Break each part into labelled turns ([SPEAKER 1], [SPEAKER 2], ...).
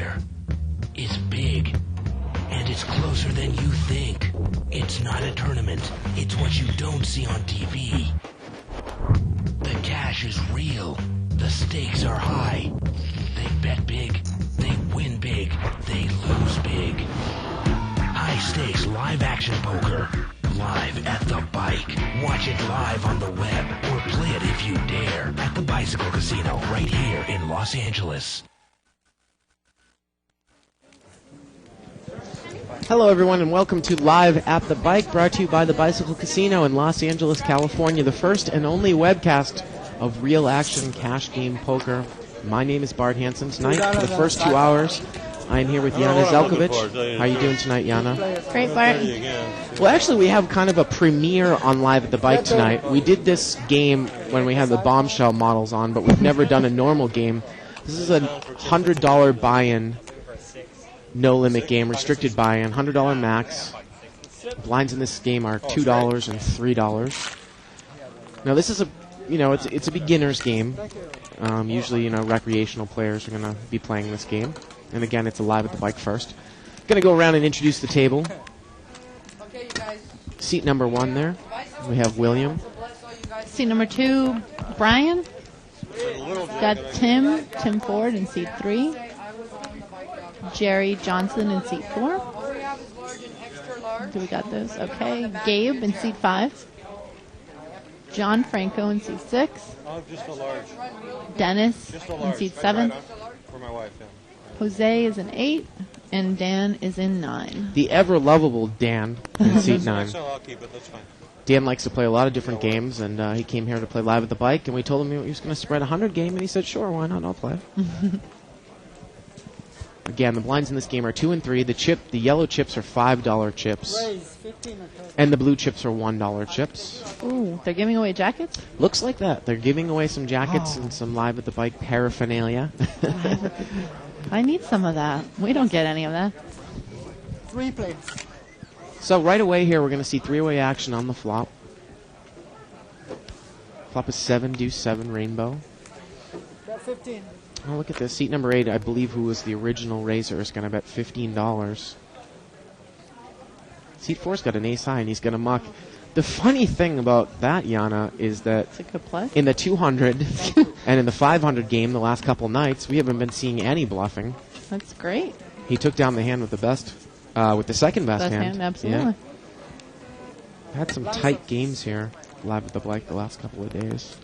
[SPEAKER 1] here is big, and it's closer than you think. It's not a tournament. It's what you don't see on TV. The cash is real. The stakes are high. They bet big. They win big. They lose big. High stakes live action poker. Live at the bike. Watch it live on the web or play it if you dare at the Bicycle Casino right here in Los Angeles.
[SPEAKER 2] Hello, everyone, and welcome to Live at the Bike, brought to you by the Bicycle Casino in Los Angeles, California, the first and only webcast of real action cash game poker. My name is Bart Hansen. Tonight, for the first 2 hours, I am here with Yana Zelkovic. How are you doing tonight, Yana?
[SPEAKER 3] Great, Bart.
[SPEAKER 2] Well, actually, we have kind of a premiere on Live at the Bike tonight. We did this game when we had the bombshell models on, but we've never done a normal game. This is a $100 buy-in, no-limit game, restricted buy-in, $100 max. Blinds in this game are $2 and $3. Now, this is it's a beginner's game. Usually, recreational players are going to be playing this game. And again, it's a Live at the Bike first. Going to go around and introduce the table. Seat number 1 there, we have William.
[SPEAKER 3] Seat number 2, Brian. Got Tim Ford in seat 3. Jerry Johnson in seat 4. Do we got those? Okay. Gabe in seat 5. John Franco in seat 6.
[SPEAKER 4] Just a large.
[SPEAKER 3] Dennis in seat 7.
[SPEAKER 4] For my wife, yeah.
[SPEAKER 3] Jose is in 8. And Dan is in 9.
[SPEAKER 2] The ever-lovable Dan in seat 9.
[SPEAKER 4] So I'll keep it, that's fine.
[SPEAKER 2] Dan likes to play a lot of different games, and he came here to play Live at the Bike, and we told him he was going to spread a 100 game, and he said, sure, why not, I'll play. Again, the blinds in this game are 2 and 3. The yellow chips are $5 chips, and the blue chips are $1 chips.
[SPEAKER 3] Ooh, they're giving away jackets?
[SPEAKER 2] Looks like that. They're giving away some jackets and some Live at the Bike paraphernalia.
[SPEAKER 3] I need some of that. We don't get any of that.
[SPEAKER 5] 3 plates.
[SPEAKER 2] So right away here, we're going to see three-way action on the flop. Flop is 7, deuce 7, rainbow.
[SPEAKER 5] Bet 15.
[SPEAKER 2] Oh, look at this. Seat number 8, I believe, who was the original raiser, is going to bet $15. Seat 4's got an ace high, and he's going to muck. The funny thing about that, Yana, is that
[SPEAKER 3] it's a good play.
[SPEAKER 2] In the 200 and in the 500 game the last couple nights, we haven't been seeing any bluffing.
[SPEAKER 3] That's great.
[SPEAKER 2] He took down the hand with the best, with the second best hand.
[SPEAKER 3] Absolutely.
[SPEAKER 2] Yeah. Had some tight games here, Live at the Bike, the last couple of days.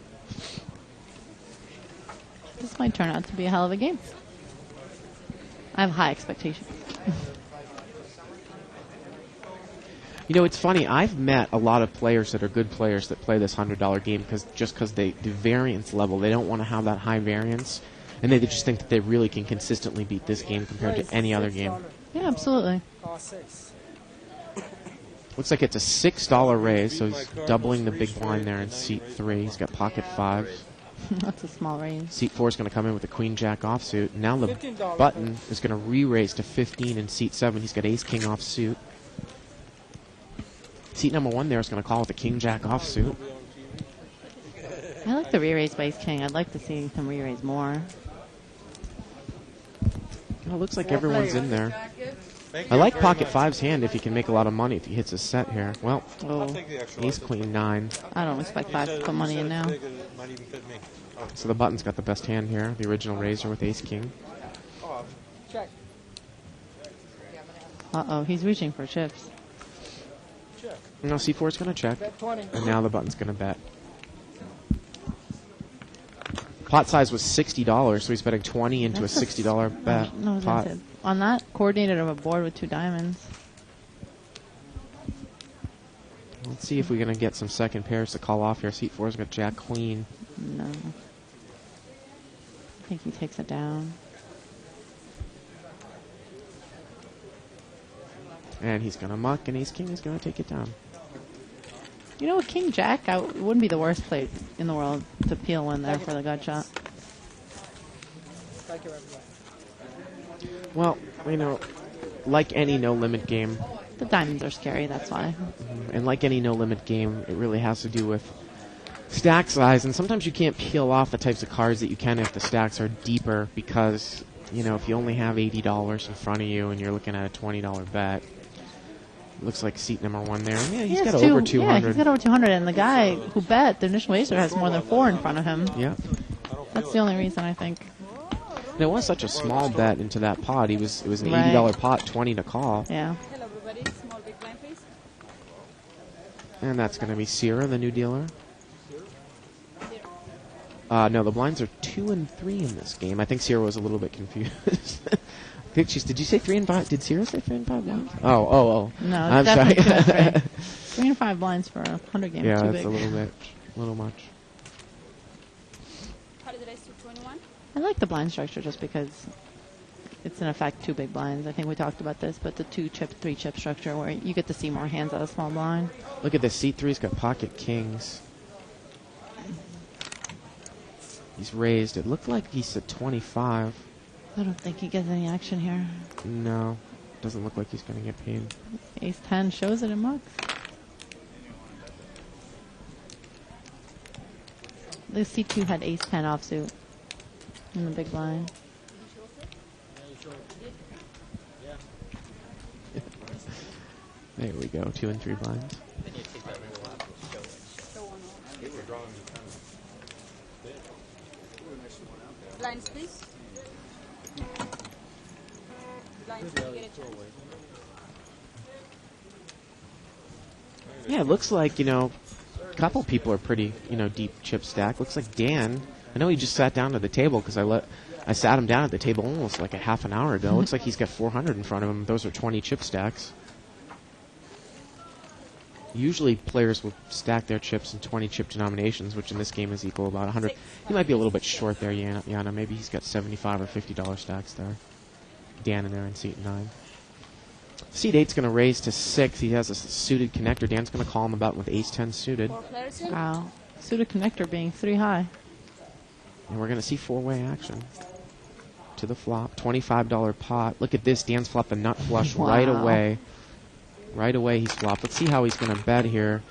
[SPEAKER 3] This might turn out to be a hell of a game. I have high expectations.
[SPEAKER 2] It's funny. I've met a lot of players that are good players that play this $100 game because the variance level, they don't want to have that high variance, and they just think that they really can consistently beat this game compared to any other game.
[SPEAKER 3] Yeah, absolutely.
[SPEAKER 2] Looks like it's a $6 raise, so he's doubling the big blind there in seat 3. He's got pocket 5s.
[SPEAKER 3] That's a small raise.
[SPEAKER 2] Seat 4 is going to come in with a queen-jack offsuit. Now the button is going to re-raise to 15 in seat 7. He's got ace-king offsuit. Seat number 1 there is going to call with a king-jack offsuit.
[SPEAKER 3] I like the re-raise by ace-king. I'd like to see him re-raise more.
[SPEAKER 2] It looks like everyone's in there. I like pocket 5's hand if he can make a lot of money if he hits a set here. Well, ace-queen 9.
[SPEAKER 3] I don't expect 5 to put money in now.
[SPEAKER 2] So the button's got the best hand here, the original raiser with ace-king.
[SPEAKER 5] Check.
[SPEAKER 3] Uh-oh, he's reaching for chips.
[SPEAKER 2] No, C4 is going to check, and now the button's going to bet. Pot size was $60, so he's betting 20 into a $60 bet.
[SPEAKER 3] No,
[SPEAKER 2] pot.
[SPEAKER 3] On that, coordinated of a board with 2 diamonds.
[SPEAKER 2] Let's see if we're going to get some second pairs to call off here. Seat 4's got jack queen.
[SPEAKER 3] No. I think he takes it down.
[SPEAKER 2] And he's going to muck, and ace-king is going to take it down.
[SPEAKER 3] With king-jack, it wouldn't be the worst play in the world to peel one there for the gut shot.
[SPEAKER 5] Thank you, everybody.
[SPEAKER 2] Well, like any no-limit game.
[SPEAKER 3] The diamonds are scary, that's why.
[SPEAKER 2] And like any no-limit game, it really has to do with stack size. And sometimes you can't peel off the types of cards that you can if the stacks are deeper because you know, if you only have $80 in front of you and you're looking at a $20 bet, looks like seat number 1 there. Yeah, he's got over 200.
[SPEAKER 3] Yeah, he's got over 200, and the guy who bet, the initial racer, has more than 4 in front of him.
[SPEAKER 2] Yeah.
[SPEAKER 3] That's the only reason, I think.
[SPEAKER 2] And it was such a small bet into that pot. It was an
[SPEAKER 3] Right.
[SPEAKER 2] $80 pot, 20 to call.
[SPEAKER 3] Yeah.
[SPEAKER 6] Hello, everybody. Small big blind, please.
[SPEAKER 2] And that's going to be Sierra, the new dealer. No, the blinds are 2 and 3 in this game. I think Sierra was a little bit confused. I think did you say 3 and 5? Did Sierra say 3 and 5 blinds? Oh.
[SPEAKER 3] No,
[SPEAKER 2] I'm
[SPEAKER 3] definitely
[SPEAKER 2] sorry.
[SPEAKER 3] 2 and 3. 3 and 5 blinds for a 100 game.
[SPEAKER 2] Yeah,
[SPEAKER 3] Too
[SPEAKER 2] that's
[SPEAKER 3] big.
[SPEAKER 2] a little much.
[SPEAKER 6] How did I raise to 21?
[SPEAKER 3] I like the blind structure just because it's in effect 2 big blinds. I think we talked about this, but the 2-chip, 3-chip structure where you get to see more hands out of small blind.
[SPEAKER 2] Look at this. Seat 3's got pocket kings. He's raised. It looked like he's at 25.
[SPEAKER 3] I don't think he gets any action here.
[SPEAKER 2] No, doesn't look like he's going to get paid.
[SPEAKER 3] Ace 10 shows it in mugs. The C2 had ace 10 offsuit in the big blind.
[SPEAKER 2] There we go. 2 and 3 blinds.
[SPEAKER 6] Blinds, please. Blinds, can you get a chance?
[SPEAKER 2] Yeah, it looks like, a couple people are pretty, deep chip stack. Looks like Dan, I know he just sat down at the table because I sat him down at the table almost like a half an hour ago. Looks like he's got 400 in front of him. Those are 20 chip stacks. Usually players will stack their chips in 20 chip denominations, which in this game is equal about 100. He might be a little bit short there, Yana. Maybe he's got $75 or $50 stacks there. Dan in there in seat 9. Seat 8's going to raise to 6. He has a suited connector. Dan's going to call him about with ace 10 suited.
[SPEAKER 6] 4 players in.
[SPEAKER 3] Wow. Suited connector being 3 high.
[SPEAKER 2] And we're going to see 4-way action. To the flop. $25 pot. Look at this. Dan's flopped a nut flush right
[SPEAKER 3] Wow.
[SPEAKER 2] away. Right away he's flopped. Let's see how he's going to bet here.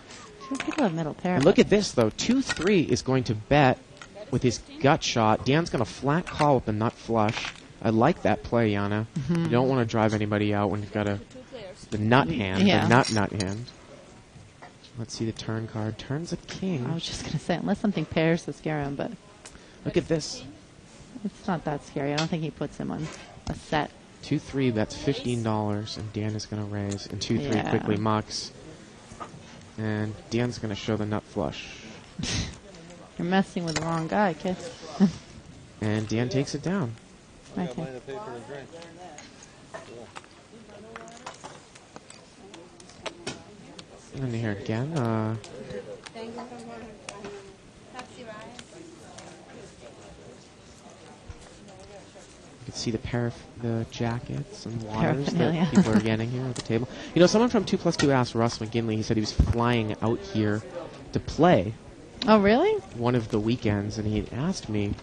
[SPEAKER 3] 2 people have middle pair.
[SPEAKER 2] And look at this, though. 2-3 is going to bet with his gut shot. Dan's going to flat call with the nut flush. I like that play, Yana. You don't want to drive anybody out when you've got
[SPEAKER 6] 2 players.
[SPEAKER 2] the nut hand.
[SPEAKER 3] Yeah.
[SPEAKER 2] The nut hand. Let's see the turn card. Turns a king.
[SPEAKER 3] I was just going to say, unless something pairs to scare him, but
[SPEAKER 2] Look at this.
[SPEAKER 3] it's not that scary. I don't think he puts him on a set.
[SPEAKER 2] 2-3, that's $15, and Dan is going to raise. And 2-3
[SPEAKER 3] Yeah.
[SPEAKER 2] quickly mucks. And Dan's going to show the nut flush.
[SPEAKER 3] You're messing with the wrong guy, kid.
[SPEAKER 2] And Dan takes it down.
[SPEAKER 4] I got
[SPEAKER 3] Okay.
[SPEAKER 4] money to pay for the drink.
[SPEAKER 2] And then here again.
[SPEAKER 6] Thank you. Taxi ride.
[SPEAKER 2] You can see the jackets and waters that
[SPEAKER 3] Paraphernalia.
[SPEAKER 2] people are getting here at the table. Someone from 2+2 asked Russ McGinley. He said he was flying out here to play
[SPEAKER 3] Oh, really?
[SPEAKER 2] one of the weekends, and he had asked me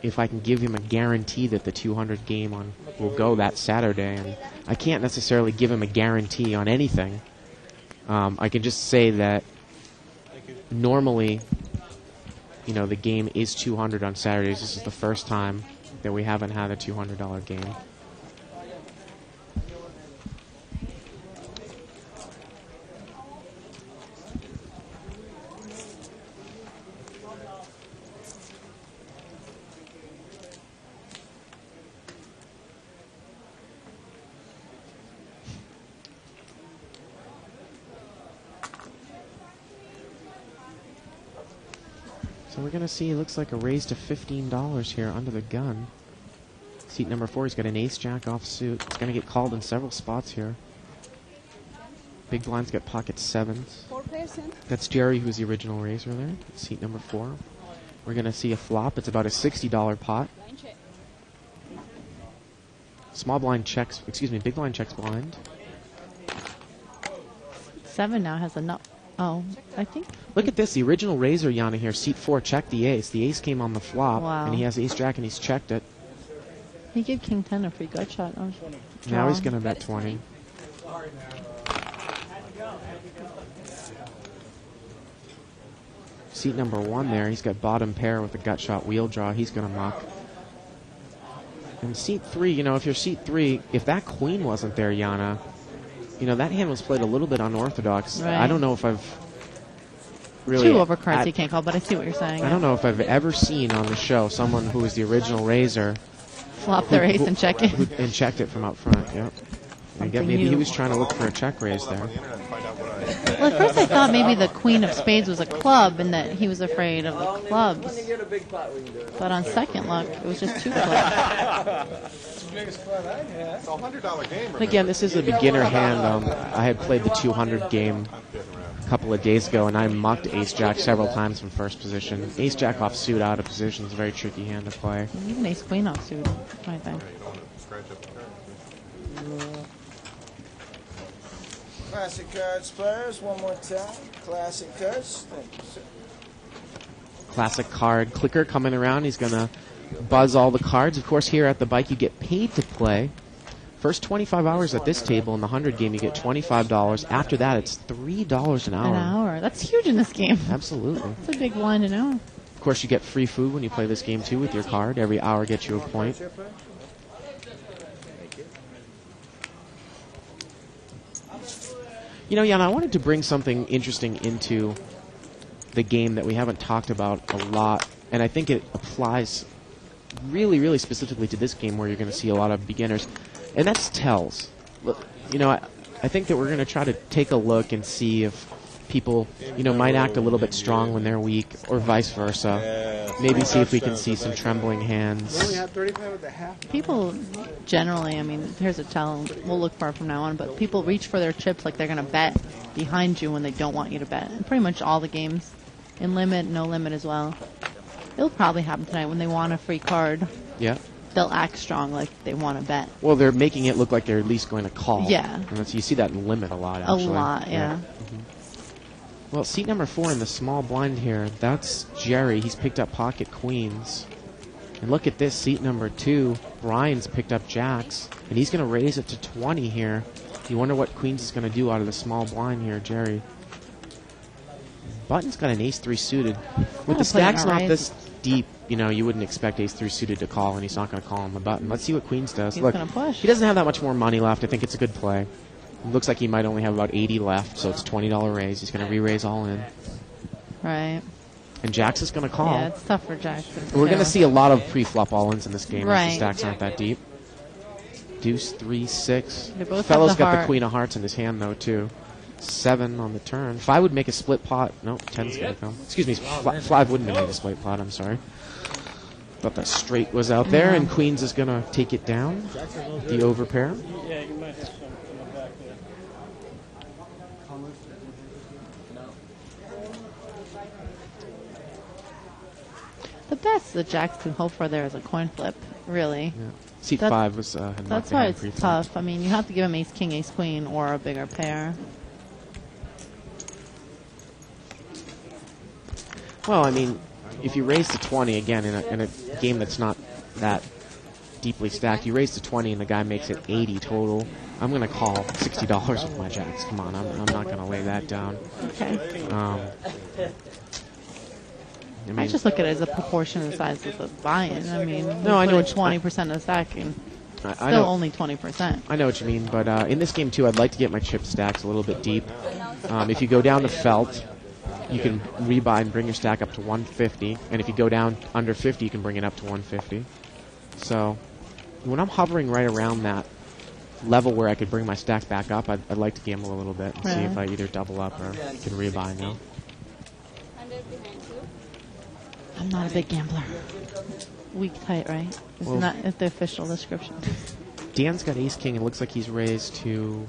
[SPEAKER 2] if I can give him a guarantee that the 200 game will go that Saturday. And I can't necessarily give him a guarantee on anything. I can just say that normally, the game is 200 on Saturdays. This is the first time that we haven't had a $200 game. So we're going to see, it looks like a raise to $15 here under the gun. Seat number 4, he's got an ace-jack offsuit. It's going to get called in several spots here. Big blind's got pocket 7s.
[SPEAKER 6] 4 players in.
[SPEAKER 2] That's Jerry, who's the original raiser there. Seat number 4. We're going to see a flop. It's about a $60 pot.
[SPEAKER 6] Blind check.
[SPEAKER 2] Small blind checks, big blind checks blind.
[SPEAKER 3] 7 now has a nut. Oh, I think.
[SPEAKER 2] Look at this, the original raiser, Yana, here. Seat 4 checked the ace. The ace came on the flop,
[SPEAKER 3] Wow.
[SPEAKER 2] and he has ace-jack, and he's checked it.
[SPEAKER 3] He gave King 10 a free gut shot. Oh,
[SPEAKER 2] Now he's
[SPEAKER 3] draw.
[SPEAKER 2] going to bet 20. Seat number 1 there, he's got bottom pair with a gut shot wheel draw. He's going to muck. And seat 3, you know, if you're seat 3, if that queen wasn't there, Yana, you know, that hand was played a little bit unorthodox.
[SPEAKER 3] Right.
[SPEAKER 2] I don't know if I've really...
[SPEAKER 3] 2 overcards you can't call, but I see what you're saying.
[SPEAKER 2] I don't know if I've ever seen on the show someone who was the original raiser
[SPEAKER 3] Flop their ace and check it.
[SPEAKER 2] and checked it from up front, yep. And again, maybe he was trying to look for a check raise there.
[SPEAKER 3] Well, at first I thought maybe the queen of spades was a club and that he was afraid of the clubs. But on second look, it was just 2 clubs.
[SPEAKER 7] It's a $100 game.
[SPEAKER 2] But again, this is a beginner hand. I had played the 200 game a couple of days ago, and I mucked ace-jack several times from first position. Ace-jack offsuit out of position is a very tricky hand to play.
[SPEAKER 3] Even ace-queen offsuit, I think.
[SPEAKER 8] Classic cards, players. One more time. Classic cards. Thank you, sir.
[SPEAKER 2] Classic card clicker coming around. He's going to buzz all the cards. Of course, here at the bike, you get paid to play. First 25 hours at this table in the 100 game, you get $25. After that, it's $3 an hour.
[SPEAKER 3] An hour. That's huge in this game.
[SPEAKER 2] Absolutely.
[SPEAKER 3] That's a big line to know.
[SPEAKER 2] Of course, you get free food when you play this game, too, with your card. Every hour gets you a point. You know, Jan, I wanted to bring something interesting into the game that we haven't talked about a lot, and I think it applies really, really specifically to this game where you're going to see a lot of beginners, and that's tells. Look, you know, I think that we're going to try to take a look and see if people, you know, might act a little bit strong when they're weak, or vice versa. Maybe see if we can see some trembling hands.
[SPEAKER 3] People generally, I mean, here's a tell we'll look for from now on, but people reach for their chips like they're going to bet behind you when they don't want you to bet. And pretty much all the games, in limit, no limit as well. It'll probably happen tonight when they want a free card.
[SPEAKER 2] Yeah.
[SPEAKER 3] They'll act strong like they want to bet.
[SPEAKER 2] Well, they're making it look like they're at least going to call.
[SPEAKER 3] Yeah.
[SPEAKER 2] And you see that in limit a lot, actually.
[SPEAKER 3] A lot, yeah.
[SPEAKER 2] Well, seat number 4 in the small blind here, that's Jerry. He's picked up pocket queens. And look at this, seat number 2, Brian's picked up jacks. And he's going to raise it to 20 here. You wonder what queens is going to do out of the small blind here, Jerry. Button's got an ace-3 suited. With the stacks not this deep, you know, you wouldn't expect ace-3 suited to call, and he's not going to call on the button. Let's see what queens does.
[SPEAKER 3] He's
[SPEAKER 2] Look,
[SPEAKER 3] going to push.
[SPEAKER 2] he doesn't have that much more money left. I think it's a good play. It looks like he might only have about 80 left, so it's $20 raise. He's going to re-raise all in.
[SPEAKER 3] Right.
[SPEAKER 2] And Jax is going to call.
[SPEAKER 3] Yeah, it's tough for Jackson.
[SPEAKER 2] We're going to see a lot of pre-flop all-ins in this game.
[SPEAKER 3] Right.
[SPEAKER 2] As the stacks aren't that deep. Deuce, 3, 6.
[SPEAKER 3] They both
[SPEAKER 2] Fellow's
[SPEAKER 3] have the
[SPEAKER 2] got the
[SPEAKER 3] heart.
[SPEAKER 2] queen of hearts in his hand, though, too. 7 on the turn. 5 would make a split pot. No, 10's going to come. Excuse me, 5 wouldn't have made a split pot, I'm sorry. Thought that straight was out there, and queens is going to take it down. The overpair.
[SPEAKER 9] Yeah, you might have some in the back there.
[SPEAKER 3] The best that Jacks can hope for there is a coin flip, really.
[SPEAKER 2] Yeah. Seat
[SPEAKER 3] That-
[SPEAKER 2] 5 was had not
[SPEAKER 3] That's
[SPEAKER 2] been
[SPEAKER 3] why
[SPEAKER 2] in
[SPEAKER 3] it's
[SPEAKER 2] pre-flop.
[SPEAKER 3] tough. I mean, you have to give him ace king, ace queen, or a bigger pair.
[SPEAKER 2] Well, I mean, if you raise to 20 again in a game that's not that deeply stacked, you raise to 20 and the guy makes it 80 total. I'm going to call $60 with my jacks. Come on, I'm not going to lay that down.
[SPEAKER 3] Okay.
[SPEAKER 2] I mean,
[SPEAKER 3] I just look at it as a proportion of the size of the buy-in. I mean,
[SPEAKER 2] No, I know what
[SPEAKER 3] 20% of the stacking.
[SPEAKER 2] I
[SPEAKER 3] Still
[SPEAKER 2] know.
[SPEAKER 3] only 20%.
[SPEAKER 2] I know what you mean, but in this game too, I'd like to get my chip stacks a little bit deep. If you go down to felt, you can rebuy and bring your stack up to 150, and if you go down under 50, you can bring it up to 150. So when I'm hovering right around that level where I could bring my stack back up, I'd like to gamble a little bit and see if I either double up or can rebuy now.
[SPEAKER 6] 100 behind you.
[SPEAKER 3] I'm not a big gambler. Weak tight, right? It's
[SPEAKER 2] Well-
[SPEAKER 3] not the official description.
[SPEAKER 2] Dan's got ace king. It looks like he's raised to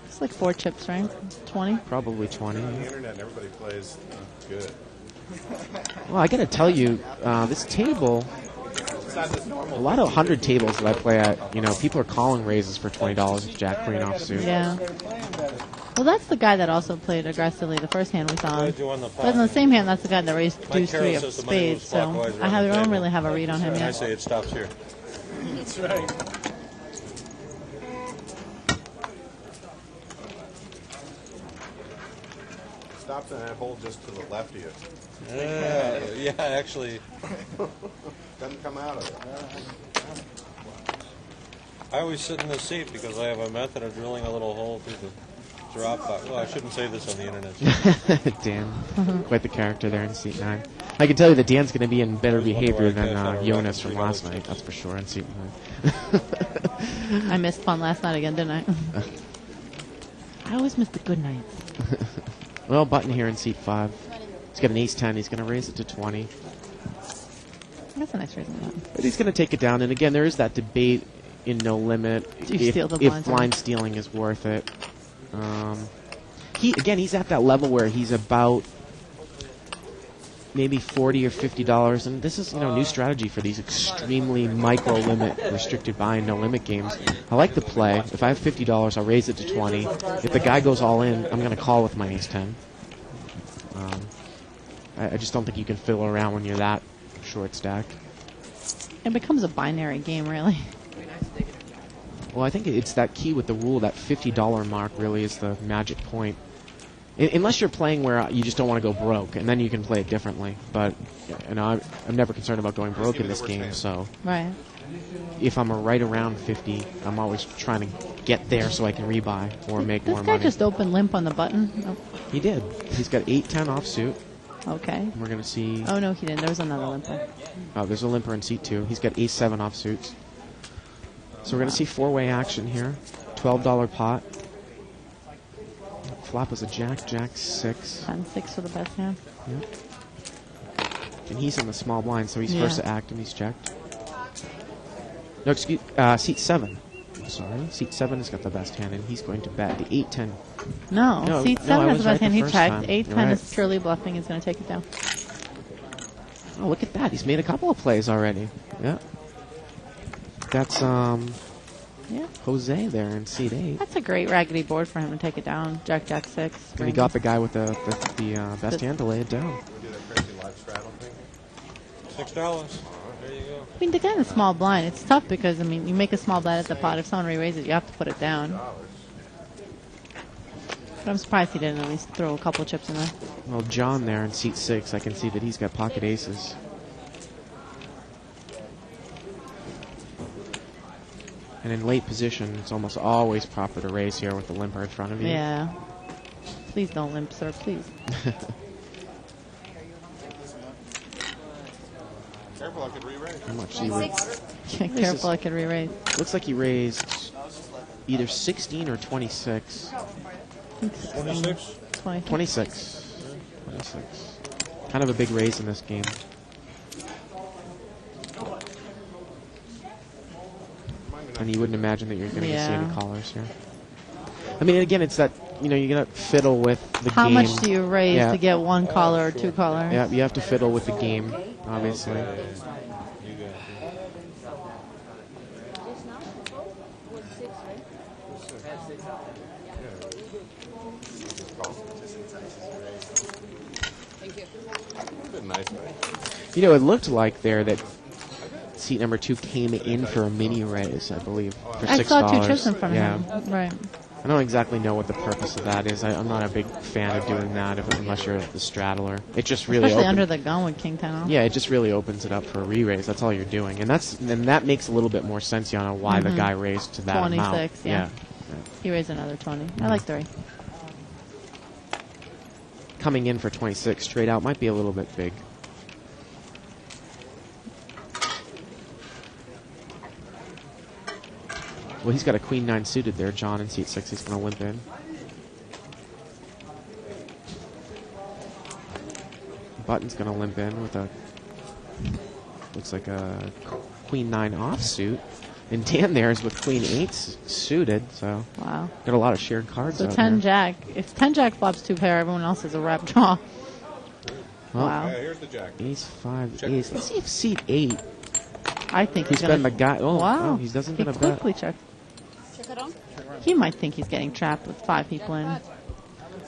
[SPEAKER 3] It's like 4 chips, right? 20?
[SPEAKER 2] probably 20.
[SPEAKER 7] On the internet, and everybody plays good.
[SPEAKER 2] Well, I got to tell you, this table, a lot of 100 tables that I play at, you know, people are calling raises for $20 with Jack Queen offsuit.
[SPEAKER 3] Yeah. Well, that's the guy that also played aggressively the first hand we saw him.
[SPEAKER 4] What did you want in the
[SPEAKER 3] But in the same hand, that's the guy that raised
[SPEAKER 4] My
[SPEAKER 3] deuce
[SPEAKER 4] Carol
[SPEAKER 3] 3 of
[SPEAKER 4] says the money
[SPEAKER 3] spades.
[SPEAKER 4] moves
[SPEAKER 3] So
[SPEAKER 4] clockwise
[SPEAKER 3] I
[SPEAKER 4] around the
[SPEAKER 3] don't
[SPEAKER 4] table.
[SPEAKER 3] really have a read on him
[SPEAKER 4] And I
[SPEAKER 3] yet.
[SPEAKER 4] say it stops here.
[SPEAKER 9] That's right.
[SPEAKER 7] Stops in that hole just to the left of you.
[SPEAKER 4] Yeah, actually,
[SPEAKER 7] Doesn't come out of it.
[SPEAKER 4] I always sit in the seat because I have a method of drilling a little hole through the drop box. Well, I shouldn't say this on the internet.
[SPEAKER 2] Dan, quite the character there in seat 9. I can tell you that Dan's going to be in better behavior than Jonas from last night. That's for sure in seat 9.
[SPEAKER 3] I missed fun last night again, didn't I? I always miss the good nights.
[SPEAKER 2] Well, Button here in seat 5. He's got an ace-10. He's going to raise it to 20.
[SPEAKER 3] That's a nice raising button.
[SPEAKER 2] But he's going to take it down. And again, there is that debate in No Limit
[SPEAKER 3] Do you steal the
[SPEAKER 2] if
[SPEAKER 3] blinds,
[SPEAKER 2] blind stealing is worth it. He's at that level where he's about maybe $40 or $50, and this is new strategy for these extremely micro limit restricted buy-in no limit games. I like the play. If I have $50, I'll raise it to 20. If the guy goes all in, I'm going to call with my ace-10. I just don't think you can fiddle around when you're that short stacked.
[SPEAKER 3] It becomes a binary game, really.
[SPEAKER 2] Well, I think it's that key with the rule, that $50 mark really is the magic point. Unless you're playing where you just don't want to go broke, and then you can play it differently. But I'm never concerned about going broke in this game, so
[SPEAKER 3] Right.
[SPEAKER 2] if I'm right around 50, I'm always trying to get there so I can rebuy or make
[SPEAKER 3] This
[SPEAKER 2] more
[SPEAKER 3] guy
[SPEAKER 2] money.
[SPEAKER 3] just opened limp on the button. Oh,
[SPEAKER 2] He did. He's got 8-10 offsuit.
[SPEAKER 3] okay.
[SPEAKER 2] We're going to see...
[SPEAKER 3] Oh, no, he didn't. There was another limper.
[SPEAKER 2] Oh, there's a limper in seat 2. He's got ace-7 offsuits. So we're going to see four-way action here. $12 pot. Flop was a jack, jack 6.
[SPEAKER 3] 10-6 for the best hand.
[SPEAKER 2] Yep. And he's in the small blind, so he's
[SPEAKER 3] Yeah.
[SPEAKER 2] first to act and he's checked. No, excuse, seat 7. I'm sorry. Seat 7 has got the best hand, and he's going to bet the 8-10.
[SPEAKER 3] No, seat 7
[SPEAKER 2] I
[SPEAKER 3] has
[SPEAKER 2] was
[SPEAKER 3] the
[SPEAKER 2] right
[SPEAKER 3] best hand.
[SPEAKER 2] the
[SPEAKER 3] He
[SPEAKER 2] first
[SPEAKER 3] checked.
[SPEAKER 2] time.
[SPEAKER 3] 8-10
[SPEAKER 2] You're right.
[SPEAKER 3] is purely bluffing. He's going to take it down.
[SPEAKER 2] Oh, look at that. He's made a couple of plays already. Yeah. That's
[SPEAKER 3] Yeah.
[SPEAKER 2] Jose there in seat 8.
[SPEAKER 3] That's a great raggedy board for him to take it down. Jack, jack 6.
[SPEAKER 2] And he got the guy with the best hand to lay it down.
[SPEAKER 7] We do that crazy live straddle thing.
[SPEAKER 4] $6. There you go.
[SPEAKER 3] I mean, the guy in the small blind, it's tough because, I mean, you make a small bet at the pot. If someone re-raises it, you have to put it down. But I'm surprised he didn't at least throw a couple chips in there.
[SPEAKER 2] Well, John there in seat 6, I can see that he's got pocket aces. And in late position, it's almost always proper to raise here with the limper in front of you.
[SPEAKER 3] Yeah. Please don't limp, sir, please.
[SPEAKER 7] Careful, I could re-raise.
[SPEAKER 2] How much do you raise?
[SPEAKER 3] Careful, I could re-raise.
[SPEAKER 2] Looks like he raised either 16 or 26.
[SPEAKER 4] 26?
[SPEAKER 3] 26.
[SPEAKER 2] 26. Kind of a big raise in this game. And you wouldn't imagine that you're going to see any callers here. I mean, again, it's that, you're going to fiddle with the
[SPEAKER 3] How
[SPEAKER 2] game.
[SPEAKER 3] much do you raise
[SPEAKER 2] Yeah.
[SPEAKER 3] to get one caller or two callers?
[SPEAKER 2] Yeah, you have to fiddle with the game, obviously.
[SPEAKER 4] You got it.
[SPEAKER 6] Just now? Was 6, right? Thank you.
[SPEAKER 7] Been nice, man.
[SPEAKER 2] It looked like there that seat number 2 came in for a mini raise, I believe, for $6.
[SPEAKER 3] I saw 2 chips in front of
[SPEAKER 2] Yeah.
[SPEAKER 3] him. Right.
[SPEAKER 2] I don't exactly know what the purpose of that is. I'm not a big fan of doing that unless you're the straddler. It just really
[SPEAKER 3] Especially
[SPEAKER 2] opens.
[SPEAKER 3] under the gun with King 10 off.
[SPEAKER 2] Yeah, it just really opens it up for a re-raise. That's all you're doing, and that makes a little bit more sense, Yana, why the guy raised to that
[SPEAKER 3] 26,
[SPEAKER 2] amount.
[SPEAKER 3] yeah. He raised another 20. I like 3.
[SPEAKER 2] Coming in for 26 straight out might be a little bit big. Well, he's got a queen 9 suited there, John, in seat 6. He's going to limp in. Button's going to limp in with a, looks like a queen 9 offsuit. And Dan there is with queen 8 suited, so
[SPEAKER 3] Wow.
[SPEAKER 2] got a lot of shared cards
[SPEAKER 3] So
[SPEAKER 2] out
[SPEAKER 3] 10
[SPEAKER 2] there.
[SPEAKER 3] jack. If 10 jack flops 2 pair, everyone else is a wrap draw.
[SPEAKER 2] Well,
[SPEAKER 3] Wow.
[SPEAKER 7] Yeah, here's the jack.
[SPEAKER 2] Ace 5,
[SPEAKER 7] Check.
[SPEAKER 2] ace. Let's see if seat 8.
[SPEAKER 3] I think
[SPEAKER 2] He's
[SPEAKER 3] he's
[SPEAKER 2] been
[SPEAKER 3] going to...
[SPEAKER 2] the guy. Oh,
[SPEAKER 3] Wow.
[SPEAKER 2] no, he doesn't
[SPEAKER 3] He
[SPEAKER 2] get a bet.
[SPEAKER 3] quickly checked.
[SPEAKER 6] Check it on.
[SPEAKER 3] He might think he's getting trapped with 5 people in.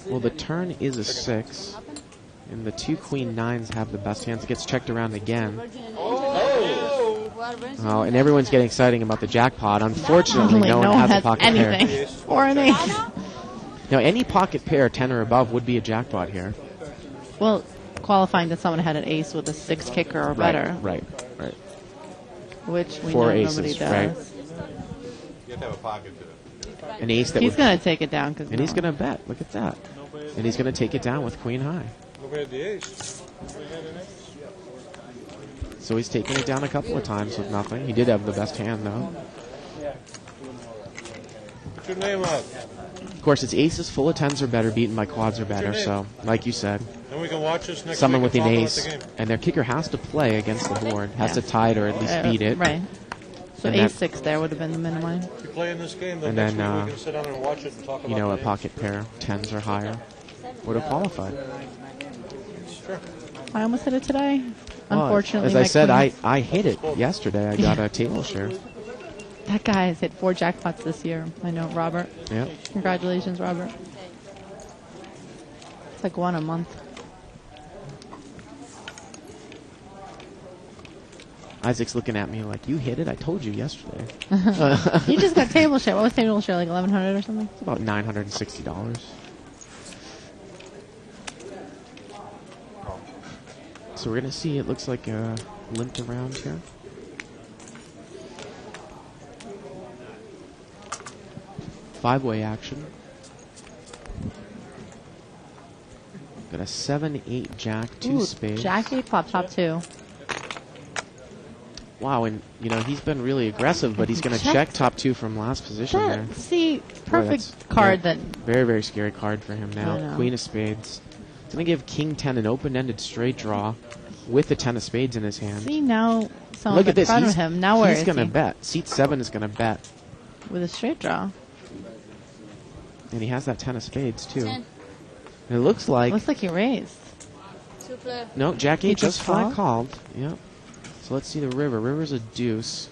[SPEAKER 2] Well, the turn is a 6. And the 2 queen 9s have the best hands. It gets checked around again. Oh, and everyone's getting excited about the jackpot. Unfortunately,
[SPEAKER 3] Only
[SPEAKER 2] no one has a
[SPEAKER 3] has
[SPEAKER 2] pocket
[SPEAKER 3] anything.
[SPEAKER 2] pair.
[SPEAKER 3] Or an ace.
[SPEAKER 2] Now, any pocket pair 10 or above would be a jackpot here.
[SPEAKER 3] Well, qualifying that someone had an ace with a 6 kicker or better,
[SPEAKER 2] Right.
[SPEAKER 3] which we
[SPEAKER 2] 4
[SPEAKER 3] know
[SPEAKER 2] aces,
[SPEAKER 3] nobody does.
[SPEAKER 2] right.
[SPEAKER 7] You have to have a pocket to it.
[SPEAKER 2] An ace that
[SPEAKER 3] He's
[SPEAKER 2] would...
[SPEAKER 3] going to take it down.
[SPEAKER 2] And he's going to bet. Look at that. And he's going to take it down with queen high.
[SPEAKER 4] Nobody had the ace.
[SPEAKER 2] So he's taken it down a couple of times with nothing. He did have the best hand, though.
[SPEAKER 4] Put your name up.
[SPEAKER 2] Of course, it's aces full of 10s or better, beaten by quads or better. So, like you said,
[SPEAKER 4] And we can watch this next
[SPEAKER 2] someone
[SPEAKER 4] week
[SPEAKER 2] with
[SPEAKER 4] and
[SPEAKER 2] an
[SPEAKER 4] talk
[SPEAKER 2] ace,
[SPEAKER 4] about the game.
[SPEAKER 2] and their kicker has to play against the board, has to tie it or at least beat it.
[SPEAKER 3] Right. So
[SPEAKER 2] And
[SPEAKER 3] ace
[SPEAKER 2] that-
[SPEAKER 3] 6 there would have been the minimum.
[SPEAKER 4] If you play in this game, then
[SPEAKER 2] And
[SPEAKER 4] next
[SPEAKER 2] then,
[SPEAKER 4] week we can sit down and watch it and talk about
[SPEAKER 2] You know,
[SPEAKER 4] the
[SPEAKER 2] a
[SPEAKER 4] names.
[SPEAKER 2] pocket pair, 10s or higher, would have qualified.
[SPEAKER 4] Sure.
[SPEAKER 3] I almost hit it today.
[SPEAKER 2] Well,
[SPEAKER 3] Unfortunately,
[SPEAKER 2] as I
[SPEAKER 3] my
[SPEAKER 2] said,
[SPEAKER 3] queen-
[SPEAKER 2] I hit it yesterday. I got a table share.
[SPEAKER 3] That guy has hit 4 jackpots this year. I know, Robert.
[SPEAKER 2] Yeah.
[SPEAKER 3] Congratulations, Robert. It's like one a month.
[SPEAKER 2] Isaac's looking at me like, you hit it? I told you yesterday.
[SPEAKER 3] You just got table share. What was table share, like 1,100 or something?
[SPEAKER 2] It's about $960. So we're going to see, it looks like a limped around here. Five-way action. Got a 7, 8, jack, 2
[SPEAKER 3] Ooh,
[SPEAKER 2] spades.
[SPEAKER 3] Jack 8 flop top 2.
[SPEAKER 2] Wow, and you know he's been really aggressive, but he's going to
[SPEAKER 3] Check.
[SPEAKER 2] check top 2 from last position there.
[SPEAKER 3] See,
[SPEAKER 2] Boy,
[SPEAKER 3] perfect
[SPEAKER 2] that's
[SPEAKER 3] card
[SPEAKER 2] very,
[SPEAKER 3] that
[SPEAKER 2] very, very scary card for him
[SPEAKER 3] I
[SPEAKER 2] now.
[SPEAKER 3] know.
[SPEAKER 2] Queen of spades. It's going to give King 10 an open-ended straight draw with the 10 of spades in his hand.
[SPEAKER 3] See, now someone
[SPEAKER 2] Look at
[SPEAKER 3] in
[SPEAKER 2] this.
[SPEAKER 3] front
[SPEAKER 2] He's,
[SPEAKER 3] of him. Now where
[SPEAKER 2] he's
[SPEAKER 3] is
[SPEAKER 2] going to
[SPEAKER 3] he?
[SPEAKER 2] bet. Seat 7 is going to bet,
[SPEAKER 3] With a straight draw.
[SPEAKER 2] and he has that 10 of spades too.
[SPEAKER 6] 10.
[SPEAKER 2] And it looks like
[SPEAKER 3] Looks like he raised.
[SPEAKER 6] 2 player.
[SPEAKER 2] no, Jack
[SPEAKER 3] He
[SPEAKER 2] 8 just
[SPEAKER 3] just
[SPEAKER 2] flat called. Yep. So let's see the river. River's a deuce.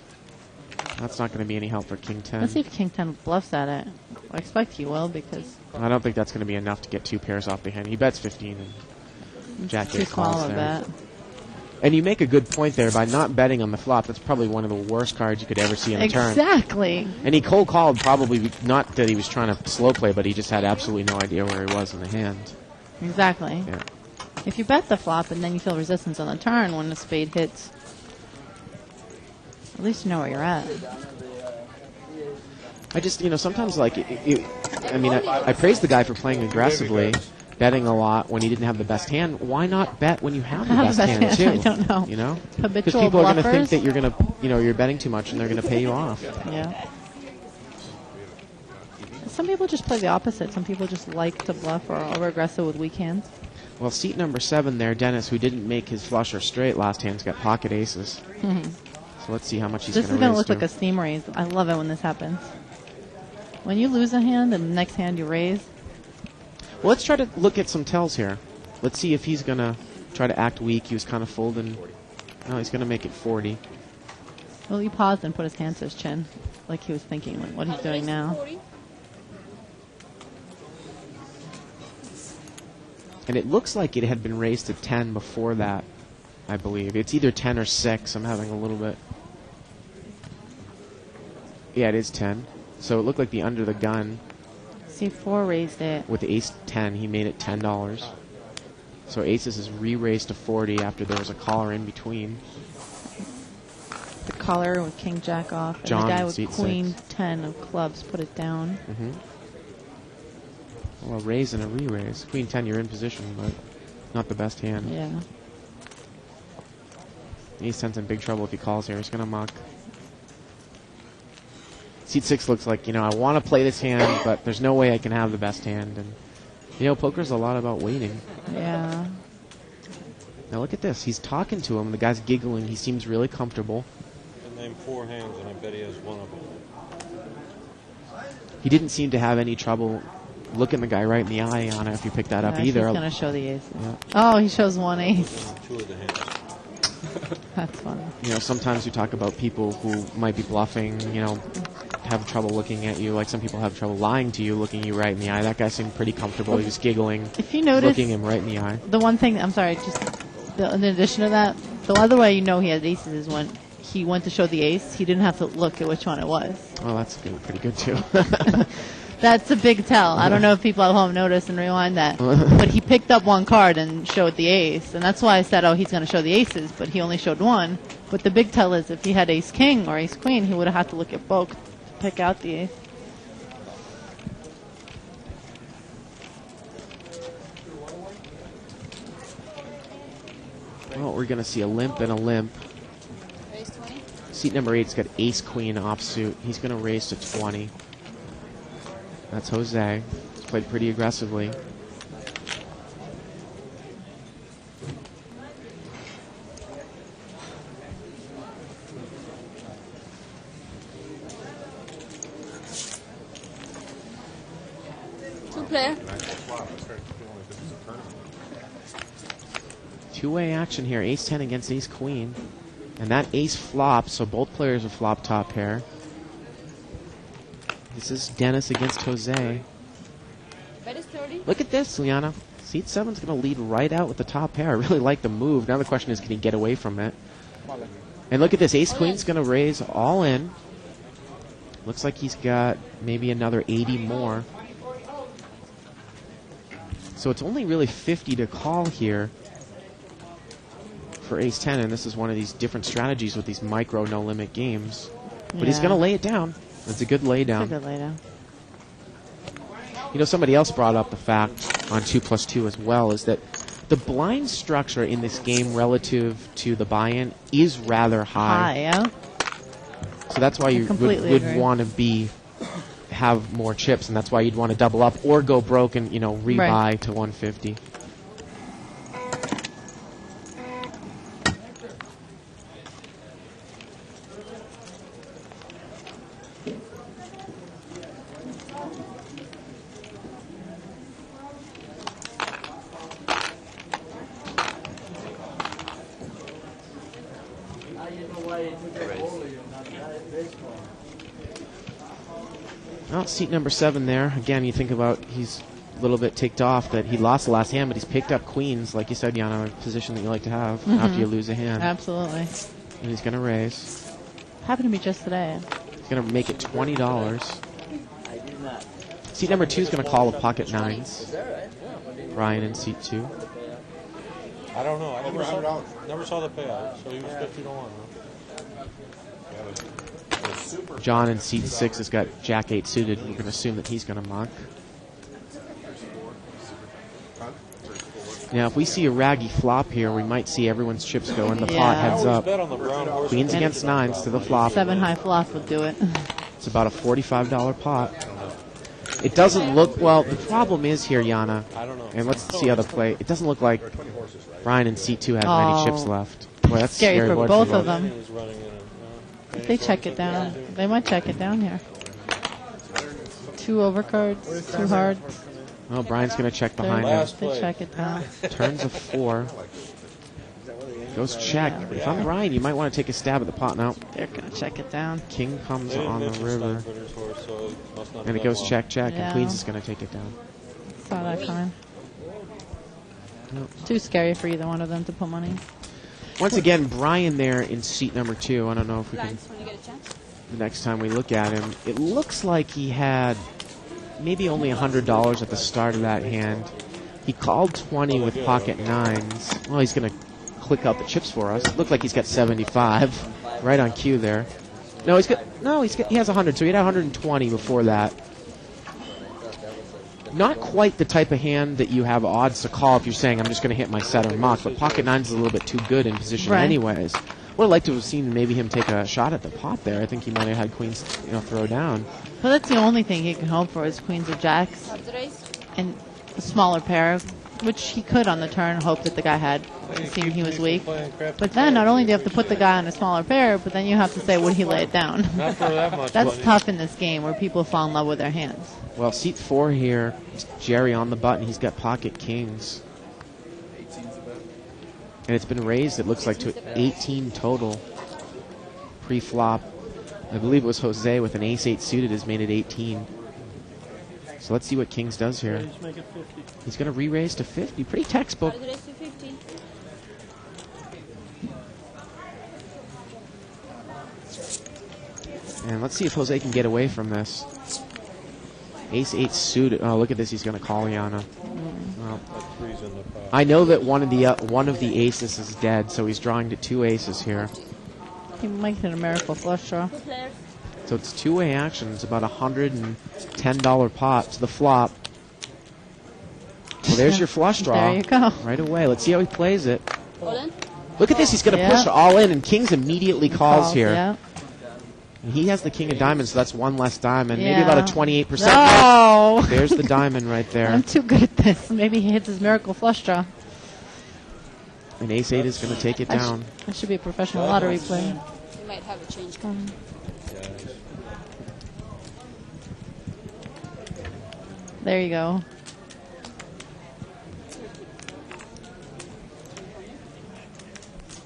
[SPEAKER 2] That's not going to be any help for King 10.
[SPEAKER 3] Let's see if King 10 bluffs at it. I expect he will because
[SPEAKER 2] I don't think that's going to be enough to get 2 pairs off the hand. He bets 15 and Jack
[SPEAKER 3] too
[SPEAKER 2] 8
[SPEAKER 3] small
[SPEAKER 2] calls
[SPEAKER 3] of a
[SPEAKER 2] there.
[SPEAKER 3] bet.
[SPEAKER 2] And you make a good point there by not betting on the flop. That's probably one of the worst cards you could ever see in a turn.
[SPEAKER 3] Exactly.
[SPEAKER 2] And he cold called probably not that he was trying to slow play, but he just had absolutely no idea where he was in the hand.
[SPEAKER 3] Exactly.
[SPEAKER 2] Yeah.
[SPEAKER 3] If you bet the flop and then you feel resistance on the turn when the spade hits, at least you know where you're at.
[SPEAKER 2] I just, you know, sometimes like, I mean, I praise the guy for playing aggressively, betting a lot when he didn't have the best hand. Why not bet when you have the best hand too?
[SPEAKER 3] I don't know.
[SPEAKER 2] You know, because
[SPEAKER 3] Habitual
[SPEAKER 2] people are going to
[SPEAKER 3] bluffers.
[SPEAKER 2] think that you're going to, you know, you're betting too much and they're going to pay you off.
[SPEAKER 3] Yeah. Some people just play the opposite. Some people just like to bluff or over aggressive with weak hands.
[SPEAKER 2] Well, seat number 7 there, Dennis, who didn't make his flush or straight last hand's got pocket aces. So let's see how much he's
[SPEAKER 3] This
[SPEAKER 2] going
[SPEAKER 3] is
[SPEAKER 2] to
[SPEAKER 3] going
[SPEAKER 2] raise
[SPEAKER 3] to look
[SPEAKER 2] to.
[SPEAKER 3] like a steam raise. I love it when this happens. When you lose a hand and the next hand you raise,
[SPEAKER 2] Well, let's try to look at some tells here. Let's see if he's going to try to act weak. He was kind of folding. No, he's going to make it 40.
[SPEAKER 3] well, he paused and put his hand to his chin, like he was thinking like, what he's doing now.
[SPEAKER 6] 40.
[SPEAKER 2] And it looks like it had been raised to 10 before that, I believe. It's either 10 or 6. I'm having a little bit. Yeah, it is 10. So it looked like the under the gun
[SPEAKER 3] C4 raised it.
[SPEAKER 2] with ace 10. He made it $10. So aces is re-raised to 40 after there was a caller in between.
[SPEAKER 3] The caller with king jack off, and
[SPEAKER 2] John
[SPEAKER 3] the guy
[SPEAKER 2] in
[SPEAKER 3] with
[SPEAKER 2] seat
[SPEAKER 3] queen
[SPEAKER 2] 6.
[SPEAKER 3] 10 of clubs put it down.
[SPEAKER 2] Well, a raise and a re-raise. Queen 10, you're in position, but not the best hand.
[SPEAKER 3] Yeah.
[SPEAKER 2] Ace 10's in big trouble if he calls here. He's going to muck. Seat 6 looks like, you know, I want to play this hand, but there's no way I can have the best hand. And, you know, poker's a lot about waiting.
[SPEAKER 3] Yeah.
[SPEAKER 2] Now look at this. He's talking to him. The guy's giggling. He seems really comfortable.
[SPEAKER 4] I named 4 hands, and I bet he has one of them.
[SPEAKER 2] He didn't seem to have any trouble looking the guy right in the eye on it if you pick that up
[SPEAKER 3] He's
[SPEAKER 2] either.
[SPEAKER 3] going to show the aces.
[SPEAKER 2] Yeah.
[SPEAKER 3] Oh, he shows one ace.
[SPEAKER 4] 2 of the hands.
[SPEAKER 3] That's funny.
[SPEAKER 2] You know, sometimes you talk about people who might be bluffing, you know, have trouble looking at you. Like some people have trouble lying to you, looking you right in the eye. That guy seemed pretty comfortable. He was giggling,
[SPEAKER 3] If you notice,
[SPEAKER 2] looking him right in the eye.
[SPEAKER 3] the one thing, I'm sorry, just in addition to that, the other way you know he had aces is when he went to show the ace, he didn't have to look at which one it was.
[SPEAKER 2] Well, that's good, pretty good too.
[SPEAKER 3] That's a big tell. I don't know if people at home noticed and rewind that. But he picked up one card and showed the ace. And that's why I said, oh, he's going to show the aces, but he only showed one. But the big tell is if he had ace king or ace queen, he would have had to look at both to pick out the ace.
[SPEAKER 2] Well, we're going to see a limp and a limp.
[SPEAKER 6] Raise 20.
[SPEAKER 2] Seat number 8's got ace queen offsuit. He's going to raise to 20. That's Jose. He's played pretty aggressively.
[SPEAKER 6] Two-player.
[SPEAKER 2] Two-way action here. Ace 10 against ace queen. And that ace flops, so both players are flop top pair. This is Dennis against Jose.
[SPEAKER 6] Bet is 30.
[SPEAKER 2] Look at this, Liana. Seat 7's going to lead right out with the top pair. I really like the move. Now the question is, can he get away from it? And look at this. Ace Queen's going to raise all in. Looks like he's got maybe another 80 more. So it's only really 50 to call here for ace 10, and this is one of these different strategies with these micro no-limit games. But he's going to lay it down. It's a good lay down.
[SPEAKER 3] It's a good lay down.
[SPEAKER 2] You know, somebody else brought up the fact on 2+2 as well, is that the blind structure in this game relative to the buy-in is rather high.
[SPEAKER 3] Yeah.
[SPEAKER 2] So that's why you would want to have more chips, and that's why you'd want to double up or go broke and, you know, rebuy to 150. Well, seat number 7 there. Again, you think about he's a little bit ticked off that he lost the last hand, but he's picked up queens, like you said, Yana, a position that you like to have after you lose a hand.
[SPEAKER 3] Absolutely.
[SPEAKER 2] And he's going to raise.
[SPEAKER 3] Happened to me just today.
[SPEAKER 2] He's going to make it $20. Seat number 2 is going to call with pocket nines. Ryan in seat 2.
[SPEAKER 4] I don't know. I never saw the payout, so he was 50 to 1.
[SPEAKER 2] John in seat 6 has got Jack 8 suited. We're going to assume that he's going to muck. Now, if we see a raggy flop here, we might see everyone's chips go in the pot heads up. Queens against nines to the flop.
[SPEAKER 3] 7 high flop would do it.
[SPEAKER 2] It's about a $45 pot. It doesn't look, well, the problem is here, Yana, and let's see how the play. It doesn't look like Brian in seat 2 has many chips left. Boy, that's
[SPEAKER 3] scary for both of them.
[SPEAKER 4] them.
[SPEAKER 3] If they check it down, they might check it down here. 2 overcards, 2 hard.
[SPEAKER 2] Oh, Brian's going to check behind him.
[SPEAKER 3] They check it down.
[SPEAKER 2] Turns a 4. Goes check. If I'm Brian, you might want to take a stab at the pot now.
[SPEAKER 3] They're going to check it down.
[SPEAKER 2] King comes on the river. And it goes check, check, and Queens is going to take it down.
[SPEAKER 3] Saw that coming. Too scary for either one of them to put money.
[SPEAKER 2] Once again, Brian there in seat number 2. I don't know if we can. The next time we look at him, it looks like he had maybe only $100 at the start of that hand. He called 20 with pocket nines. Well, he's going to click out the chips for us. It looked like he's got 75 right on cue there. No, he has 100. So he had 120 before that. Not quite the type of hand that you have odds to call if you're saying I'm just going to hit my set or muck, but pocket nines is a little bit too good in position anyways. Would have liked to have seen maybe him take a shot at the pot there. I think he might have had queens, throw down.
[SPEAKER 3] But that's the only thing he can hope for is queens or jacks and a smaller pair, which he could on the turn hope that the guy had, seeing he was weak. But then not only do you have to put the guy on a smaller pair, but then you have to say, would he lay it down?
[SPEAKER 4] Not for that much.
[SPEAKER 3] That's tough in this game where people fall in love with their hands.
[SPEAKER 2] Well, seat 4 here, Jerry on the button. He's got pocket kings. And it's been raised, it looks like, to 18 total pre-flop. I believe it was Jose with an ace-8 suited has made it 18. So let's see what Kings does here. He's going to re-raise to 50. Pretty textbook. And let's see if Jose can get away from this. Ace-8 suited. Oh, look at this. He's going to call Yana. Well,
[SPEAKER 4] That three's in the pot.
[SPEAKER 2] I know that one of the aces is dead, so he's drawing to 2 aces here.
[SPEAKER 3] He might hit a miracle flush draw.
[SPEAKER 2] So it's 2-way action. It's about $110 pot to the flop. Well, there's your flush draw.
[SPEAKER 3] There you go.
[SPEAKER 2] Right away. Let's see how he plays it.
[SPEAKER 6] All in?
[SPEAKER 2] Look at this. He's going to push all in, and Kings immediately calls here.
[SPEAKER 3] Yeah.
[SPEAKER 2] And he has the king of diamonds, so that's one less diamond.
[SPEAKER 3] Yeah.
[SPEAKER 2] Maybe about a 28%.
[SPEAKER 3] No!
[SPEAKER 2] There's the diamond right there.
[SPEAKER 3] I'm too good at this. Maybe he hits his miracle flush draw.
[SPEAKER 2] And Ace-8 is going to take it down.
[SPEAKER 3] I should be a professional lottery player.
[SPEAKER 6] You might have a change coming.
[SPEAKER 4] Yeah.
[SPEAKER 3] There you go.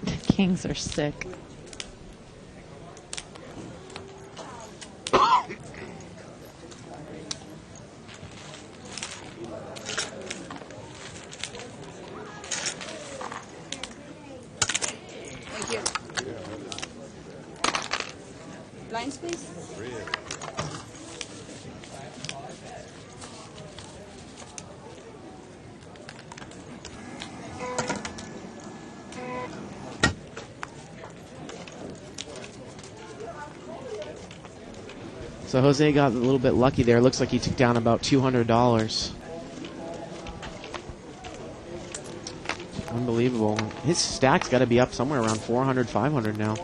[SPEAKER 3] The Kings are sick.
[SPEAKER 6] Thank you. Blinds, please.
[SPEAKER 2] So Jose got a little bit lucky there. Looks like he took down about $200. Unbelievable. His stack's got to be up somewhere around 400, 500 now.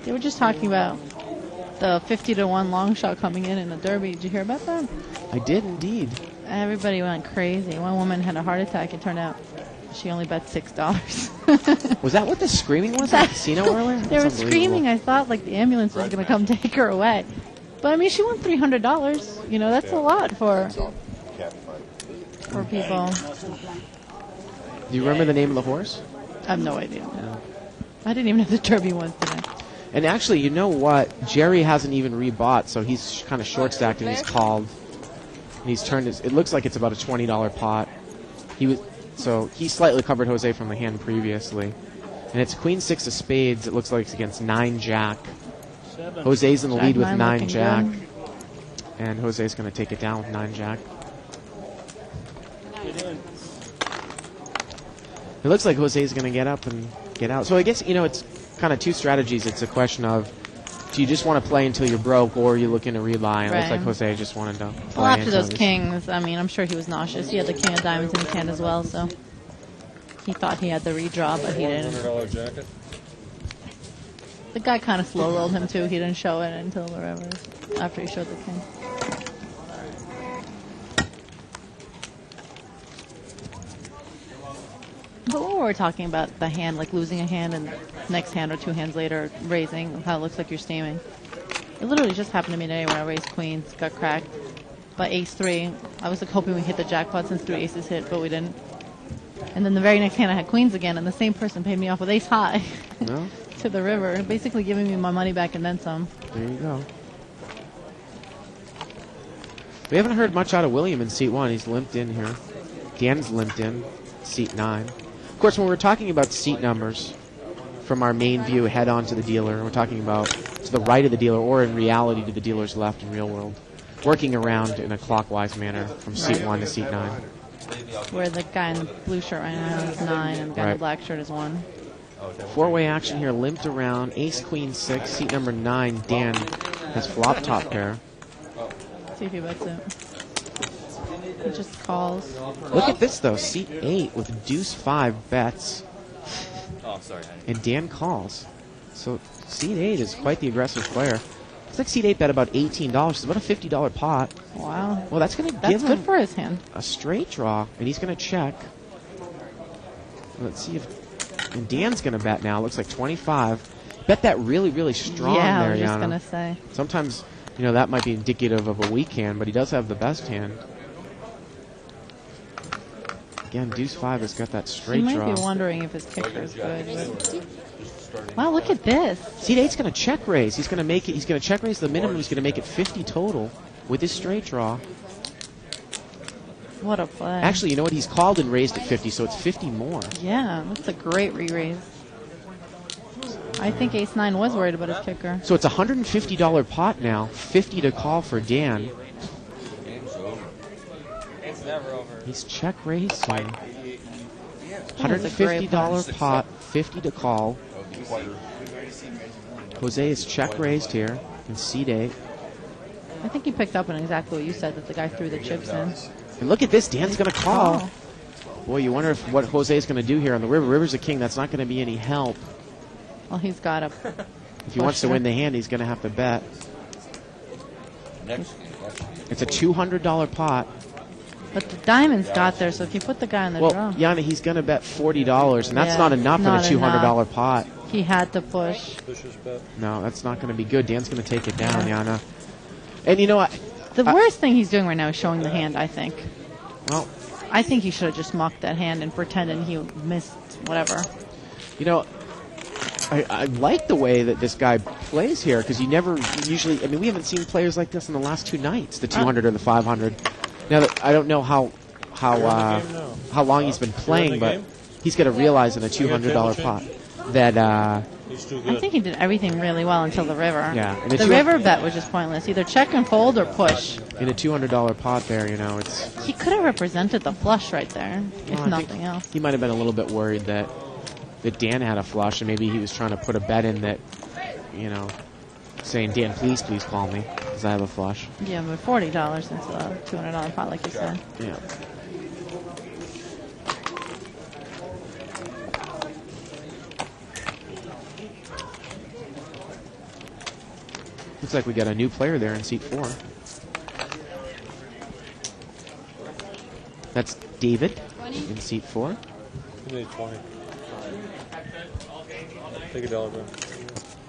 [SPEAKER 3] They were just talking about the 50-1 long shot coming in the Derby. Did you hear about that?
[SPEAKER 2] I did indeed.
[SPEAKER 3] Everybody went crazy. One woman had a heart attack. It turned out she only bet $6.
[SPEAKER 2] Was that what the screaming was at the casino earlier?
[SPEAKER 3] They were
[SPEAKER 2] That's unbelievable.
[SPEAKER 3] screaming. I thought like the ambulance was going to come take her away. But I mean, she won $300. You know, that's a lot for people.
[SPEAKER 2] Do you remember the name of the horse?
[SPEAKER 3] I have no idea. I didn't even have the Derby ones today.
[SPEAKER 2] And actually, you know what? Jerry hasn't even rebought, so he's kind of short stacked and he's called. And he's turned his. It looks like it's about a $20 pot. So he slightly covered Jose from the hand previously. And it's Queen 6 of spades. It looks like it's against 9 Jack. Jose's in the lead with 9 Jack. And Jose's going to take it down with 9 Jack. It looks like Jose's going to get up and get out. So I guess, it's kind of two strategies. It's a question of, do you just want to play until you're broke, or are you looking to rebuy? And it looks like Jose just wanted to play.
[SPEAKER 3] Well, after those kings, I mean, I'm sure he was nauseous. He had the king of diamonds in his hand as well, so he thought he had the redraw, but he didn't.
[SPEAKER 4] $100 jacket.
[SPEAKER 3] The guy kind of slow rolled him too. He didn't show it until the rivers after he showed the king. But when we were talking about the hand, like losing a hand and next hand or 2 hands later raising, how it looks like you're steaming. It literally just happened to me today when I raised queens, got cracked. But ace-3, I was like hoping we hit the jackpot since 3 aces hit, but we didn't. And then the very next hand I had queens again, and the same person paid me off with ace-high
[SPEAKER 2] No?
[SPEAKER 3] to the river, basically giving me my money back and then some.
[SPEAKER 2] There you go. We haven't heard much out of William in seat 1. He's limped in here. Dan's limped in, seat 9. Of course, when we're talking about seat numbers from our main view head on to the dealer, we're talking about to the right of the dealer or in reality to the dealer's left in real world. Working around in a clockwise manner from seat 1 to seat 9.
[SPEAKER 3] Where the guy in the blue shirt right now is 9 and the guy in
[SPEAKER 2] Right.
[SPEAKER 3] the black shirt is 1.
[SPEAKER 2] 4-way action here, limped around. Ace, Queen, 6. Seat number 9, Dan has flop top pair.
[SPEAKER 3] See if he bets it. He just calls.
[SPEAKER 2] Look at this, though. Seat 8 with deuce 5 bets.
[SPEAKER 7] Oh, sorry.
[SPEAKER 2] And Dan calls. So seat 8 is quite the aggressive player. Looks like seat 8 bet about $18. It's about a $50 pot.
[SPEAKER 3] Wow.
[SPEAKER 2] Well, that's going to
[SPEAKER 3] That's
[SPEAKER 2] give
[SPEAKER 3] good
[SPEAKER 2] him
[SPEAKER 3] for his hand.
[SPEAKER 2] a straight draw, and he's going to check. Let's see if... And Dan's going to bet now. Looks like 25. Bet that really, really strong
[SPEAKER 3] Yeah,
[SPEAKER 2] there,
[SPEAKER 3] I was just
[SPEAKER 2] Yana.
[SPEAKER 3] going to say.
[SPEAKER 2] Sometimes, that might be indicative of a weak hand, but he does have the best hand. Again, deuce 5 has got that
[SPEAKER 3] He
[SPEAKER 2] straight
[SPEAKER 3] might
[SPEAKER 2] draw.
[SPEAKER 3] be wondering if his kicker is good. But... Wow, look at this.
[SPEAKER 2] Seat 8's going to check raise. He's going to make it. He's going to check raise the minimum. He's going to make it 50 total with his straight draw.
[SPEAKER 3] What a play.
[SPEAKER 2] Actually, you know what? He's called and raised at 50, so it's 50 more.
[SPEAKER 3] Yeah, that's a great re-raise. I think Ace 9 was worried about his kicker.
[SPEAKER 2] So it's a $150 pot now. 50 to call for Dan.
[SPEAKER 10] It's never over.
[SPEAKER 2] He's check racing.
[SPEAKER 3] That's a great
[SPEAKER 2] $150 pot, 50 to call. Jose is check raised here in seat 8.
[SPEAKER 3] I think he picked up on exactly what you said, that the guy threw the chips in.
[SPEAKER 2] And look at this, Dan's going to call. Boy, you wonder if what Jose's going to do here on the river. River's a king, that's not going to be any help.
[SPEAKER 3] Well, he's got a...
[SPEAKER 2] If he wants to win the hand, he's going to have to bet. It's a $200 pot.
[SPEAKER 3] But the diamond's got there, so if you put the guy on the
[SPEAKER 2] Well,
[SPEAKER 3] draw...
[SPEAKER 2] Yana, he's going to bet $40, and that's
[SPEAKER 3] Yeah,
[SPEAKER 2] not enough
[SPEAKER 3] not
[SPEAKER 2] in a $200
[SPEAKER 3] enough.
[SPEAKER 2] pot.
[SPEAKER 3] He had to push.
[SPEAKER 2] No, that's not going to be good. Dan's going to take it down, Yana. And you know what?
[SPEAKER 3] The worst thing he's doing right now is showing the hand, I think.
[SPEAKER 2] Well,
[SPEAKER 3] I think he should have just mocked that hand and pretended he missed whatever.
[SPEAKER 2] you know, I like the way that this guy plays here, because you never usually... I mean, we haven't seen players like this in the last 2 nights, the 200 or the 500. Now, I don't know how long he's been playing, but he's going to realize in a $200 pot that...
[SPEAKER 3] I think he did everything really well until the river.
[SPEAKER 2] Yeah. And
[SPEAKER 3] The river bet was just pointless. Either check and fold or push.
[SPEAKER 2] In a $200 pot there, you know, it's...
[SPEAKER 3] He could have represented the flush right there, if
[SPEAKER 2] Well, I
[SPEAKER 3] nothing
[SPEAKER 2] think
[SPEAKER 3] else.
[SPEAKER 2] He might have been a little bit worried that Dan had a flush, and maybe he was trying to put a bet in that, you know, saying, Dan, please call me, because I have a flush.
[SPEAKER 3] Yeah, but $40 into a $200 pot, like you said.
[SPEAKER 2] Yeah. Looks like we got a new player there in seat 4. That's David in seat 4.
[SPEAKER 4] You need 20. Take a dollar, bro.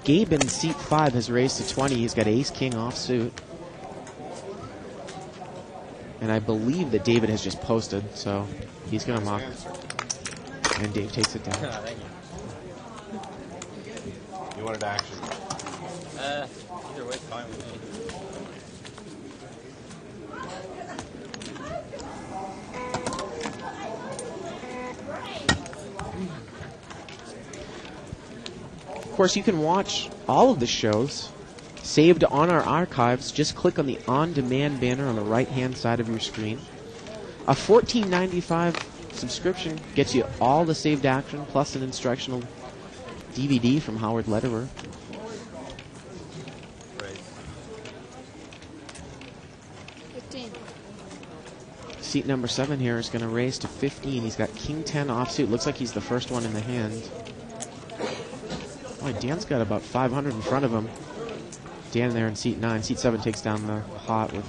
[SPEAKER 2] Gabe in seat 5 has raised to 20. He's got ace king offsuit. And I believe that David has just posted, so he's going to mock. And Dave takes it down.
[SPEAKER 7] You wanted action.
[SPEAKER 10] Either way, fine with me.
[SPEAKER 2] Of course, you can watch all of the shows saved on our archives. Just click on the on-demand banner on the right-hand side of your screen. A $14.95 subscription gets you all the saved action, plus an instructional DVD from Howard Lederer.
[SPEAKER 10] Right.
[SPEAKER 6] 15.
[SPEAKER 2] Seat number 7 here is going to raise to 15. He's got king 10 offsuit. Looks like he's the first one in the hand. Boy, Dan's got about 500 in front of him. Dan there in seat 9. Seat 7 takes down the pot with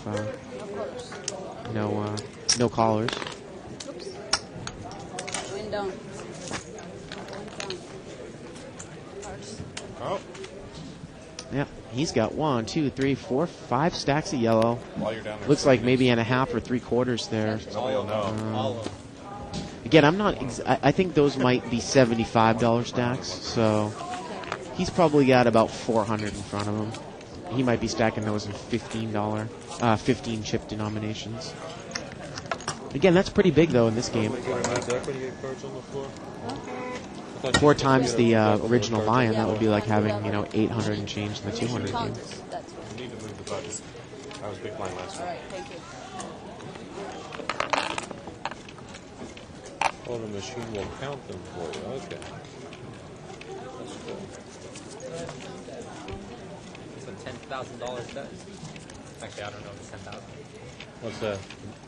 [SPEAKER 2] no callers.
[SPEAKER 6] Oops. Wind down. Hearts.
[SPEAKER 7] Oh,
[SPEAKER 2] Yep, he's got 1, 2, 3, 4, 5 stacks of yellow.
[SPEAKER 7] while you're down there.
[SPEAKER 2] Looks like maybe and a half or 3/4 there.
[SPEAKER 7] All you'll know.
[SPEAKER 10] All of them.
[SPEAKER 2] Again, I'm not. I think those might be $75 stacks. So he's probably got about 400 in front of him. He might be stacking those in $15 chip denominations. Again, that's pretty big though in this game. 4 times the original buy-in. That would be like having 800 and change in the 200 game.
[SPEAKER 7] You need to move the button. I was big blind last
[SPEAKER 6] All
[SPEAKER 7] one.
[SPEAKER 6] right, thank you.
[SPEAKER 4] Oh, the machine will count them for you. Okay. That's cool.
[SPEAKER 10] That's what $10,000 does. Actually, I don't know if it's 10,000.
[SPEAKER 4] What's that?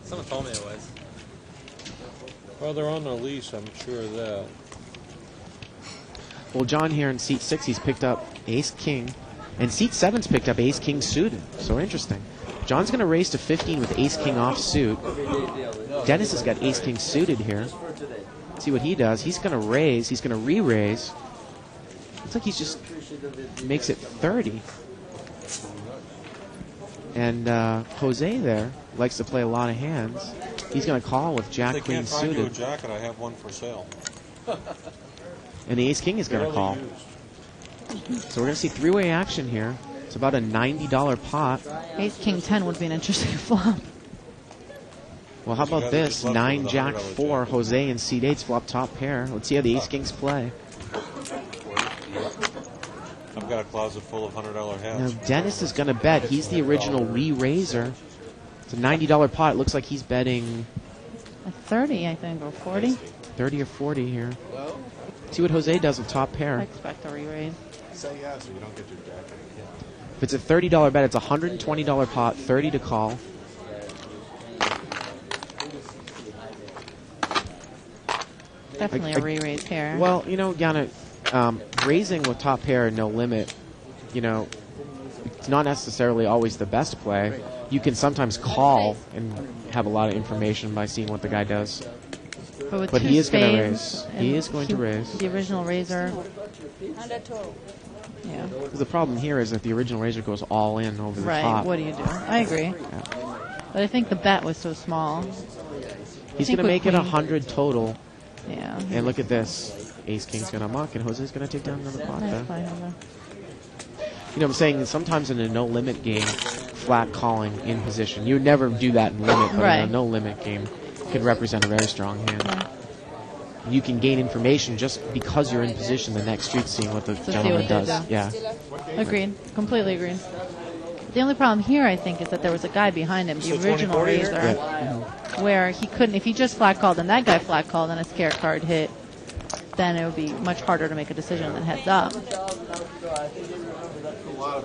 [SPEAKER 10] Someone told me it was.
[SPEAKER 4] Well, they're on the lease, I'm sure of that.
[SPEAKER 2] Well, John here in seat 6, he's picked up ace king, and seat 7's picked up ace king suited. So interesting. John's going to raise to 15 with ace king off suit. Dennis has got ace king suited here. Let's see what he does. He's going to raise. He's going to re-raise. Looks like he just makes it 30. And Jose there likes to play a lot of hands. He's going to call with jack
[SPEAKER 4] If they
[SPEAKER 2] queen
[SPEAKER 4] can't find you a
[SPEAKER 2] suited.
[SPEAKER 4] jacket, I have one for sale.
[SPEAKER 2] And the ace king is going to call. So we're going to see 3-way action here. It's about a $90 pot.
[SPEAKER 3] Ace King 10 would be an interesting flop.
[SPEAKER 2] Well, how about this? 9 jack 4. Jose and seat 8's flop top pair. Let's see how the ace kings play.
[SPEAKER 4] I've got a closet full of $100
[SPEAKER 2] Now,
[SPEAKER 4] hats.
[SPEAKER 2] Dennis is going to bet. He's the original re-raiser. It's a $90 pot. It looks like he's betting
[SPEAKER 3] A 30, I think, or 40.
[SPEAKER 2] 30 or 40 here. See what Jose does with top
[SPEAKER 3] I
[SPEAKER 2] pair.
[SPEAKER 3] expect a re-raise.
[SPEAKER 7] Say yes or you don't get your jacket.
[SPEAKER 2] If it's a $30 bet, it's a $120 pot, 30 to call.
[SPEAKER 3] Definitely a re-raise here.
[SPEAKER 2] Well, you know, Yana, raising with top pair and no limit, you know, it's not necessarily always the best play. You can sometimes call and have a lot of information by seeing what the guy does.
[SPEAKER 3] with
[SPEAKER 2] But
[SPEAKER 3] two
[SPEAKER 2] he is going to
[SPEAKER 3] spades
[SPEAKER 2] raise. He
[SPEAKER 3] and
[SPEAKER 2] is going to raise.
[SPEAKER 3] The original raiser.
[SPEAKER 6] Under total.
[SPEAKER 3] Yeah.
[SPEAKER 2] The problem here is that the original raiser goes all in over the
[SPEAKER 3] Right.
[SPEAKER 2] top.
[SPEAKER 3] What do you do? I agree. But I think the bet was so small.
[SPEAKER 2] He's
[SPEAKER 3] think
[SPEAKER 2] going to
[SPEAKER 3] with
[SPEAKER 2] make it
[SPEAKER 3] queen-
[SPEAKER 2] 100 total.
[SPEAKER 3] Yeah.
[SPEAKER 2] And look at this. Ace King's going to muck, and Jose's going to take down another pot there.
[SPEAKER 3] That's fine. Over.
[SPEAKER 2] You know, I'm saying sometimes in a no-limit game, flat calling in position. You would never do that in limit, but in
[SPEAKER 3] Right.
[SPEAKER 2] a no-limit game, could represent a very strong hand.
[SPEAKER 3] Yeah.
[SPEAKER 2] You can gain information just because you're in position the next street, seeing what the
[SPEAKER 3] see
[SPEAKER 2] gentleman
[SPEAKER 3] what they
[SPEAKER 2] does.
[SPEAKER 3] do.
[SPEAKER 2] Yeah.
[SPEAKER 3] Agreed. Completely agreed. The only problem here, I think, is that there was a guy behind him, the
[SPEAKER 4] So
[SPEAKER 3] original
[SPEAKER 4] 20-40 here?
[SPEAKER 3] raiser, where he couldn't, if he just flat called and that guy flat called and a scare card hit, then it would be much harder to make a decision than heads up.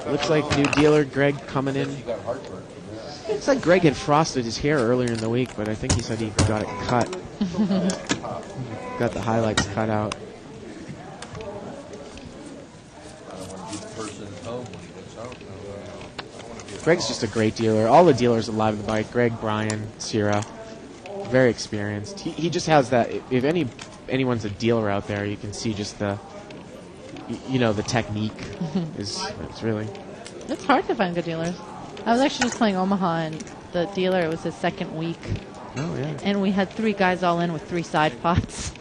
[SPEAKER 2] Looks like new dealer Greg coming in. Looks like Greg had frosted his hair earlier in the week, but I think he said he got it cut. Got the highlights cut out. Greg's just a great dealer. All the dealers alive at the bike. Greg, Brian, Sierra, very experienced. He just has that. If anyone's a dealer out there, you can see just the, you know, the technique is it's really.
[SPEAKER 3] It's hard to find good dealers. I was actually just playing Omaha, and the dealer, it was his second week,
[SPEAKER 2] Oh yeah.
[SPEAKER 3] and we had 3 guys all in with 3 side pots.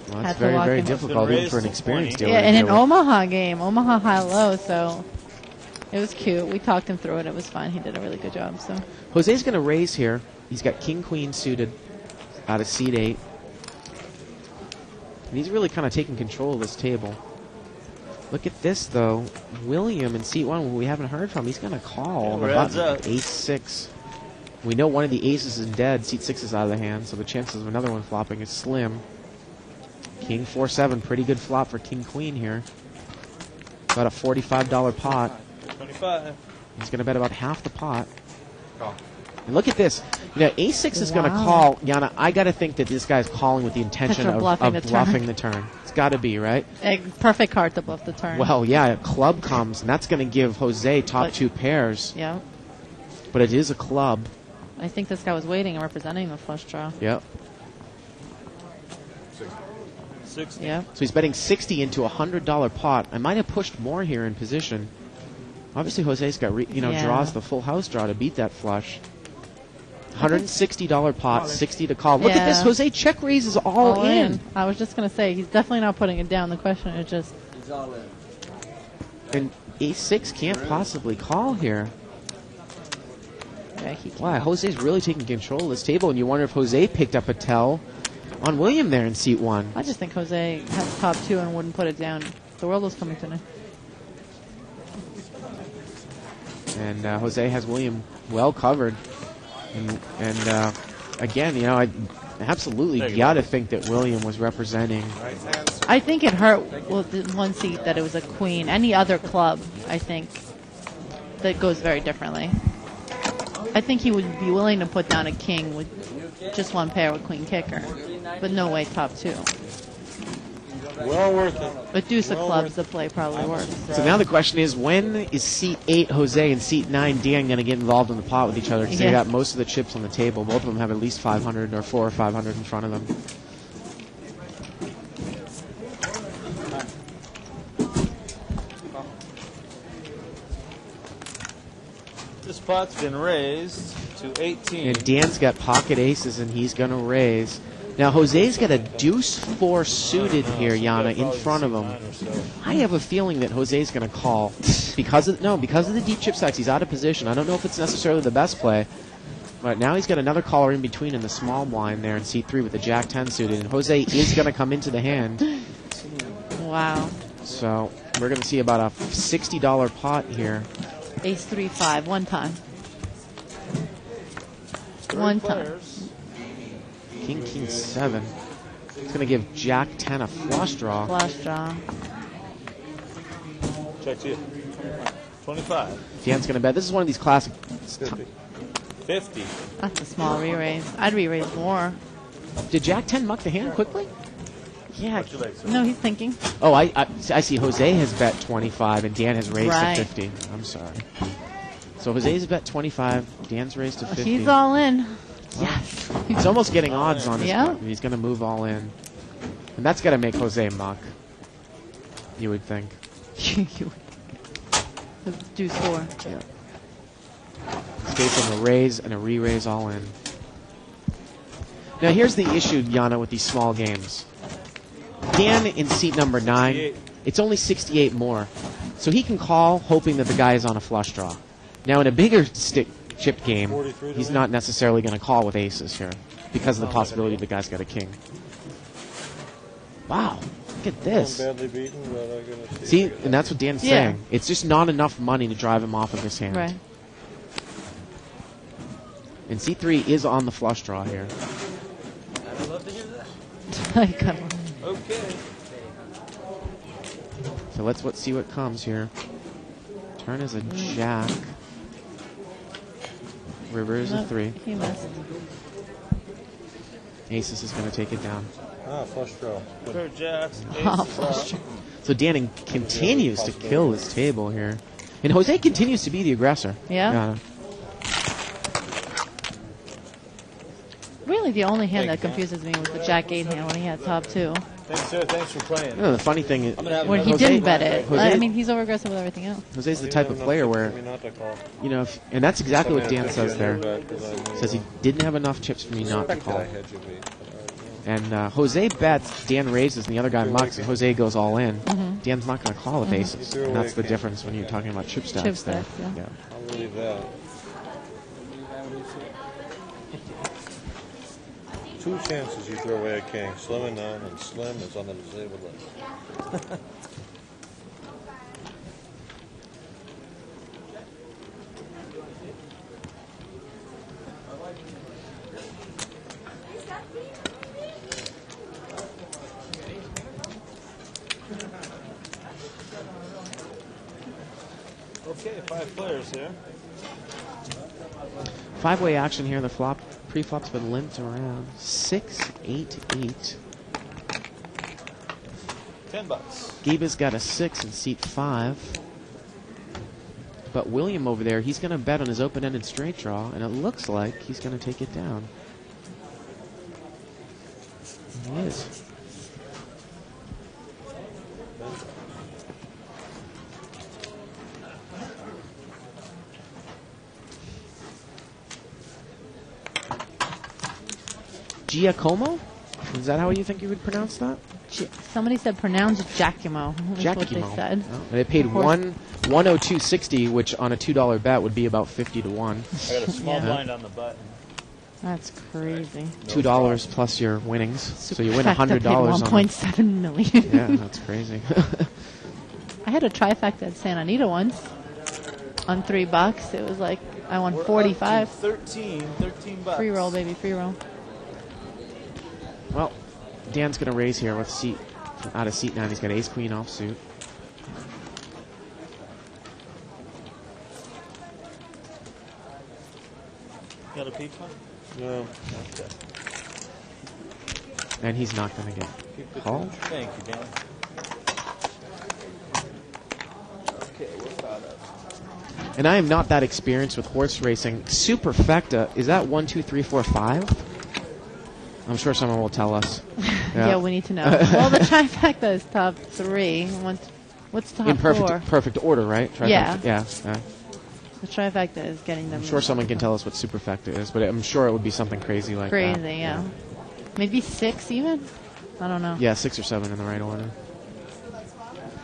[SPEAKER 2] Well,
[SPEAKER 3] had
[SPEAKER 2] that's
[SPEAKER 3] to
[SPEAKER 2] very
[SPEAKER 3] walk
[SPEAKER 2] very
[SPEAKER 3] in.
[SPEAKER 2] difficult even for an experienced dealer.
[SPEAKER 3] Yeah,
[SPEAKER 2] to
[SPEAKER 3] in
[SPEAKER 2] deal
[SPEAKER 3] an
[SPEAKER 2] with.
[SPEAKER 3] Omaha game, Omaha high-low, so it was cute. We talked him through it. It was fun. He did a really good job. So
[SPEAKER 2] Jose's going to raise here. He's got King Queen suited out of seat 8. And he's really kind of taking control of this table. Look at this, though. William in seat 1, who we haven't heard from, he's going to call on the
[SPEAKER 8] Reds
[SPEAKER 2] button.
[SPEAKER 8] up.
[SPEAKER 2] Ace 6. We know one of the aces is dead. Seat 6 is out of the hand, so the chances of another one flopping is slim. King 4-7, pretty good flop for King Queen here. About a $45 pot.
[SPEAKER 4] 25.
[SPEAKER 2] He's going to bet about half the pot. And look at this. You know, Ace6 is going to
[SPEAKER 3] Wow.
[SPEAKER 2] call. Yana, I got to think that this guy's calling with the intention
[SPEAKER 3] Of
[SPEAKER 2] of
[SPEAKER 3] bluffing the turn.
[SPEAKER 2] bluffing the turn. It's got to be, right?
[SPEAKER 3] perfect card to bluff the turn.
[SPEAKER 2] Well, yeah, a club comes, and that's going to give Jose top
[SPEAKER 3] But-
[SPEAKER 2] 2 pairs.
[SPEAKER 3] Yeah.
[SPEAKER 2] But it is a club.
[SPEAKER 3] I think this guy was waiting and representing the flush draw.
[SPEAKER 2] Yep.
[SPEAKER 4] 60.
[SPEAKER 3] Yeah.
[SPEAKER 2] So he's betting 60 into a $100 pot. I might have pushed more here in position. Obviously, Jose's got
[SPEAKER 3] Yeah.
[SPEAKER 2] draws the full house draw to beat that flush. $160 pot, 60 to call. Look at this.
[SPEAKER 3] Yeah.
[SPEAKER 2] Jose check raises all in.
[SPEAKER 3] I was just going to say, he's definitely not putting it down. The question is just,
[SPEAKER 2] And Ace6 can't possibly call here.
[SPEAKER 3] yeah, he can't.
[SPEAKER 2] Wow, Jose's really taking control of this table, and you wonder if Jose picked up a tell on William there in seat 1.
[SPEAKER 3] I just think Jose has top 2 and wouldn't put it down. The world was coming to me.
[SPEAKER 2] And Jose has William well covered. And again, you know, I absolutely got to think that William was representing.
[SPEAKER 3] I think it hurt well, the one seat that it was a queen. Any other club, I think, that goes very differently. I think he would be willing to put down a king with just one pair with queen kicker, but no way top 2.
[SPEAKER 4] Well worth it.
[SPEAKER 3] But deuce of clubs, the play probably works.
[SPEAKER 2] So now the question is, when is seat 8 Jose and seat 9 Dan going to get involved in the pot with each other? Because they
[SPEAKER 3] Yeah.
[SPEAKER 2] got most of the chips on the table. Both of them have at least 500 or 400 or 500 in front of them.
[SPEAKER 8] This pot's been raised to 18.
[SPEAKER 2] And Dan's got pocket aces, and he's going to raise. Now, Jose's got a deuce 4 suited here, Yana, in front of him. I have a feeling that Jose's going to call because of the deep chip stacks. He's out of position. I don't know if it's necessarily the best play, but now he's got another caller in between in the small blind there in seat 3 with the Jack 10 suited, and Jose is going to come into the hand.
[SPEAKER 3] Wow.
[SPEAKER 2] So We're going to see about a $60 pot here.
[SPEAKER 3] Ace 3-5, one time. One time.
[SPEAKER 2] King, King 7. It's going to give Jack 10 a flush draw.
[SPEAKER 3] Flush draw.
[SPEAKER 11] Check to you. 25.
[SPEAKER 2] Dan's going to bet. This is one of these classic.
[SPEAKER 11] 50.
[SPEAKER 3] That's a small re-raise. I'd re-raise more.
[SPEAKER 2] Did Jack 10 muck the hand quickly? Yeah.
[SPEAKER 3] No, he's thinking.
[SPEAKER 2] Oh, I see. Jose has bet 25 and Dan has raised
[SPEAKER 3] Right.
[SPEAKER 2] to 50. I'm sorry. So Jose's bet 25. Dan's raised to 50.
[SPEAKER 3] He's all in.
[SPEAKER 2] Yes. He's almost getting odds on his
[SPEAKER 3] Yeah.
[SPEAKER 2] button. He's going to move all in. And that's got to make Jose muck. You would think.
[SPEAKER 3] Do score.
[SPEAKER 2] Yeah. He's facing a raise and a re-raise all in. Now here's the issue, Yana, with these small games. Dan in seat number 9, it's only 68 more. So he can call hoping that the guy is on a flush draw. Now in a bigger chip game, he's not necessarily going to call with aces here because of the possibility the guy's got a king. Wow, look at this.
[SPEAKER 4] I'm badly beaten, but I'm gonna
[SPEAKER 2] See, and that's what Dan's
[SPEAKER 3] Yeah.
[SPEAKER 2] saying. It's just not enough money to drive him off of this hand.
[SPEAKER 3] Right.
[SPEAKER 2] And C3 is on the flush draw here.
[SPEAKER 10] I'd love to hear that.
[SPEAKER 11] Okay.
[SPEAKER 2] So let's see what comes here. Turn is a jack. River is a
[SPEAKER 3] Nope,
[SPEAKER 2] 3.
[SPEAKER 3] He missed.
[SPEAKER 2] Aces is going to take it down.
[SPEAKER 4] Ah, flush draw.
[SPEAKER 11] Pair of jacks.
[SPEAKER 3] Oh,
[SPEAKER 11] Aces
[SPEAKER 3] flush draw.
[SPEAKER 2] So Dan continues to kill his table here. And Jose continues to be the aggressor.
[SPEAKER 3] Yeah. Really, the only hand that confuses me was the Jack 8 hand when he had top 2.
[SPEAKER 11] Thanks, sir. Thanks for playing.
[SPEAKER 2] No, the funny thing is,
[SPEAKER 3] When he
[SPEAKER 2] Jose-
[SPEAKER 3] didn't bet it.
[SPEAKER 2] Jose-
[SPEAKER 3] I mean, he's over aggressive with everything else.
[SPEAKER 2] Jose's the type of player where, you know, and that's exactly what Dan says there. Says he didn't have enough chips for me not to call. And Jose bets, Dan raises, and the other guy mucks, and Jose goes all in. Dan's not going to call with aces. And that's the difference when you're talking about chip stacks
[SPEAKER 3] Chip
[SPEAKER 2] there.
[SPEAKER 3] stacks, yeah.
[SPEAKER 4] I'll believe that. 2 chances you throw away a king. Slim and none, and Slim is on the disabled list.
[SPEAKER 11] Okay, 5 players here.
[SPEAKER 2] 5-way action here. The pre-flop's been limped around. 6, 8, 8.
[SPEAKER 11] $10.
[SPEAKER 2] Gaba's got a 6 in seat 5. But William over there, he's going to bet on his open-ended straight draw, and it looks like he's going to take it down. He is. Giacomo? Is that how you think you would pronounce that?
[SPEAKER 3] Somebody said pronounce Giacomo. That's what they
[SPEAKER 2] Giacomo.
[SPEAKER 3] said.
[SPEAKER 2] Oh, and they paid 102.60, which on a $2 bet would be about 50 to 1.
[SPEAKER 11] I got a small blind on the button.
[SPEAKER 3] That's crazy.
[SPEAKER 2] $2 plus your winnings, so you win
[SPEAKER 3] Trifecta
[SPEAKER 2] $100
[SPEAKER 3] paid
[SPEAKER 2] on
[SPEAKER 3] 1.7 million.
[SPEAKER 2] Yeah, that's crazy.
[SPEAKER 3] I had a trifecta at Santa Anita once on $3. It was like I won 45.
[SPEAKER 11] 13 bucks.
[SPEAKER 3] Free roll, baby, free roll.
[SPEAKER 2] Well, Dan's going to raise here with out of seat 9. He's got ace queen offsuit.
[SPEAKER 11] Got a peek one?
[SPEAKER 4] No.
[SPEAKER 11] Okay.
[SPEAKER 2] And he's not going to get called.
[SPEAKER 11] Thank you, Dan. Okay, we're caught up.
[SPEAKER 2] And I am not that experienced with horse racing. Superfecta, is that 1, 2, 3, 4, 5? I'm sure someone will tell us.
[SPEAKER 3] Yeah, we need to know. Well, the trifecta is top 3. What's top
[SPEAKER 2] In
[SPEAKER 3] 4?
[SPEAKER 2] perfect order, right? Trifecta.
[SPEAKER 3] Yeah.
[SPEAKER 2] Yeah.
[SPEAKER 3] The trifecta is getting them.
[SPEAKER 2] I'm sure someone can tell us what superfecta is, but I'm sure it would be something crazy like that.
[SPEAKER 3] Crazy, yeah. Maybe 6 even? I don't know.
[SPEAKER 2] Yeah, 6 or 7 in the right order.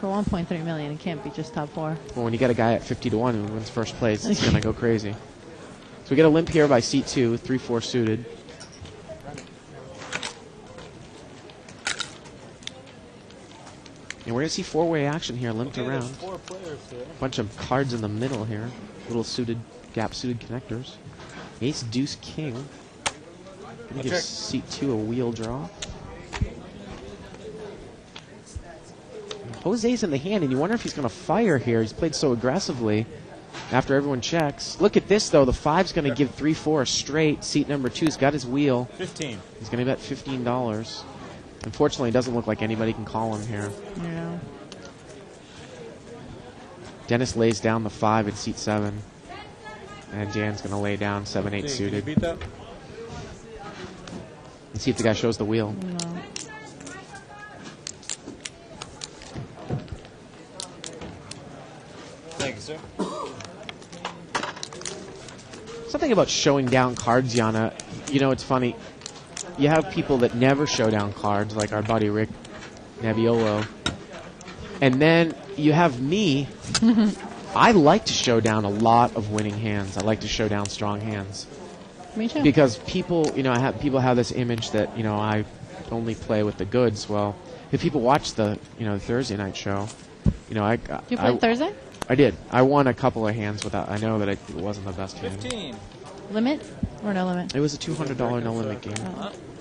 [SPEAKER 3] For 1.3 million, it can't be just top 4.
[SPEAKER 2] Well, when you get a guy at 50 to 1 who wins first place, it's going to go crazy. So we get a limp here by seat 2, 3-4 suited. And we're going to see four-way action here, limped
[SPEAKER 11] Okay, there's
[SPEAKER 2] around.
[SPEAKER 11] 4 players here.
[SPEAKER 2] Bunch of cards in the middle here. Little suited, gap-suited connectors. Ace, deuce, king. Gonna give
[SPEAKER 11] check.
[SPEAKER 2] seat 2 a wheel draw. Jose's in the hand, and you wonder if he's going to fire here. He's played so aggressively after everyone checks. Look at this, though. The 5's going to give 3-4 straight. Seat number 2's got his wheel.
[SPEAKER 11] 15.
[SPEAKER 2] He's going to bet $15. Unfortunately, it doesn't look like anybody can call him here.
[SPEAKER 3] Yeah.
[SPEAKER 2] Dennis lays down the 5 at seat 7. And Jan's going to lay down 7-8
[SPEAKER 4] Can you
[SPEAKER 2] suited.
[SPEAKER 4] beat that?
[SPEAKER 2] And see if the guy shows the wheel.
[SPEAKER 3] No.
[SPEAKER 11] Thank you, sir.
[SPEAKER 2] Something about showing down cards, Yana. You know, it's funny. You have people that never show down cards, like our buddy Rick Nebbiolo. And then you have me. I like to show down a lot of winning hands. I like to show down strong hands.
[SPEAKER 3] Me too.
[SPEAKER 2] Because people, you know, people have this image that, you know, I only play with the goods. Well, if people watch the, you know, Thursday night show, you know,
[SPEAKER 3] You played Thursday?
[SPEAKER 2] I did. I won a couple of hands without. I know that it wasn't the best hand.
[SPEAKER 11] 15.
[SPEAKER 3] Limit or no limit?
[SPEAKER 2] It was a $200 no limit game.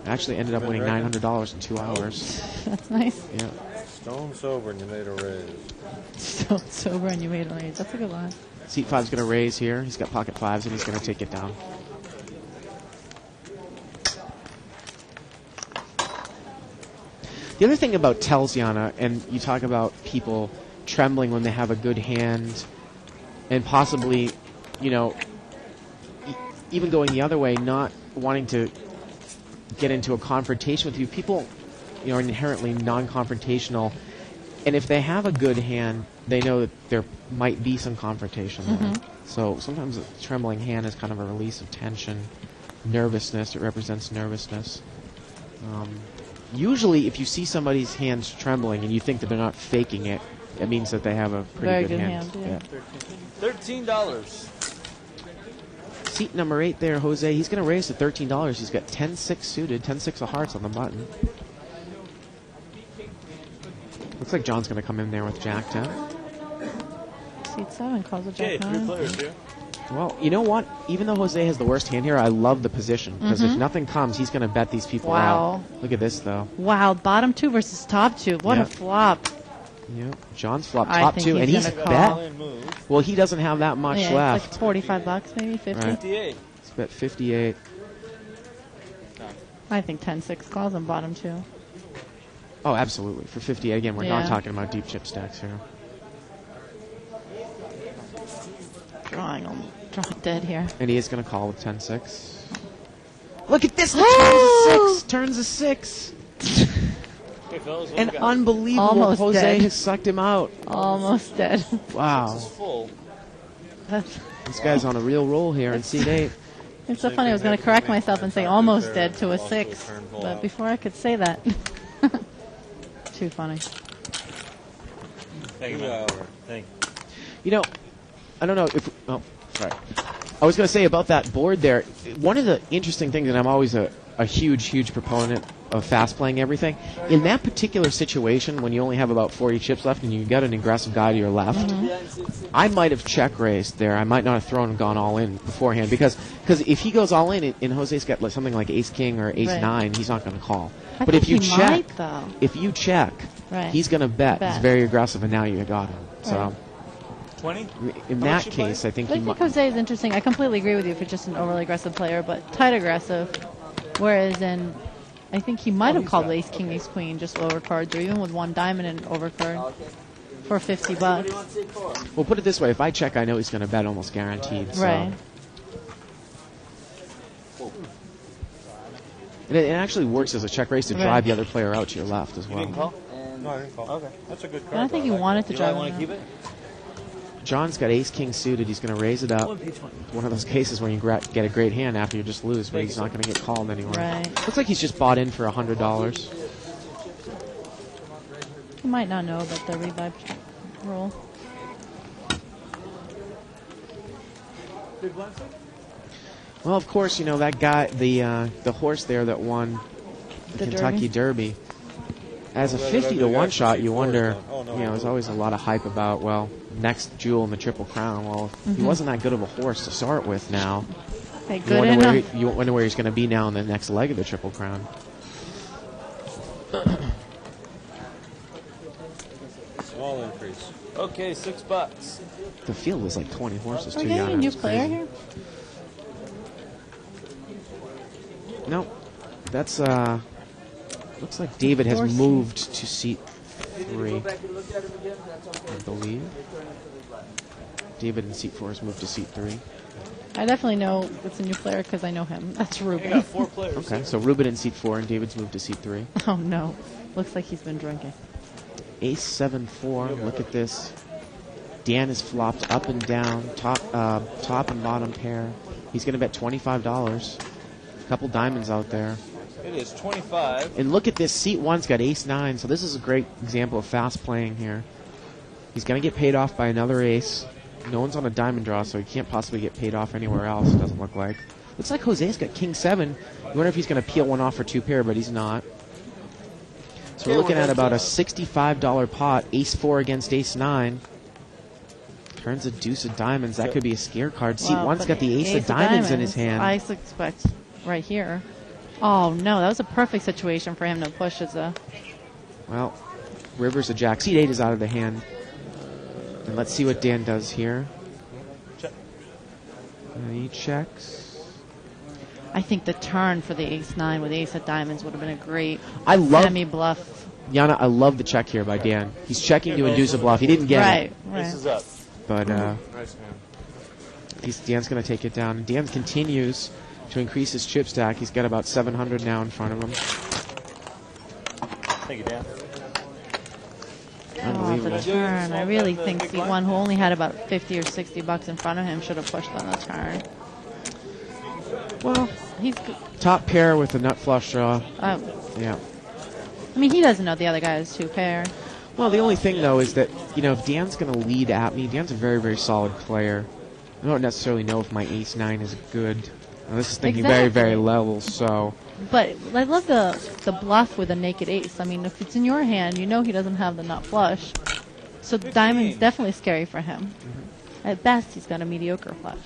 [SPEAKER 2] I actually ended up winning $900 in 2 hours.
[SPEAKER 3] That's nice.
[SPEAKER 2] Yeah.
[SPEAKER 4] Stone sober and you made a raise.
[SPEAKER 3] So sober and you made a raise. That's a good line.
[SPEAKER 2] Seat 5's going to raise here. He's got pocket 5s and he's going to take it down. The other thing about tells, Yana, and you talk about people trembling when they have a good hand, and possibly, you know, even going the other way, not wanting to get into a confrontation with you. People, you know, are inherently non-confrontational, and if they have a good hand, they know that there might be some confrontation there. So sometimes a trembling hand is kind of a release of tension, nervousness. It represents nervousness. Usually, if you see somebody's hands trembling and you think that they're not faking it, it means that they have a pretty
[SPEAKER 3] Very
[SPEAKER 2] good
[SPEAKER 3] good
[SPEAKER 2] hand.
[SPEAKER 3] hand, yeah.
[SPEAKER 11] $13.
[SPEAKER 2] Seat number 8 there, Jose. He's going to raise to $13. He's got 10-6 suited, 10-6 of hearts on the button. Looks like John's going to come in there with Jack 10.
[SPEAKER 3] Seat 7 calls a
[SPEAKER 11] Okay,
[SPEAKER 3] Jack
[SPEAKER 11] 3
[SPEAKER 3] 9.
[SPEAKER 11] players here.
[SPEAKER 2] Well, you know what? Even though Jose has the worst hand here, I love the position. Because if nothing comes, he's going to bet these people
[SPEAKER 3] Wow.
[SPEAKER 2] out. Look at this, though.
[SPEAKER 3] Wow, bottom 2 versus top 2. What
[SPEAKER 2] Yeah.
[SPEAKER 3] a flop.
[SPEAKER 2] Yep. John's flop
[SPEAKER 3] I
[SPEAKER 2] top
[SPEAKER 3] think
[SPEAKER 2] 2,
[SPEAKER 3] he's
[SPEAKER 2] and he's
[SPEAKER 3] gonna
[SPEAKER 2] bet.
[SPEAKER 3] call.
[SPEAKER 11] Move.
[SPEAKER 2] Well, he doesn't have that much
[SPEAKER 3] Yeah,
[SPEAKER 2] left.
[SPEAKER 3] it's like $45 maybe, 50.
[SPEAKER 2] Right.
[SPEAKER 11] 58.
[SPEAKER 2] He's bet 58.
[SPEAKER 3] I think 10-6 calls on bottom 2.
[SPEAKER 2] Oh, absolutely. For 58. Again, we're not
[SPEAKER 3] Yeah.
[SPEAKER 2] talking about deep chip stacks here.
[SPEAKER 3] Drawing dead here.
[SPEAKER 2] And he is going to call with 10-6. Look at this! The turns a 6! Turns a 6!
[SPEAKER 11] Hey, fellas, what
[SPEAKER 2] And
[SPEAKER 11] we got?
[SPEAKER 2] unbelievable.
[SPEAKER 3] Almost
[SPEAKER 2] Jose
[SPEAKER 3] dead.
[SPEAKER 2] has sucked him out.
[SPEAKER 3] Almost dead.
[SPEAKER 2] Wow.
[SPEAKER 11] This is full.
[SPEAKER 3] That's,
[SPEAKER 2] This guy's on a real roll here in seat 8.
[SPEAKER 3] it's so funny. I was going to correct myself and say almost dead to a 6. But before I could say that. Too funny.
[SPEAKER 11] Thank you, man. Thank you.
[SPEAKER 2] You know, I don't know if... Oh, sorry. I was going to say about that board there, one of the interesting things, and I'm always a huge proponent of fast playing everything, in that particular situation, when you only have about 40 chips left and you got an aggressive guy to your left, I might have check raised there. I might not have thrown and gone all in beforehand, because if he goes all in and Jose's got like something like ace-king or ace-9, he's not going to call.
[SPEAKER 3] I
[SPEAKER 2] But
[SPEAKER 3] think
[SPEAKER 2] if you
[SPEAKER 3] he
[SPEAKER 2] check,
[SPEAKER 3] might, though.
[SPEAKER 2] if you check,
[SPEAKER 3] Right.
[SPEAKER 2] he's going to bet. He's
[SPEAKER 3] Bet.
[SPEAKER 2] very aggressive, and now you got him. So...
[SPEAKER 3] Right.
[SPEAKER 11] 20?
[SPEAKER 2] In
[SPEAKER 11] How
[SPEAKER 2] that
[SPEAKER 11] much you
[SPEAKER 2] case,
[SPEAKER 11] play?
[SPEAKER 2] I think
[SPEAKER 3] I
[SPEAKER 2] he
[SPEAKER 3] think
[SPEAKER 2] might.
[SPEAKER 3] Jose is interesting. I completely agree with you if you're just an overly aggressive player, but tight aggressive. Whereas I think he might have called ace, king, ace, queen, just lower cards, or even with one diamond and overcard for $50.
[SPEAKER 2] Well, put it this way: if I check, I know he's going to bet almost guaranteed. So.
[SPEAKER 3] Right.
[SPEAKER 2] And it actually works as a check raise to
[SPEAKER 3] Right.
[SPEAKER 2] drive the other player out to your left as
[SPEAKER 11] You
[SPEAKER 2] well.
[SPEAKER 11] didn't call?
[SPEAKER 4] No, I didn't call.
[SPEAKER 11] Okay.
[SPEAKER 4] That's a good card.
[SPEAKER 3] But I think he
[SPEAKER 4] though.
[SPEAKER 3] wanted to
[SPEAKER 11] You
[SPEAKER 3] drive
[SPEAKER 11] want
[SPEAKER 3] him
[SPEAKER 11] to keep
[SPEAKER 3] out.
[SPEAKER 11] it?
[SPEAKER 2] John's got ace king suited. He's going to raise it up. One of those cases where you get a great hand after you just lose, but he's not going to get called anywhere.
[SPEAKER 3] Right.
[SPEAKER 2] Looks like he's just bought in for $100.
[SPEAKER 3] He might not know about the revive rule.
[SPEAKER 2] Well, of course, you know that guy, the horse there that won the
[SPEAKER 3] The
[SPEAKER 2] Kentucky Derby. As a
[SPEAKER 4] Well,
[SPEAKER 2] 50
[SPEAKER 4] the
[SPEAKER 2] to
[SPEAKER 4] guy
[SPEAKER 2] one
[SPEAKER 4] from
[SPEAKER 2] shot, you
[SPEAKER 4] C4 is
[SPEAKER 2] wonder,
[SPEAKER 4] done. Oh, no,
[SPEAKER 2] you know, there's always a lot of hype about, well, next jewel in the Triple Crown. Well, if he wasn't that good of a horse to start with now.
[SPEAKER 3] Hey,
[SPEAKER 2] You
[SPEAKER 3] good
[SPEAKER 2] wonder,
[SPEAKER 3] enough.
[SPEAKER 2] you wonder where he's going to be now in the next leg of the Triple Crown.
[SPEAKER 4] Small increase.
[SPEAKER 11] Okay, $6.
[SPEAKER 2] The field was like 20 horses,
[SPEAKER 3] Are
[SPEAKER 2] too.
[SPEAKER 3] we getting a
[SPEAKER 2] Yana.
[SPEAKER 3] new
[SPEAKER 2] It's
[SPEAKER 3] player
[SPEAKER 2] crazy.
[SPEAKER 3] here?
[SPEAKER 2] No, that's looks like David has
[SPEAKER 3] Four seat.
[SPEAKER 2] moved to seat 3, I believe. David in seat 4 has moved to seat 3.
[SPEAKER 3] I definitely know it's a new player because I know him. That's
[SPEAKER 11] I
[SPEAKER 3] Ruben.
[SPEAKER 11] got 4 players.
[SPEAKER 2] Okay, so Ruben in seat 4 and David's moved to seat 3.
[SPEAKER 3] Oh no, looks like he's been drinking.
[SPEAKER 2] Ace 7-4. Look at this. Dan is flopped up and down, top and bottom pair. He's going to bet $25. A couple diamonds out there.
[SPEAKER 11] It is 25.
[SPEAKER 2] And look at this. Seat 1's got ace 9, so this is a great example of fast playing here. He's going to get paid off by another ace. No one's on a diamond draw, so he can't possibly get paid off anywhere else, it doesn't look like. Looks like Jose's got king 7. You wonder if he's going to peel one off for 2 pair, but he's not. So we're looking at about a $65 pot, ace 4 against ace 9. Turns a deuce of diamonds. That could be a scare card. Seat
[SPEAKER 3] Wow,
[SPEAKER 2] 1's
[SPEAKER 3] but
[SPEAKER 2] got the ace of diamonds in his hand.
[SPEAKER 3] I suspect right here. Oh no, that was a perfect situation for him to push as a.
[SPEAKER 2] Well, river's a jack. Seat 8 is out of the hand. And let's see what Dan does here.
[SPEAKER 11] Check.
[SPEAKER 2] And he checks.
[SPEAKER 3] I think the turn for the ace 9 with ace of diamonds would have been a great
[SPEAKER 2] I love
[SPEAKER 3] semi-bluff.
[SPEAKER 2] Yana. I love the check here by Dan. He's checking to induce a bluff. He didn't get
[SPEAKER 3] Right,
[SPEAKER 2] it,
[SPEAKER 11] This is
[SPEAKER 3] right.
[SPEAKER 11] up.
[SPEAKER 2] but
[SPEAKER 7] Nice, man.
[SPEAKER 2] Dan's going to take it down. Dan continues to increase his chip stack. He's got about 700 now in front of him.
[SPEAKER 11] Thank you, Dan.
[SPEAKER 3] Oh, the
[SPEAKER 2] Unbelievable.
[SPEAKER 3] turn. I really think seat 1, who only had about 50 or 60 bucks in front of him, should have pushed on the turn.
[SPEAKER 2] Well,
[SPEAKER 3] He's good.
[SPEAKER 2] top pair with a nut flush draw. Yeah.
[SPEAKER 3] I mean, he doesn't know the other guy has 2 pair.
[SPEAKER 2] Well, the only thing, though, is that, you know, if Dan's going to lead at me, Dan's a very, very solid player. I don't necessarily know if my ace 9 is good. Now, this is thinking very, very level, so...
[SPEAKER 3] But I love the bluff with a naked ace. I mean, if it's in your hand, you know he doesn't have the nut flush. So the diamond's definitely scary for him. At best, he's got a mediocre flush.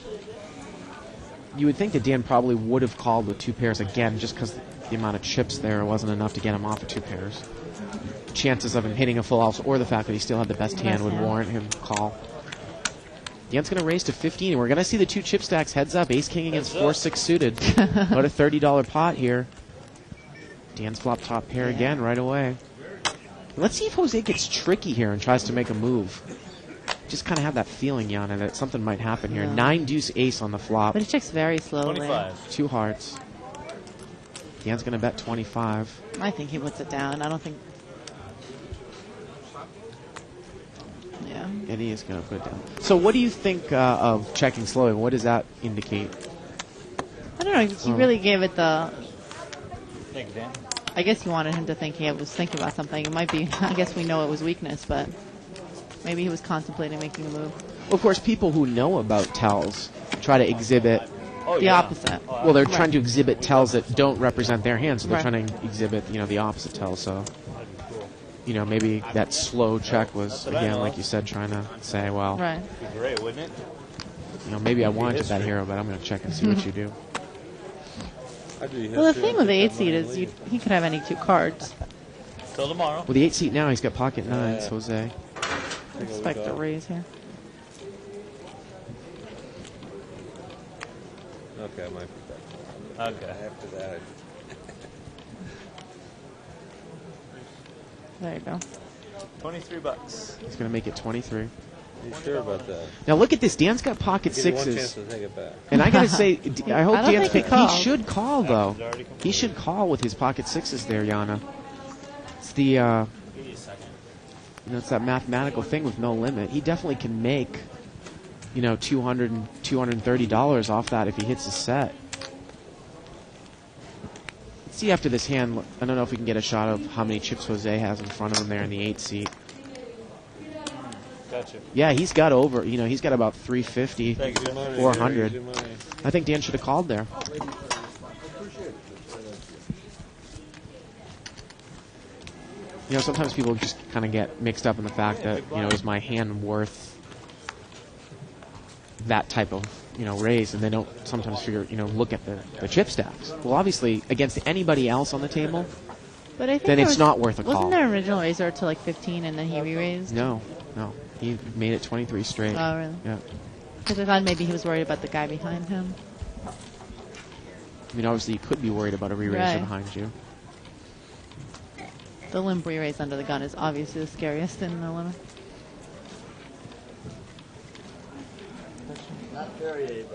[SPEAKER 2] You would think that Dan probably would have called with 2 pairs again, just because the amount of chips there wasn't enough to get him off of 2 pairs. Chances of him hitting a full house, or the fact that he still had the best hand, would warrant him call. Dan's going to raise to 15, and we're going to see the 2 chip stacks heads up. Ace-king against 4-6 suited. About a $30 pot here. Dan's flop top pair again right away. Let's see if Jose gets tricky here and tries to make a move. Just kind of have that feeling, Yana, that something might happen here.
[SPEAKER 3] Yeah.
[SPEAKER 2] 9 deuce ace on the flop.
[SPEAKER 3] But he checks very slowly.
[SPEAKER 11] 25.
[SPEAKER 2] 2 hearts. Dan's going to bet 25.
[SPEAKER 3] I think he puts it down. I don't think. Yeah.
[SPEAKER 2] And he is going to put it down. So what do you think of checking slowly? What does that indicate?
[SPEAKER 3] I don't know. He really gave it the.
[SPEAKER 11] Thank you, Dan.
[SPEAKER 3] I guess he wanted him to think he was thinking about something. It might be. I guess we know it was weakness, but maybe he was contemplating making a move.
[SPEAKER 2] Well, of course, people who know about tells try to exhibit.
[SPEAKER 11] Oh,
[SPEAKER 3] The
[SPEAKER 11] yeah.
[SPEAKER 3] opposite.
[SPEAKER 2] Well, they're
[SPEAKER 3] Right.
[SPEAKER 2] trying to exhibit tells that don't represent their hand, so they're
[SPEAKER 3] Right.
[SPEAKER 2] trying to exhibit, you know, the opposite tell. So, you know, maybe that slow check was,
[SPEAKER 11] what I
[SPEAKER 2] again,
[SPEAKER 11] know.
[SPEAKER 2] like you said, trying to say, well,
[SPEAKER 3] Right.
[SPEAKER 11] Be great, wouldn't it?
[SPEAKER 2] you know, maybe I wanted to bet
[SPEAKER 11] history.
[SPEAKER 2] hero, but I'm going to check and see what you do.
[SPEAKER 3] Well, the thing with the 8 seed is he could have any 2 cards.
[SPEAKER 11] Till tomorrow.
[SPEAKER 2] With the 8 seat now, he's got pocket 9s, Jose.
[SPEAKER 3] Expect a raise here.
[SPEAKER 4] Okay, I might be back.
[SPEAKER 11] Okay.
[SPEAKER 4] After that,
[SPEAKER 3] There you go.
[SPEAKER 11] $23.
[SPEAKER 2] He's going to make it 23.
[SPEAKER 4] you sure about that?
[SPEAKER 2] Now look at this. Dan's got pocket
[SPEAKER 4] Give you one chance
[SPEAKER 2] sixes.
[SPEAKER 4] to take it back.
[SPEAKER 2] And I got to say, I hope
[SPEAKER 3] I don't
[SPEAKER 2] Dan's
[SPEAKER 3] think he
[SPEAKER 2] pick. He
[SPEAKER 3] called.
[SPEAKER 2] should call, though.
[SPEAKER 11] It's already completed.
[SPEAKER 2] He should call with his pocket sixes there, Yana. It's the,
[SPEAKER 11] Give me a second.
[SPEAKER 2] you know, it's that mathematical thing with no limit. He definitely can make, you know, $200 and $230 off that if he hits his set. Let's see after this hand. I don't know if we can get a shot of how many chips Jose has in front of him there in the 8 seat.
[SPEAKER 11] Gotcha.
[SPEAKER 2] Yeah, he's got over, you know, he's got about 350,
[SPEAKER 11] Thank you.
[SPEAKER 4] Easy money,
[SPEAKER 2] 400.
[SPEAKER 4] Gary, easy money.
[SPEAKER 2] I think Dan should have called there. You know, sometimes people just kind of get mixed up in the fact that, you know, is my hand worth that type of, you know, raise, and they don't sometimes figure, you know, look at the chip stacks. Well, obviously, against anybody else on the table,
[SPEAKER 3] But I think
[SPEAKER 2] then
[SPEAKER 3] there
[SPEAKER 2] it's
[SPEAKER 3] was-
[SPEAKER 2] not worth a call.
[SPEAKER 3] Wasn't there an original raiser to like 15 and then he re-raised?
[SPEAKER 2] No. He made it 23 straight.
[SPEAKER 3] Oh, really?
[SPEAKER 2] Yeah.
[SPEAKER 3] Because I thought maybe he was worried about the guy behind him.
[SPEAKER 2] I mean, obviously, you could be worried about a re-raiser
[SPEAKER 3] Right.
[SPEAKER 2] behind you.
[SPEAKER 3] The limp re-raise under the gun is obviously the scariest in the limit.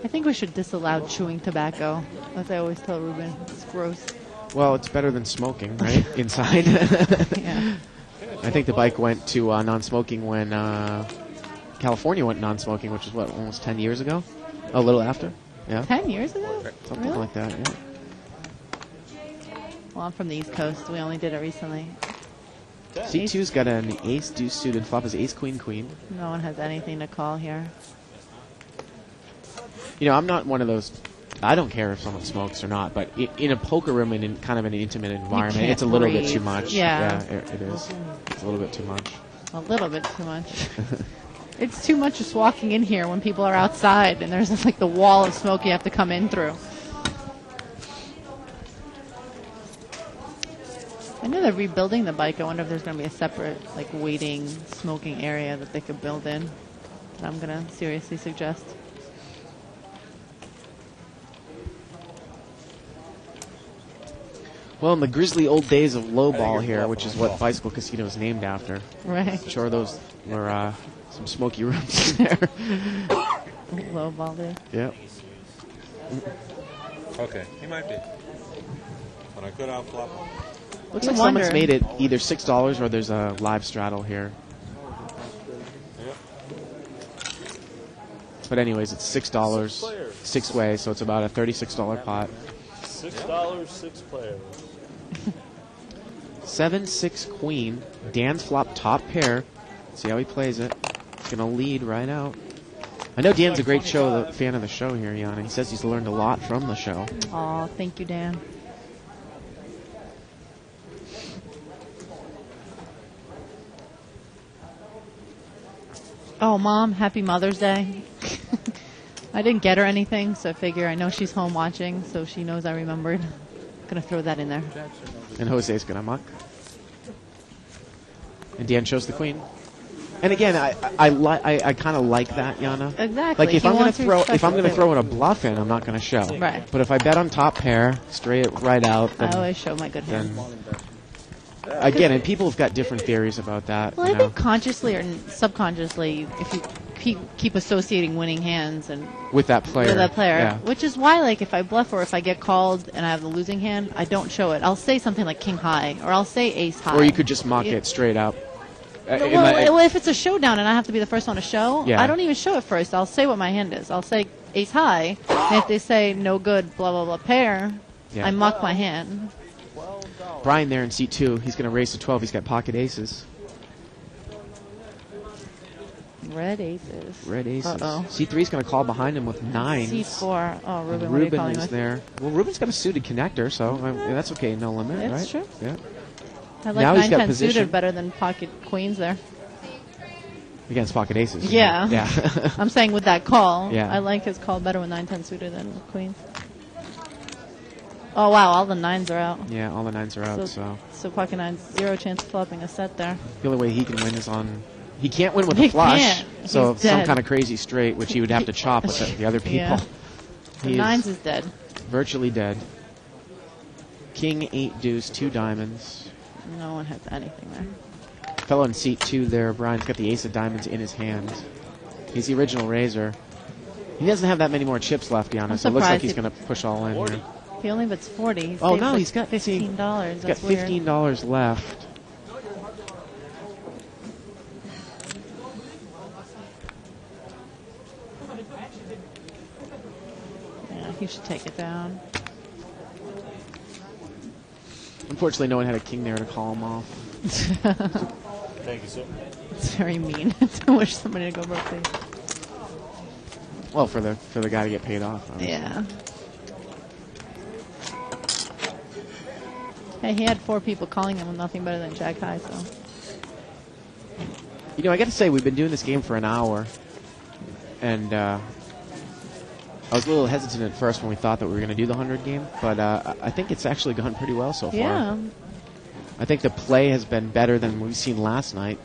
[SPEAKER 3] I think we should disallow chewing tobacco, as I always tell Ruben. It's gross.
[SPEAKER 2] Well, it's better than smoking, right? Inside.
[SPEAKER 3] Yeah.
[SPEAKER 2] I think the bike went to non-smoking when California went non-smoking, which is what, almost 10 years ago? A little after? Yeah.
[SPEAKER 3] 10 years ago?
[SPEAKER 2] Something
[SPEAKER 3] Really?
[SPEAKER 2] like that, yeah.
[SPEAKER 3] Well, I'm from the East Coast. We only did it recently.
[SPEAKER 2] C2's got an ace deuce suited flop is ace queen queen.
[SPEAKER 3] No one has anything to call here.
[SPEAKER 2] You know, I'm not one of those. I don't care if someone smokes or not, but in a poker room and in kind of an intimate environment,
[SPEAKER 3] can't
[SPEAKER 2] it's a little bit
[SPEAKER 3] breathe.
[SPEAKER 2] too much.
[SPEAKER 3] Yeah.
[SPEAKER 2] It is. It's a little bit too much.
[SPEAKER 3] A little bit too much. It's too much just walking in here when people are outside and there's just like the wall of smoke you have to come in through. I know they're rebuilding the bike. I wonder if there's going to be a separate like waiting smoking area that they could build in. That I'm going to seriously suggest.
[SPEAKER 2] Well, in the grisly old days of low ball here, which is what Bicycle Casino is named after.
[SPEAKER 3] Right.
[SPEAKER 2] I'm sure those were some smoky rooms in there.
[SPEAKER 3] Low ball day.
[SPEAKER 2] Yep.
[SPEAKER 4] Okay, he might be. But I could outflop him.
[SPEAKER 2] Looks
[SPEAKER 3] You
[SPEAKER 2] like someone's
[SPEAKER 3] wonder.
[SPEAKER 2] made it either $6 or there's a live straddle here.
[SPEAKER 4] Yep.
[SPEAKER 2] But anyways, it's $6 six way, so it's about a $36 pot.
[SPEAKER 9] $6, 6 players.
[SPEAKER 2] 7-6 queen. Dan's flop top pair. See how he plays it. He's gonna lead right out. I know Dan's a great fan of the show here, Yana. He says he's learned a lot from the show.
[SPEAKER 3] Aw, thank you, Dan. Oh, Mom, happy Mother's Day. I didn't get her anything, so I figure I know she's home watching, so she knows I remembered. Gonna throw that in there.
[SPEAKER 2] And Jose's gonna muck. And Dan shows the queen. And again, I kind of like that, Yana.
[SPEAKER 3] Exactly.
[SPEAKER 2] Like if
[SPEAKER 3] He
[SPEAKER 2] I'm gonna
[SPEAKER 3] wants her
[SPEAKER 2] throw
[SPEAKER 3] special.
[SPEAKER 2] throw in a bluff in, I'm not gonna show.
[SPEAKER 3] Right.
[SPEAKER 2] But if I bet on top pair, straight right out,
[SPEAKER 3] I
[SPEAKER 2] then,
[SPEAKER 3] always show my good
[SPEAKER 2] then
[SPEAKER 3] hands.
[SPEAKER 2] again, and people have got different theories about that.
[SPEAKER 3] Well,
[SPEAKER 2] you
[SPEAKER 3] I
[SPEAKER 2] know.
[SPEAKER 3] think consciously or subconsciously, if you keep associating winning hands and
[SPEAKER 2] With that player. Yeah.
[SPEAKER 3] which is why, like, if I bluff or if I get called and I have the losing hand, I don't show it. I'll say something like king high, or I'll say ace high.
[SPEAKER 2] Or you could just mock
[SPEAKER 3] You-
[SPEAKER 2] it straight up.
[SPEAKER 3] Well, if it's a showdown and I have to be the first one to show,
[SPEAKER 2] Yeah.
[SPEAKER 3] I don't even show it first. I'll say what my hand is. I'll say ace high, and if they say no good, blah, blah, blah, pair,
[SPEAKER 2] Yeah.
[SPEAKER 3] I muck my hand.
[SPEAKER 2] Brian there in seat 2, he's going to raise to 12. He's got pocket aces.
[SPEAKER 3] Red aces.
[SPEAKER 2] Red aces.
[SPEAKER 3] Uh-oh.
[SPEAKER 2] Seat 3 is going to call behind him with 9s.
[SPEAKER 3] C4. Oh, Ruben, what are you
[SPEAKER 2] Ruben
[SPEAKER 3] calling
[SPEAKER 2] is
[SPEAKER 3] with?
[SPEAKER 2] there. Well, Ruben's got a suited connector, so that's okay. No limit,
[SPEAKER 3] That's
[SPEAKER 2] right?
[SPEAKER 3] true.
[SPEAKER 2] Yeah.
[SPEAKER 3] I
[SPEAKER 2] Now
[SPEAKER 3] like
[SPEAKER 2] he's got
[SPEAKER 3] 9-10
[SPEAKER 2] position.
[SPEAKER 3] suited better than pocket queens there.
[SPEAKER 2] Against pocket aces.
[SPEAKER 3] Yeah.
[SPEAKER 2] Yeah.
[SPEAKER 3] I'm saying with that call,
[SPEAKER 2] Yeah.
[SPEAKER 3] I like his call better with 9-10 suited than with queens. Oh, wow, all the 9s are out.
[SPEAKER 2] Yeah, all the 9s are out, so.
[SPEAKER 3] So pocket 9's 0 chance of flopping a set there.
[SPEAKER 2] The only way he can win is on. He can't win with
[SPEAKER 3] He
[SPEAKER 2] a flush,
[SPEAKER 3] can't.
[SPEAKER 2] so
[SPEAKER 3] He's
[SPEAKER 2] some
[SPEAKER 3] dead.
[SPEAKER 2] kind of crazy straight, which he would have to chop with the other people.
[SPEAKER 3] Yeah. The
[SPEAKER 2] He
[SPEAKER 3] 9s is dead.
[SPEAKER 2] virtually dead. King, 8 deuce, 2 diamonds.
[SPEAKER 3] No one has anything there.
[SPEAKER 2] Fellow in seat 2 there, Brian's got the ace of diamonds in his hand. He's the original raiser. He doesn't have that many more chips left, Yana,
[SPEAKER 3] I'm
[SPEAKER 2] so it looks like
[SPEAKER 3] surprised
[SPEAKER 2] he's
[SPEAKER 3] he-
[SPEAKER 2] going to push all in here.
[SPEAKER 3] He only bets 40. He's
[SPEAKER 2] Oh,
[SPEAKER 3] saved
[SPEAKER 2] no,
[SPEAKER 3] like
[SPEAKER 2] he's got
[SPEAKER 3] $15.
[SPEAKER 2] He's
[SPEAKER 3] That's
[SPEAKER 2] got
[SPEAKER 3] weird.
[SPEAKER 2] $15 left.
[SPEAKER 3] Yeah, he should take it down.
[SPEAKER 2] Unfortunately, no one had a king there to call him off.
[SPEAKER 9] Thank you, sir.
[SPEAKER 3] It's very mean to wish somebody to go birthday.
[SPEAKER 2] Well, for the guy to get paid off. obviously.
[SPEAKER 3] Yeah. Hey, he had 4 people calling him with nothing better than Jack High, so.
[SPEAKER 2] You know, I got to say, we've been doing this game for an hour, and I was a little hesitant at first when we thought that we were going to do the 100 game, but I think it's actually gone pretty well so far.
[SPEAKER 3] Yeah.
[SPEAKER 2] I think the play has been better than we've seen last night.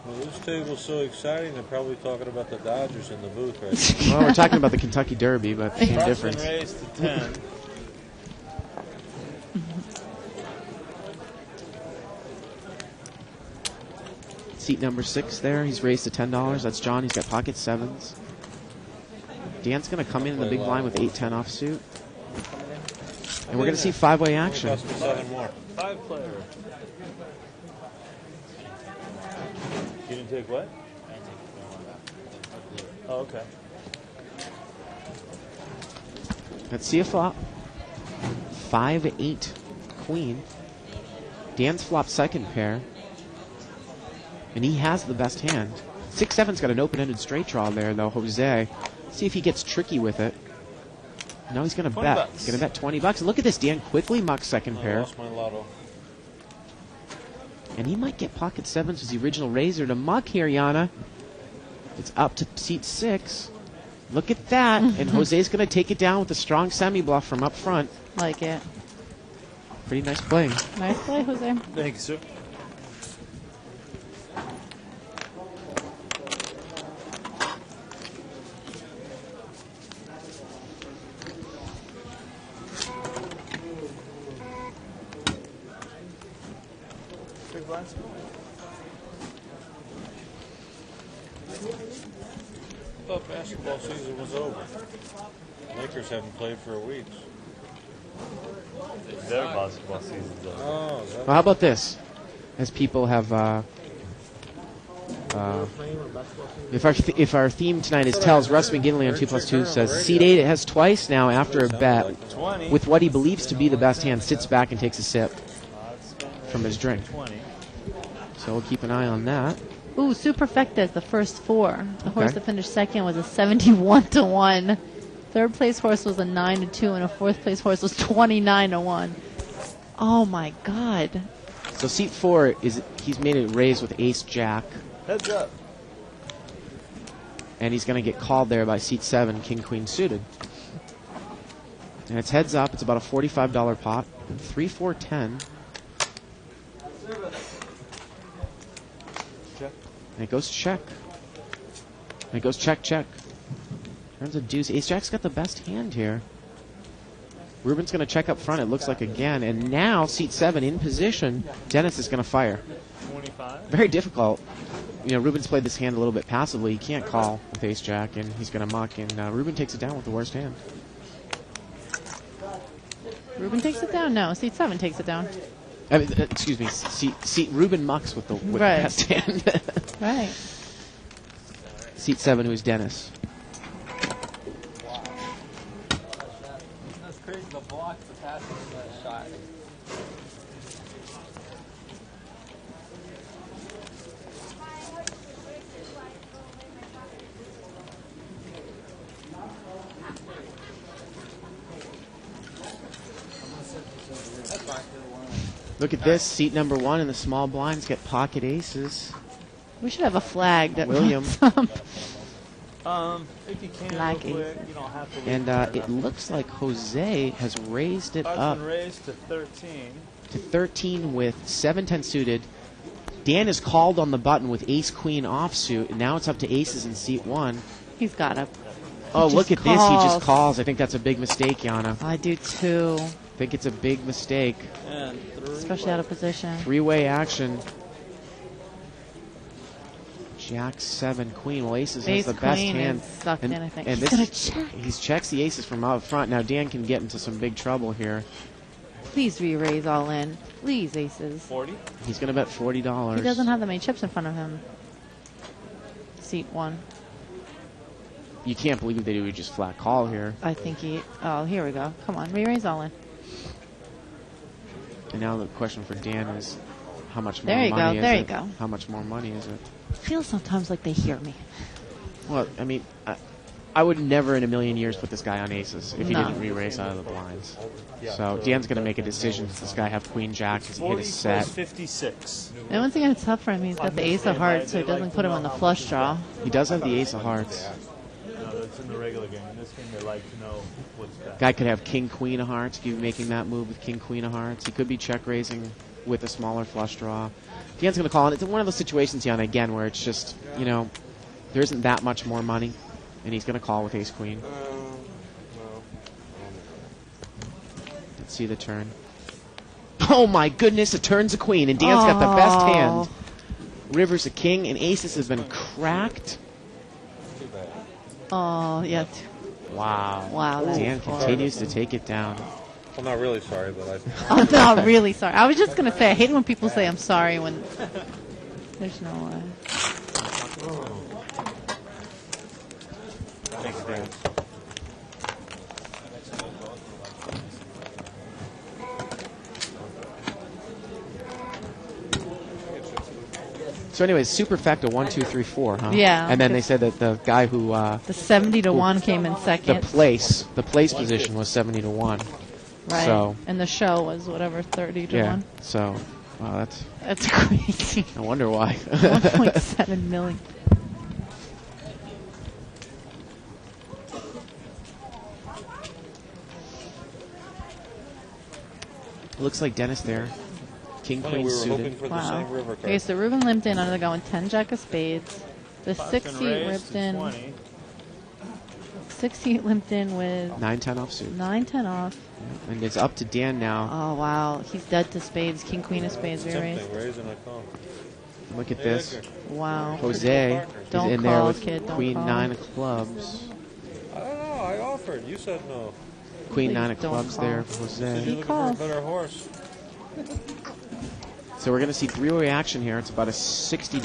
[SPEAKER 4] Well, this table's so exciting, they're probably talking about the Dodgers in the booth right now.
[SPEAKER 2] Well, we're talking about the Kentucky Derby, but same
[SPEAKER 11] Freshman
[SPEAKER 2] difference.
[SPEAKER 11] raised to 10.
[SPEAKER 2] Seat number 6 there, he's raised to $10. That's John, he's got pocket 7s. Dan's going to come in the big blind with 8-10 offsuit. And we're going to see 5-way action.
[SPEAKER 4] Cost me 7 more.
[SPEAKER 11] 5 player. You didn't take what? Oh, okay.
[SPEAKER 2] Let's see a flop. 5-8 queen. Dan's flop second pair. And he has the best hand. 6-7's got an open-ended straight draw there, though, Jose. See if he gets tricky with it. Now he's going to bet.
[SPEAKER 11] $20.
[SPEAKER 2] He's going to bet $20. And look at this. Dan quickly mucks second
[SPEAKER 4] I
[SPEAKER 2] pair.
[SPEAKER 4] lost my lotto.
[SPEAKER 2] And he might get pocket 7s with the original razor to muck here, Yana. It's up to seat 6. Look at that. And Jose's going to take it down with a strong semi-bluff from up front.
[SPEAKER 3] Like it.
[SPEAKER 2] Pretty nice play.
[SPEAKER 3] Nice play, Jose.
[SPEAKER 11] Thank you, sir. Big blinds.
[SPEAKER 4] I thought basketball season was over. Lakers haven't played for a week.
[SPEAKER 11] Their basketball season's over.
[SPEAKER 4] Oh, is that
[SPEAKER 2] Well, how about this? As people have, if our theme tonight is tells, Russ McGinley on 2+2 says seat 8 it has twice now after a bet
[SPEAKER 11] 20.
[SPEAKER 2] with what he believes to be the best hand, sits back and takes a sip from his drink.
[SPEAKER 11] 20.
[SPEAKER 2] So we'll keep an eye on that.
[SPEAKER 3] Ooh, Superfecta is the first 4. The horse
[SPEAKER 2] Okay.
[SPEAKER 3] that finished second was a 71-1. Third place horse was a 9-2, and a fourth place horse was 29-1. Oh my God!
[SPEAKER 2] So seat 4 he's made it raise with Ace Jack,
[SPEAKER 11] Heads up.
[SPEAKER 2] and he's going to get called there by seat 7, King Queen suited. And it's heads up. It's about a $45 pot. 3-4-10.
[SPEAKER 11] Check.
[SPEAKER 2] And it goes check. And it goes check, check. Turns a deuce. Ace Jack's got the best hand here. Ruben's going to check up front, it looks like again. And now, seat 7 in position. Dennis is going to fire.
[SPEAKER 11] 25.
[SPEAKER 2] Very difficult. You know, Ruben's played this hand a little bit passively. He can't call with Ace Jack, and he's going to muck. And Ruben takes it down with the worst hand.
[SPEAKER 3] Ruben takes it down? No, seat 7 takes it down.
[SPEAKER 2] I mean, excuse me. Seat Ruben mucks with the
[SPEAKER 3] Right.
[SPEAKER 2] best hand.
[SPEAKER 3] Right.
[SPEAKER 2] Seat 7, who's Dennis.
[SPEAKER 10] That's crazy. The block, the passing, the shot.
[SPEAKER 2] Look at this. Seat number 1 and the small blinds get pocket aces.
[SPEAKER 3] We should have a flag that
[SPEAKER 2] William.
[SPEAKER 11] If you can,
[SPEAKER 3] Flag
[SPEAKER 11] real quick,
[SPEAKER 3] aces.
[SPEAKER 11] you don't have to.
[SPEAKER 2] And it looks like Jose has raised it
[SPEAKER 11] Odds
[SPEAKER 2] up
[SPEAKER 11] been raised to 13.
[SPEAKER 2] to 13 with 7-10 suited. Dan is called on the button with ace-queen offsuit, and now it's up to aces in seat 1.
[SPEAKER 3] He's got to.
[SPEAKER 2] Oh, look at
[SPEAKER 3] just
[SPEAKER 2] this. He just
[SPEAKER 3] calls.
[SPEAKER 2] calls. I think that's a big mistake, Yana.
[SPEAKER 3] I do too,
[SPEAKER 2] I think it's a big mistake.
[SPEAKER 11] And 3.
[SPEAKER 3] especially out of position.
[SPEAKER 2] 3-way action. Jack 7 queen. Well, aces
[SPEAKER 3] Ace
[SPEAKER 2] has the best
[SPEAKER 3] queen
[SPEAKER 2] hand.
[SPEAKER 3] is sucked in, I think.
[SPEAKER 2] And
[SPEAKER 3] He's
[SPEAKER 2] this
[SPEAKER 3] gonna
[SPEAKER 2] is-
[SPEAKER 3] check.
[SPEAKER 2] He checks the aces from out front. Now Dan can get into some big trouble here.
[SPEAKER 3] Please re-raise all in. Please, aces.
[SPEAKER 11] 40.
[SPEAKER 2] He's going to bet $40.
[SPEAKER 3] He doesn't have that many chips in front of him. Seat 1.
[SPEAKER 2] You can't believe they do just flat call here.
[SPEAKER 3] I think he. Oh, here we go. Come on, re-raise all in.
[SPEAKER 2] And now the question for Dan is, how much more
[SPEAKER 3] There you
[SPEAKER 2] money
[SPEAKER 3] go,
[SPEAKER 2] is
[SPEAKER 3] there
[SPEAKER 2] it?
[SPEAKER 3] you go.
[SPEAKER 2] How much more money is it?
[SPEAKER 3] I feel sometimes like they hear me.
[SPEAKER 2] Well, I mean, I would never in a million years put this guy on aces if he
[SPEAKER 3] No.
[SPEAKER 2] didn't re-raise out of the blinds. So Dan's going to make a decision. Does this guy have queen jack? Does he hit
[SPEAKER 11] 40
[SPEAKER 2] a set?
[SPEAKER 11] plus 56.
[SPEAKER 3] The one thing that's tough for him, he's got the ace of hearts, so he doesn't put him on the flush draw.
[SPEAKER 2] He does have the ace of hearts.
[SPEAKER 11] No, that's in the regular game. In this game, they like to know what's best.
[SPEAKER 2] Guy could have king queen of hearts. Keep making that move with king queen of hearts. He could be check raising with a smaller flush draw. Dan's going to call, and it's one of those situations, Jan, again, where it's just, you know, there isn't that much more money, and he's going to call with ace queen. Let's see the turn. Oh my goodness, a turn's a queen, and Dan's got the best hand. River's a king, and aces has been cracked.
[SPEAKER 3] Oh, yeah.
[SPEAKER 2] Wow.
[SPEAKER 3] Wow, that's
[SPEAKER 2] Dan
[SPEAKER 3] horrible.
[SPEAKER 2] continues to take it down.
[SPEAKER 4] I'm not really sorry, but I.
[SPEAKER 3] I'm not really sorry. I was just going to say, I hate when people say I'm sorry when there's no way.
[SPEAKER 4] Thanks, Dan.
[SPEAKER 2] So anyways, superfecta 1, 2, 3, 4, huh?
[SPEAKER 3] Yeah.
[SPEAKER 2] And then they said that the guy who
[SPEAKER 3] The 70 to 1 came in second.
[SPEAKER 2] the place position was 70 to 1.
[SPEAKER 3] Right.
[SPEAKER 2] So
[SPEAKER 3] And the show was whatever, 30 to
[SPEAKER 2] yeah.
[SPEAKER 3] 1.
[SPEAKER 2] So wow,
[SPEAKER 3] That's crazy.
[SPEAKER 2] I wonder why.
[SPEAKER 3] 1.7 million.
[SPEAKER 2] Looks like Dennis there. King
[SPEAKER 4] Funny,
[SPEAKER 2] queen
[SPEAKER 4] we were
[SPEAKER 2] suited.
[SPEAKER 4] hoping for the
[SPEAKER 3] Wow.
[SPEAKER 4] same river card.
[SPEAKER 3] Okay, so Ruben limped in under the gun with 10 jack of spades. The 6 seat ripped in.
[SPEAKER 11] 20.
[SPEAKER 3] 6 seat limped in with
[SPEAKER 2] 9-10 offsuit.
[SPEAKER 3] 9-10 off.
[SPEAKER 2] And it's up to Dan now.
[SPEAKER 3] Oh, wow. He's dead to spades. King, queen of spades.
[SPEAKER 4] It's
[SPEAKER 3] Very raised.
[SPEAKER 4] tempting, raise and I call.
[SPEAKER 2] Look at
[SPEAKER 4] Hey,
[SPEAKER 2] this.
[SPEAKER 4] Edgar.
[SPEAKER 3] Wow.
[SPEAKER 2] Jose is
[SPEAKER 3] Don't
[SPEAKER 2] in there
[SPEAKER 3] call,
[SPEAKER 2] with
[SPEAKER 3] kid, don't
[SPEAKER 2] queen
[SPEAKER 3] call.
[SPEAKER 2] 9 of clubs.
[SPEAKER 4] I don't know. I offered. You said no.
[SPEAKER 2] Queen
[SPEAKER 3] Please
[SPEAKER 2] 9 of
[SPEAKER 3] don't
[SPEAKER 2] clubs
[SPEAKER 3] call.
[SPEAKER 2] there for
[SPEAKER 4] You said
[SPEAKER 2] Jose.
[SPEAKER 4] you're looking
[SPEAKER 3] calls.
[SPEAKER 4] for a better horse.
[SPEAKER 2] So we're going to see three-way action here. It's about a $60,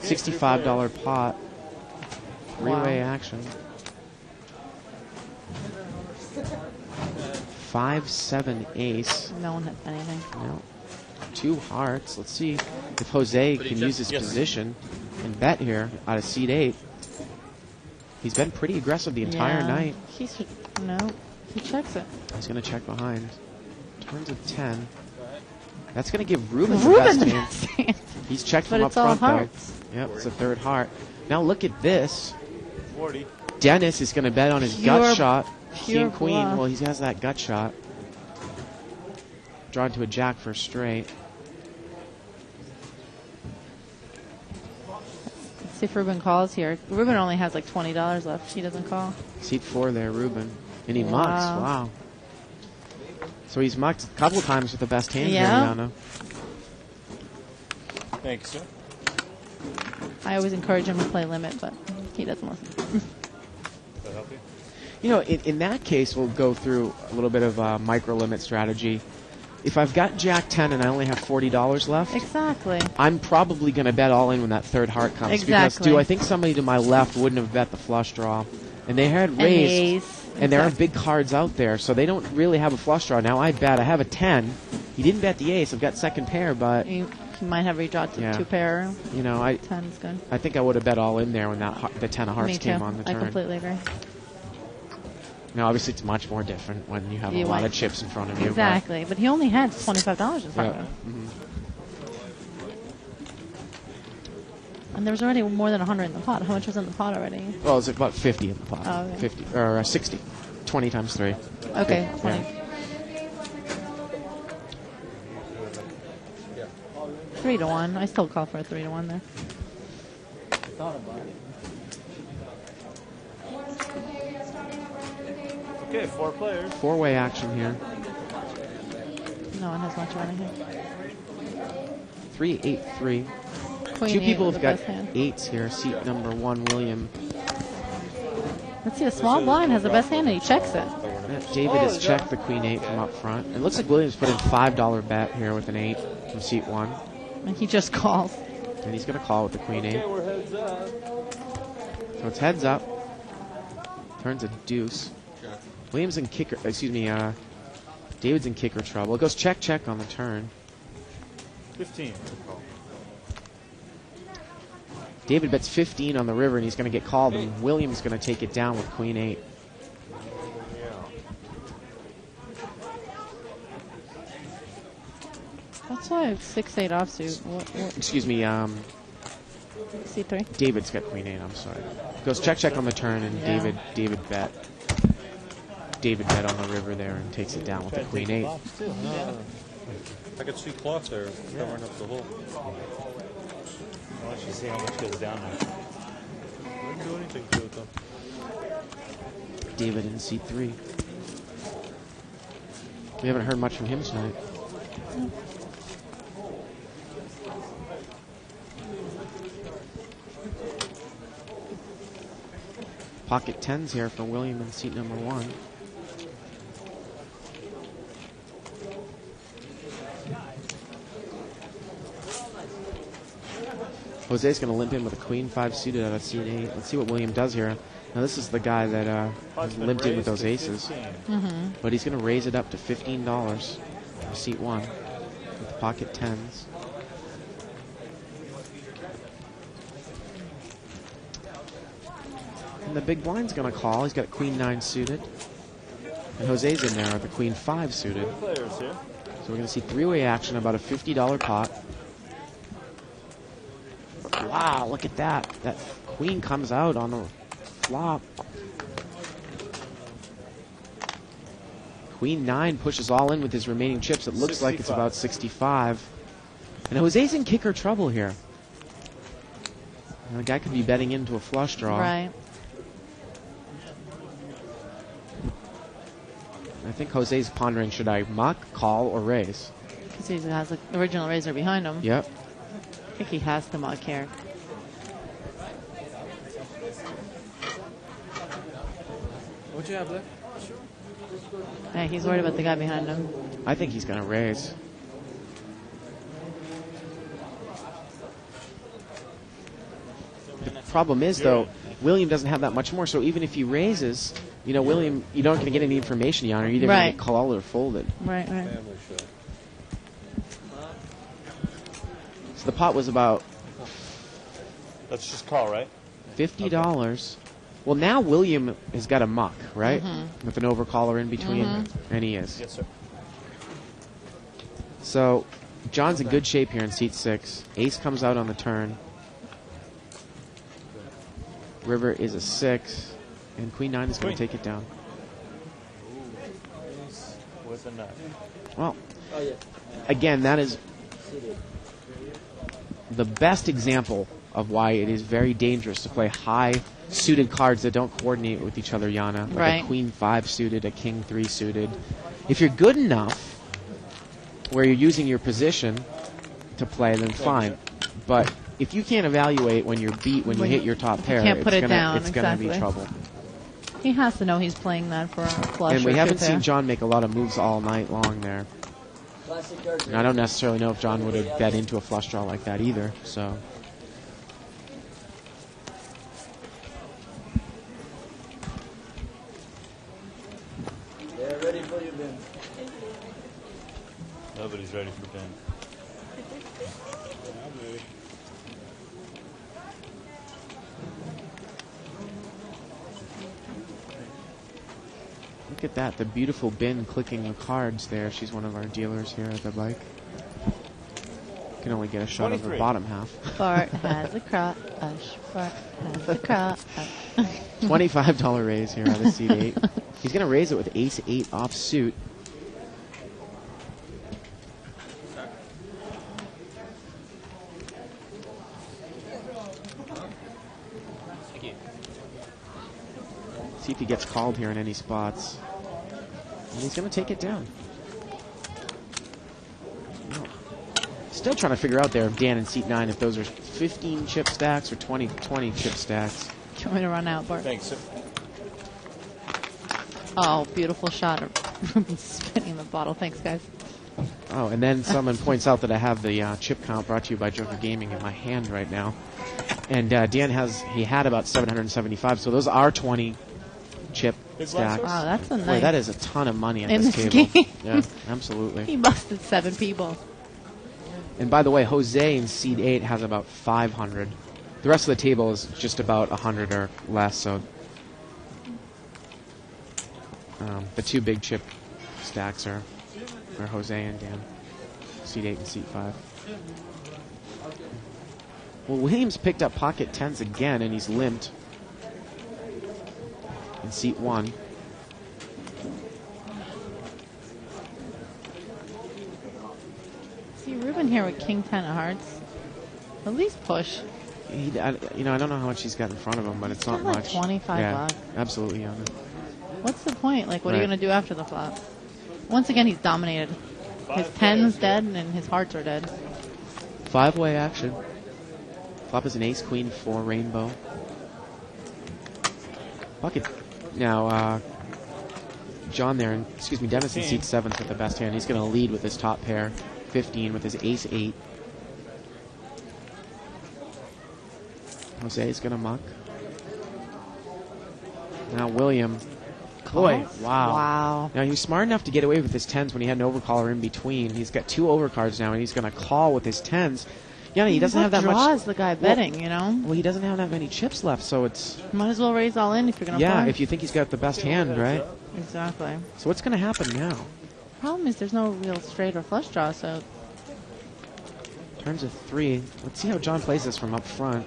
[SPEAKER 2] $65 pot. Three-way action. 5-7 ace.
[SPEAKER 3] No one had anything.
[SPEAKER 2] No. 2 hearts. Let's see if Jose can use his position and bet here out of seat 8. He's been pretty aggressive the entire
[SPEAKER 3] Yeah.
[SPEAKER 2] night.
[SPEAKER 3] He should. No. He checks it.
[SPEAKER 2] He's going to check behind. Turns of 10. That's going to give Ruben the
[SPEAKER 3] Ruben
[SPEAKER 2] best
[SPEAKER 3] the
[SPEAKER 2] hand.
[SPEAKER 3] best hand.
[SPEAKER 2] He's checked
[SPEAKER 3] But
[SPEAKER 2] from
[SPEAKER 3] it's
[SPEAKER 2] up
[SPEAKER 3] all
[SPEAKER 2] front,
[SPEAKER 3] hearts.
[SPEAKER 2] though. Yep, it's a third heart. Now look at this.
[SPEAKER 11] 40.
[SPEAKER 2] Dennis is going to bet on his
[SPEAKER 3] Pure-
[SPEAKER 2] gut shot.
[SPEAKER 3] pure
[SPEAKER 2] King, queen.
[SPEAKER 3] bluff.
[SPEAKER 2] Well, he has that gut shot. Drawn to a jack for a straight.
[SPEAKER 3] Let's see if Ruben calls here. Ruben only has like $20 left. He doesn't call.
[SPEAKER 2] Seat 4 there, Ruben. And he
[SPEAKER 3] Wow.
[SPEAKER 2] mucks. Wow. So he's mucked a couple of times with the best hand
[SPEAKER 3] Yeah.
[SPEAKER 2] here, Rihanna.
[SPEAKER 11] Thank you, sir.
[SPEAKER 3] I always encourage him to play limit, but he doesn't listen.
[SPEAKER 11] Does that help you?
[SPEAKER 2] You know, in that case, we'll go through a little bit of micro limit strategy. If I've got Jack 10 and I only have $40 left,
[SPEAKER 3] Exactly.
[SPEAKER 2] I'm probably going to bet all in when that third heart comes. Because
[SPEAKER 3] Exactly.
[SPEAKER 2] do I think somebody to my left wouldn't have bet the flush draw? And they had
[SPEAKER 3] And
[SPEAKER 2] raised,
[SPEAKER 3] ace.
[SPEAKER 2] and there are big cards out there, so they don't really have a flush draw. Now I bet. I have a 10. He didn't bet the ace. I've got second pair, but
[SPEAKER 3] He might have redrawn to
[SPEAKER 2] Yeah.
[SPEAKER 3] 2 pair.
[SPEAKER 2] you know, I
[SPEAKER 3] 10 is good.
[SPEAKER 2] think I would have bet all in there when the 10 of hearts
[SPEAKER 3] Me too.
[SPEAKER 2] came on the
[SPEAKER 3] I
[SPEAKER 2] turn.
[SPEAKER 3] completely agree.
[SPEAKER 2] Now obviously it's much more different when you have
[SPEAKER 3] You
[SPEAKER 2] a lot
[SPEAKER 3] want-
[SPEAKER 2] of chips in front of you. but-
[SPEAKER 3] Exactly. But he only had $25 in front of
[SPEAKER 2] Yeah.
[SPEAKER 3] him.
[SPEAKER 2] Mhm.
[SPEAKER 3] And there was already more than 100 in the pot. How much was in the pot already?
[SPEAKER 2] Well, it's about 50 in the pot.
[SPEAKER 3] Oh, okay.
[SPEAKER 2] 50 or 60. 20 times 3.
[SPEAKER 3] Okay,
[SPEAKER 2] Yeah.
[SPEAKER 3] 20. 3 to 1. I still call for a 3 to 1 there.
[SPEAKER 11] Okay, 4 players.
[SPEAKER 2] 4-way action here.
[SPEAKER 3] No one has much of anything.
[SPEAKER 2] 3, 8, 3.
[SPEAKER 3] Queen
[SPEAKER 2] Two
[SPEAKER 3] eight
[SPEAKER 2] people
[SPEAKER 3] with
[SPEAKER 2] have
[SPEAKER 3] the
[SPEAKER 2] got
[SPEAKER 3] best hand.
[SPEAKER 2] 8s here. Seat number 1, William.
[SPEAKER 3] Let's see, a small blind has the best hand and he checks it.
[SPEAKER 2] David has checked the Queen 8 from up front. It looks like Williams put in $5 bet here with an 8 from seat 1.
[SPEAKER 3] And he just calls.
[SPEAKER 2] And he's going to call with the Queen 8.
[SPEAKER 11] Okay, we're heads up.
[SPEAKER 2] So it's heads up. Turns a deuce. Williams in kicker, David's in kicker trouble. It goes check, check on the turn.
[SPEAKER 11] 15.
[SPEAKER 2] David bets 15 on the river, and he's going to get called, and William's going to take it down with queen 8.
[SPEAKER 3] That's why 6-8 offsuit. What?
[SPEAKER 2] Excuse me,
[SPEAKER 3] C3.
[SPEAKER 2] David's got queen 8, I'm sorry. Goes check on the turn, and David bet. David bet on the river there and takes it down with the queen 8.
[SPEAKER 4] I could see cloth there covering up the hole.
[SPEAKER 11] Why don't you see how much goes down there?
[SPEAKER 4] I didn't do anything to it though.
[SPEAKER 2] David in C3. We haven't heard much from him tonight. Pocket 10s here for William in seat number 1. Jose's going to limp in with a queen 5 suited out of seat 8. Let's see what William does here. Now this is the guy that has limped in with those aces. But he's going to raise it up to $15 for seat 1 with pocket 10s. And the big blind's going to call. He's got queen 9 suited. And Jose's in there with the queen 5 suited. So we're going to see three-way action, about a $50 pot. Wow, look at that. That queen comes out on the flop. Queen 9 pushes all in with his remaining chips. It looks like it's about 65. And Jose's in kicker trouble here. And the guy could be betting into a flush draw.
[SPEAKER 3] Right.
[SPEAKER 2] I think Jose's pondering, should I muck, call, or raise?
[SPEAKER 3] Because he has the original razor behind him.
[SPEAKER 2] Yep.
[SPEAKER 3] I think he has to muck here.
[SPEAKER 4] What'd you have there?
[SPEAKER 3] Hey, he's worried about the guy behind him.
[SPEAKER 2] I think he's going to raise. The problem is, though, William doesn't have that much more, so even if he raises, you know, William, you're not going to get any information, Jan. You're either going to get called or folded.
[SPEAKER 3] Right.
[SPEAKER 2] So the pot was about...
[SPEAKER 11] Let's just call, right?
[SPEAKER 2] $50. Okay. Well, now William has got a muck, right? With an overcaller in between, and he is.
[SPEAKER 11] Yes, sir.
[SPEAKER 2] So John's in good shape here in seat 6. Ace comes out on the turn. River is a 6, and queen 9 is going to take it down.
[SPEAKER 11] With a 9.
[SPEAKER 2] Well, again, that is the best example of why it is very dangerous to play high suited cards that don't coordinate with each other, Yana. Like a queen 5 suited, a king 3 suited. If you're good enough where you're using your position to play, then fine. But if you can't evaluate when you're beat, when you hit your top pair,
[SPEAKER 3] it's
[SPEAKER 2] going to be trouble.
[SPEAKER 3] He has to know he's playing that for a flush.
[SPEAKER 2] And we haven't seen John make a lot of moves all night long there. And I don't necessarily know if John would have bet into a flush draw like that either. So.
[SPEAKER 8] They're ready for you, Ben.
[SPEAKER 11] Nobody's ready for Ben.
[SPEAKER 2] Look at that, the beautiful Ben clicking the cards there. She's one of our dealers here at the bike. Can only get a shot of the bottom half.
[SPEAKER 3] Bart has a crush. Bart has a crush.
[SPEAKER 2] $25 raise here out of seat 8. He's going to raise it with ace 8 offsuit. See if he gets called here in any spots. And he's going to take it down. Still trying to figure out there if Dan in seat 9, if those are 15 chip stacks or 20 chip stacks.
[SPEAKER 3] Do you want me to run out, Bart?
[SPEAKER 11] Thanks, sir.
[SPEAKER 3] Oh, beautiful shot of Ruby spinning the bottle. Thanks, guys.
[SPEAKER 2] Oh, and then someone points out that I have the chip count brought to you by Joker Gaming in my hand right now. And Dan had about 775, so those are 20 chip stacks.
[SPEAKER 3] Wow, that's a nice...
[SPEAKER 2] Boy, that is a ton of money at
[SPEAKER 3] in
[SPEAKER 2] this
[SPEAKER 3] this
[SPEAKER 2] table.
[SPEAKER 3] game.
[SPEAKER 2] Yeah, absolutely.
[SPEAKER 3] He busted 7 people.
[SPEAKER 2] And by the way, Jose in seed 8 has about 500. The rest of the table is just about 100 or less, so the two big chip stacks are Jose and Dan, seat 8 and seat 5. Well, Williams picked up pocket 10s again, and he's limped in seat 1.
[SPEAKER 3] See Ruben here with King 10 of hearts. At least push.
[SPEAKER 2] I don't know how much he's got in front of him, but it's not
[SPEAKER 3] like
[SPEAKER 2] much.
[SPEAKER 3] 25
[SPEAKER 2] yeah,
[SPEAKER 3] bucks.
[SPEAKER 2] Absolutely, yeah.
[SPEAKER 3] What's the point? Like, what are you
[SPEAKER 2] Right.
[SPEAKER 3] going to do after the flop? Once again, he's dominated. His 10's dead, and his hearts are dead.
[SPEAKER 2] 5-way action. Flop is an ace, queen, 4, rainbow. Pocket. Now, John there, Dennis in seat 7th with the best hand. He's going to lead with his top pair. 15 with his ace 8. Jose is going to muck. Now William. Boy, wow.
[SPEAKER 3] Wow.
[SPEAKER 2] Now he was smart enough to get away with his 10s when he had an overcaller in between. He's got 2 overcards now, and he's going to call with his 10s. Yeah, he doesn't have that much.
[SPEAKER 3] draws the guy betting, you know?
[SPEAKER 2] Well, he doesn't have that many chips left, so it's...
[SPEAKER 3] Might as well raise all in if you're going to
[SPEAKER 2] Yeah,
[SPEAKER 3] play.
[SPEAKER 2] if you think he's got the best hand, right?
[SPEAKER 3] Exactly.
[SPEAKER 2] So what's going to happen now?
[SPEAKER 3] Problem is there's no real straight or flush draw, so
[SPEAKER 2] Turns a 3. Let's see how John plays this from up front.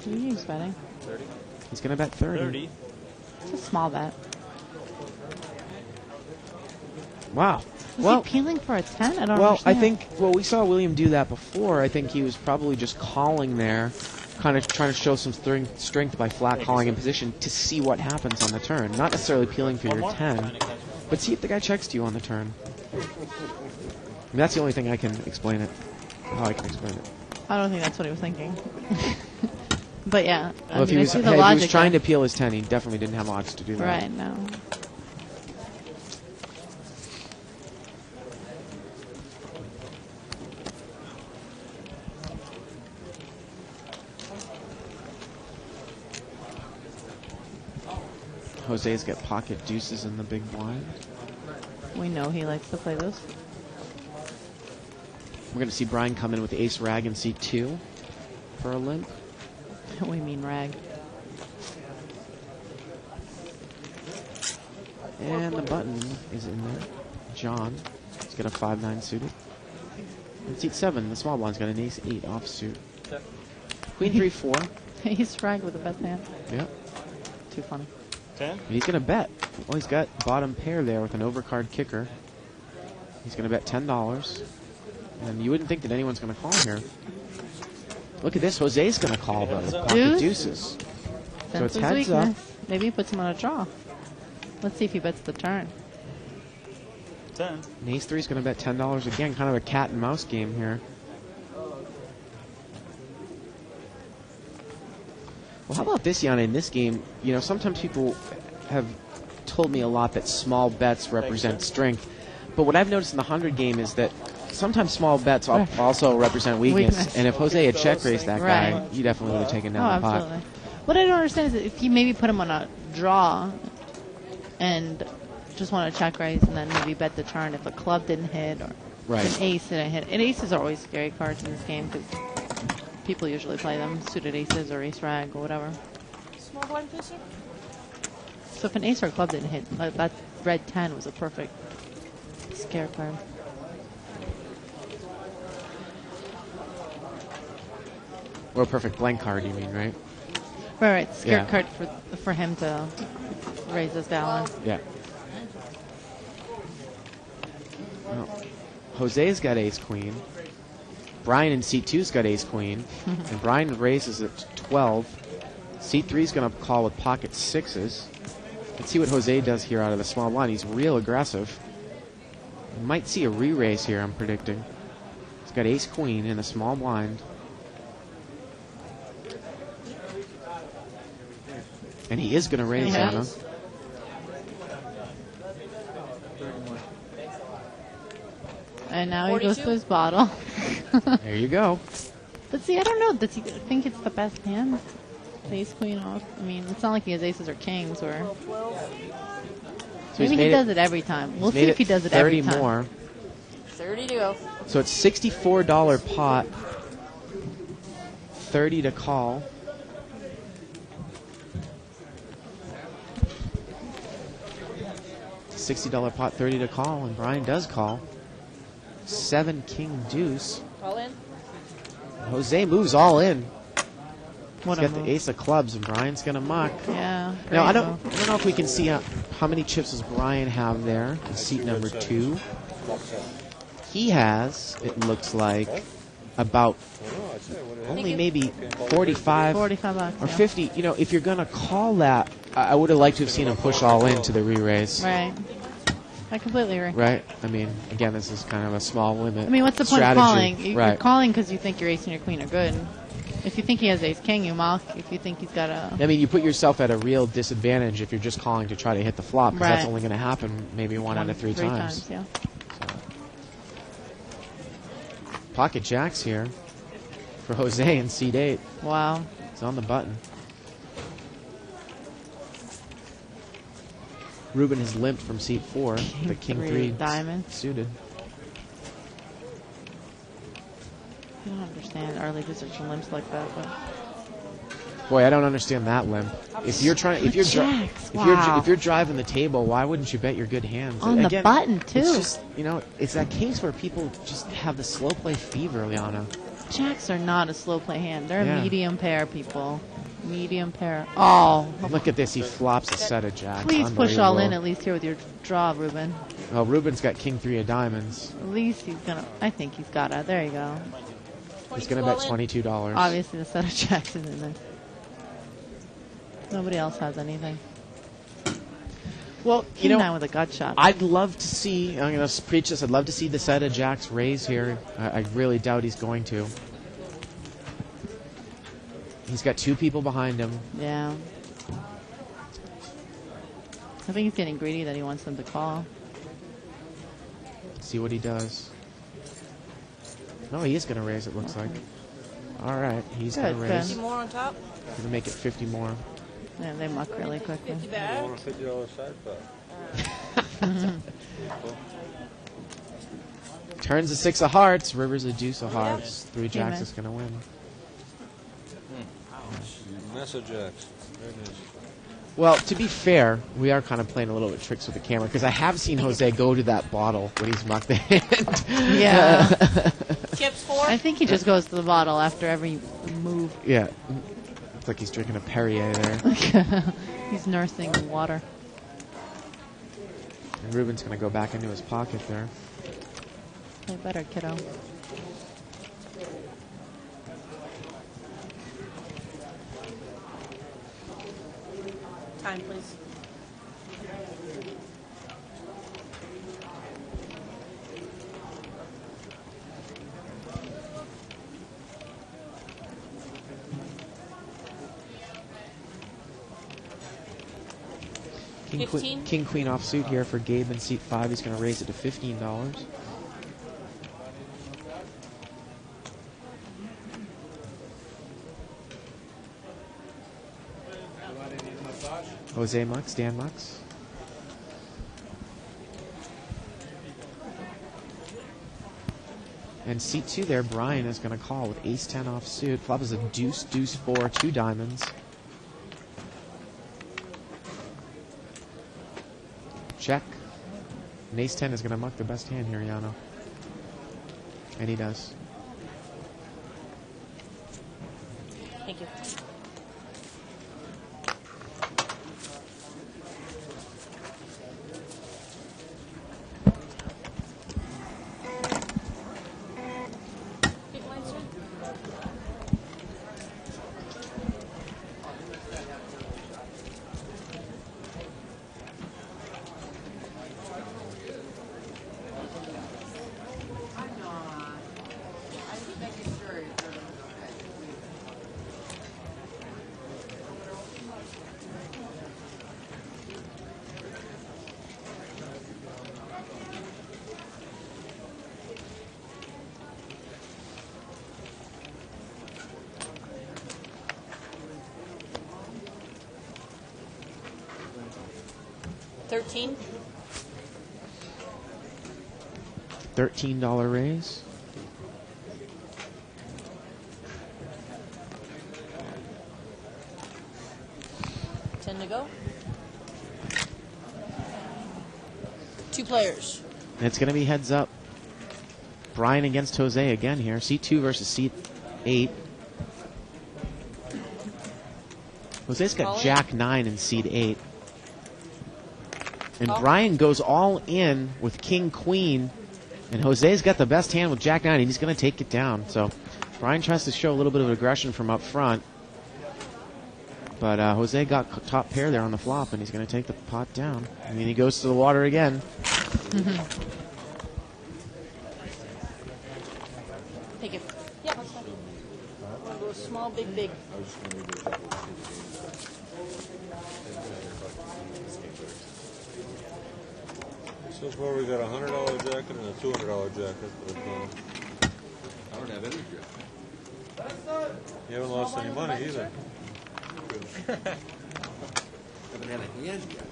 [SPEAKER 3] he's betting.
[SPEAKER 10] 30.
[SPEAKER 2] He's going to bet 30.
[SPEAKER 11] 30.
[SPEAKER 3] It's a small bet.
[SPEAKER 2] Wow.
[SPEAKER 3] Was
[SPEAKER 2] Well,
[SPEAKER 3] he peeling for a 10? I don't
[SPEAKER 2] well,
[SPEAKER 3] understand.
[SPEAKER 2] I think, we saw William do that before. I think he was probably just calling there, kind of trying to show some strength by flat calling in position to see what happens on the turn. Not necessarily peeling for your 10, but see if the guy checks to you on the turn. I mean, that's the only thing I can explain it. How I can explain it.
[SPEAKER 3] I don't think that's what he was thinking. But yeah,
[SPEAKER 2] Well, if he
[SPEAKER 3] I
[SPEAKER 2] was,
[SPEAKER 3] see
[SPEAKER 2] if
[SPEAKER 3] the
[SPEAKER 2] he
[SPEAKER 3] logic
[SPEAKER 2] was trying
[SPEAKER 3] there.
[SPEAKER 2] to peel his 10, he definitely didn't have odds to do that.
[SPEAKER 3] Right, no.
[SPEAKER 2] Jose's got pocket deuces in the big blind.
[SPEAKER 3] We know he likes to play those.
[SPEAKER 2] We're going to see Brian come in with ace rag in seat 2 for a limp.
[SPEAKER 3] We mean rag.
[SPEAKER 2] And the button is in there. John. He's got a 5-9 suited. In seat 7, the small blind's got an ace 8 offsuit. Queen 3-4.
[SPEAKER 3] He's rag with the best hand.
[SPEAKER 2] Yep.
[SPEAKER 3] Too funny.
[SPEAKER 11] 10.
[SPEAKER 2] And he's going to bet. Well, he's got bottom pair there with an overcard kicker. He's going to bet $10. And you wouldn't think that anyone's going to call here. Look at this. Jose's going to call though. Pocket deuces. So it's
[SPEAKER 3] Sense his
[SPEAKER 2] heads up.
[SPEAKER 3] weakness. Maybe he puts him on a draw. Let's see if he bets the turn.
[SPEAKER 11] 10.
[SPEAKER 2] And ace 3 is going to bet $10 again. Kind of a cat and mouse game here. Well, how about this, Yana? In this game, you know, sometimes people have told me a lot that small bets represent strength. But what I've noticed in the 100 game is that sometimes small bets also represent weakness. And if Jose had check raised that guy,
[SPEAKER 3] Right.
[SPEAKER 2] he definitely would have taken
[SPEAKER 3] Oh,
[SPEAKER 2] down the pot.
[SPEAKER 3] absolutely. What I don't understand is if you maybe put him on a draw and just want to check raise and then maybe bet the turn if a club didn't hit or
[SPEAKER 2] Right.
[SPEAKER 3] an ace didn't hit. And aces are always scary cards in this game because people usually play them, suited aces or ace rag or whatever.
[SPEAKER 6] Small blind, please, sir.
[SPEAKER 3] So if an ace or a club didn't hit, like that red 10 was a perfect scare card.
[SPEAKER 2] Or a perfect blank card, you mean, right?
[SPEAKER 3] Right, scare
[SPEAKER 2] Yeah.
[SPEAKER 3] card for him to raise his balance.
[SPEAKER 2] Yeah. Well, Jose's got ace queen. Brian in seat 2's got ace queen. And Brian raises it to 12. Seat 3's going to call with pocket 6s. Let's see what Jose does here out of the small blind. He's real aggressive. We might see a re-raise here, I'm predicting. He's got ace queen in the small blind. And he is going to raise,
[SPEAKER 3] Yeah.
[SPEAKER 2] Anna.
[SPEAKER 3] And now he goes to his bottle.
[SPEAKER 2] There you go.
[SPEAKER 3] But see, I don't know. Does he think it's the best hand? Ace queen off. I mean, it's not like he has aces or kings or.
[SPEAKER 2] So
[SPEAKER 3] Maybe
[SPEAKER 2] he's
[SPEAKER 3] he
[SPEAKER 2] made
[SPEAKER 3] does it every time. We'll
[SPEAKER 2] he's
[SPEAKER 3] see
[SPEAKER 2] made
[SPEAKER 3] if he does it every
[SPEAKER 2] 30
[SPEAKER 3] time.
[SPEAKER 2] more.
[SPEAKER 6] 30 to go.
[SPEAKER 2] So it's $64 pot. 30 to call. $60 pot, 30 to call, and Brian does call. 7 king deuce.
[SPEAKER 6] All in?
[SPEAKER 2] Jose moves all in.
[SPEAKER 3] What
[SPEAKER 2] He's
[SPEAKER 3] a
[SPEAKER 2] got
[SPEAKER 3] move.
[SPEAKER 2] the ace of clubs, and Brian's gonna muck.
[SPEAKER 3] Yeah.
[SPEAKER 2] Now I
[SPEAKER 3] great
[SPEAKER 2] don't
[SPEAKER 3] move.
[SPEAKER 2] know if we can see how many chips does Brian have there in seat number 2. He has, it looks like, about only maybe 45
[SPEAKER 3] $45
[SPEAKER 2] or
[SPEAKER 3] yeah.
[SPEAKER 2] 50. You know, if you're gonna call that, I would have liked to have seen him push all into the re-raise.
[SPEAKER 3] Right. I completely agree.
[SPEAKER 2] Right? I mean, again, this is kind of a small limit.
[SPEAKER 3] I mean, what's the point of
[SPEAKER 2] strategy.
[SPEAKER 3] calling? You're
[SPEAKER 2] Right.
[SPEAKER 3] calling because you think your ace and your queen are good. If you think he has ace king, you muck. If you think he's got a...
[SPEAKER 2] I mean, you put yourself at a real disadvantage if you're just calling to try to hit the flop, because that's
[SPEAKER 3] Right.
[SPEAKER 2] only going to happen maybe one out of three times.
[SPEAKER 3] yeah.
[SPEAKER 2] Pocket jacks here for Jose in seat 8.
[SPEAKER 3] Wow.
[SPEAKER 2] It's on the button. Ruben has limped from seat 4, but king 3
[SPEAKER 3] diamond.
[SPEAKER 2] suited.
[SPEAKER 3] I don't understand early position limps like that, but...
[SPEAKER 2] Boy, I don't understand that limp. If you're trying, if you're
[SPEAKER 3] Jacks,
[SPEAKER 2] if you're driving the table, why wouldn't you bet your good hands?
[SPEAKER 3] On the button, too.
[SPEAKER 2] It's just, you know, it's that case where people just have the slow play fever, Liana.
[SPEAKER 3] Jacks are not a slow play hand. They're
[SPEAKER 2] Yeah.
[SPEAKER 3] a medium pair, people. Medium pair. Oh.
[SPEAKER 2] Look at this. He flops a set of jacks.
[SPEAKER 3] Please push all in
[SPEAKER 2] Unbelievable.
[SPEAKER 3] at least here with your draw, Ruben.
[SPEAKER 2] Well, Ruben's got king 3 of diamonds.
[SPEAKER 3] At least he's going to... I think he's got it. There you go.
[SPEAKER 2] He's going to bet $22.
[SPEAKER 3] Obviously, the set of jacks is in there. Nobody else has anything.
[SPEAKER 2] Well,
[SPEAKER 3] King 9 with a gut shot.
[SPEAKER 2] I'd love to see, I'm going to preach this, I'd love to see the set of jacks raise here. I really doubt he's going to. He's got 2 people behind him.
[SPEAKER 3] Yeah. I think he's getting greedy that he wants them to call.
[SPEAKER 2] See what he does. No, he is going to raise, it looks like. All right, he's going to
[SPEAKER 3] Good,
[SPEAKER 2] raise.
[SPEAKER 6] 50 more on top?
[SPEAKER 2] Going to make it 50 more.
[SPEAKER 3] Yeah, they muck really quickly.
[SPEAKER 6] 50 back?
[SPEAKER 4] I want a $50 side bet.
[SPEAKER 2] Turns a 6 of hearts. Rivers a deuce of hearts. 3
[SPEAKER 3] He
[SPEAKER 2] jacks
[SPEAKER 3] missed.
[SPEAKER 2] is going to win.
[SPEAKER 4] Mess of jacks. Very nice.
[SPEAKER 2] Well, to be fair, we are kind of playing a little bit tricks with the camera, because I have seen Jose go to that bottle when he's mucked the hand.
[SPEAKER 3] Yeah.
[SPEAKER 6] Chips 4?
[SPEAKER 3] I think he just goes to the bottle after every move.
[SPEAKER 2] Yeah. Looks like he's drinking a Perrier there.
[SPEAKER 3] He's nursing the water.
[SPEAKER 2] And Ruben's going to go back into his pocket there.
[SPEAKER 3] Play better, kiddo.
[SPEAKER 6] Time, please.
[SPEAKER 2] King,
[SPEAKER 6] 15?
[SPEAKER 2] King Queen offsuit here for Gabe in seat 5. He's going to raise it to $15. Jose mucks, Dan mucks. And seat 2 there, Brian is going to call with ace-10 offsuit. Flop is a deuce, deuce 4, 2 diamonds. Check. And ace-10 is going to muck the best hand here, Yano. And he does.
[SPEAKER 6] Thank you. Big blind, sir? $13.
[SPEAKER 2] $13 raise.
[SPEAKER 12] 10 to go. 2 players.
[SPEAKER 2] It's going to be heads up. Brian against Jose again here. Seat 2 versus seat 8. Jose's got Jack 9 in seat 8. And Brian goes all in with King Queen. And Jose's got the best hand with Jack 9, and he's going to take it down. So Brian tries to show a little bit of aggression from up front. But Jose got top pair there on the flop, and he's going to take the pot down. And then he goes to the water again.
[SPEAKER 12] Take it. Yeah, that's fine. We'll go small, big, big.
[SPEAKER 4] So far we got a $100 jacket and a $200 jacket. But,
[SPEAKER 13] I don't have any jacket.
[SPEAKER 4] you haven't lost any money either.
[SPEAKER 13] Haven't had a hand yet.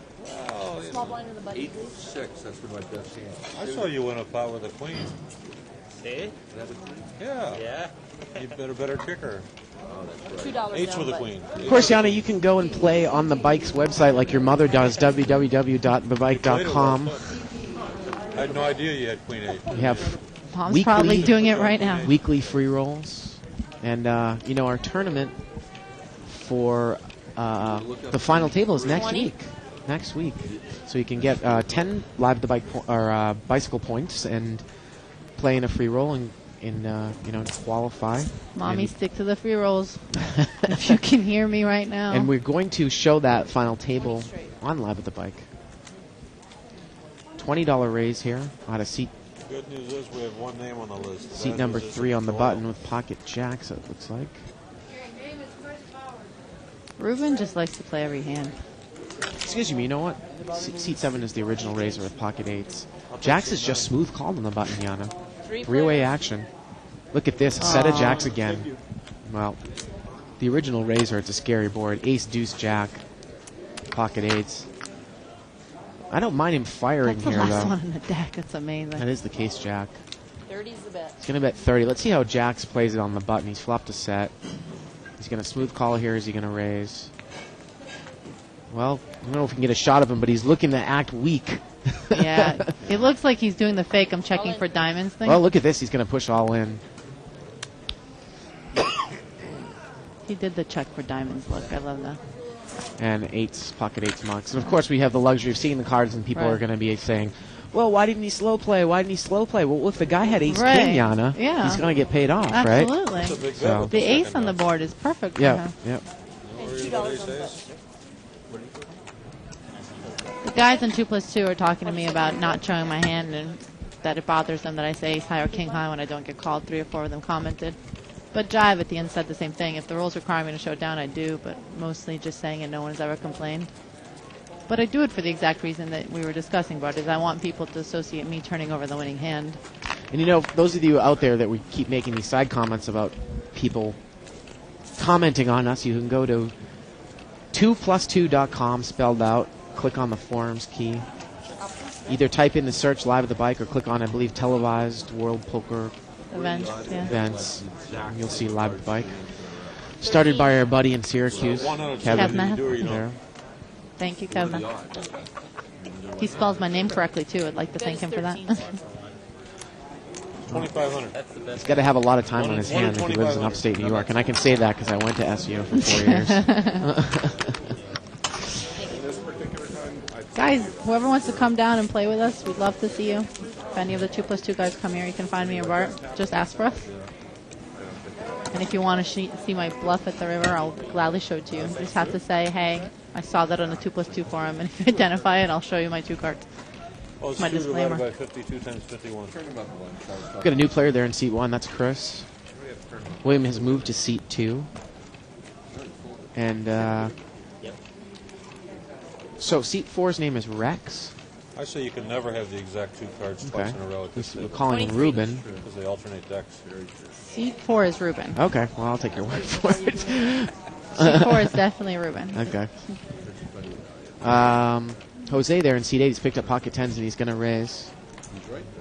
[SPEAKER 4] Well,
[SPEAKER 12] Small blind with a button,
[SPEAKER 13] 8,
[SPEAKER 12] please.
[SPEAKER 13] 6. That's been my best hand.
[SPEAKER 4] I saw you win a pot with a queen.
[SPEAKER 10] See?
[SPEAKER 4] Yeah.
[SPEAKER 10] Yeah.
[SPEAKER 4] You bet a better kicker.
[SPEAKER 13] Oh, that's right.
[SPEAKER 12] $2
[SPEAKER 4] H
[SPEAKER 12] down
[SPEAKER 4] with a
[SPEAKER 12] button.
[SPEAKER 4] queen.
[SPEAKER 2] Of course, Yana, you can go and play on the bike's website like your mother does, www.thebike.com.
[SPEAKER 4] I had no idea you had queen 8.
[SPEAKER 2] We have
[SPEAKER 3] Mom's probably doing it right now.
[SPEAKER 2] weekly free rolls. And, you know, our tournament for the final table is next
[SPEAKER 12] 20.
[SPEAKER 2] week. Next week. So you can get 10 live at the bike or bicycle points and play in a free roll and you know, qualify.
[SPEAKER 3] Mommy,
[SPEAKER 2] And-
[SPEAKER 3] stick to the free rolls. If you can hear me right now.
[SPEAKER 2] And we're going to show that final table on Live at the Bike. $20 raise here out of seat
[SPEAKER 4] Good news is we have one name on the list.
[SPEAKER 2] seat
[SPEAKER 4] Bad
[SPEAKER 2] number
[SPEAKER 4] news is
[SPEAKER 2] 3 on the
[SPEAKER 4] it's
[SPEAKER 2] button with pocket jacks, it looks like.
[SPEAKER 3] Ruben just likes to play every hand.
[SPEAKER 2] Excuse me, you know what? Seat 7 is the original raiser with pocket 8s. Jacks is just smooth called on the button, Yana. 3-way action. Look at this, a set of jacks again. Well, the original raiser, it's a scary board. Ace, deuce, jack, pocket 8s. I don't mind him firing
[SPEAKER 3] That's the
[SPEAKER 2] here,
[SPEAKER 3] last
[SPEAKER 2] though.
[SPEAKER 3] one on the deck. That's amazing.
[SPEAKER 2] That is the case jack.
[SPEAKER 12] 30's the bet.
[SPEAKER 2] He's going to bet 30. Let's see how Jacks plays it on the button. He's flopped a set. He's going to smooth call here. Is he going to raise? Well, I don't know if we can get a shot of him, but he's looking to act weak.
[SPEAKER 3] Yeah, it looks like he's doing the fake I'm checking for diamonds thing.
[SPEAKER 2] Well, look at this. He's going to push all in.
[SPEAKER 3] He did the check for diamonds look. I love that.
[SPEAKER 2] And 8s, pocket 8s mucks. And, of course, we have the luxury of seeing the cards, and people
[SPEAKER 3] Right.
[SPEAKER 2] are going to be saying, well, why didn't he slow play? Why didn't he slow play? Well, if the guy had ace
[SPEAKER 3] Right.
[SPEAKER 2] king, Yana,
[SPEAKER 3] Yeah.
[SPEAKER 2] he's going to get paid off,
[SPEAKER 3] Absolutely.
[SPEAKER 2] right? So,
[SPEAKER 3] The ace on the board is perfect for
[SPEAKER 2] yeah,
[SPEAKER 3] him.
[SPEAKER 2] yeah.
[SPEAKER 12] $2 on the bet.
[SPEAKER 3] The guys in 2+2 are talking to me about not showing my hand and that it bothers them that I say ace high or king high when I don't get called. 3 or 4 of them commented. But Jive at the end said the same thing. If the rules require me to show down, I do, but mostly just saying it. No one has ever complained. But I do it for the exact reason that we were discussing, Bart, is I want people to associate me turning over the winning hand.
[SPEAKER 2] And, you know, those of you out there that we keep making these side comments about people commenting on us, you can go to 2plus2.com, spelled out. Click on the forums key. Either type in the search Live at the Bike or click on, I believe, televised World Poker
[SPEAKER 3] Events, yeah.
[SPEAKER 2] events. And you'll see Live at the Bike. Started by our buddy in Syracuse, Kevin.
[SPEAKER 3] Kevin.
[SPEAKER 2] There.
[SPEAKER 3] Thank you, Kevin. He spells my name correctly, too. I'd like to thank him for that.
[SPEAKER 4] 2,500.
[SPEAKER 10] That's the best.
[SPEAKER 2] He's got to have a lot of time on his
[SPEAKER 4] One in
[SPEAKER 2] hands if he lives in
[SPEAKER 4] 2,500.
[SPEAKER 2] upstate New York. And I can say that because I went to SU for 4 years.
[SPEAKER 3] Guys, whoever wants to come down and play with us, we'd love to see you. If any of the 2+2 guys come here, you can find me or Bart. Just ask for us. And if you want to see my bluff at the river, I'll gladly show it to you. You just have to say, hey, I saw that on the 2+2 forum, and if you identify it, I'll show you my 2 cards.
[SPEAKER 4] Well, it's
[SPEAKER 3] My
[SPEAKER 4] 2 divided
[SPEAKER 3] disclaimer.
[SPEAKER 4] by 52 times 51.
[SPEAKER 2] We've got a new player there in seat 1. That's Chris. William has moved to seat 2. And so seat 4's name is Rex.
[SPEAKER 4] I say you can never have the exact 2 cards twice
[SPEAKER 2] Okay.
[SPEAKER 4] in a row.
[SPEAKER 2] We're calling him Ruben.
[SPEAKER 4] Because they alternate decks.
[SPEAKER 3] Seat 4 is Ruben.
[SPEAKER 2] Okay, well, I'll take your word for it.
[SPEAKER 3] Seat 4 is definitely Ruben.
[SPEAKER 2] Okay. Jose there in seat 8, he's picked up pocket 10s and he's going to raise.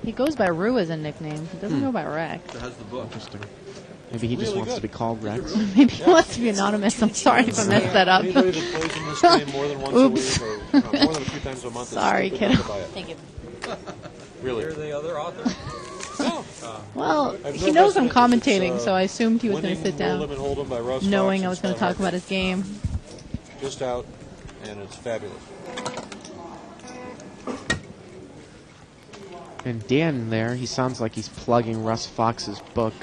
[SPEAKER 3] He goes by Rue as a nickname. He doesn't go by Rex.
[SPEAKER 13] It has the book.
[SPEAKER 2] Interesting. Maybe he just wants to be called Rex.
[SPEAKER 3] Maybe he wants to be anonymous. I'm sorry if I messed that up.
[SPEAKER 4] Anybody that plays in this game more than once
[SPEAKER 3] Oops.
[SPEAKER 4] a week or more than a few times a month
[SPEAKER 3] Sorry,
[SPEAKER 4] is stupid
[SPEAKER 3] kiddo.
[SPEAKER 4] to buy it.
[SPEAKER 12] Thank you.
[SPEAKER 4] Really?
[SPEAKER 10] You're the other author.
[SPEAKER 3] Well,
[SPEAKER 4] I've
[SPEAKER 3] he
[SPEAKER 4] no
[SPEAKER 3] knows I'm
[SPEAKER 4] precedent. It's,
[SPEAKER 3] commentating, so I assumed he was going to
[SPEAKER 4] Winning
[SPEAKER 3] sit down,
[SPEAKER 4] Roll 'em and Hold 'em by Russ
[SPEAKER 3] knowing
[SPEAKER 4] Fox
[SPEAKER 3] I was
[SPEAKER 4] and
[SPEAKER 3] going to
[SPEAKER 4] Scott
[SPEAKER 3] talk about his game.
[SPEAKER 4] Hartman. Just out, and it's fabulous.
[SPEAKER 2] And Dan there, he sounds like he's plugging Russ Fox's book.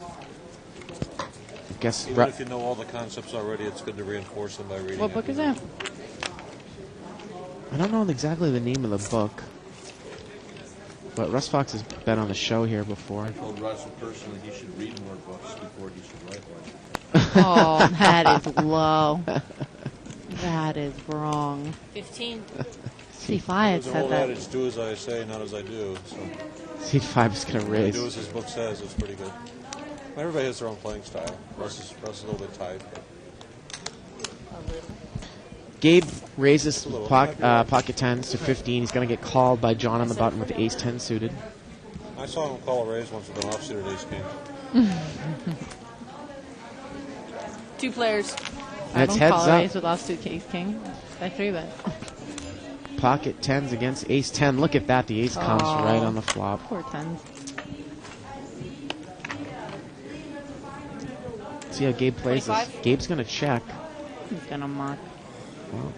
[SPEAKER 2] I guess
[SPEAKER 4] Even if you know all the concepts already, it's good to reinforce them by reading
[SPEAKER 3] What
[SPEAKER 4] it.
[SPEAKER 3] book is that?
[SPEAKER 2] I don't know exactly the name of the book. But Russ Fox has been on the show here before.
[SPEAKER 13] I told Russell personally he should read more books before he should write one.
[SPEAKER 3] Oh, that is low. That is wrong.
[SPEAKER 12] 15.
[SPEAKER 3] C5
[SPEAKER 4] There's an
[SPEAKER 3] said
[SPEAKER 4] old
[SPEAKER 3] that.
[SPEAKER 4] adage, do as I say, not as I do. So
[SPEAKER 2] C5 is going to
[SPEAKER 4] if
[SPEAKER 2] raise.
[SPEAKER 4] you do as his book says, it's pretty good. Everybody has their own playing style. Russ is a little bit tied. But
[SPEAKER 2] Gabe raises pocket tens to 15. He's going to get called by John on the button with ace 10 suited.
[SPEAKER 4] I saw him call a raise once with an offsuited ace king.
[SPEAKER 12] 2 players.
[SPEAKER 3] I
[SPEAKER 2] it's
[SPEAKER 3] don't
[SPEAKER 2] heads
[SPEAKER 3] call
[SPEAKER 2] up.
[SPEAKER 3] a raise with offsuit ace king. I 3-bet.
[SPEAKER 2] Pocket tens against ace 10. Look at that. The ace comes
[SPEAKER 3] Oh.
[SPEAKER 2] right on the flop.
[SPEAKER 3] Poor tens.
[SPEAKER 2] See how Gabe plays this.
[SPEAKER 12] 25?
[SPEAKER 2] Gabe's going to check.
[SPEAKER 3] He's going to mock.
[SPEAKER 2] Well,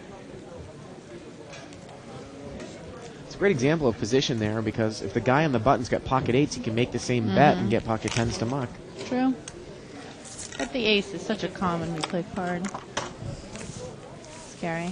[SPEAKER 2] it's a great example of position there because if the guy on the button's got pocket eights, he can make the same bet and get pocket tens to muck.
[SPEAKER 3] True. But the ace is such a commonly played card. Scary.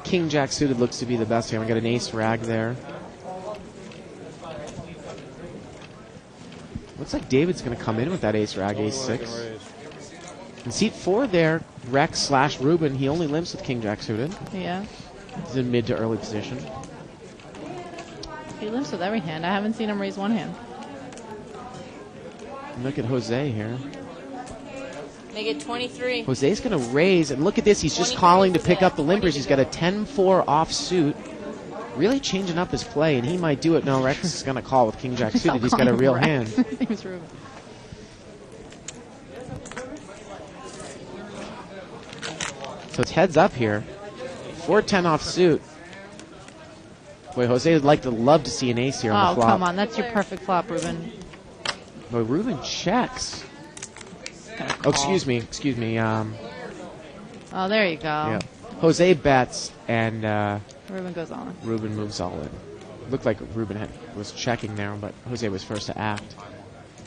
[SPEAKER 2] King Jack suited looks to be the best here. We got an ace rag there. Looks like David's going to come in with that ace rag, ace 6. And seat 4 there, Rex / Ruben. He only limps with King Jack suited.
[SPEAKER 3] Yeah.
[SPEAKER 2] He's in mid to early position.
[SPEAKER 3] He limps with every hand. I haven't seen him raise one hand.
[SPEAKER 2] And look at Jose here.
[SPEAKER 12] Make it 23.
[SPEAKER 2] Jose's going to raise, and look at this. He's just
[SPEAKER 12] 23
[SPEAKER 2] calling to
[SPEAKER 12] to
[SPEAKER 2] pick
[SPEAKER 12] go.
[SPEAKER 2] up the limpers. He's got a 10-4 offsuit. Really changing up his play, and he might do it. No, Rex is going to call with King Jack suited. He's got a real hand.
[SPEAKER 3] His name is Ruben.
[SPEAKER 2] So it's heads up here. 4-10 offsuit. Boy, Jose would love to see an ace here on
[SPEAKER 3] Oh,
[SPEAKER 2] the flop.
[SPEAKER 3] come on. That's your perfect flop, Ruben.
[SPEAKER 2] Boy, Ruben checks. Oh, excuse me.
[SPEAKER 3] Oh, there you go.
[SPEAKER 2] Yeah. Jose bets, and
[SPEAKER 3] Ruben goes on.
[SPEAKER 2] Ruben moves all in. Looked like Ruben was checking there, but Jose was first to act.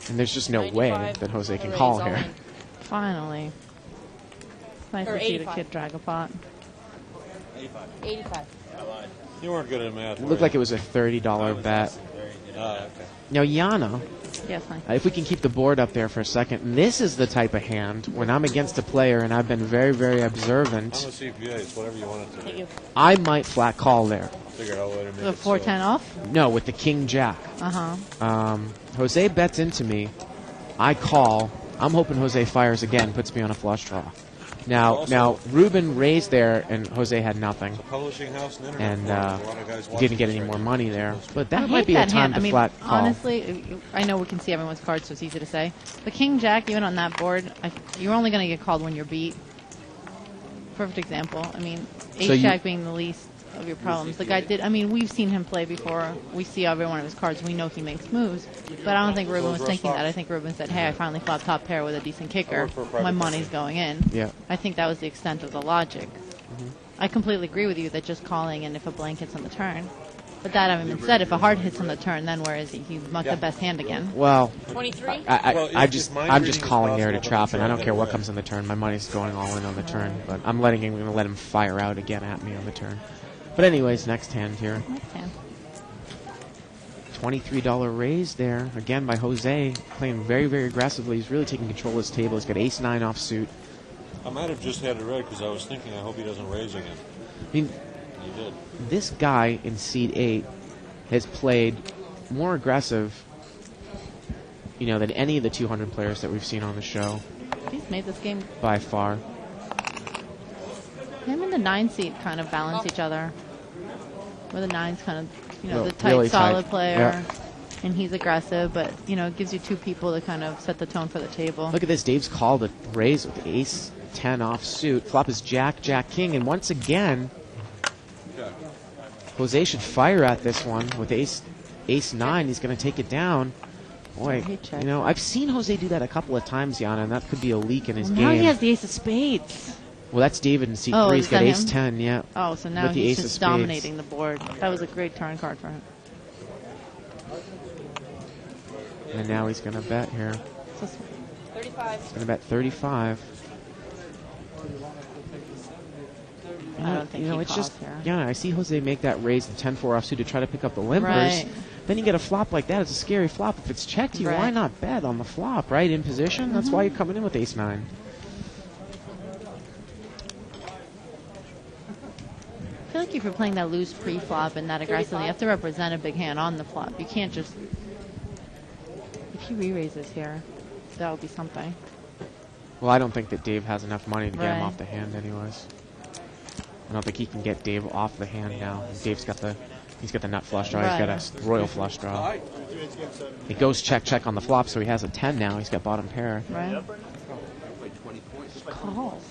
[SPEAKER 2] And there's just no way
[SPEAKER 12] 95,
[SPEAKER 2] that Jose can
[SPEAKER 12] raise
[SPEAKER 2] call
[SPEAKER 12] all
[SPEAKER 2] here.
[SPEAKER 12] in.
[SPEAKER 3] Finally. Nice
[SPEAKER 12] Or
[SPEAKER 3] to see the
[SPEAKER 12] 85.
[SPEAKER 3] kid drag a pot.
[SPEAKER 12] 85.
[SPEAKER 4] You weren't good at math.
[SPEAKER 2] It looked like it was a $30 bet.
[SPEAKER 4] Okay.
[SPEAKER 2] Now, Yana,
[SPEAKER 3] Yes, honey.
[SPEAKER 2] if we can keep the board up there for a second, this is the type of hand when I'm against a player and I've been very, very
[SPEAKER 4] I'm
[SPEAKER 2] observant,
[SPEAKER 4] a CPA. It's whatever you want it to
[SPEAKER 12] Thank
[SPEAKER 4] be.
[SPEAKER 12] you.
[SPEAKER 2] I might flat call there.
[SPEAKER 4] Figure out a way to make
[SPEAKER 3] The
[SPEAKER 4] it
[SPEAKER 3] 410 off?
[SPEAKER 2] No, with the King Jack.
[SPEAKER 3] Uh-huh.
[SPEAKER 2] Jose bets into me. I call. I'm hoping Jose fires again, puts me on a flush draw. Now Ruben raised there, and Jose had nothing,
[SPEAKER 4] So. Publishing house and internet.
[SPEAKER 2] and
[SPEAKER 4] forums, a lot of guys
[SPEAKER 2] he
[SPEAKER 4] watch
[SPEAKER 2] didn't get
[SPEAKER 4] this
[SPEAKER 2] any
[SPEAKER 4] right
[SPEAKER 2] more
[SPEAKER 4] now.
[SPEAKER 2] money there. But
[SPEAKER 3] I
[SPEAKER 2] that
[SPEAKER 3] hate
[SPEAKER 2] might be a
[SPEAKER 3] that
[SPEAKER 2] time
[SPEAKER 3] hand.
[SPEAKER 2] to
[SPEAKER 3] I mean,
[SPEAKER 2] flat call.
[SPEAKER 3] honestly, I know we can see everyone's cards, so it's easy to say. The King Jack, even on that board, you're only going to get called when you're beat. Perfect example. I mean, Ace
[SPEAKER 2] So you-
[SPEAKER 3] Jack being the least of your problems. The guy did. I mean, we've seen him play before. We see every one of his cards. We know he makes moves. But I don't think Ruben was thinking that. I think Ruben said, "Hey, I finally flopped top pair with a decent kicker. My money's going in."
[SPEAKER 2] Yeah.
[SPEAKER 3] I think that was the extent of the logic. I completely agree with you that just calling and if a blank hits on the turn. But that having been said, if a heart hits on the turn, then where is he? He's mucked the best hand again.
[SPEAKER 2] Well,
[SPEAKER 12] 23?
[SPEAKER 2] I'm just calling there to trap, and I don't care what comes on the turn. My money's going all in on the turn, but I'm going to let him fire out again at me on the turn. But anyways, next hand here.
[SPEAKER 3] Next hand.
[SPEAKER 2] $23 raise there, again by Jose, playing very, very aggressively. He's really taking control of his table. He's got ace-9 offsuit.
[SPEAKER 4] I might have just had it read because I was thinking I hope he doesn't raise again.
[SPEAKER 2] I mean,
[SPEAKER 4] He did.
[SPEAKER 2] this guy in seed 8 has played more aggressive, than any of the 200 players that we've seen on the show
[SPEAKER 3] He's made this game.
[SPEAKER 2] by far.
[SPEAKER 3] Him and the 9 seed kind of balance each other. Where the 9's kind of,
[SPEAKER 2] Well,
[SPEAKER 3] the tight,
[SPEAKER 2] really
[SPEAKER 3] solid
[SPEAKER 2] tight.
[SPEAKER 3] player.
[SPEAKER 2] Yeah.
[SPEAKER 3] And he's aggressive, but, it gives you two people to kind of set the tone for the table.
[SPEAKER 2] Look at this. Dave's called a raise with ace 10 offsuit. Flop is Jack, Jack, King. And once again, Jose should fire at this one with ace 9. He's going to take it down. Boy, I've seen Jose do that a couple of times, Yana, and that could be a leak in his
[SPEAKER 3] Now
[SPEAKER 2] game.
[SPEAKER 3] he has the ace of spades.
[SPEAKER 2] Well, that's David in C3.
[SPEAKER 3] Oh,
[SPEAKER 2] He's
[SPEAKER 3] is
[SPEAKER 2] got
[SPEAKER 3] that
[SPEAKER 2] ace
[SPEAKER 3] him?
[SPEAKER 2] 10, yeah.
[SPEAKER 3] Oh, so now
[SPEAKER 2] with the
[SPEAKER 3] he's
[SPEAKER 2] ace of
[SPEAKER 3] just
[SPEAKER 2] spades.
[SPEAKER 3] dominating the board. That was a great turn card for him.
[SPEAKER 2] And now he's going to bet here.
[SPEAKER 12] 35.
[SPEAKER 2] He's going to bet 35.
[SPEAKER 3] I don't think he
[SPEAKER 2] it's
[SPEAKER 3] calls
[SPEAKER 2] just,
[SPEAKER 3] here.
[SPEAKER 2] yeah, I see Jose make that raise, the 10-4 offsuit to try to pick up the limpers.
[SPEAKER 3] Right.
[SPEAKER 2] Then you get a flop like that. It's a scary flop. If it's checked you, why
[SPEAKER 3] Right.
[SPEAKER 2] not bet on the flop, right? In position? That's why you're coming in with ace 9.
[SPEAKER 3] I feel like if you're playing that loose pre-flop and that aggressively, you have to represent a big hand on the flop. You can't just... If he re-raises here, that would be something.
[SPEAKER 2] Well, I don't think that Dave has enough money to get him
[SPEAKER 3] Right.
[SPEAKER 2] off the hand anyways. I don't think he can get Dave off the hand now. Dave's got the... He's got the nut flush draw.
[SPEAKER 3] Right.
[SPEAKER 2] He's got a royal flush draw. It goes check, check on the flop, so he has a 10 now. He's got bottom pair.
[SPEAKER 3] Right. Calls.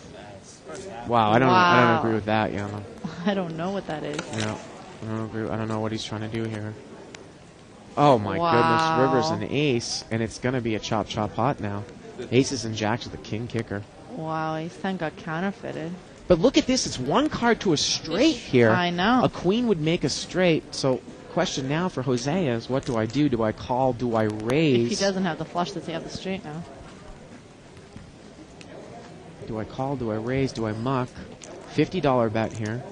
[SPEAKER 2] Wow, I don't
[SPEAKER 3] Wow.
[SPEAKER 2] agree with that, Yana.
[SPEAKER 3] I don't know what that is.
[SPEAKER 2] Yeah, I don't agree. I don't know what he's trying to do here. Oh my
[SPEAKER 3] Wow.
[SPEAKER 2] goodness, River's an ace, and it's going to be a chop chop pot now. Aces and jacks with the king kicker.
[SPEAKER 3] Wow, ace 10 got counterfeited.
[SPEAKER 2] But look at this, it's one card to a straight here.
[SPEAKER 3] I know.
[SPEAKER 2] A queen would make a straight, so question now for Jose is, what do I do? Do I call? Do I raise?
[SPEAKER 3] If he doesn't have the flush, does he have the straight now?
[SPEAKER 2] Do I call? Do I raise? Do I muck? $50 bet here.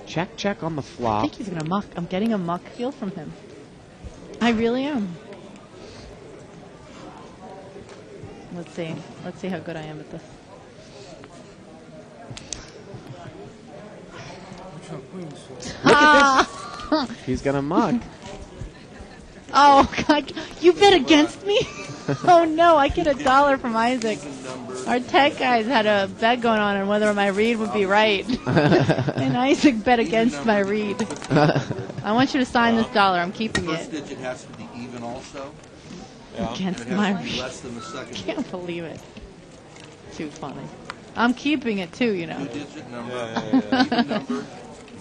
[SPEAKER 2] Check, check on the
[SPEAKER 3] I
[SPEAKER 2] flop.
[SPEAKER 3] think he's going to muck. I'm getting a muck feel from him. I really am. Let's see. Let's see how good I am at this.
[SPEAKER 2] Look at this. He's going to muck.
[SPEAKER 3] Oh, God. You bet against me? Oh, no. I get $1 from Isaac. Our tech guys had a bet going on whether my read would be right. And Isaac bet against my read. I want you to sign this dollar. I'm keeping
[SPEAKER 13] First
[SPEAKER 3] it.
[SPEAKER 13] digit has to be even also.
[SPEAKER 3] Against
[SPEAKER 13] And it
[SPEAKER 3] my
[SPEAKER 13] has to be
[SPEAKER 3] read.
[SPEAKER 13] less than the second digit.
[SPEAKER 3] Can't believe it. Too funny. I'm keeping it, too, you know.
[SPEAKER 13] Two-digit number,
[SPEAKER 4] Yeah.
[SPEAKER 13] even number,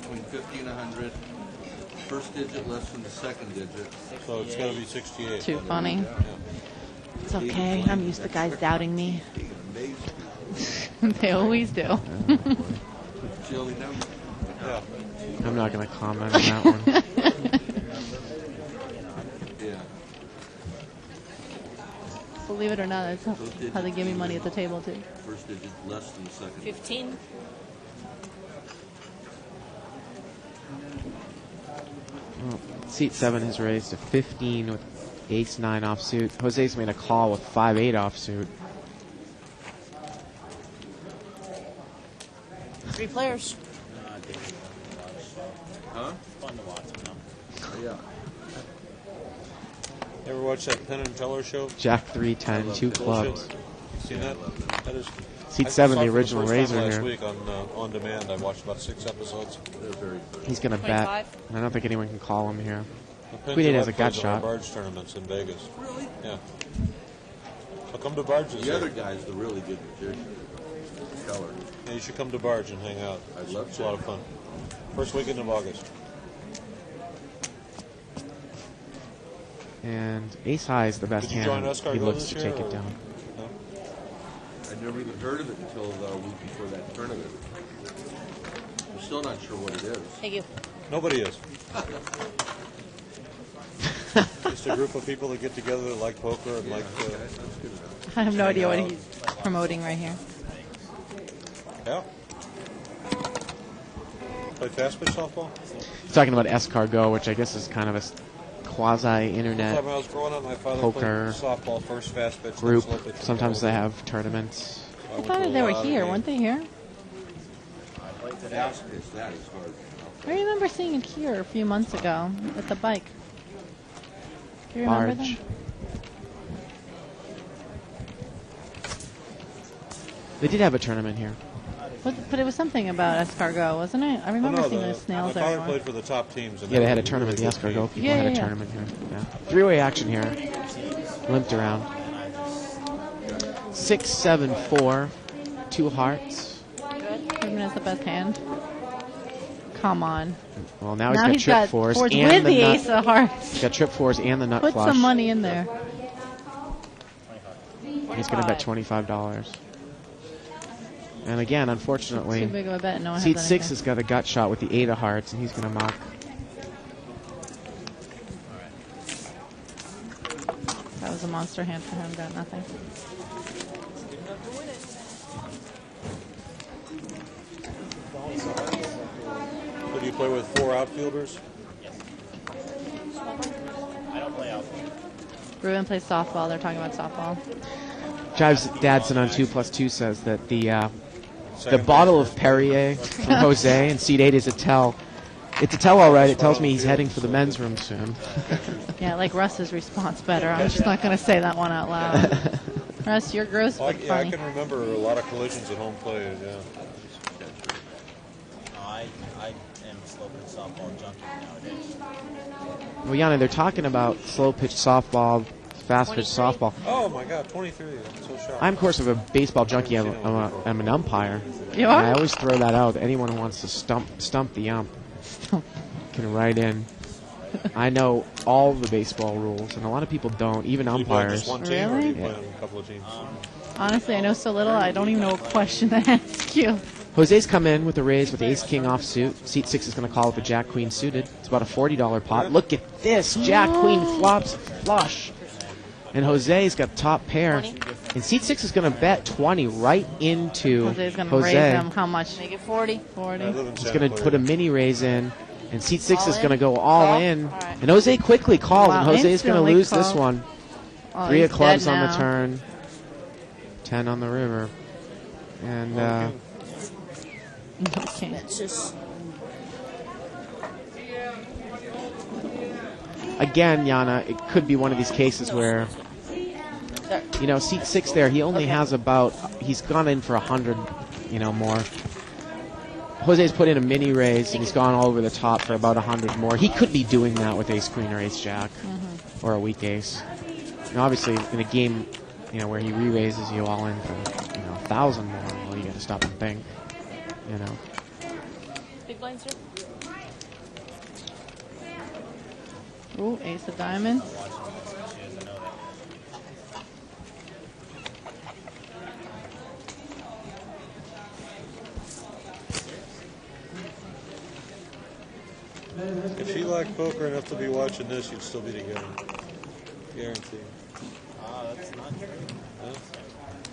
[SPEAKER 13] between 50 and 100. First digit less than the second digit.
[SPEAKER 4] So it's got to be 68.
[SPEAKER 3] Too
[SPEAKER 4] then.
[SPEAKER 3] funny.
[SPEAKER 4] Yeah.
[SPEAKER 3] It's okay. I'm used to guys doubting me. They always do.
[SPEAKER 13] Jilly number.
[SPEAKER 4] Yeah.
[SPEAKER 2] I'm not going to comment on that one.
[SPEAKER 13] Yeah.
[SPEAKER 3] Believe it or not, that's how they give me money at the table, too.
[SPEAKER 13] First digit less than the second.
[SPEAKER 12] 15.
[SPEAKER 2] Well, seat 7 has raised to 15 with ace 9 offsuit. Jose's made a call with 5-8 offsuit.
[SPEAKER 12] 3 players.
[SPEAKER 13] Huh?
[SPEAKER 9] Fun to watch,
[SPEAKER 13] Yeah.
[SPEAKER 4] Ever watch that Penn and Teller show?
[SPEAKER 2] Jack 3, 10, 2 clubs.
[SPEAKER 4] Bullshit. Seen that? That is.
[SPEAKER 2] Seat
[SPEAKER 4] I
[SPEAKER 2] 7,
[SPEAKER 4] saw
[SPEAKER 2] the
[SPEAKER 4] it for
[SPEAKER 2] original
[SPEAKER 4] first time
[SPEAKER 2] raiser
[SPEAKER 4] last
[SPEAKER 2] here.
[SPEAKER 4] week on demand. I watched about 6 episodes.
[SPEAKER 13] They're very good.
[SPEAKER 2] He's going to bet.
[SPEAKER 12] 25.
[SPEAKER 2] I don't think anyone can call him here.
[SPEAKER 4] Penn
[SPEAKER 2] Queen 8 has
[SPEAKER 4] Teller
[SPEAKER 2] a gut
[SPEAKER 4] plays in our
[SPEAKER 2] shot.
[SPEAKER 4] barge tournaments in Vegas.
[SPEAKER 13] Really?
[SPEAKER 4] Yeah. So come to Barge this
[SPEAKER 13] The other
[SPEAKER 4] year.
[SPEAKER 13] guy's the really good magician. Keller.
[SPEAKER 4] Yeah, you should come to Barge and hang out.
[SPEAKER 13] I'd love
[SPEAKER 4] It's
[SPEAKER 13] to.
[SPEAKER 4] a lot of fun. First weekend of August.
[SPEAKER 2] And ace high is the best
[SPEAKER 4] Did you join
[SPEAKER 2] hand.
[SPEAKER 4] Oscar
[SPEAKER 2] He
[SPEAKER 4] Go
[SPEAKER 2] looks
[SPEAKER 4] this
[SPEAKER 2] to
[SPEAKER 4] year,
[SPEAKER 2] take it
[SPEAKER 4] or-
[SPEAKER 2] down.
[SPEAKER 4] No?
[SPEAKER 13] I'd never even heard of it until a week before that tournament. I'm still not sure what it is.
[SPEAKER 12] Thank you.
[SPEAKER 4] Nobody is. Just a group of people that get together that like poker and like.
[SPEAKER 3] I have no idea what he's promoting right here.
[SPEAKER 4] Yeah. Play fast pitch softball?
[SPEAKER 2] He's talking about Escargot, which I guess is kind of a quasi-internet
[SPEAKER 4] When I was growing up, my father
[SPEAKER 2] poker
[SPEAKER 4] played softball, first fast pitch,
[SPEAKER 2] group.
[SPEAKER 4] slow pitch,
[SPEAKER 2] Sometimes they have tournaments.
[SPEAKER 3] I thought they were here. Weren't they here?
[SPEAKER 13] Fast pitch, that is hard.
[SPEAKER 3] I remember seeing it here a few months ago with the bike. Do you remember
[SPEAKER 2] Barge.
[SPEAKER 3] them?
[SPEAKER 2] They did have a tournament here.
[SPEAKER 3] But it was something about escargot, wasn't it? I remember seeing the snails
[SPEAKER 4] my father
[SPEAKER 3] everywhere.
[SPEAKER 4] played for the top teams. And
[SPEAKER 2] Yeah, they had a tournament. The escargot people had a tournament here. Yeah. Three-way action here. Limped around. 6, 7, 4. 2 hearts.
[SPEAKER 3] Ruben has the best hand. Come on.
[SPEAKER 2] Well, now he's got trip fours
[SPEAKER 3] with
[SPEAKER 2] and
[SPEAKER 3] the
[SPEAKER 2] nut.
[SPEAKER 3] ace of hearts.
[SPEAKER 2] He's got trip fours and the nut
[SPEAKER 3] Put
[SPEAKER 2] flush.
[SPEAKER 3] some money in there.
[SPEAKER 2] He's going to bet $25. And again, unfortunately,
[SPEAKER 3] Too big of a bet. No one
[SPEAKER 2] seat
[SPEAKER 3] has
[SPEAKER 2] 6
[SPEAKER 3] anything.
[SPEAKER 2] has got a gut shot with the 8 of hearts, and he's going to muck.
[SPEAKER 3] That was a monster hand for him. Got nothing.
[SPEAKER 4] So do you play with 4 outfielders?
[SPEAKER 9] I don't play outfield.
[SPEAKER 3] Ruben plays softball. They're talking about softball.
[SPEAKER 2] Jives Dadson on 2+2 says that the bottle of Perrier from Jose and seat 8 is a tell. It's a tell, all right. It tells me he's heading for the men's room soon.
[SPEAKER 3] Yeah, I like Russ's response better. I'm just not going to say that one out loud. Russ, you're gross but
[SPEAKER 4] I
[SPEAKER 3] funny.
[SPEAKER 4] can remember a lot of collisions at home plate. Yeah.
[SPEAKER 9] I am slow pitch softball junkie nowadays.
[SPEAKER 2] Well, Yana, they're talking about slow pitch softball, fast pitch softball.
[SPEAKER 4] Oh my God, 23! I'm so shocked.
[SPEAKER 2] I'm, of course, a baseball junkie. I'm an umpire.
[SPEAKER 3] You are?
[SPEAKER 2] And I always throw that out. Anyone who wants to stump the ump can write in. I know all the baseball rules, and a lot of people don't, even
[SPEAKER 4] Do you play
[SPEAKER 2] umpires.
[SPEAKER 4] just one team, or do you play
[SPEAKER 2] Yeah.
[SPEAKER 4] on a couple of teams?
[SPEAKER 3] Honestly, I know so little, I don't even know what question to ask you.
[SPEAKER 2] Jose's come in with a raise with ace king off suit. Seat 6 is going to call with a jack queen suited. It's about a $40 pot. Look at this. Jack queen flops flush. And Jose's got top pair. And seat 6 is going to bet 20 right into
[SPEAKER 3] Jose's going to
[SPEAKER 2] Jose.
[SPEAKER 3] raise them. How much?
[SPEAKER 12] Make it 40.
[SPEAKER 3] 40.
[SPEAKER 2] He's going to put a mini raise in. And seat 6
[SPEAKER 12] All
[SPEAKER 2] is
[SPEAKER 12] in?
[SPEAKER 2] going to go all
[SPEAKER 12] Call?
[SPEAKER 2] in.
[SPEAKER 12] All right.
[SPEAKER 2] And Jose quickly called.
[SPEAKER 3] Wow,
[SPEAKER 2] And Jose is going to
[SPEAKER 3] instantly
[SPEAKER 2] lose this
[SPEAKER 3] called.
[SPEAKER 2] one.
[SPEAKER 3] Oh,
[SPEAKER 2] 3
[SPEAKER 3] he's
[SPEAKER 2] of clubs
[SPEAKER 3] dead
[SPEAKER 2] on the
[SPEAKER 3] now.
[SPEAKER 2] turn. 10 on the river. And
[SPEAKER 3] Okay.
[SPEAKER 12] It's just
[SPEAKER 2] again, Yana, it could be one of these cases where, you know, seat 6 there, he only has about, he's gone in for 100, more. Jose's put in a mini raise, and he's gone all over the top for about 100 more. He could be doing that with ace queen or ace jack, or a weak ace. And obviously, in a game, where he re-raises you all in for, 1,000 more, well, you got to stop and think,
[SPEAKER 12] big blinds here.
[SPEAKER 3] Ooh, ace of diamonds.
[SPEAKER 4] If she liked poker enough to be watching this, you'd still be together. Guarantee.
[SPEAKER 9] That's not true.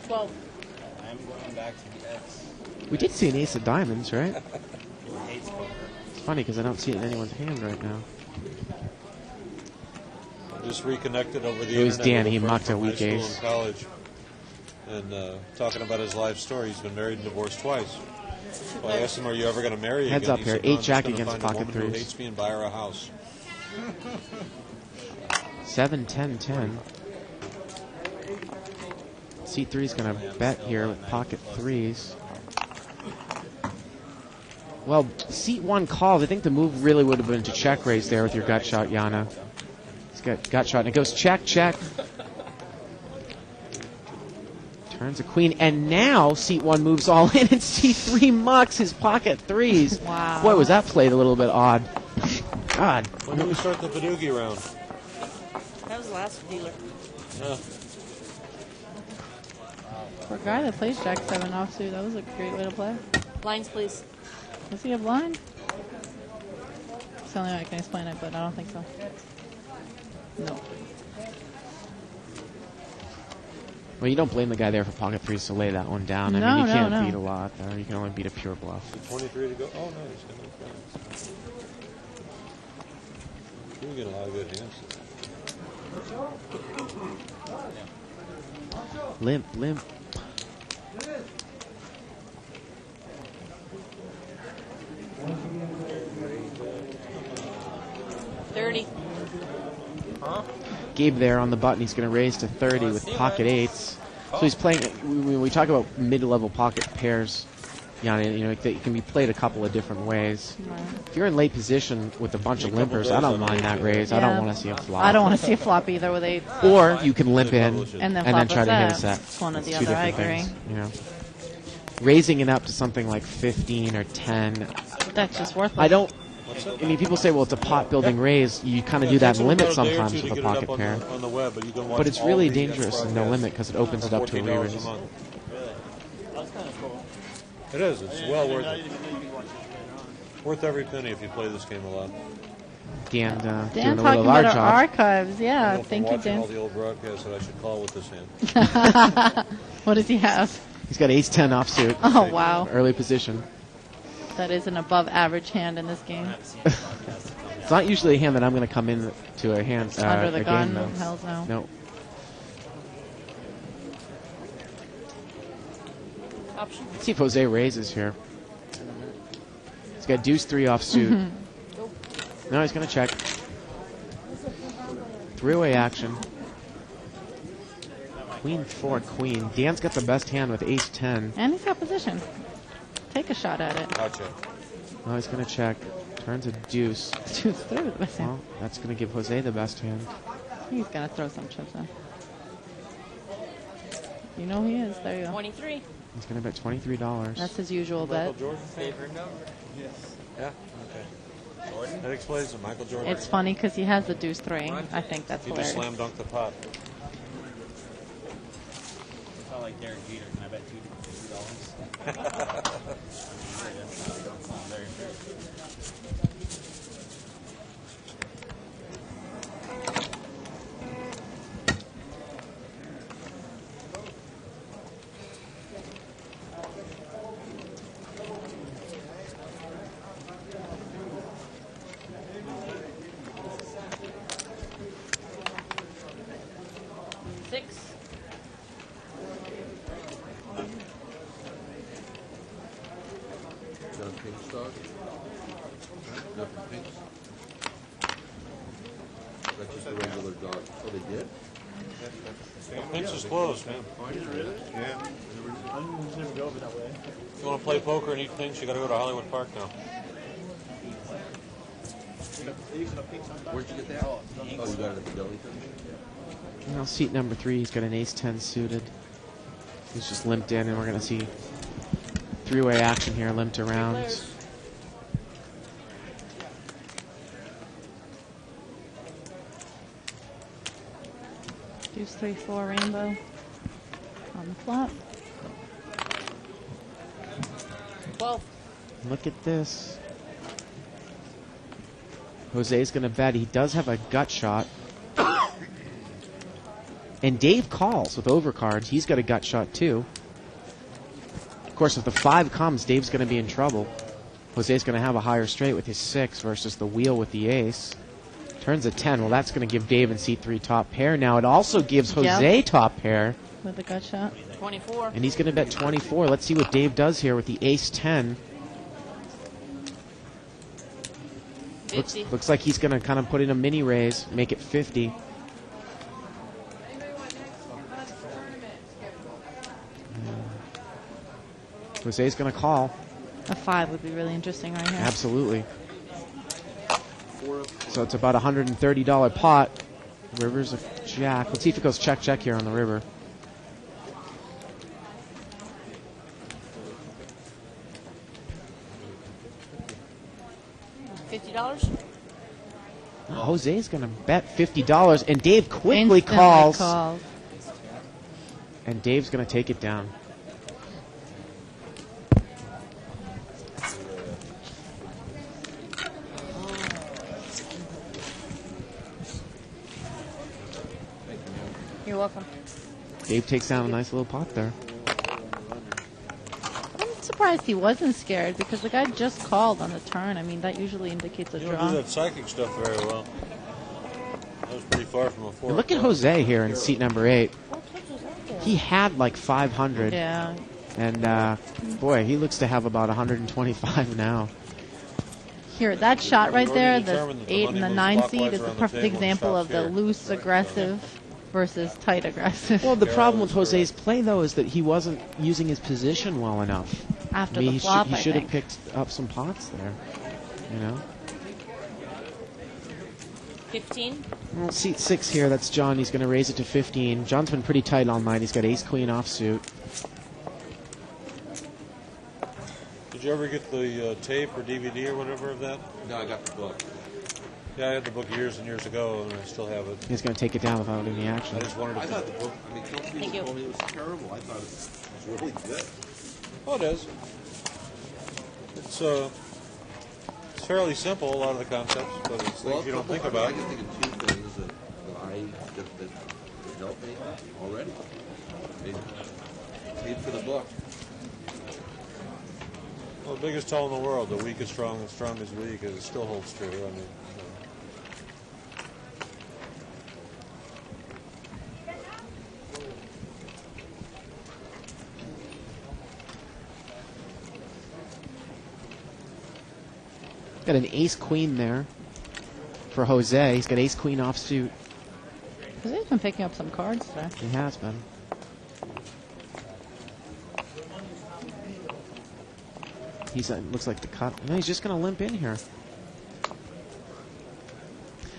[SPEAKER 12] 12.
[SPEAKER 9] I'm going back to the X.
[SPEAKER 2] We did see an ace of diamonds, right?
[SPEAKER 9] Who hates poker?
[SPEAKER 2] It's funny because I don't see it in anyone's hand right now.
[SPEAKER 4] I just reconnected over the
[SPEAKER 2] It was
[SPEAKER 4] internet.
[SPEAKER 2] Dan. He
[SPEAKER 4] with a friend
[SPEAKER 2] mocked a
[SPEAKER 4] from high
[SPEAKER 2] weak
[SPEAKER 4] school
[SPEAKER 2] ace.
[SPEAKER 4] and college, and talking about his life story. He's been married and divorced twice. So I asked him, "Are you ever going to marry
[SPEAKER 2] Heads
[SPEAKER 4] again?"
[SPEAKER 2] up
[SPEAKER 4] He
[SPEAKER 2] here.
[SPEAKER 4] said, "No,
[SPEAKER 2] 8
[SPEAKER 4] I'm just
[SPEAKER 2] jack
[SPEAKER 4] gonna
[SPEAKER 2] against
[SPEAKER 4] find a
[SPEAKER 2] pocket
[SPEAKER 4] woman who
[SPEAKER 2] threes.
[SPEAKER 4] hates me and buy her a house."
[SPEAKER 2] 7, 10, 10. C3 is going to bet here with pocket threes. Well, seat 1 calls. I think the move really would have been to check raise there with your gut shot, Yana. He's got gut shot, and it goes check, check. Turns a queen, and now seat 1 moves all in, and C3 mucks his pocket threes.
[SPEAKER 3] Wow.
[SPEAKER 2] Boy, was that played a little bit odd. God.
[SPEAKER 4] When do we start the Padoogie round?
[SPEAKER 12] That was the last dealer.
[SPEAKER 4] Yeah.
[SPEAKER 3] For a guy that plays Jack 7 offsuit, that was a great way to play.
[SPEAKER 12] Blinds, please.
[SPEAKER 3] Does he have blind? It's the only way I can explain it, but I don't think so. No.
[SPEAKER 2] Well, you don't blame the guy there for pocket threes to lay that one down. I
[SPEAKER 3] No,
[SPEAKER 2] mean, you
[SPEAKER 3] no,
[SPEAKER 2] can't
[SPEAKER 3] no.
[SPEAKER 2] beat a lot there. You can only beat a pure bluff.
[SPEAKER 4] 23 to go. Oh, no, he's got no friends. You get a lot of good hands.
[SPEAKER 2] Limp, limp.
[SPEAKER 12] $30.
[SPEAKER 2] Gabe there on the button. He's going to raise to 30 with pocket eights. So he's playing. When we talk about mid-level pocket pairs, Yanni, you know, they can be played a couple of different ways. If you're in late position with a bunch of limpers, I don't mind that raise. I don't want to see a flop.
[SPEAKER 3] I don't want to see a flop either with eight.
[SPEAKER 2] Or you can limp in
[SPEAKER 3] and then
[SPEAKER 2] try to hit a set.
[SPEAKER 3] It's one or the
[SPEAKER 2] It's two
[SPEAKER 3] other. I
[SPEAKER 2] different
[SPEAKER 3] agree.
[SPEAKER 2] things, you know. Raising it up to something like 15 or 10.
[SPEAKER 3] That's just worthless.
[SPEAKER 2] I don't. I mean, people say, well, it's a pot-building raise. You kind of do that in limit sometimes with a pocket pair. But it's really dangerous in no limit because it opens it up to a re-raise.
[SPEAKER 4] Really? That's kind of cool. It is. It's well worth it. Worth every penny if you play this game a lot.
[SPEAKER 2] Dan doing a
[SPEAKER 3] Dan
[SPEAKER 2] little
[SPEAKER 3] talking
[SPEAKER 2] of our
[SPEAKER 3] about our
[SPEAKER 2] job.
[SPEAKER 3] archives. Yeah,
[SPEAKER 4] Thank
[SPEAKER 3] thank you, Dan.
[SPEAKER 4] all the old broadcasts that I should call with this hand.
[SPEAKER 3] What does he have?
[SPEAKER 2] He's got ace-10 offsuit.
[SPEAKER 3] Oh, wow.
[SPEAKER 2] Early position.
[SPEAKER 3] That is an above-average hand in this game.
[SPEAKER 2] It's not usually a hand that I'm going to come in to a hand.
[SPEAKER 3] Under the
[SPEAKER 2] a
[SPEAKER 3] gun?
[SPEAKER 2] game, though.
[SPEAKER 3] Hells no.
[SPEAKER 2] No.
[SPEAKER 12] Option.
[SPEAKER 2] Let's see if Jose raises here. He's got deuce 3 offsuit. No, he's going to check. Three-way action. Queen 4, queen. Dan's got the best hand with ace 10.
[SPEAKER 3] And he's got position. Take a shot at it.
[SPEAKER 4] Gotcha.
[SPEAKER 2] No, he's going to check. Turns a deuce.
[SPEAKER 3] Deuce 3 with the best hand.
[SPEAKER 2] Well, that's going to give Jose the best hand.
[SPEAKER 3] He's going to throw some chips in. You know he is. There you go.
[SPEAKER 12] 23.
[SPEAKER 2] He's going to bet $23.
[SPEAKER 3] That's his usual bet.
[SPEAKER 4] Michael Jordan?
[SPEAKER 10] Favorite number.
[SPEAKER 4] Yes. Yeah? Okay. That explains it. Michael Jordan.
[SPEAKER 3] It's funny because he has the deuce 3. I think that's
[SPEAKER 4] He just
[SPEAKER 3] hilarious.
[SPEAKER 4] slam dunked the pot.
[SPEAKER 9] It's not like Derek Jeter. Can I bet $2? Very fair.
[SPEAKER 12] Six.
[SPEAKER 13] John Pink stock? Nothing pink? That's just a regular dog. Oh, they did?
[SPEAKER 4] Pinch is closed, man.
[SPEAKER 13] Oh, I didn't really?
[SPEAKER 4] Yeah.
[SPEAKER 5] I never go over that way.
[SPEAKER 4] If you want to play poker and eat pinch, you got to go to Hollywood Park now.
[SPEAKER 13] Where'd you get that? Oh, you got it at the deli thing?
[SPEAKER 2] Now, seat number 3, he's got an ace-10 suited. He's just limped in, and we're going to see three-way action here, limped around.
[SPEAKER 3] Deuce 3, 4 rainbow on the flop.
[SPEAKER 12] 12.
[SPEAKER 2] Look at this. Jose's going to bet. He does have a gut shot. And Dave calls with overcards. He's got a gut shot, too. Of course, if the 5 comes, Dave's going to be in trouble. Jose's going to have a higher straight with his 6 versus the wheel with the ace. Turns a 10. Well, that's going to give Dave and C3 top pair. Now, it also gives Jose top pair.
[SPEAKER 3] With a gut shot.
[SPEAKER 12] 24.
[SPEAKER 2] And he's going to bet 24. Let's see what Dave does here with the ace-10.
[SPEAKER 12] 50.
[SPEAKER 2] Looks like he's going to kind of put in a mini raise, make it 50. Jose's going to call.
[SPEAKER 3] A 5 would be really interesting right here.
[SPEAKER 2] Absolutely. So it's about a $130 pot. River's a jack. Let's see if it goes check here on the river.
[SPEAKER 12] $50.
[SPEAKER 2] Jose's going to bet $50, and Dave quickly
[SPEAKER 3] Instantly
[SPEAKER 2] calls. And Dave's going to take it down.
[SPEAKER 12] You're welcome.
[SPEAKER 2] Dave takes down a nice little pot there.
[SPEAKER 3] I'm surprised he wasn't scared because the guy just called on the turn. I mean, that usually indicates a
[SPEAKER 4] You don't
[SPEAKER 3] draw.
[SPEAKER 4] do that psychic stuff very well. That was pretty far from a 4.
[SPEAKER 2] And look at Jose here in seat number 8. He had like 500.
[SPEAKER 3] Yeah.
[SPEAKER 2] And boy, he looks to have about 125 now.
[SPEAKER 3] Here, that shot right there, the
[SPEAKER 4] determined that the
[SPEAKER 3] 8
[SPEAKER 4] money
[SPEAKER 3] and the
[SPEAKER 4] moves
[SPEAKER 3] 9
[SPEAKER 4] clockwise
[SPEAKER 3] seed is a
[SPEAKER 4] around the
[SPEAKER 3] perfect
[SPEAKER 4] table and
[SPEAKER 3] example of
[SPEAKER 4] stops
[SPEAKER 3] the
[SPEAKER 4] here.
[SPEAKER 3] loose aggressive versus tight aggressive.
[SPEAKER 2] Well, the problem with Jose's play, though, is that he wasn't using his position well enough.
[SPEAKER 3] After
[SPEAKER 2] I mean,
[SPEAKER 3] the flop,
[SPEAKER 2] he
[SPEAKER 3] I
[SPEAKER 2] should have
[SPEAKER 3] think.
[SPEAKER 2] picked up some pots there. You know?
[SPEAKER 12] 15.
[SPEAKER 2] Well, seat 6 here, that's John. He's going to raise it to 15. John's been pretty tight all night. He's got ace-queen offsuit.
[SPEAKER 4] Did you ever get the tape or DVD or whatever of that?
[SPEAKER 13] No, I got the book.
[SPEAKER 4] Yeah, I had the book years and years ago, and I still have it.
[SPEAKER 2] He's going to take it down without any action.
[SPEAKER 4] I just wanted to.
[SPEAKER 13] I thought the book, I mean, some people told me it was terrible. I thought it was really good.
[SPEAKER 4] Oh, it is. It's fairly simple, a lot of the concepts, but it's things you don't think about.
[SPEAKER 13] I can think of 2 things that that helped me already. Paid for the book.
[SPEAKER 4] Well, the biggest tell in the world, the weak is strong and strong is weak, it still holds true. I mean,
[SPEAKER 2] Got an ace-queen there for Jose. He's got ace-queen offsuit.
[SPEAKER 3] Jose's been picking up some cards there.
[SPEAKER 2] He has been. He's looks like the cut. No, he's just going to limp in here.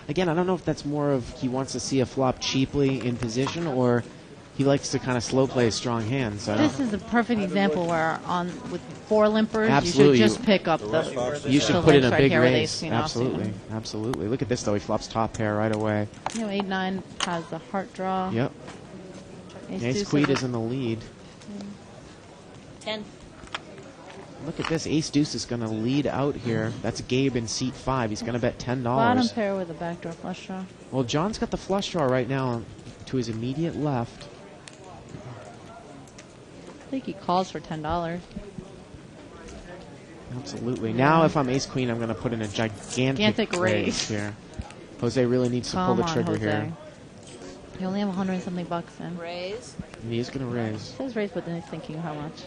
[SPEAKER 2] Again, I don't know if that's more of he wants to see a flop cheaply in position, or he likes to kind of slow play a strong hand. So
[SPEAKER 3] This is a perfect example where with 4 limpers,
[SPEAKER 2] Absolutely.
[SPEAKER 3] you should just pick up the
[SPEAKER 2] you should
[SPEAKER 3] the
[SPEAKER 2] put in a
[SPEAKER 3] limps right
[SPEAKER 2] big
[SPEAKER 3] here with
[SPEAKER 2] raise.
[SPEAKER 3] ace-queen
[SPEAKER 2] Absolutely,
[SPEAKER 3] offsuit.
[SPEAKER 2] absolutely. Look at this though. He flops top pair right away.
[SPEAKER 3] You know, 8-9 has the heart draw.
[SPEAKER 2] Yep.
[SPEAKER 3] Ace
[SPEAKER 2] Ace
[SPEAKER 3] deuce
[SPEAKER 2] queen
[SPEAKER 3] has
[SPEAKER 2] is in the lead.
[SPEAKER 12] 10.
[SPEAKER 2] Look at this. Ace deuce is going to lead out here. That's Gabe in seat 5. He's going to bet $10.
[SPEAKER 3] Bottom pair with a backdoor flush draw.
[SPEAKER 2] Well, John's got the flush draw right now to his immediate left.
[SPEAKER 3] I think he calls for $10.
[SPEAKER 2] Absolutely. Now, if I'm ace queen, I'm going to put in a gigantic
[SPEAKER 3] raise.
[SPEAKER 2] here. Jose really needs to pull
[SPEAKER 3] Come
[SPEAKER 2] the
[SPEAKER 3] on,
[SPEAKER 2] trigger
[SPEAKER 3] Jose.
[SPEAKER 2] here.
[SPEAKER 3] You only have 100 and something bucks in.
[SPEAKER 12] Raise.
[SPEAKER 2] And he is going to raise.
[SPEAKER 3] It says raise, but then he's thinking how much.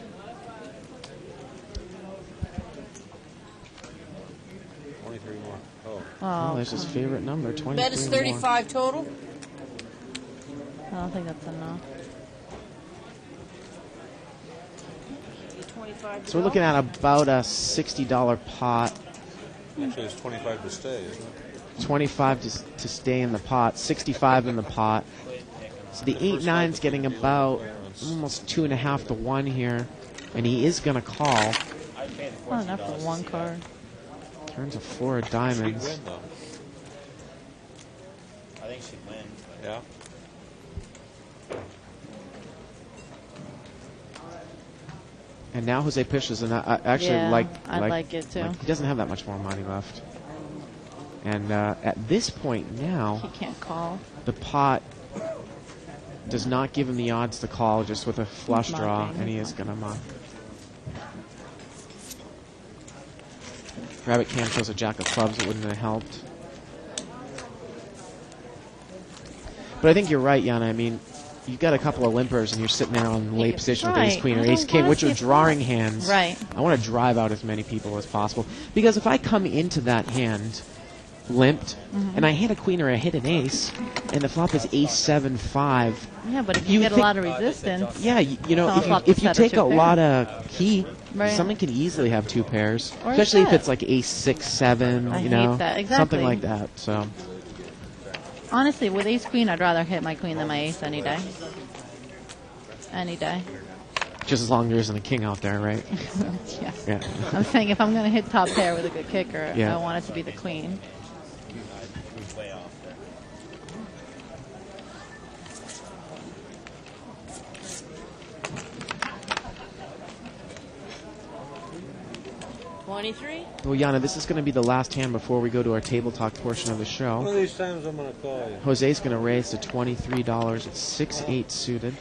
[SPEAKER 4] 23 more. Oh.
[SPEAKER 2] Oh, there's his favorite number, 23
[SPEAKER 12] Bet is
[SPEAKER 2] more.
[SPEAKER 12] 35 total.
[SPEAKER 3] I don't think that's enough.
[SPEAKER 12] 25 to
[SPEAKER 2] So we're
[SPEAKER 12] go.
[SPEAKER 2] looking at about a $60 pot.
[SPEAKER 4] Actually, it's 25 to stay, isn't it?
[SPEAKER 2] 25 to stay in the pot, 65 in the pot. So the 8-9's getting about almost 2.5 to 1 here. And he is going to call.
[SPEAKER 3] Not enough for 1 card.
[SPEAKER 2] Turns a 4 of diamonds.
[SPEAKER 4] She'd win, though.
[SPEAKER 9] I think she'd win.
[SPEAKER 4] Yeah.
[SPEAKER 2] And now Jose pushes, and I actually
[SPEAKER 3] Yeah,
[SPEAKER 2] like
[SPEAKER 3] I'd like it too.
[SPEAKER 2] he doesn't have that much more money left. And at this point now,
[SPEAKER 3] He can't call.
[SPEAKER 2] the pot does not give him the odds to call just with a flush
[SPEAKER 3] He's
[SPEAKER 2] draw,
[SPEAKER 3] mucking.
[SPEAKER 2] and he is going to muck. Rabbit Cam shows a jack of clubs. It wouldn't have helped. But I think you're right, Yana. I mean, you've got a couple of limpers, and you're sitting there on late position with
[SPEAKER 3] Right.
[SPEAKER 2] ace queen or
[SPEAKER 3] I
[SPEAKER 2] ace
[SPEAKER 3] don't
[SPEAKER 2] king,
[SPEAKER 3] wanna
[SPEAKER 2] which
[SPEAKER 3] see
[SPEAKER 2] are
[SPEAKER 3] a
[SPEAKER 2] drawing
[SPEAKER 3] flop.
[SPEAKER 2] hands.
[SPEAKER 3] Right.
[SPEAKER 2] I want to drive out as many people as possible. Because if I come into that hand limped, and I hit a queen or I hit an ace, and the flop is ace 7-5.
[SPEAKER 3] Yeah, but if
[SPEAKER 2] You
[SPEAKER 3] you get a
[SPEAKER 2] think-
[SPEAKER 3] lot of resistance.
[SPEAKER 2] Yeah, you know,
[SPEAKER 3] Some flop
[SPEAKER 2] if you
[SPEAKER 3] set or
[SPEAKER 2] take
[SPEAKER 3] two
[SPEAKER 2] a
[SPEAKER 3] pair.
[SPEAKER 2] lot of key,
[SPEAKER 3] Right.
[SPEAKER 2] someone can easily have 2 pairs,
[SPEAKER 3] Or a
[SPEAKER 2] especially if
[SPEAKER 3] set.
[SPEAKER 2] it's like ace 6-7.
[SPEAKER 3] I
[SPEAKER 2] You
[SPEAKER 3] hate
[SPEAKER 2] know,
[SPEAKER 3] that.
[SPEAKER 2] something
[SPEAKER 3] Exactly.
[SPEAKER 2] like that. So
[SPEAKER 3] Honestly, with ace queen, I'd rather hit my queen than my ace any day. Any day.
[SPEAKER 2] just as long as there isn't a king out there, right?
[SPEAKER 3] Yeah.
[SPEAKER 2] Yeah.
[SPEAKER 3] I'm saying if I'm going to hit top pair with a good kicker,
[SPEAKER 2] Yeah.
[SPEAKER 3] I want it to be the queen.
[SPEAKER 9] Way off there.
[SPEAKER 12] $23.
[SPEAKER 2] Well, Yana, this is going to be the last hand before we go to our table talk portion of the show.
[SPEAKER 4] One of these times I'm going to call you.
[SPEAKER 2] Jose's going to raise to $23. It's 6-8 suited.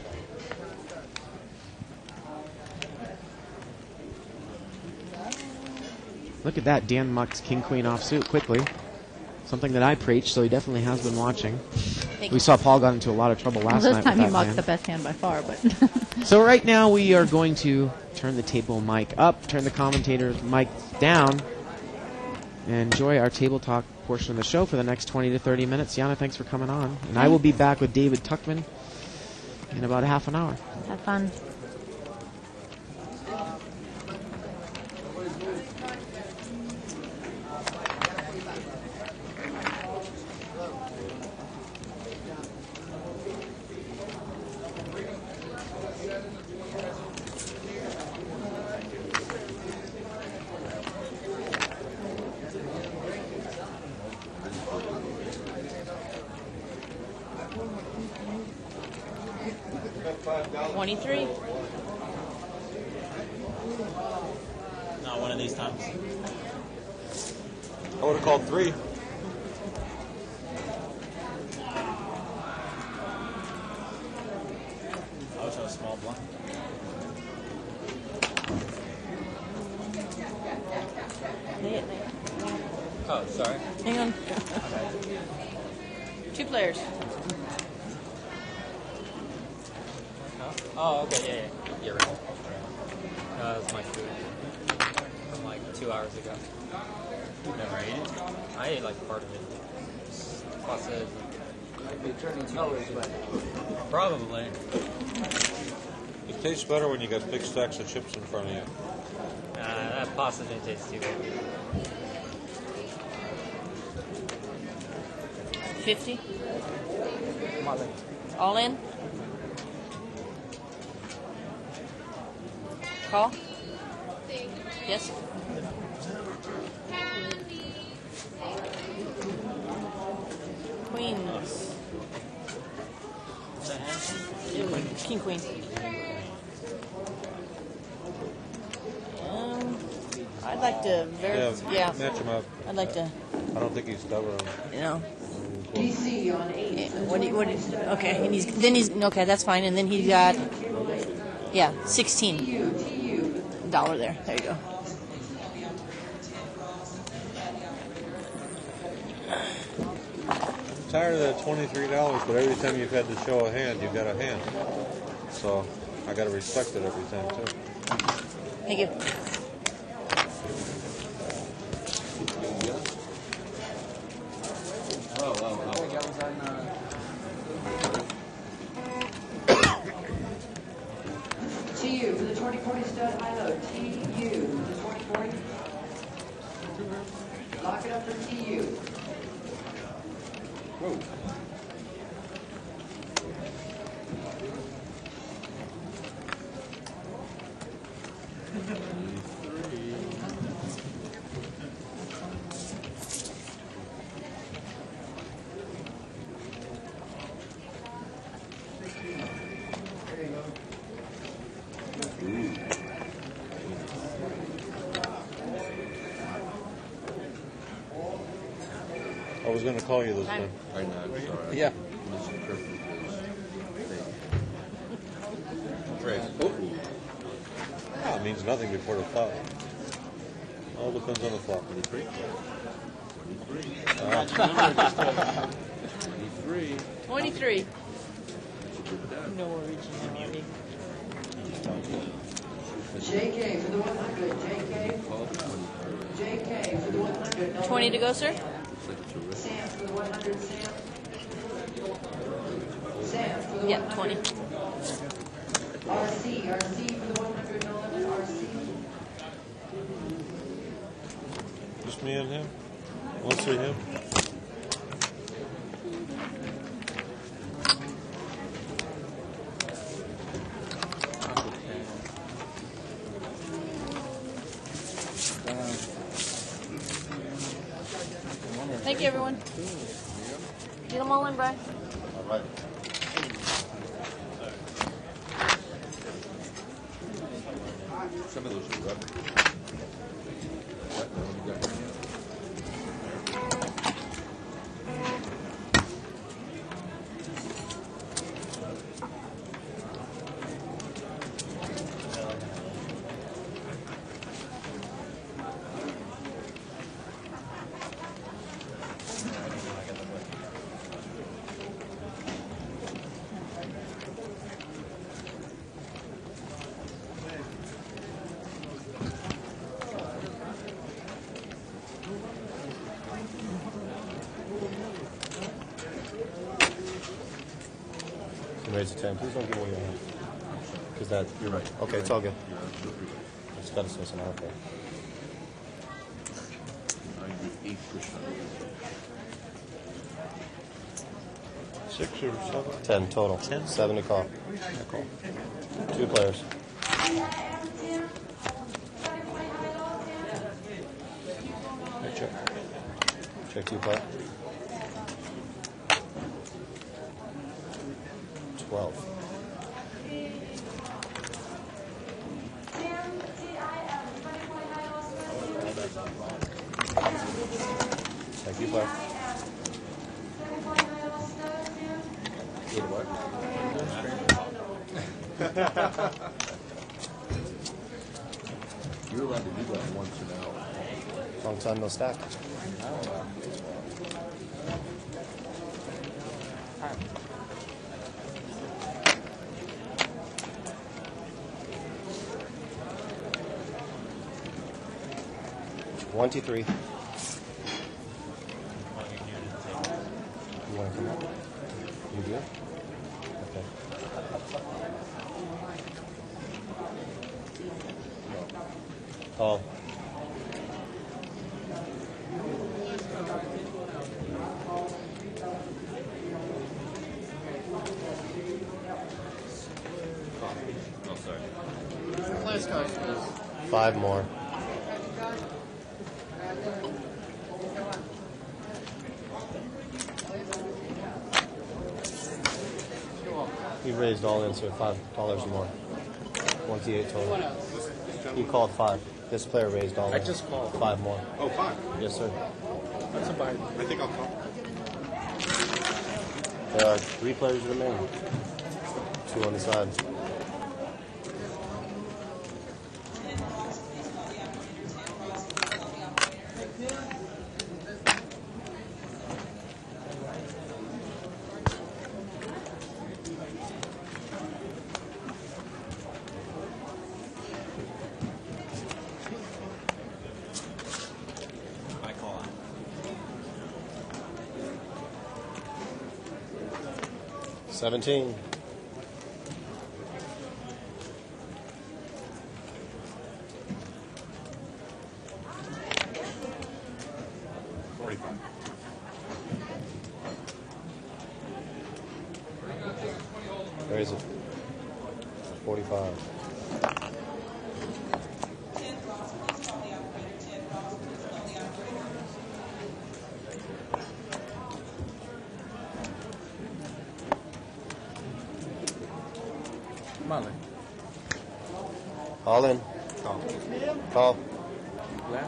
[SPEAKER 2] Look at that. Dan mucks king queen offsuit quickly. something that I preach, so he definitely has been watching. We saw Paul got into a lot of trouble last
[SPEAKER 3] Well,
[SPEAKER 2] night
[SPEAKER 3] this time
[SPEAKER 2] with
[SPEAKER 3] he
[SPEAKER 2] that
[SPEAKER 3] marked
[SPEAKER 2] hand.
[SPEAKER 3] the best hand by far, but
[SPEAKER 2] So right now we are going to turn the table mic up, turn the commentator's mic down, and enjoy our table talk portion of the show for the next 20 to 30 minutes. Yana, thanks for coming on. And I will be back with David Tuckman in about a half an hour.
[SPEAKER 3] have fun.
[SPEAKER 12] $23.
[SPEAKER 9] Not one of these times.
[SPEAKER 4] I would have called 3.
[SPEAKER 9] I wish I was small blind.
[SPEAKER 10] Oh, sorry.
[SPEAKER 12] Hang on. 2 players.
[SPEAKER 10] Oh, okay, yeah. You're right. That's my food from like 2 hours ago.
[SPEAKER 9] Never ate it?
[SPEAKER 10] I ate like part of it. Sausages. Probably.
[SPEAKER 4] It tastes better when you got big stacks of chips in front of you.
[SPEAKER 10] That pasta didn't taste too good.
[SPEAKER 12] 50. All in. Call. Yes. Queens. King, queen. I'd like to
[SPEAKER 4] Yeah, match him up.
[SPEAKER 12] I'd like to,
[SPEAKER 4] I don't think he's covering.
[SPEAKER 12] you know. DC on 8. Okay, and okay, that's fine. And then he's got, yeah, $16 there. There you go.
[SPEAKER 4] I'm tired of that $23, but every time you've had to show a hand, you've got a hand. So I got to respect it every time too.
[SPEAKER 12] Thank you.
[SPEAKER 14] TU for the 2040 stud high low. TU for the 2040. Lock it up for TU.
[SPEAKER 13] Whoa.
[SPEAKER 4] I was going to call you this time.
[SPEAKER 13] I know, I'm sorry.
[SPEAKER 4] Yeah.
[SPEAKER 13] Misinterpreted his thing.
[SPEAKER 4] It means nothing before the flop. All depends on the flop.
[SPEAKER 13] 23.
[SPEAKER 12] 23. No originality.
[SPEAKER 14] JK for the 100. JK for the 100. No
[SPEAKER 12] 20 to go, sir?
[SPEAKER 14] Sam for the 100. Sam for the 100.
[SPEAKER 12] Yeah, 20.
[SPEAKER 14] RC for the 100. No limit. RC.
[SPEAKER 4] Just me and him? Let's see him.
[SPEAKER 12] Thank you, everyone. Get them all in, Brian.
[SPEAKER 13] All right. Some of those are rubber. What? What do you got?
[SPEAKER 15] You raise a 10. Please don't give away your hand. Because that, you're right. Okay, it's all good. Just got to say something out there.
[SPEAKER 13] 98%.
[SPEAKER 4] 6 or 7?
[SPEAKER 15] 10 total.
[SPEAKER 4] 10?
[SPEAKER 15] 7 to call.
[SPEAKER 4] Call.
[SPEAKER 15] 2 players.
[SPEAKER 4] Check.
[SPEAKER 15] Check 2 play. 12. Check you play.
[SPEAKER 13] You're allowed to do that once an hour.
[SPEAKER 15] Long time no stack. One, 2, 3. You want to come up? You do? Okay. Call.
[SPEAKER 7] Oh, sorry.
[SPEAKER 8] Last card.
[SPEAKER 15] 5 more. He raised all in, so $5 or more. 28 total. He called 5. This player raised all in.
[SPEAKER 7] I just called.
[SPEAKER 15] 5 more.
[SPEAKER 7] Oh, 5.
[SPEAKER 15] Yes, sir.
[SPEAKER 7] That's a buy. I think I'll call.
[SPEAKER 15] There are 3 players remaining. 2 on the side.
[SPEAKER 7] I call.
[SPEAKER 15] 17. Where is it? 45.
[SPEAKER 7] Molly.
[SPEAKER 15] All in.
[SPEAKER 7] Call.
[SPEAKER 15] Call.
[SPEAKER 7] Yeah.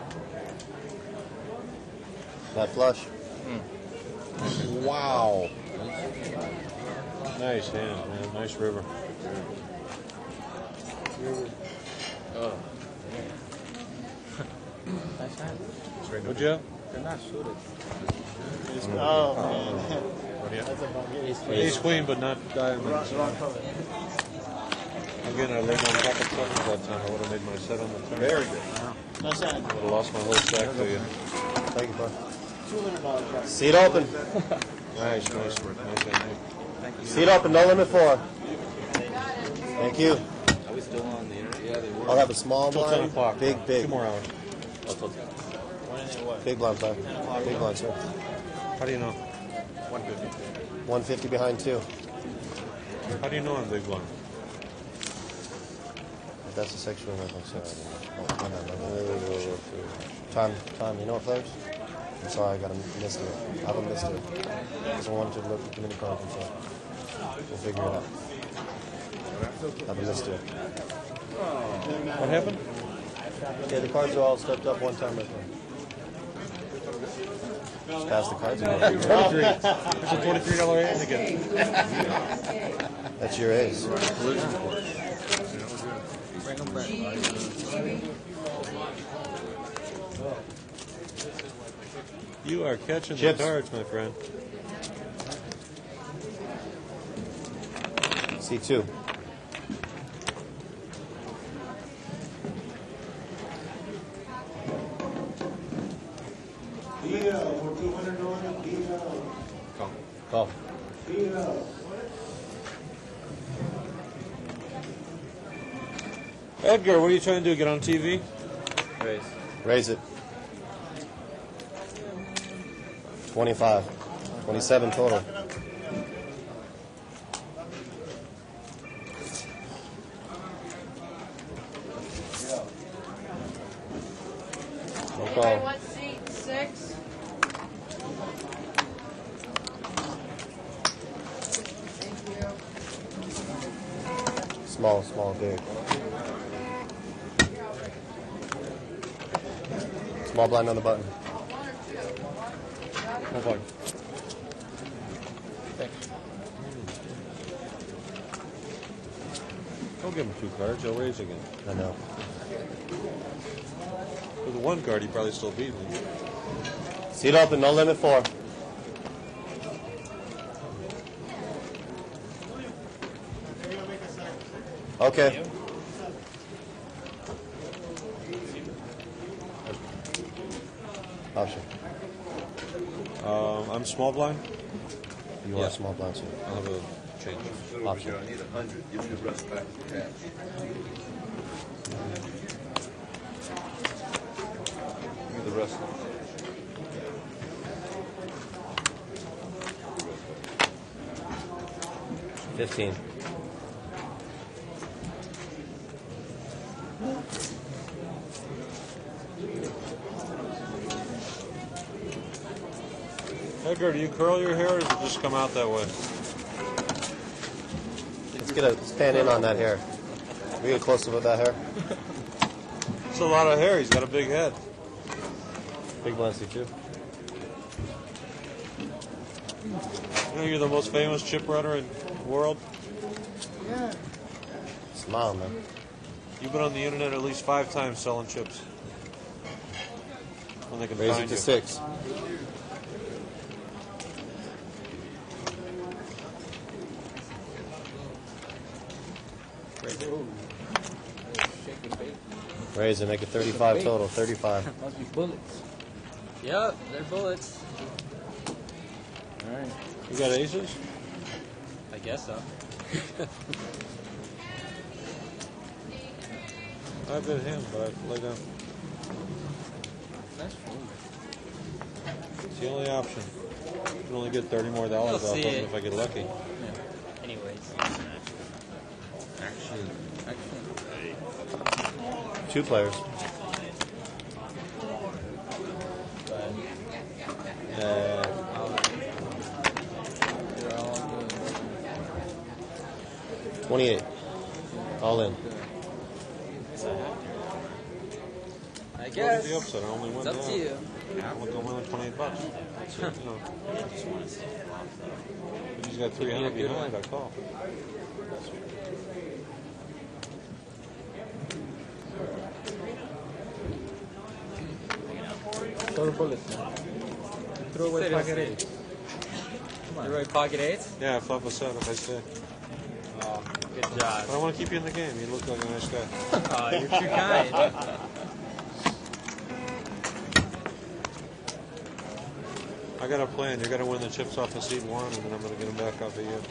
[SPEAKER 15] That flush.
[SPEAKER 4] Wow. Nice hand, man. Nice river.
[SPEAKER 7] Oh. Nice hand.
[SPEAKER 4] What'd you have?
[SPEAKER 7] They're not suited.
[SPEAKER 8] Oh,
[SPEAKER 4] What do you have?
[SPEAKER 8] that's a buggy.
[SPEAKER 4] Ace queen, but not diamonds.
[SPEAKER 8] Wrong color.
[SPEAKER 4] Again, I laid on top of sevens that time. I would have made my set on the turn.
[SPEAKER 13] Very good.
[SPEAKER 8] Nice hand.
[SPEAKER 4] I would have lost my whole stack to you.
[SPEAKER 15] Thank you, bud.
[SPEAKER 8] $200.
[SPEAKER 15] Seat open.
[SPEAKER 4] Nice, nice, nice hand.
[SPEAKER 15] Seat open. No limit 4. Thank you.
[SPEAKER 7] Are we still on the internet? Yeah, they were.
[SPEAKER 15] I'll have a small
[SPEAKER 4] Till 10
[SPEAKER 15] blind.
[SPEAKER 4] o'clock.
[SPEAKER 15] Big, big.
[SPEAKER 4] 2 more hours.
[SPEAKER 7] Oh, till 10.
[SPEAKER 15] Big blind, sir. Big blind, sir.
[SPEAKER 4] How do you know?
[SPEAKER 7] 150.
[SPEAKER 15] 150 behind 2.
[SPEAKER 4] How do you know I'm big blind?
[SPEAKER 15] That's a sexual reference, sir. Time, you know what, players? I'm sorry, I got a mystery. I have a mystery. Because I wanted to look at the mini conference, so we'll figure it out. I have a mystery.
[SPEAKER 4] What happened?
[SPEAKER 15] Yeah, the cards are all stepped up one time right there. Just pass the cards.
[SPEAKER 4] 23. There's a $23 hand again.
[SPEAKER 15] That's your ace.
[SPEAKER 7] Bring them back.
[SPEAKER 4] You are catching
[SPEAKER 15] Chips.
[SPEAKER 4] the cards, my friend.
[SPEAKER 15] C2.
[SPEAKER 7] Call.
[SPEAKER 15] Call.
[SPEAKER 4] Edgar, what are you trying to do? Get on TV?
[SPEAKER 15] Raise. Raise it. 25. 27 total. No call.
[SPEAKER 12] What seat? 6.
[SPEAKER 15] Small, big. Small blind on the button.
[SPEAKER 4] No fine. Don't give him 2 cards. He'll raise again.
[SPEAKER 15] I know.
[SPEAKER 4] With the 1 card, he probably still beat me.
[SPEAKER 15] Seat open, no limit 4. Okay. Option.
[SPEAKER 4] I'm small blind.
[SPEAKER 15] You are small blind, sir.
[SPEAKER 4] I'll have a change.
[SPEAKER 15] Option.
[SPEAKER 13] I need 100. Give me the rest back to cash. Give me the rest.
[SPEAKER 15] 15.
[SPEAKER 4] Edgar, do you curl your hair or does it just come out that way?
[SPEAKER 15] Let's pan in on that hair. We get closer with that hair.
[SPEAKER 4] It's a lot of hair. He's got a big head.
[SPEAKER 15] Big blind seat too.
[SPEAKER 4] You know you're the most famous chip runner in the world?
[SPEAKER 8] Yeah.
[SPEAKER 15] Smile, man.
[SPEAKER 4] You've been on the internet at least 5 times selling chips. When they can
[SPEAKER 15] Raise
[SPEAKER 4] find
[SPEAKER 15] it to
[SPEAKER 4] you.
[SPEAKER 15] 6. Raise it, make it 35 total. 35.
[SPEAKER 10] Must be bullets. Yep, they're bullets.
[SPEAKER 4] Alright. You got aces?
[SPEAKER 10] I guess so.
[SPEAKER 4] I bid him, but I lay down.
[SPEAKER 10] That's cool.
[SPEAKER 4] It's the only option. You can only get $30 more off of it if I get lucky.
[SPEAKER 10] Yeah. Anyways.
[SPEAKER 13] Actually.
[SPEAKER 15] 2 players.
[SPEAKER 4] Uh,
[SPEAKER 15] 28. All in.
[SPEAKER 10] I guess.
[SPEAKER 4] The upset. I only win
[SPEAKER 10] It's up to you.
[SPEAKER 4] I'm going to win like $28. That's it, you know. But he's got 300 behind. I call.
[SPEAKER 10] Throw bullets now. Throw away pocket 8. Throw away pocket 8?
[SPEAKER 4] Yeah, I flop a set if I stay.
[SPEAKER 10] Oh, good job.
[SPEAKER 4] But I want to keep you in the game. You look like a nice guy.
[SPEAKER 10] Oh, you're too kind.
[SPEAKER 4] I got a plan. You're going to win the chips off of seat 1, and then I'm going to get them back off of you.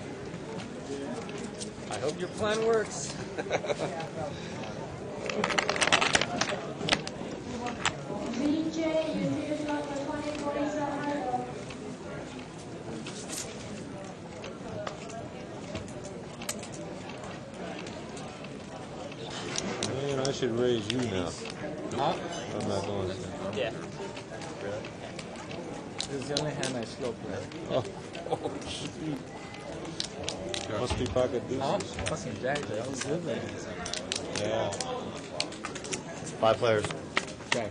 [SPEAKER 10] I hope your plan works.
[SPEAKER 4] Man, I should raise you now.
[SPEAKER 10] Huh?
[SPEAKER 4] I'm not going to.
[SPEAKER 10] Yeah.
[SPEAKER 5] This is the only hand I slow play.
[SPEAKER 4] Oh, shit. Must be pocket deuces.
[SPEAKER 10] Huh? Fucking jack, that was good, man.
[SPEAKER 4] Yeah.
[SPEAKER 15] 5 players.
[SPEAKER 5] Jack.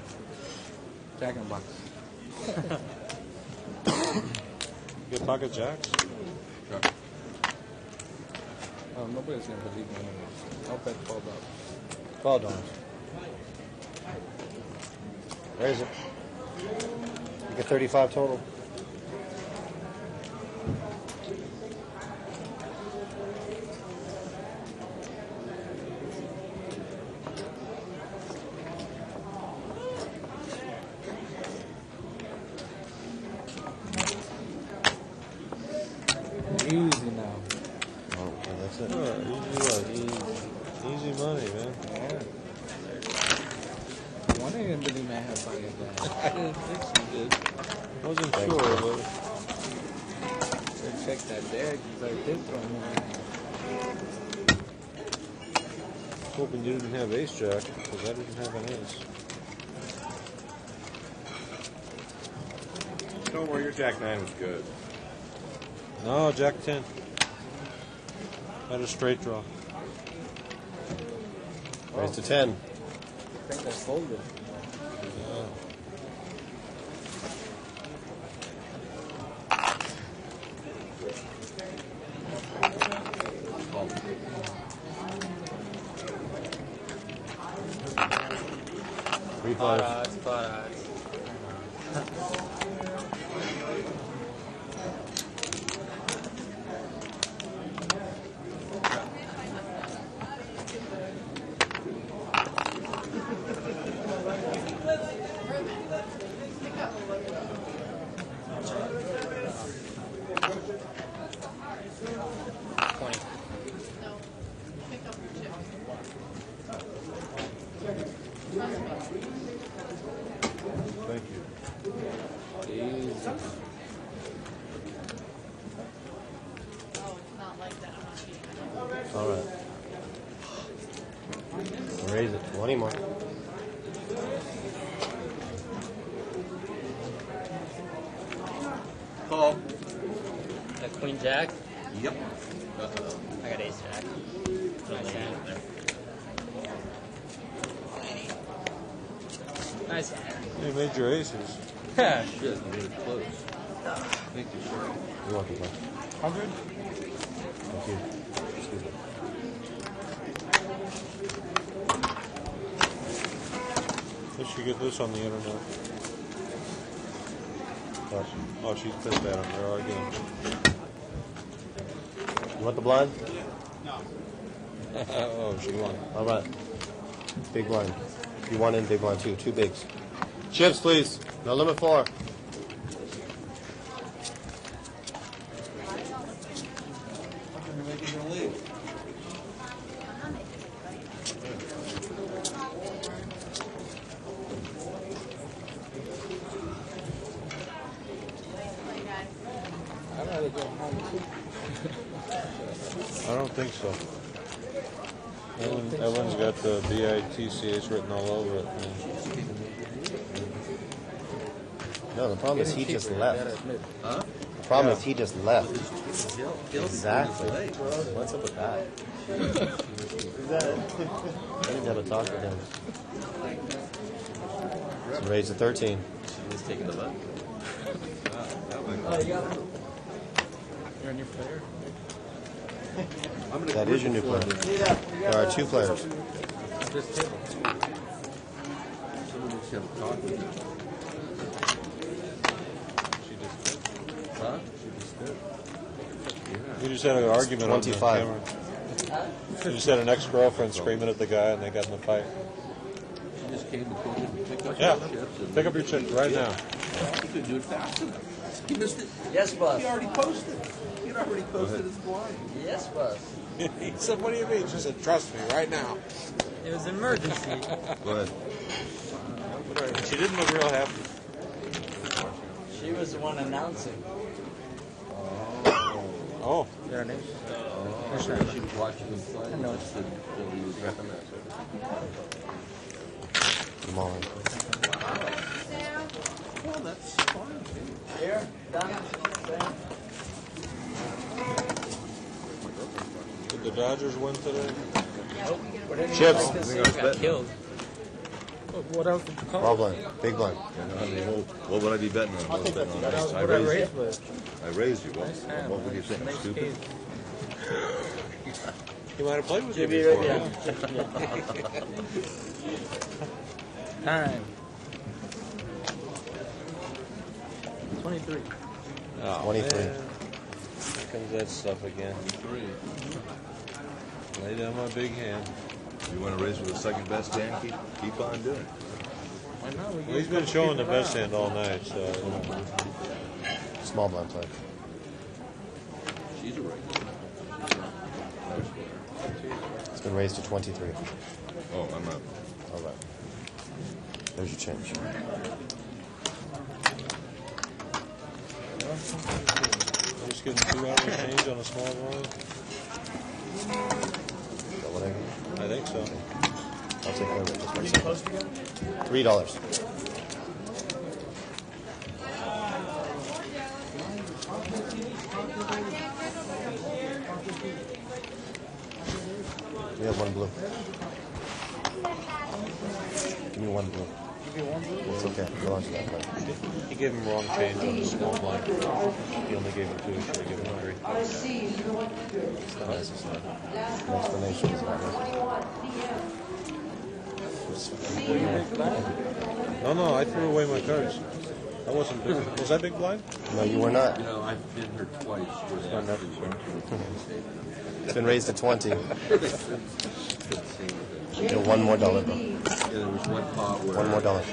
[SPEAKER 5] Jack and box.
[SPEAKER 4] Get pocket jacks?
[SPEAKER 5] Nobody's going to believe me anyways. I'll bet $12.
[SPEAKER 15] 12 dollars. Raise it. You get 35 total.
[SPEAKER 5] Easy now.
[SPEAKER 15] Oh, okay, that's it.
[SPEAKER 4] Easy. Easy money, man.
[SPEAKER 5] Yeah. One of them didn't even have money back.
[SPEAKER 4] I didn't think she did. Wasn't sure, but
[SPEAKER 5] Check that deck because I did throw one.
[SPEAKER 4] hoping you didn't have ace jack because I didn't have an ace.
[SPEAKER 7] Don't worry, your jack 9 was good.
[SPEAKER 4] No, jack 10. Had a straight draw.
[SPEAKER 15] Raise to 10.
[SPEAKER 5] I think I folded.
[SPEAKER 4] Yeah.
[SPEAKER 10] Spot odds, spot odds.
[SPEAKER 4] Thank you.
[SPEAKER 15] All right. Raise it. 20 more.
[SPEAKER 13] Call.
[SPEAKER 10] That queen jack?
[SPEAKER 13] Yep.
[SPEAKER 10] I got ace jack. Nice hand. Nice hand.
[SPEAKER 4] You made your aces.
[SPEAKER 10] Yeah.
[SPEAKER 13] Shit, you made it close. Thank you, sir.
[SPEAKER 15] You're welcome, man.
[SPEAKER 5] 100?
[SPEAKER 15] Thank you. Excuse me.
[SPEAKER 4] You should get this on the internet. Oh, she's pissed at him. They're arguing.
[SPEAKER 15] You want the blind?
[SPEAKER 4] Oh, she won.
[SPEAKER 15] All right. Big blind. You want in big blind too. 2 bigs. Chips, please. No limit 4.
[SPEAKER 5] I'd rather go home too.
[SPEAKER 4] I don't think so. Evan's got the BITCH written all over it. Man.
[SPEAKER 15] No, the problem is he just left.
[SPEAKER 13] Huh?
[SPEAKER 15] The problem is he just left.
[SPEAKER 13] Exactly.
[SPEAKER 15] What's up with that? I need to have a talk with him. So raise to 13.
[SPEAKER 13] He's taking the butt.
[SPEAKER 5] You're a new player?
[SPEAKER 15] That is your new player. There are 2 players.
[SPEAKER 5] Just table.
[SPEAKER 13] Someone needs to have a talk with you.
[SPEAKER 4] She just did.
[SPEAKER 13] Huh? She just did. Yeah.
[SPEAKER 4] We just had an argument on the
[SPEAKER 15] 25.
[SPEAKER 4] camera. We just had an ex-girlfriend screaming at the guy, and they got in a fight.
[SPEAKER 13] She just came and told him to pick up
[SPEAKER 4] Yeah,
[SPEAKER 13] your chips. And
[SPEAKER 4] pick up your chips right now.
[SPEAKER 13] He couldn't do it fast enough. He missed it.
[SPEAKER 16] Yes, boss.
[SPEAKER 13] He already posted. He had already posted his blind.
[SPEAKER 16] Yes, boss.
[SPEAKER 4] He said, "What do you mean?" She said, "Trust me, right now."
[SPEAKER 10] It was an emergency.
[SPEAKER 13] Go ahead.
[SPEAKER 4] She didn't look real happy.
[SPEAKER 16] She was the one announcing.
[SPEAKER 4] Oh.
[SPEAKER 5] There are names?
[SPEAKER 13] She was watching him play.
[SPEAKER 5] I know.
[SPEAKER 13] So he was repping that.
[SPEAKER 15] Come on.
[SPEAKER 13] Well, that's fine.
[SPEAKER 16] Here, done.
[SPEAKER 4] Did the Dodgers win today?
[SPEAKER 15] Chips.
[SPEAKER 10] Got killed.
[SPEAKER 5] What else did you call?
[SPEAKER 15] Small blind. Big blind.
[SPEAKER 7] What would I be betting on?
[SPEAKER 5] I'll take that. That was
[SPEAKER 7] I
[SPEAKER 5] what I
[SPEAKER 7] raised
[SPEAKER 5] raised
[SPEAKER 7] you.
[SPEAKER 5] with.
[SPEAKER 7] I raised you. Well,
[SPEAKER 5] Nice hand.
[SPEAKER 7] what would you think?
[SPEAKER 5] Nice
[SPEAKER 7] Stupid?
[SPEAKER 5] case.
[SPEAKER 4] He might have played with you
[SPEAKER 16] JB
[SPEAKER 4] before.
[SPEAKER 16] right
[SPEAKER 5] Time. 23.
[SPEAKER 4] Oh,
[SPEAKER 15] 23.
[SPEAKER 4] man. Here comes that stuff again.
[SPEAKER 13] 3.
[SPEAKER 4] Lay down my big hand.
[SPEAKER 7] You want to raise with the second best hand? Keep on doing it.
[SPEAKER 5] Why not?
[SPEAKER 4] Well, he's been showing the best hand all night, so you know.
[SPEAKER 15] Small blind play.
[SPEAKER 13] She's a regular.
[SPEAKER 15] It's been raised to 23.
[SPEAKER 13] Oh, I'm up.
[SPEAKER 15] All right. There's your change.
[SPEAKER 4] Just getting 2 hours change on a small volume.
[SPEAKER 15] Is that what I get?
[SPEAKER 4] I think so.
[SPEAKER 15] I'll take care of it. Just
[SPEAKER 9] What are
[SPEAKER 15] one
[SPEAKER 9] you
[SPEAKER 15] second.
[SPEAKER 9] supposed to get?
[SPEAKER 15] $3. We have one blue. Give me one blue.
[SPEAKER 9] Give you one blue?
[SPEAKER 15] It's okay. Belongs to that player.
[SPEAKER 4] He gave him wrong change on the small blind. He only gave him 2. He should have given him 3.
[SPEAKER 15] It's not necessary. An explanation is not necessary.
[SPEAKER 4] No, I threw away my cards. That wasn't big. Was that big blind?
[SPEAKER 15] No, you were not.
[SPEAKER 13] No, I've been here twice.
[SPEAKER 4] It's not enough.
[SPEAKER 15] It's been raised to 20. You're $1 more, bro.
[SPEAKER 13] Yeah, there was one pot where
[SPEAKER 15] $1 more.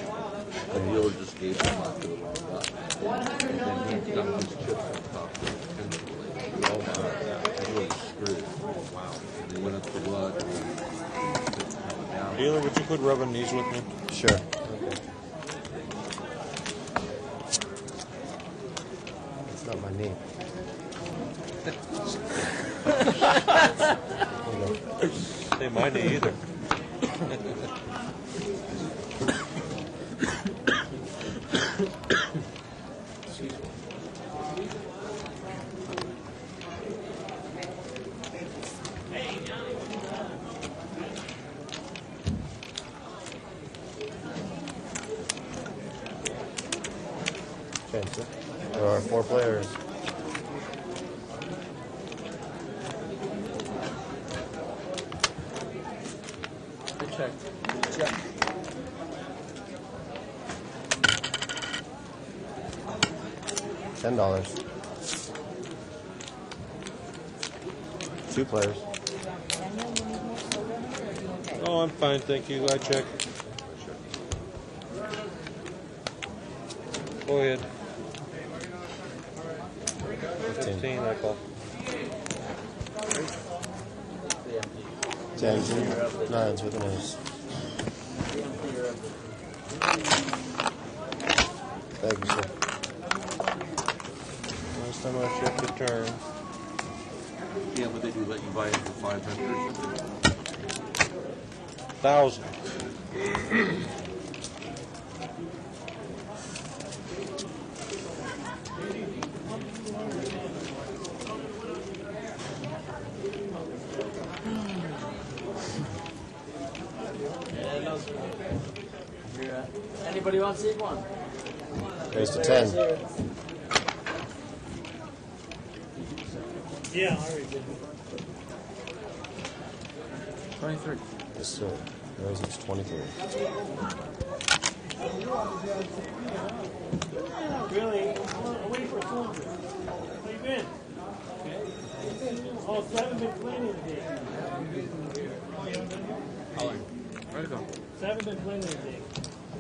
[SPEAKER 13] the dealer just gave him out to the wrong guy. And then he dumped his chips on top of the tender plate. Oh, wow. He was screwed. Wow. And they went up to blood.
[SPEAKER 4] Dealer, would you quit rubbing knees with me?
[SPEAKER 15] Sure. Okay. It's not my knee.
[SPEAKER 4] Ain't my knee either.
[SPEAKER 15] Okay, so there are 4 players.
[SPEAKER 16] Check.
[SPEAKER 15] $10. 2 players.
[SPEAKER 4] Oh, I'm fine, thank you. I check. Go ahead. 15, I call.
[SPEAKER 15] 10s and 9s with an ace. Thank you, sir.
[SPEAKER 4] Last time I checked the turn.
[SPEAKER 13] Yeah, but they do let you buy it for 500.
[SPEAKER 4] 1,000.
[SPEAKER 16] Anybody want to see one?
[SPEAKER 15] Raise to 10.
[SPEAKER 9] Yeah, I already did.
[SPEAKER 16] 23.
[SPEAKER 15] Yes, sir. Raise it to 23.
[SPEAKER 9] Really? I'm waiting for a phone. How you been? Oh, 7 been playing today.
[SPEAKER 16] Where'd it go?
[SPEAKER 9] 7 been playing today.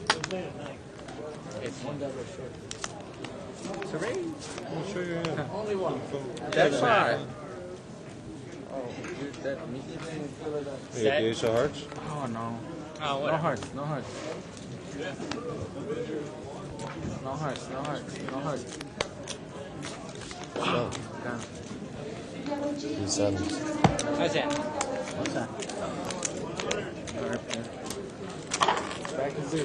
[SPEAKER 9] Been playing at night.
[SPEAKER 16] It's $1 short. Survey?
[SPEAKER 4] I'll show you. Yeah.
[SPEAKER 16] Only one.
[SPEAKER 4] That's
[SPEAKER 16] fine. Oh, dude, that me didn't feel like that.
[SPEAKER 4] You got the Ace of Hearts?
[SPEAKER 16] Oh, no.
[SPEAKER 10] Oh,
[SPEAKER 16] No
[SPEAKER 10] whatever.
[SPEAKER 16] hearts, no hearts. No hearts, no hearts, no hearts.
[SPEAKER 15] So,
[SPEAKER 16] Done.
[SPEAKER 15] 3 sevens.
[SPEAKER 10] How's that?
[SPEAKER 16] What's that? Back to 0.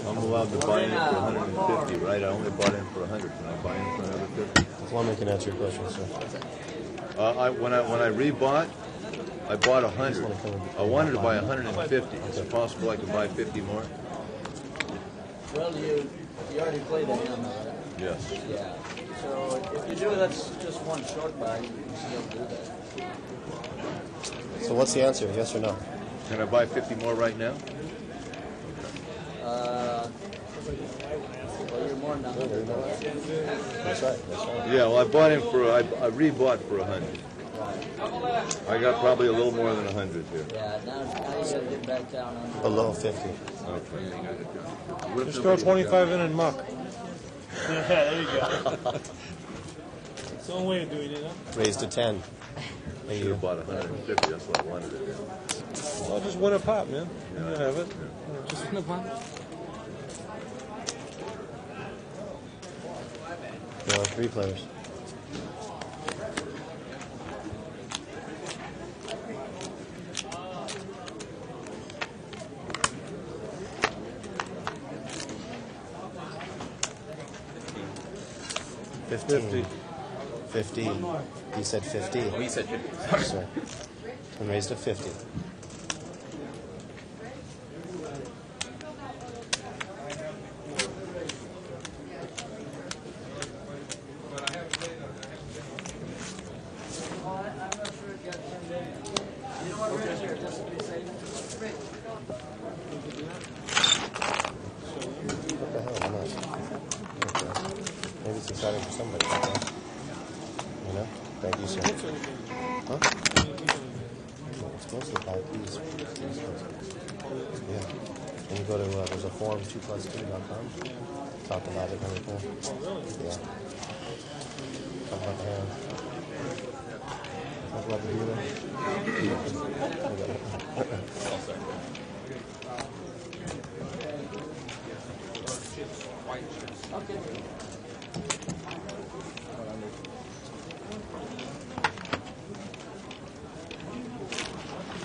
[SPEAKER 17] I'm allowed to buy in for 150, right? I only bought in for 100. Can I buy in for another 50?
[SPEAKER 15] Fleming can answer your question, sir.
[SPEAKER 17] When I rebought, I bought 100. I wanted to buy 150. Is it possible I could buy 50 more?
[SPEAKER 16] Well, you already played that hand, right?
[SPEAKER 17] Yes.
[SPEAKER 16] Yeah. So if you do, that's just one short buy. You can still do that.
[SPEAKER 15] So what's the answer? Yes or no?
[SPEAKER 17] Can I buy 50 more right now?
[SPEAKER 16] Well, you're more than 100.
[SPEAKER 15] That's right. That's right.
[SPEAKER 17] Yeah, well, I bought in for, I rebought for 100. I got probably a little more than 100 here.
[SPEAKER 16] Yeah, now you gotta get back down on
[SPEAKER 15] Below 50.
[SPEAKER 17] Okay.
[SPEAKER 4] Just throw 25 in and muck.
[SPEAKER 11] Yeah, there you go. It's one way of doing it, huh?
[SPEAKER 15] Raised to 10. There
[SPEAKER 17] Should
[SPEAKER 15] you
[SPEAKER 17] have
[SPEAKER 15] go.
[SPEAKER 17] bought 150. That's what I wanted to do.
[SPEAKER 4] Well, just win a pot, man. You can have it.
[SPEAKER 5] Just in the pot.
[SPEAKER 15] No, 3 players. $15. 50. He said 50.
[SPEAKER 10] Oh, you said 50.
[SPEAKER 15] Sorry. And raised to 50. What the hell? Why not? Okay. Maybe it's exciting for somebody. Okay. You know? Thank you, sir. Huh? No, it's mostly 5 P's. Yeah. And you go to, there's a forum, 2plus2.com. Talk about it, very cool. Yeah. Talk about the hand. Talk about the dealer.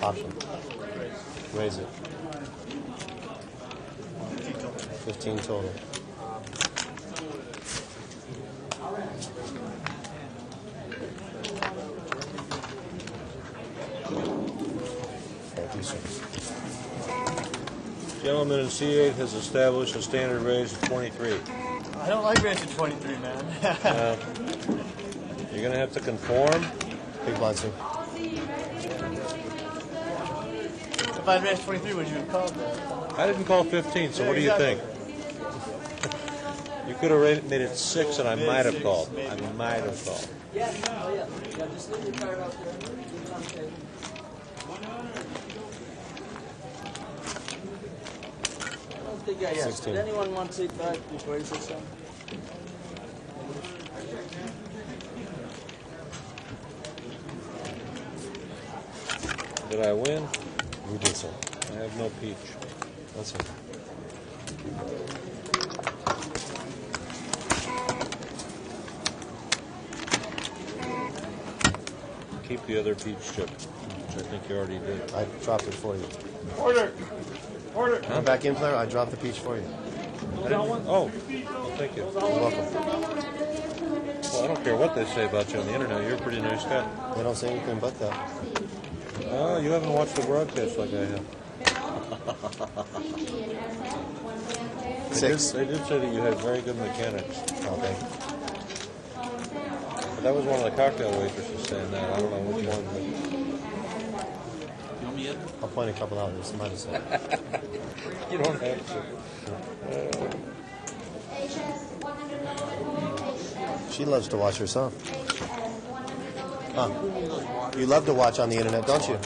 [SPEAKER 15] Option. Raise it. 15 total. Thank you, sir.
[SPEAKER 4] Gentleman in C8 has established a standard raise of 23.
[SPEAKER 11] I don't like raising 23, man.
[SPEAKER 4] You're going to have to conform.
[SPEAKER 15] Big blind, sir.
[SPEAKER 11] If I'd raised 23, would you have called that?
[SPEAKER 4] I didn't call 15, so what do you think? You could have made it 6, and I might have called. I might have called.
[SPEAKER 16] Yeah, no, yeah. Yeah, just leave your card out there. I don't think I asked.
[SPEAKER 15] 16.
[SPEAKER 16] Did anyone want to take back before you say something?
[SPEAKER 4] Did I win?
[SPEAKER 15] You did, sir.
[SPEAKER 4] I have no peach.
[SPEAKER 15] That's it.
[SPEAKER 4] Keep the other peach chip, which I think you already did.
[SPEAKER 15] I dropped it for you.
[SPEAKER 11] Order! Order!
[SPEAKER 15] Come back in, player. I dropped the peach for you.
[SPEAKER 4] I didn't, oh, thank you.
[SPEAKER 15] You're welcome.
[SPEAKER 4] Well, I don't care what they say about you on the internet. You're a pretty nice guy.
[SPEAKER 15] They don't say anything but that.
[SPEAKER 4] Oh, you haven't watched the broadcast like I have.
[SPEAKER 15] Six.
[SPEAKER 4] They did say that you had very good mechanics.
[SPEAKER 15] Okay.
[SPEAKER 4] But that was one of the cocktail waitresses saying that. I don't know which one.
[SPEAKER 15] I'll point a couple out. Somebody said.
[SPEAKER 4] You don't have to.
[SPEAKER 15] She loves to watch herself. Huh. You love to watch on the internet, don't you?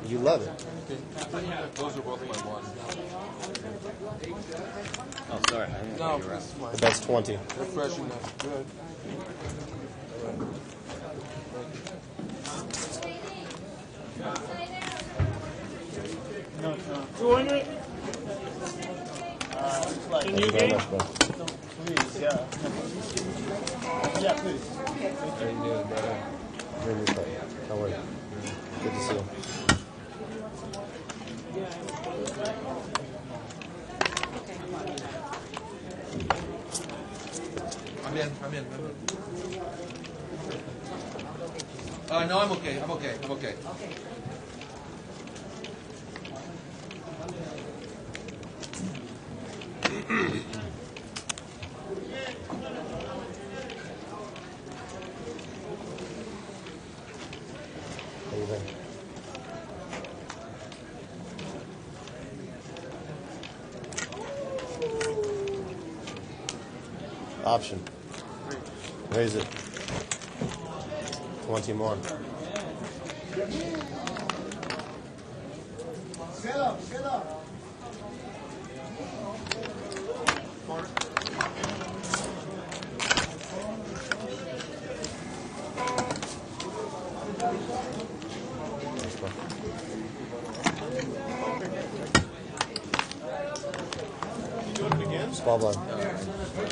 [SPEAKER 15] You love it.
[SPEAKER 5] Those are both my ones.
[SPEAKER 10] Oh, sorry. I didn't know you were up.
[SPEAKER 15] The bet's 20.
[SPEAKER 5] Refreshing, that's good.
[SPEAKER 11] No, it's not. 200? Can
[SPEAKER 15] Thank
[SPEAKER 11] you
[SPEAKER 15] you very
[SPEAKER 11] game?
[SPEAKER 15] much, bro.
[SPEAKER 11] Please, yeah. Yeah, please.
[SPEAKER 15] Very new, brother. Very new player. How are you? Good to see you.
[SPEAKER 18] I'm in. No, I'm okay. I'm okay.
[SPEAKER 15] How you been? Option. Raise it. 20 more.
[SPEAKER 8] Sit up.
[SPEAKER 15] Small blind.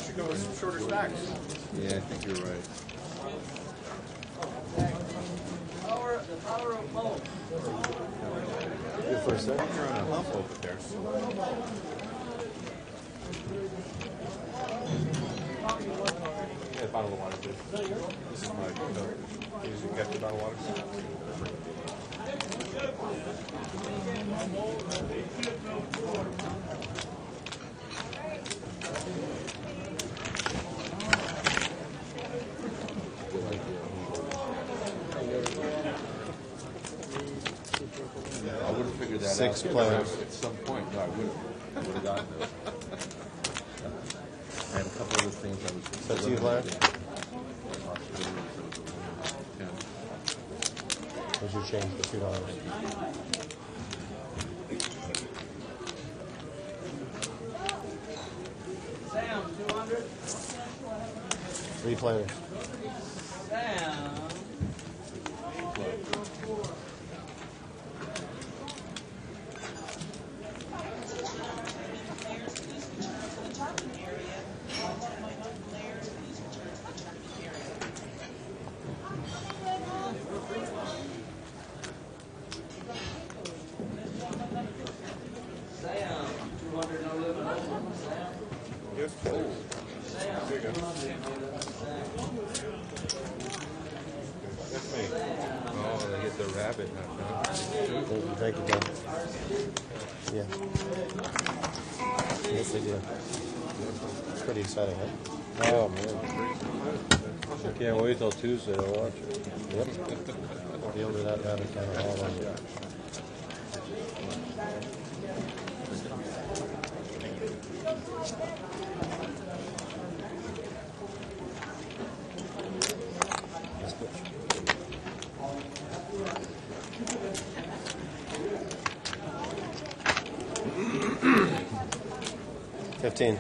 [SPEAKER 18] Should go with some shorter stacks.
[SPEAKER 17] Yeah, I think you're right.
[SPEAKER 16] The power of both.
[SPEAKER 15] Your first set.
[SPEAKER 7] You're on a hump over there. Yeah, bottle of water, please. This is my you get the bottle of water.
[SPEAKER 17] I would have figured that
[SPEAKER 15] Six
[SPEAKER 17] out
[SPEAKER 15] players.
[SPEAKER 17] at some point. No, I would have gotten it. I had a couple other things I was.
[SPEAKER 15] That's you, Blair? Where's your change for $2?
[SPEAKER 16] Sam, 200.
[SPEAKER 15] 3 players.
[SPEAKER 16] Sam. Sam, 200, no limit. Sam.
[SPEAKER 7] Yes, please. There you go. That's me. Oh, they get the rabbit.
[SPEAKER 15] Thank you, Dan. Yeah. Yes, they do. It's pretty exciting, huh?
[SPEAKER 4] Oh, man. I can't wait till Tuesday to watch it.
[SPEAKER 15] Yep. Deal with that rabbit kind of all over. Let's go. $15.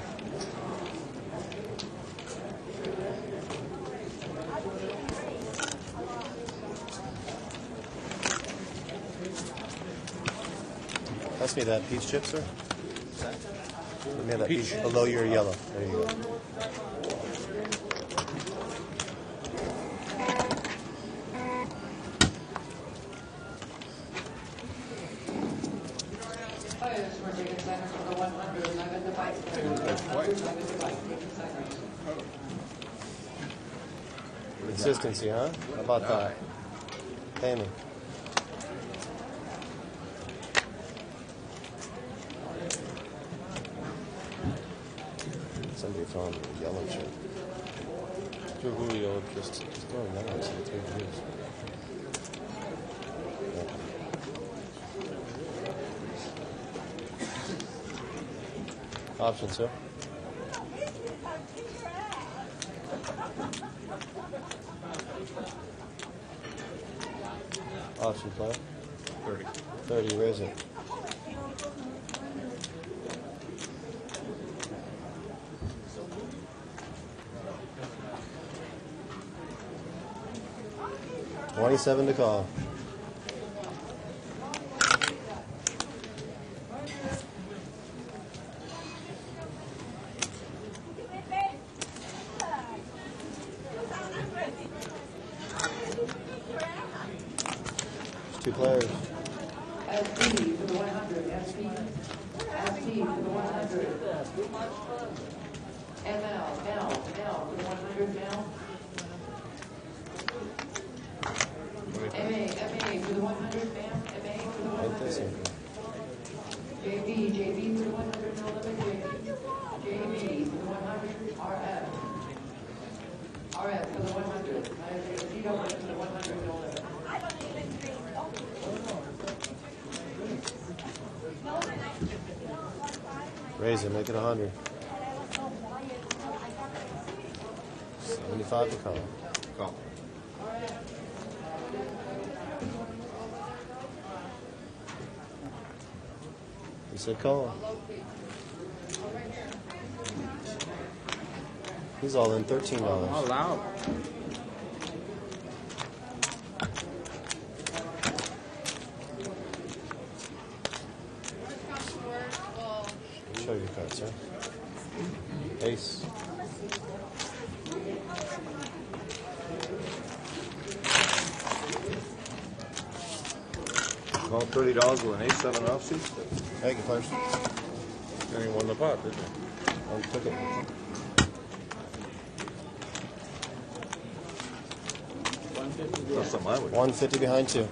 [SPEAKER 15] Pass me that peach chip, sir. Give me that peach below your yellow. There you go.
[SPEAKER 14] Players were taking seconds for the 100. And I got the bike.
[SPEAKER 15] Consistency, huh? How about that? Pay me. Somebody throwing me a yellow chip.
[SPEAKER 4] To Julio.
[SPEAKER 15] Just throw it down. So it's what it is. Option, sir. Option player.
[SPEAKER 7] 30.
[SPEAKER 15] 30, raise it. $27 to call. There's 2 players.
[SPEAKER 14] SP for the 100. SP for the 100. ML for the 100 now. MA for the 100, ma'am. MA for the 100. JB for the 100, no limit. JB for the 100. RF for the 100. Zero for the 100, no limit.
[SPEAKER 15] Raise it, make it 100. 75 to call.
[SPEAKER 7] Call.
[SPEAKER 15] He said call. He's all in $13.
[SPEAKER 5] All out.
[SPEAKER 15] Show your card, sir. Ace.
[SPEAKER 17] Call $30 with an ace-7 offsuit.
[SPEAKER 15] Thank you, players.
[SPEAKER 4] And he won the pot, didn't he?
[SPEAKER 15] I took it.
[SPEAKER 17] That's something I would.
[SPEAKER 15] 150 behind 2.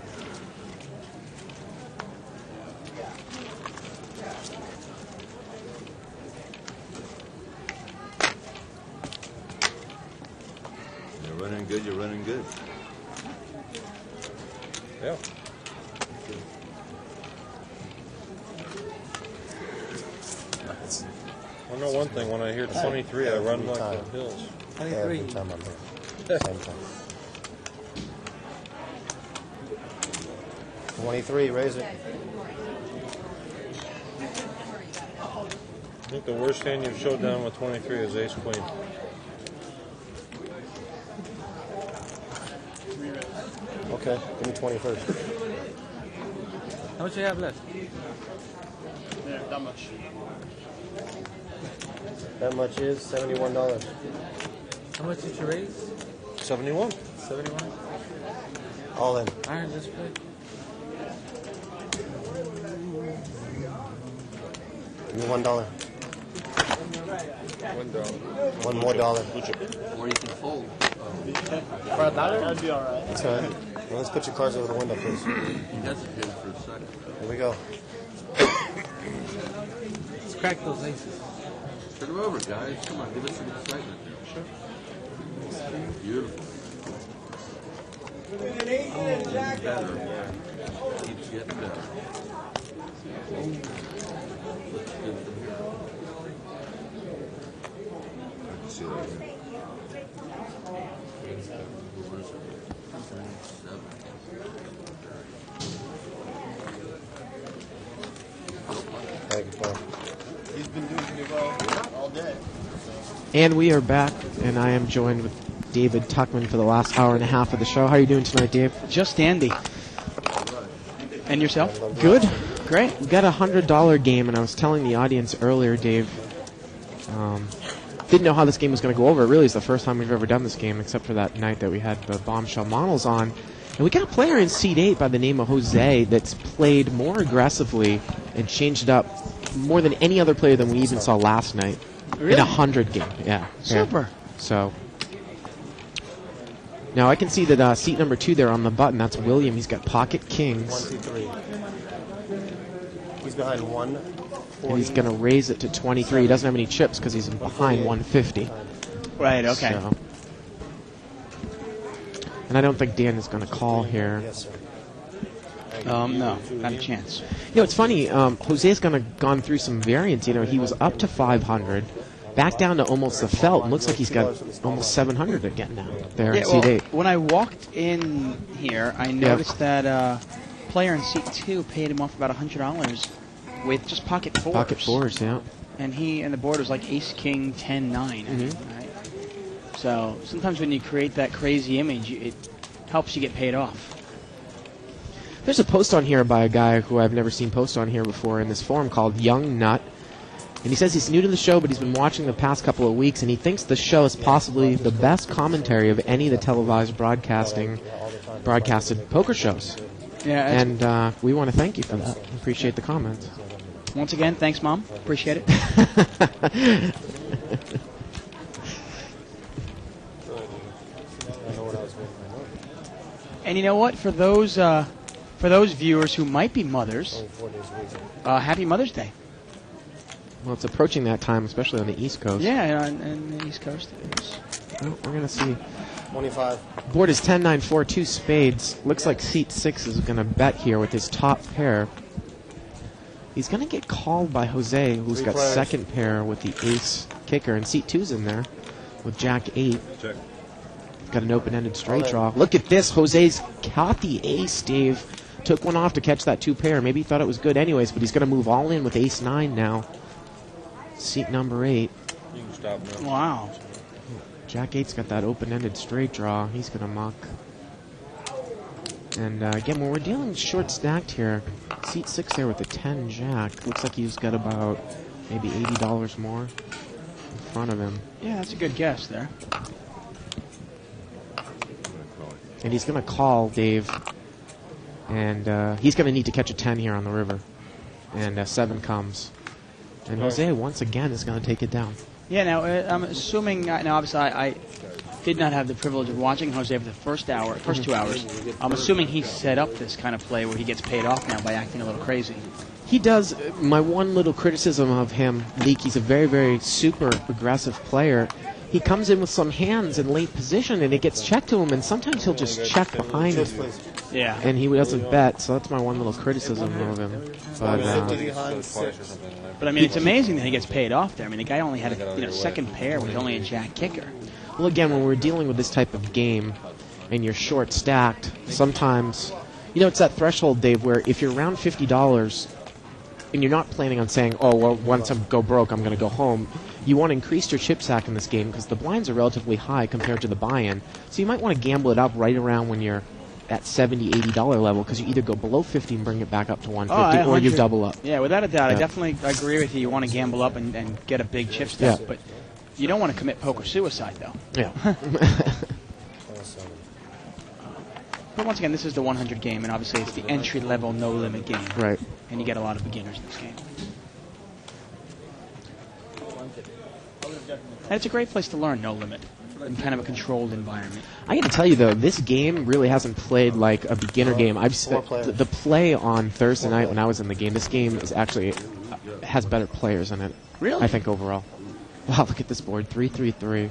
[SPEAKER 17] You're running good. You're running good.
[SPEAKER 4] Yeah. I know one thing, when I hear 23, I run like the hills.
[SPEAKER 15] Every time I'm here. Same time. 23, raise it.
[SPEAKER 4] I think the worst hand you've showed down with 23 is ace queen.
[SPEAKER 15] Okay, give me 20 first.
[SPEAKER 16] How much do you have left?
[SPEAKER 18] Yeah, that much.
[SPEAKER 15] That much is $71.
[SPEAKER 16] How much did you raise?
[SPEAKER 4] 71.
[SPEAKER 16] 71?
[SPEAKER 15] All in.
[SPEAKER 16] Iron display.
[SPEAKER 15] Give me $1.
[SPEAKER 5] $1.
[SPEAKER 15] One more dollar.
[SPEAKER 13] Or you can fold.
[SPEAKER 18] For $1? That'd be alright.
[SPEAKER 15] That's all right. Well, let's put your cards over the window, please.
[SPEAKER 13] He hesitated for a second.
[SPEAKER 15] Here we go.
[SPEAKER 16] Let's crack those aces.
[SPEAKER 13] Turn him over, guys. Come on, give us some excitement here. Sure. Beautiful. Getting better. Keeps getting better. Looks good from here.
[SPEAKER 17] I can see that.
[SPEAKER 13] What is it? 7.
[SPEAKER 15] Thank you, Paul.
[SPEAKER 18] He's been doing pretty well all day.
[SPEAKER 2] And we are back, and I am joined with David Tuckman for the last hour and a half of the show. How are you doing tonight, Dave?
[SPEAKER 19] Just dandy. And yourself?
[SPEAKER 2] Good. Great. We got a $100 game, and I was telling the audience earlier, Dave, didn't know how this game was going to go over. It really is the first time we've ever done this game, except for that night that we had the Bombshell models on. And we got a player in Seat 8 by the name of Jose that's played more aggressively and changed it up more than any other player than we even saw last night.
[SPEAKER 19] Really?
[SPEAKER 2] In a 100 game. Yeah.
[SPEAKER 19] Super.
[SPEAKER 2] Yeah. So now I can see that seat number 2 there on the button, that's William. He's got pocket kings.
[SPEAKER 15] 1, 2, 3. He's behind 1.
[SPEAKER 2] And he's going to raise it to 23. He doesn't have any chips because he's behind 150.
[SPEAKER 19] Right, okay.
[SPEAKER 2] So. And I don't think Dan is going to call here.
[SPEAKER 15] Yes, sir.
[SPEAKER 19] No, not a chance.
[SPEAKER 2] You know, it's funny. Jose's gone through some variants. You know, he was up to 500, back down to almost the felt. And looks like he's got almost 700 again now. There in seat 8.
[SPEAKER 19] When I walked in here, I noticed that player in seat 2 paid him off about $100 with just pocket fours.
[SPEAKER 2] Pocket fours, yeah.
[SPEAKER 19] And the board was like ace, king, 10, 9.
[SPEAKER 2] Mm-hmm.
[SPEAKER 19] Right? So sometimes when you create that crazy image, it helps you get paid off.
[SPEAKER 2] There's a post on here by a guy who I've never seen post on here before in this forum called Young Nut. And he says he's new to the show, but he's been watching the past couple of weeks, and he thinks the show is possibly the best commentary of any of the televised broadcasted poker shows.
[SPEAKER 19] Yeah,
[SPEAKER 2] and we want to thank you for that. Appreciate the comments.
[SPEAKER 19] Once again, thanks, Mom. Appreciate it. And you know what? For those viewers who might be mothers, happy Mother's Day.
[SPEAKER 2] Well, it's approaching that time, especially on the East Coast.
[SPEAKER 19] Yeah, on the East Coast it is.
[SPEAKER 2] Well, we're going to see.
[SPEAKER 15] 25.
[SPEAKER 2] Board is 10, 9, 4, 2 spades. Looks like seat 6 is going to bet here with his top pair. He's going to get called by Jose, who's got second pair with the ace kicker, and seat 2's in there with Jack 8.
[SPEAKER 4] Check.
[SPEAKER 2] Got an open-ended straight draw. Look at this. Jose's caught the ace, Dave. Took one off to catch that 2 pair. Maybe he thought it was good anyways, but he's going to move all in with ace 9 now. Seat number 8.
[SPEAKER 4] You can stop now.
[SPEAKER 19] Wow.
[SPEAKER 2] Jack 8's got that open-ended straight draw. He's going to muck. And again, when we're dealing short stacked here, seat 6 there with the 10 Jack. Looks like he's got about maybe $80 more. in front of him.
[SPEAKER 19] Yeah, that's a good guess there.
[SPEAKER 2] And he's going to call Dave. And he's going to need to catch a 10 here on the river. And 7 comes. And Jose, once again, is going to take it down.
[SPEAKER 19] Yeah, now, I'm assuming, now obviously I did not have the privilege of watching Jose for the first 2 hours. I'm assuming he set up this kind of play where he gets paid off now by acting a little crazy.
[SPEAKER 2] He does. My one little criticism of him, Leek, he's a very, very super aggressive player. He comes in with some hands in late position, and it gets checked to him, and sometimes he'll just check behind him.
[SPEAKER 19] Yeah.
[SPEAKER 2] And he doesn't bet, so that's my one little criticism of him. But
[SPEAKER 19] I mean, it's amazing that he gets paid off there. I mean, the guy only had a second pair with only a jack kicker.
[SPEAKER 2] Well, again, when we're dealing with this type of game, and you're short stacked, sometimes, it's that threshold, Dave, where if you're around $50, and you're not planning on saying, oh, well, once I go broke, I'm going to go home, you want to increase your chip stack in this game because the blinds are relatively high compared to the buy-in. So you might want to gamble it up right around when you're at $70, $80 level because you either go below 50 and bring it back up to 150 or you double up.
[SPEAKER 19] Yeah, without a doubt. I definitely agree with you. You want to gamble up and get a big chip stack, but you don't want to commit poker suicide, though.
[SPEAKER 2] Yeah.
[SPEAKER 19] But once again, this is the 100 game, and obviously it's the entry-level, no-limit game.
[SPEAKER 2] Right.
[SPEAKER 19] And you get a lot of beginners in this game. And it's a great place to learn no limit in kind of a controlled environment.
[SPEAKER 2] I got to tell you, though, this game really hasn't played like a beginner game. The play on Thursday night when I was in the game, this game is actually has better players in it.
[SPEAKER 19] Really?
[SPEAKER 2] I think overall. Wow, look at this board. 3-3-3.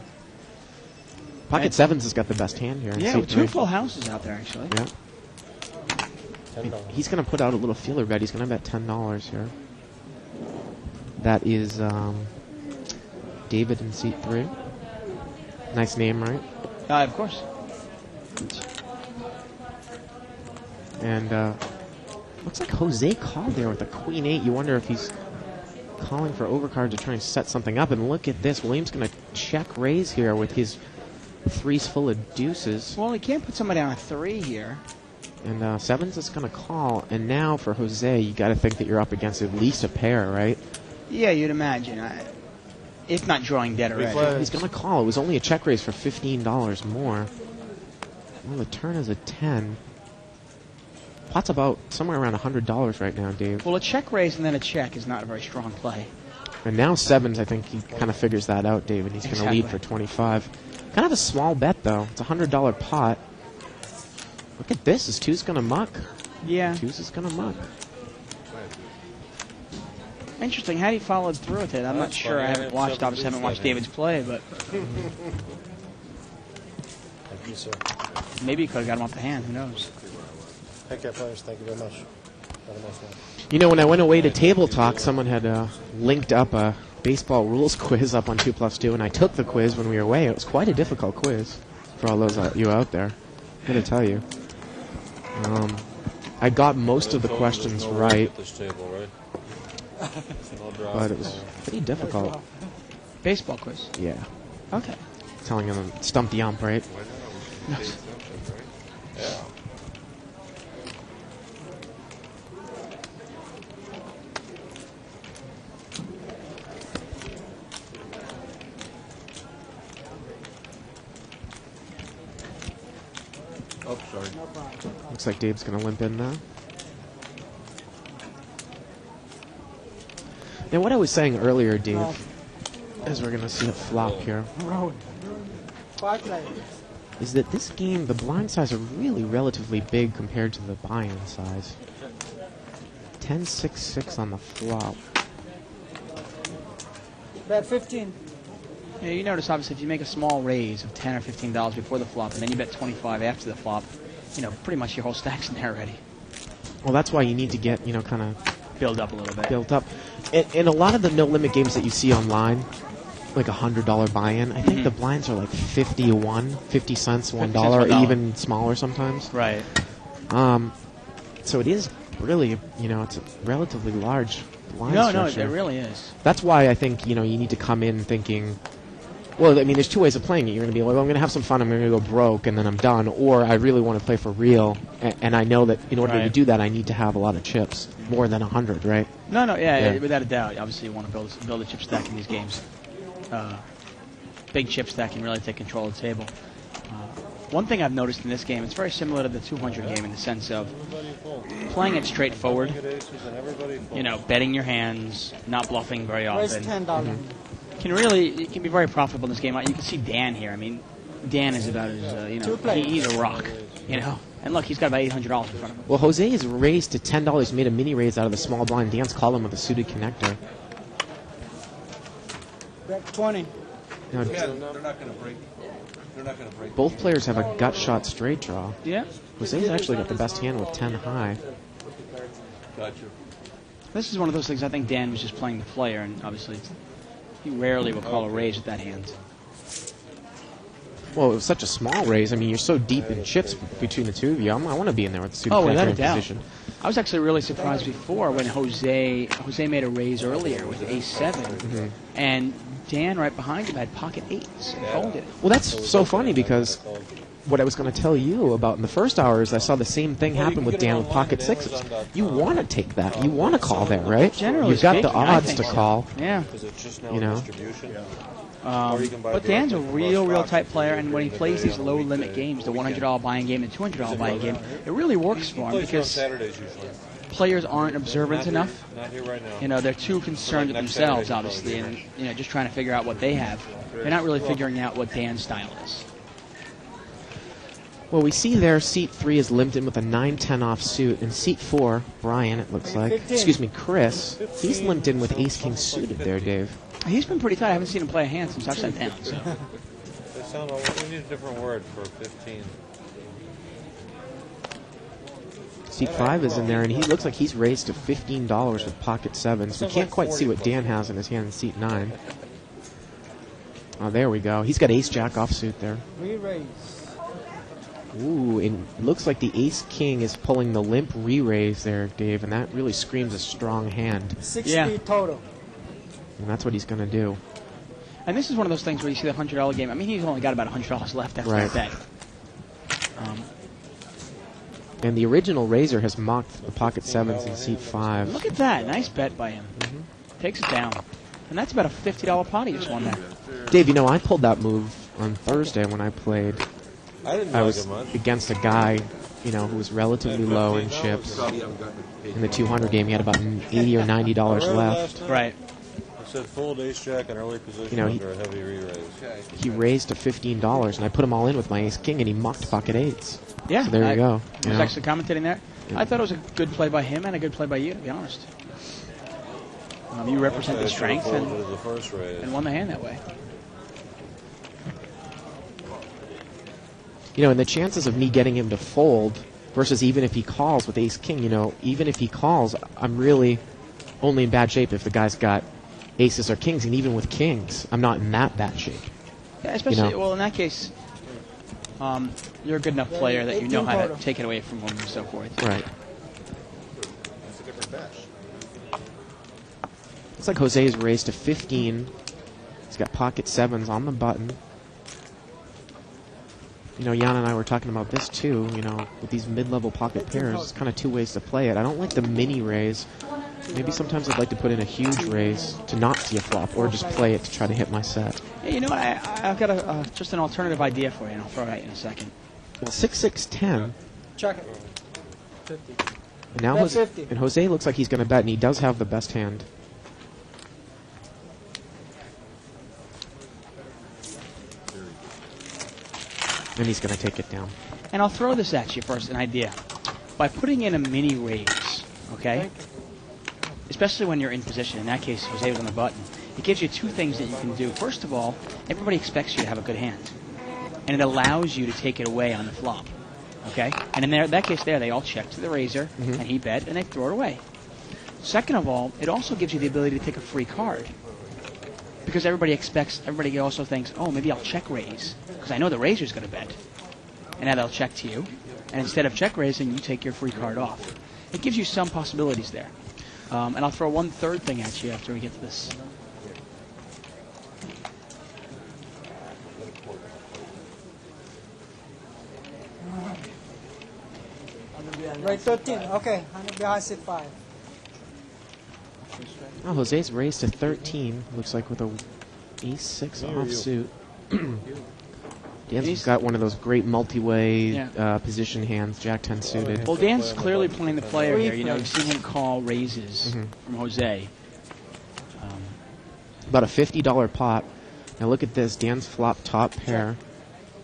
[SPEAKER 2] Pocket Sevens has got the best hand here.
[SPEAKER 19] Yeah, with 2 full houses out there, actually.
[SPEAKER 2] Yeah. He's going to put out a little feeler bet. He's going to bet $10 here. That is David in seat 3. Nice name, right?
[SPEAKER 19] Of course.
[SPEAKER 2] And looks like Jose called there with a Queen 8. You wonder if he's calling for overcard to try and set something up. And look at this. William's going to check raise here with his 3s full of deuces.
[SPEAKER 19] Well, he can't put somebody on a 3 here.
[SPEAKER 2] And Sevens is going to call. And now for Jose, you got to think that you're up against at least a pair, right?
[SPEAKER 19] Yeah, you'd imagine. If not drawing dead already.
[SPEAKER 2] He's going to call. It was only a check raise for $15 more. Well, the turn is a 10. Pot's about somewhere around $100 right now, Dave.
[SPEAKER 19] Well, a check raise and then a check is not a very strong play.
[SPEAKER 2] And now Sevens, I think he kind of figures that out, Dave, and he's going to lead for 25. Kind of a small bet, though. It's a $100 pot. Look at this. Is 2's going to muck?
[SPEAKER 19] Yeah.
[SPEAKER 2] 2's is going to muck.
[SPEAKER 19] Interesting. How he followed through with it. I'm not sure. I haven't watched. Obviously, haven't watched David's play, but
[SPEAKER 15] Thank you, sir.
[SPEAKER 19] maybe he could have got him off the hand. Who knows?
[SPEAKER 15] Take care, players. Thank you very much. Have a nice night.
[SPEAKER 2] You know, when I went away to Table Talk, someone had linked up a baseball rules quiz up on 2+2, and I took the quiz when we were away. It was quite a difficult quiz for all those you out there. I'm going to tell you. I got most of the questions right. But it was pretty difficult.
[SPEAKER 19] Baseball quiz?
[SPEAKER 2] Yeah.
[SPEAKER 19] Okay.
[SPEAKER 2] Telling them stump the ump, right?
[SPEAKER 19] No.
[SPEAKER 4] Yeah.
[SPEAKER 17] Oh, sorry.
[SPEAKER 2] Looks like Dave's going to limp in now. Now, what I was saying earlier, Dave, as we're going to see a flop here, is that this game, the blind size are really relatively big compared to the buy-in size. 10-6-6 on the flop.
[SPEAKER 16] Bet 15.
[SPEAKER 19] Yeah, you notice, obviously, if you make a small raise of $10 or $15 before the flop, and then you bet 25 after the flop, pretty much your whole stack's in there already.
[SPEAKER 2] Well, that's why you need to get, kind of
[SPEAKER 19] build up a little bit.
[SPEAKER 2] Built up. And a lot of the no-limit games that you see online, like $100 buy-in, I think the blinds are like 50 cents, $1, or even smaller sometimes.
[SPEAKER 19] Right.
[SPEAKER 2] So it is really, it's a relatively large blind
[SPEAKER 19] No,
[SPEAKER 2] structure.
[SPEAKER 19] it really is.
[SPEAKER 2] That's why I think, you need to come in thinking, well, I mean, there's 2 ways of playing it. You're going to be like, well, I'm going to have some fun, I'm going to go broke, and then I'm done. Or I really want to play for real, and I know that in order to do that, I need to have a lot of chips, more than 100, right?
[SPEAKER 19] No, yeah, without a doubt. Obviously, you want to build a chip stack in these games. big chips that can really take control of the table. One thing I've noticed in this game, it's very similar to the 200 game in the sense of playing it straightforward, betting your hands, not bluffing very often.
[SPEAKER 20] $10.
[SPEAKER 19] It can be very profitable in this game. You can see Dan here. I mean, Dan is about as, he's a rock, And look, he's got about $800 in front of him.
[SPEAKER 2] Well, Jose is raised to $10, made a mini raise out of the small blind. Dan's calling with a suited connector.
[SPEAKER 20] Back 20.
[SPEAKER 17] They're not going to break. They're not going to break.
[SPEAKER 2] Both players have a gut shot straight draw.
[SPEAKER 19] Yeah.
[SPEAKER 2] Jose's actually got the best hand with 10 high.
[SPEAKER 17] Gotcha.
[SPEAKER 19] This is one of those things I think Dan was just playing the player, and obviously he rarely will call a raise with that hand.
[SPEAKER 2] Well, it was such a small raise. I mean, you're so deep in chips between the two of you. I want to be in there with the suited
[SPEAKER 19] without
[SPEAKER 2] connector
[SPEAKER 19] a
[SPEAKER 2] in
[SPEAKER 19] doubt.
[SPEAKER 2] position.
[SPEAKER 19] I was actually really surprised before when Jose made a raise earlier with ace-7, and Dan right behind him had pocket 8s and folded.
[SPEAKER 2] Well, that's so funny because what I was going to tell you about in the first hour is I saw the same thing happen with Dan with pocket 6s. You want to take that. You want to call there, right?
[SPEAKER 19] Generally
[SPEAKER 2] You've got the
[SPEAKER 19] speaking, I
[SPEAKER 2] odds
[SPEAKER 19] think
[SPEAKER 2] to
[SPEAKER 19] so.
[SPEAKER 2] call.
[SPEAKER 19] Yeah. But Dan's a real type player, and when he plays these low-limit games, the $100 buying game and $200 buying game, it really works for him because players aren't observant enough. They're too concerned with themselves, obviously, and just trying to figure out what they have. They're not really figuring out what Dan's style is.
[SPEAKER 2] Well, we see there seat 3 is limped in with a 9-10 offsuit, and seat 4, Brian, it looks like, Chris, he's limped in with ace-king suited there, Dave.
[SPEAKER 19] He's been pretty tight. I haven't seen him play a hand since I've sat down. So.
[SPEAKER 4] We need a different word for 15.
[SPEAKER 2] Seat 5 is in there, and he looks like he's raised to $15 with pocket 7s. We can't quite see what Dan has in his hand in seat 9. Oh, there we go. He's got ace-jack offsuit there.
[SPEAKER 20] Re-raise.
[SPEAKER 2] Ooh, and it looks like the ace-king is pulling the limp re-raise there, Dave, and that really screams a strong hand.
[SPEAKER 20] 60 total.
[SPEAKER 2] And that's what he's going to do.
[SPEAKER 19] And this is one of those things where you see the $100 game. I mean, he's only got about $100 left after that bet.
[SPEAKER 2] And the original raiser has mocked the pocket 7s in seat 5.
[SPEAKER 19] Look at that. Nice bet by him. Takes it down. And that's about a $50 pot he just won there.
[SPEAKER 2] Dave, I pulled that move on Thursday when I played.
[SPEAKER 4] I
[SPEAKER 2] was against a guy, who was relatively low in chips. In the 200 game, he had about $80 or $90 left.
[SPEAKER 19] Right.
[SPEAKER 4] I said fold ace-jack in early position under a heavy re-raise.
[SPEAKER 2] He raised to $15, and I put him all in with my ace-king, and he mocked pocket 8s.
[SPEAKER 19] Yeah.
[SPEAKER 2] So there you go.
[SPEAKER 19] I was actually commentating there. Yeah. I thought it was a good play by him and a good play by you, to be honest. You represent the strength and won the hand that way.
[SPEAKER 2] And the chances of me getting him to fold versus even if he calls with ace-king, even if he calls, I'm really only in bad shape if the guy's got aces or kings, and even with kings, I'm not in that bad shape.
[SPEAKER 19] Yeah, especially, well, in that case, you're a good enough player that you know how to take it away from him and so forth.
[SPEAKER 2] Right.
[SPEAKER 18] It's a different batch.
[SPEAKER 2] Looks like Jose is raised to 15. He's got pocket 7s on the button. Jan and I were talking about this too, with these mid-level pocket pairs. It's kind of two ways to play it. I don't like the mini raise. Maybe sometimes I'd like to put in a huge raise to not see a flop, or just play it to try to hit my set.
[SPEAKER 19] Yeah, I've got just an alternative idea for you, and I'll throw it at you in a second.
[SPEAKER 2] Well, 6-6-10.
[SPEAKER 20] Check it. 50.
[SPEAKER 2] And now Jose looks like he's going to bet, and he does have the best hand. And he's going to take it down.
[SPEAKER 19] And I'll throw this at you first, an idea. By putting in a mini raise, okay? Especially when you're in position. In that case, Jose was on the button. It gives you two things that you can do. First of all, everybody expects you to have a good hand. And it allows you to take it away on the flop. Okay? And in that case there, they all check to the raiser, and he bet, and they throw it away. Second of all, it also gives you the ability to take a free card. Because everybody also thinks, oh, maybe I'll check raise. Because I know the raiser's going to bet. And now they'll check to you. And instead of check raising, you take your free card off. It gives you some possibilities there. And I'll throw one third thing at you after we get to this.
[SPEAKER 20] Right, 13. Okay, 100 behind seat 5.
[SPEAKER 2] Oh, Jose's raised to 13. Looks like with a Ace-6
[SPEAKER 4] Where are you?
[SPEAKER 2] offsuit. Dan's got one of those great multi-way position hands, Jack-10 suited.
[SPEAKER 19] Well, Dan's clearly playing the player here. You know, you've seen him call raises from Jose.
[SPEAKER 2] About a $50 pot. Now look at this. Dan's flop top pair.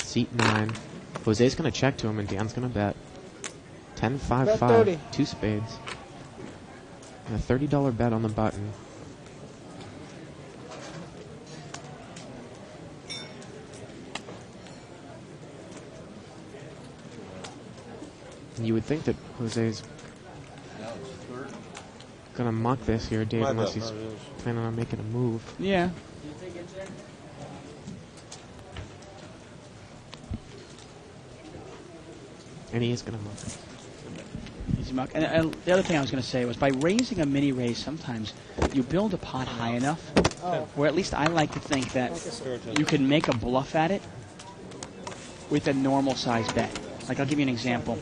[SPEAKER 2] Seat 9. Jose's going to check to him, and Dan's going to bet. 10-5-5.
[SPEAKER 20] Bet 30.
[SPEAKER 2] 2 spades. And a $30 bet on the button. And you would think that Jose's going to muck this here, Dave,
[SPEAKER 4] My
[SPEAKER 2] unless
[SPEAKER 4] bet,
[SPEAKER 2] he's
[SPEAKER 4] not yours.
[SPEAKER 2] planning on making a move.
[SPEAKER 19] Yeah.
[SPEAKER 2] And he is going to muck.
[SPEAKER 19] Easy muck. And the other thing I was going to say was by raising a mini raise, sometimes you build a pot high enough, where at least I like to think that you can make a bluff at it with a normal size bet. Like, I'll give you an example.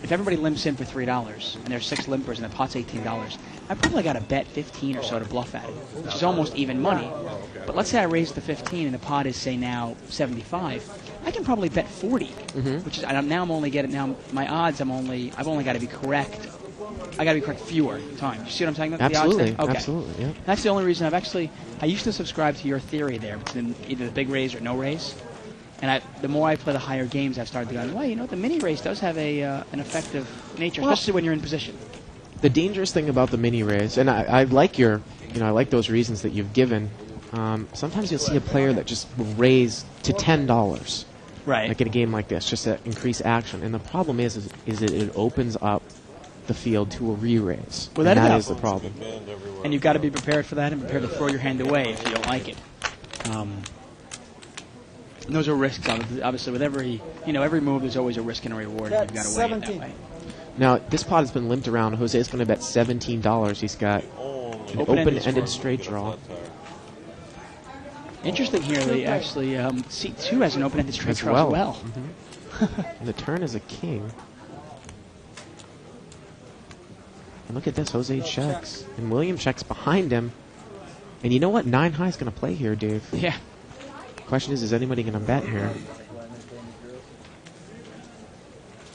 [SPEAKER 19] If everybody limps in for $3 and there's 6 limpers and the pot's $18, I probably got to bet 15 or so to bluff at it, which is almost even money. But let's say I raise the 15 and the pot is, say, now 75. I can probably bet 40, which is now my odds. I've only got to be correct. I got to be correct fewer times. You see what I'm talking about?
[SPEAKER 2] Absolutely,
[SPEAKER 19] the odds there?
[SPEAKER 2] absolutely. Yeah.
[SPEAKER 19] That's the only reason I used to subscribe to your theory there between either the big raise or no raise. And the more I play the higher games, I've started to go, well, you know, the mini race does have an effective nature, especially when you're in position.
[SPEAKER 2] The dangerous thing about the mini raise, and I like I like those reasons that you've given. Sometimes you'll see a player that just will raise to $10,
[SPEAKER 19] right?
[SPEAKER 2] Like in a game like this, just to increase action. And the problem is that it opens up the field to a re-raise.
[SPEAKER 19] Well,
[SPEAKER 2] and that is the problem.
[SPEAKER 19] And you've got to be prepared for that and prepared to throw your hand away if you don't like it. And those are risks, obviously. With every move, there's always a risk and a reward. And you've got to weigh it that way.
[SPEAKER 2] Now, this pot has been limped around. Jose is going to bet $17. He's got an open-ended straight draw.
[SPEAKER 19] Interesting here, they actually, seat 2 has an open-ended straight draw as well.
[SPEAKER 2] And the turn is a king. And look at this, Jose checks. And William checks behind him. And you know what? 9 high is going to play here, Dave.
[SPEAKER 19] Yeah.
[SPEAKER 2] Question is anybody going to bet here?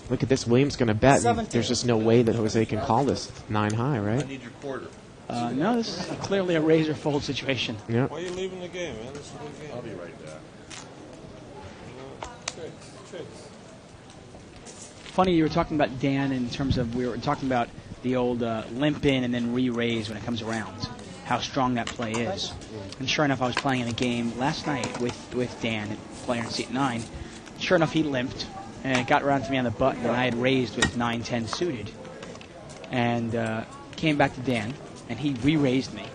[SPEAKER 2] Look at this. William's going to bet. And there's just no way that Jose can call this 9 high, right?
[SPEAKER 13] I need your quarter.
[SPEAKER 19] No, this is clearly a raise or fold situation.
[SPEAKER 2] Yeah.
[SPEAKER 4] Why are you leaving the game, man? This is a good game.
[SPEAKER 13] I'll be right back.
[SPEAKER 4] Tricks.
[SPEAKER 19] Funny, you were talking about Dan in terms of we were talking about the old limp in and then re-raise when it comes around. How strong that play is. And sure enough, I was playing in a game last night with Dan, player in seat 9. Sure enough, he limped, and it got around to me on the button, and I had raised with 9-10 suited. And came back to Dan, and he re-raised me.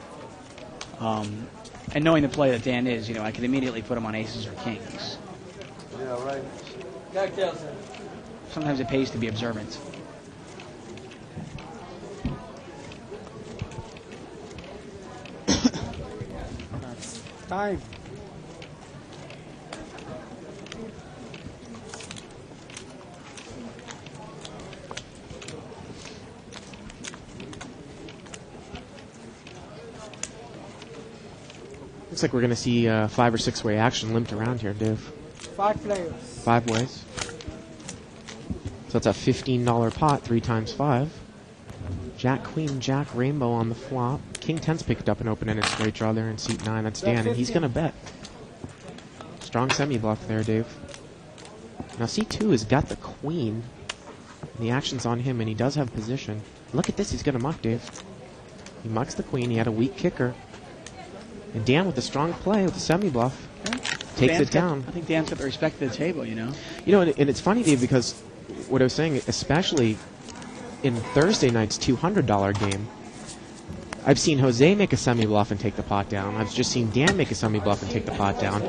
[SPEAKER 19] And knowing the player that Dan is, I could immediately put him on aces or kings.
[SPEAKER 13] Yeah, right.
[SPEAKER 19] Sometimes it pays to be observant.
[SPEAKER 20] Time.
[SPEAKER 2] Looks like we're going to see 5 or 6-way action limped around here, Dave.
[SPEAKER 20] 5 players.
[SPEAKER 2] 5 ways. So that's a $15 pot, 3 times 5. Jack, Queen, Jack, Rainbow on the flop. King 10's picked up an open-ended straight draw there in seat 9. That's Dan, and he's going to bet. Strong semi-bluff there, Dave. Now seat 2 has got the Queen. And the action's on him, and he does have position. Look at this, he's going to muck, Dave. He mucks the Queen, he had a weak kicker. And Dan with a strong play with the semi-bluff. Takes it down.
[SPEAKER 19] I think Dan's got the respect of the table,
[SPEAKER 2] You know, and it's funny, Dave, because what I was saying, especially in Thursday night's $200 game, I've seen Jose make a semi-bluff and take the pot down. I've just seen Dan make a semi-bluff and take the pot down.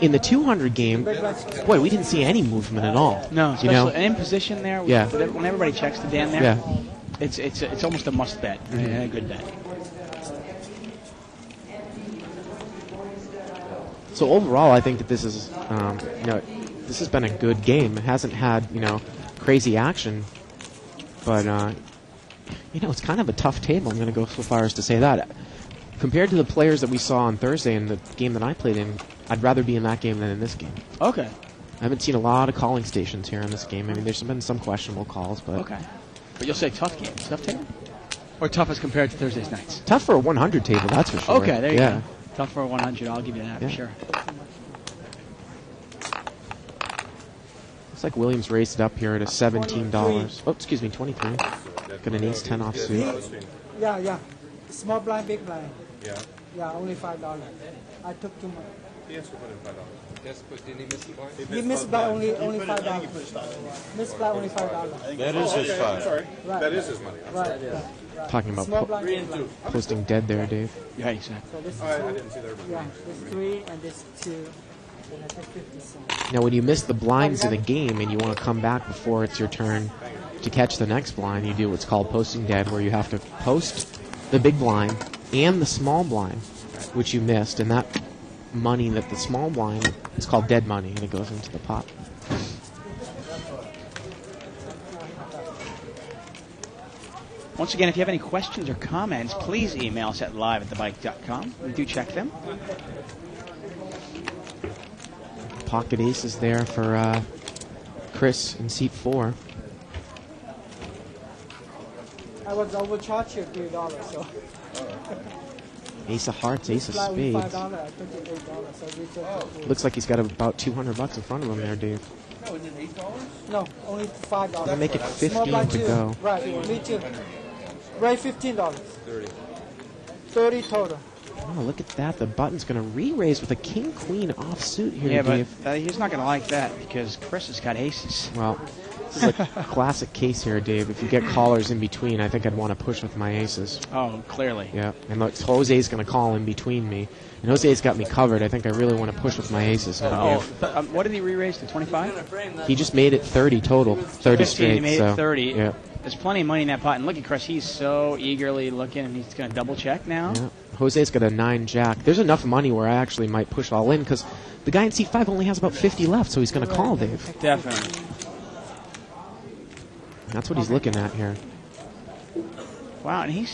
[SPEAKER 2] In the 200 game, boy, we didn't see any movement at all.
[SPEAKER 19] No, especially and in position there.
[SPEAKER 2] Yeah.
[SPEAKER 19] When everybody checks to Dan there,
[SPEAKER 2] yeah.
[SPEAKER 19] it's almost a must bet, a good bet.
[SPEAKER 2] So overall, I think that this is, this has been a good game. It hasn't had, crazy action, but it's kind of a tough table. I'm going to go so far as to say that. compared to the players that we saw on Thursday in the game that I played in, I'd rather be in that game than in this game.
[SPEAKER 19] Okay.
[SPEAKER 2] I haven't seen a lot of calling stations here in this game. I mean, there's been some questionable calls, but...
[SPEAKER 19] Okay. But you'll say tough game. Tough table? Or tough as compared to Thursday's nights?
[SPEAKER 2] Tough for a 100 table, that's for sure.
[SPEAKER 19] Okay, there you go. Tough for a 100, I'll give you that for sure.
[SPEAKER 2] Looks like Williams raised it up here at a $17. Oh, excuse me, 23. Got an ace-10 offsuit.
[SPEAKER 20] Yeah. Small blind, big blind.
[SPEAKER 18] Yeah.
[SPEAKER 20] Yeah, only $5. I took too much.
[SPEAKER 18] He has to put in $5. Yes, but didn't he miss the blind?
[SPEAKER 20] He missed by only $5. Missed by only $5.
[SPEAKER 4] That is his $5.
[SPEAKER 18] Sorry.
[SPEAKER 20] Right.
[SPEAKER 18] That is his money.
[SPEAKER 20] Right.
[SPEAKER 2] Talking about posting dead there, Dave.
[SPEAKER 19] Yeah, exactly.
[SPEAKER 20] So this is
[SPEAKER 18] I didn't see their money.
[SPEAKER 20] Yeah, this 3 and this 2. And I take 50 cents.
[SPEAKER 2] Now, when you miss the blinds in a game and you want to come back before it's your turn to catch the next blind, you do what's called posting dead, where you have to post the big blind and the small blind, which you missed, and that money that the small blind is called dead money, and it goes into the pot.
[SPEAKER 19] Once again, if you have any questions or comments, please email us at live@thebike.com. We do check them.
[SPEAKER 2] Pocket aces there for Chris in seat 4.
[SPEAKER 20] I was overcharged here $3, so.
[SPEAKER 2] Ace of hearts, ace of spades.
[SPEAKER 20] $5, I took it $8, so we took it.
[SPEAKER 2] Looks like he's got about $200 in front of him there, Dave.
[SPEAKER 20] Oh, is it $8? No, only $5.
[SPEAKER 2] That'll make it 15
[SPEAKER 20] Small blind
[SPEAKER 2] to
[SPEAKER 20] too.
[SPEAKER 2] go.
[SPEAKER 20] Right, me too. Right, $15. 30 total.
[SPEAKER 2] Oh, look at that. The button's going to re-raise with a king-queen offsuit here,
[SPEAKER 19] Yeah,
[SPEAKER 2] Dave.
[SPEAKER 19] but he's not going to like that because Chris has got aces.
[SPEAKER 2] Well, this is a classic case here, Dave. If you get callers in between, I think I'd want to push with my aces.
[SPEAKER 19] Oh, clearly.
[SPEAKER 2] Yeah, and look, Jose's going to call in between me. And Jose's got me covered. I think I really want to push with my aces now, Dave.
[SPEAKER 19] What did he re-raise to, 25?
[SPEAKER 2] He just made it 30 total. 30
[SPEAKER 19] 15,
[SPEAKER 2] straight.
[SPEAKER 19] he made
[SPEAKER 2] so,
[SPEAKER 19] it 30.
[SPEAKER 2] Yeah.
[SPEAKER 19] There's plenty of money in that pot. And look at Chris. He's so eagerly looking, and he's going to double-check now.
[SPEAKER 2] Yeah. Jose's got a 9-jack. There's enough money where I actually might push all in because the guy in seat 5 only has about 50 left, so he's going to call, Dave.
[SPEAKER 19] Definitely.
[SPEAKER 2] That's what he's looking at here.
[SPEAKER 19] Wow, and he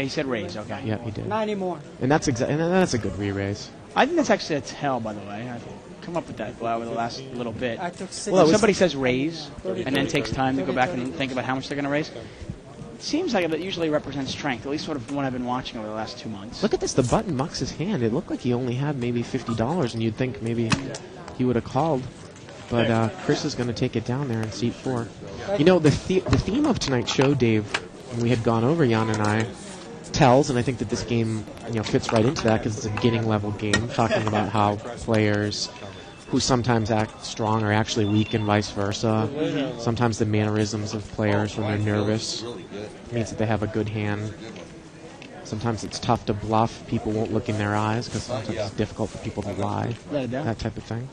[SPEAKER 19] said raise, okay.
[SPEAKER 2] Yeah, he did.
[SPEAKER 20] 90 more.
[SPEAKER 2] And that's a good re-raise.
[SPEAKER 19] I think that's actually a tell, by the way. I've come up with that over the last little bit.
[SPEAKER 20] I took 6.
[SPEAKER 19] Well, somebody says raise and then takes time to go back and think about how much they're going to raise. It seems like it usually represents strength, at least sort of from what I've been watching over the last 2 months.
[SPEAKER 2] Look at this. The button mucks his hand. It looked like he only had maybe $50, and you'd think maybe he would have called. But Chris is going to take it down there in seat 4. You know, the theme of tonight's show, Dave, and we had gone over, Jan and I, tells, and I think that this game fits right into that because it's a beginning level game, talking about how players who sometimes act strong are actually weak and vice versa. Sometimes the mannerisms of players when they're nervous means that they have a good hand. Sometimes it's tough to bluff. People won't look in their eyes because sometimes it's difficult for people to lie. That type of thing.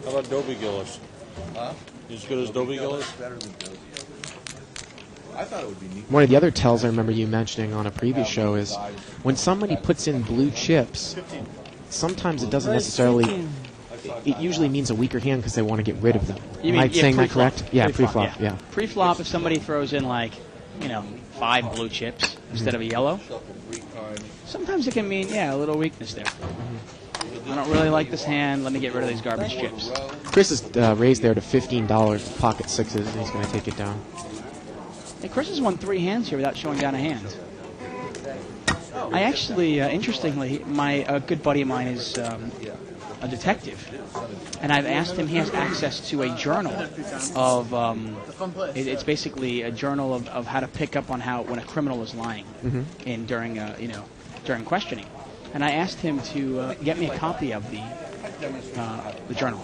[SPEAKER 4] How about Dobie Gillis? As good as Dobie Gillis?
[SPEAKER 17] I thought it would be neat.
[SPEAKER 2] One of the other tells I remember you mentioning on a previous show is when somebody puts in blue chips, sometimes it doesn't necessarily... It usually means a weaker hand because they want to get rid of them. Am I saying that correct? Yeah, pre-flop. Yeah.
[SPEAKER 19] Pre-flop, if somebody throws in 5 blue chips instead of a yellow, sometimes it can mean, a little weakness there. I don't really like this hand. Let me get rid of these garbage chips.
[SPEAKER 2] Chris is raised there to $15 with pocket 6s, and he's going to take it down.
[SPEAKER 19] Hey, Chris has won 3 hands here without showing down a hand. I actually, interestingly, a good buddy of mine is a detective, and I've asked him. He has access to a journal of. It's basically a journal of how to pick up on when a criminal is lying during questioning. And I asked him to get me a copy of the journal.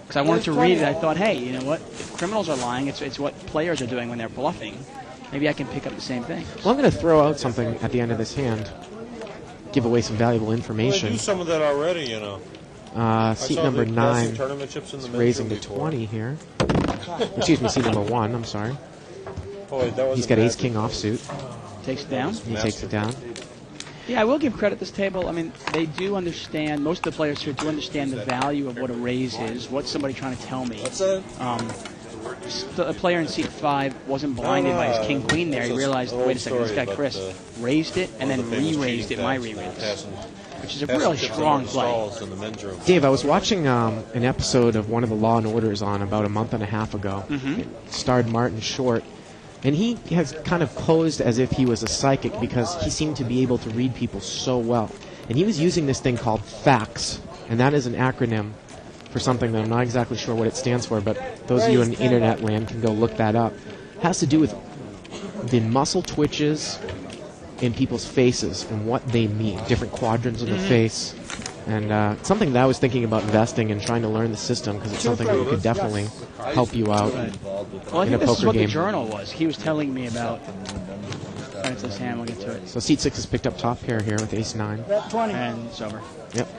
[SPEAKER 19] Because I wanted to read it. I thought, hey, you know what? If criminals are lying, it's what players are doing when they're bluffing. Maybe I can pick up the same thing.
[SPEAKER 2] Well, I'm going to throw out something at the end of this hand. Give away some valuable
[SPEAKER 4] Well,
[SPEAKER 2] information.
[SPEAKER 4] they do some of that already,
[SPEAKER 2] Seat number 9 is raising to 20 here. Excuse me, seat number 1, I'm sorry. He's got ace-king offsuit.
[SPEAKER 19] Takes it down?
[SPEAKER 2] He takes it down.
[SPEAKER 19] Yeah, I will give credit this table. I mean, they do understand, most of the players here do understand the value of what a raise is, what's somebody trying to tell me. the player in seat 5 wasn't blinded by his king queen there. He realized, wait a second, this guy Chris raised it and then re-raised it my re-raise, which is a really strong play.
[SPEAKER 2] Dave, I was watching an episode of one of the Law and Orders on about a month and a half ago. It starred Martin Short, and he has kind of posed as if he was a psychic because he seemed to be able to read people so well. And he was using this thing called FACS, and that is an acronym for something that I'm not exactly sure what it stands for, but those of you in internet land can go look that up. It has to do with the muscle twitches in people's faces and what they mean, different quadrants of the face. And something that I was thinking about investing and trying to learn the system because it's something that could definitely help you out
[SPEAKER 19] Well, I
[SPEAKER 2] in a
[SPEAKER 19] think this is
[SPEAKER 2] poker
[SPEAKER 19] what
[SPEAKER 2] game.
[SPEAKER 19] the journal was. He was telling me about Francis Ham. We'll get to it.
[SPEAKER 2] So seat 6 is picked up top pair here with ace 9.
[SPEAKER 20] Bet 20.
[SPEAKER 19] And it's over.
[SPEAKER 2] Yep.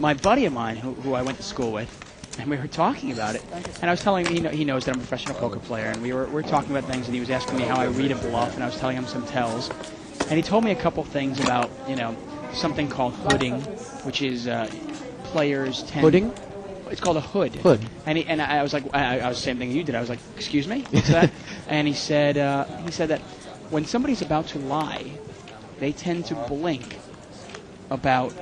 [SPEAKER 19] My buddy of mine, who I went to school with, and we were talking about it, and I was telling him, he knows that I'm a professional poker player, and we were talking about things, and he was asking me how I read a bluff, and I was telling him some tells, and he told me a couple things about, something called hooding, which is players tend...
[SPEAKER 2] Hooding?
[SPEAKER 19] It's called a hood.
[SPEAKER 2] Hood.
[SPEAKER 19] And I was like, I was the same thing you did. I was like, excuse me, what's that? And he said that when somebody's about to lie, they tend to blink about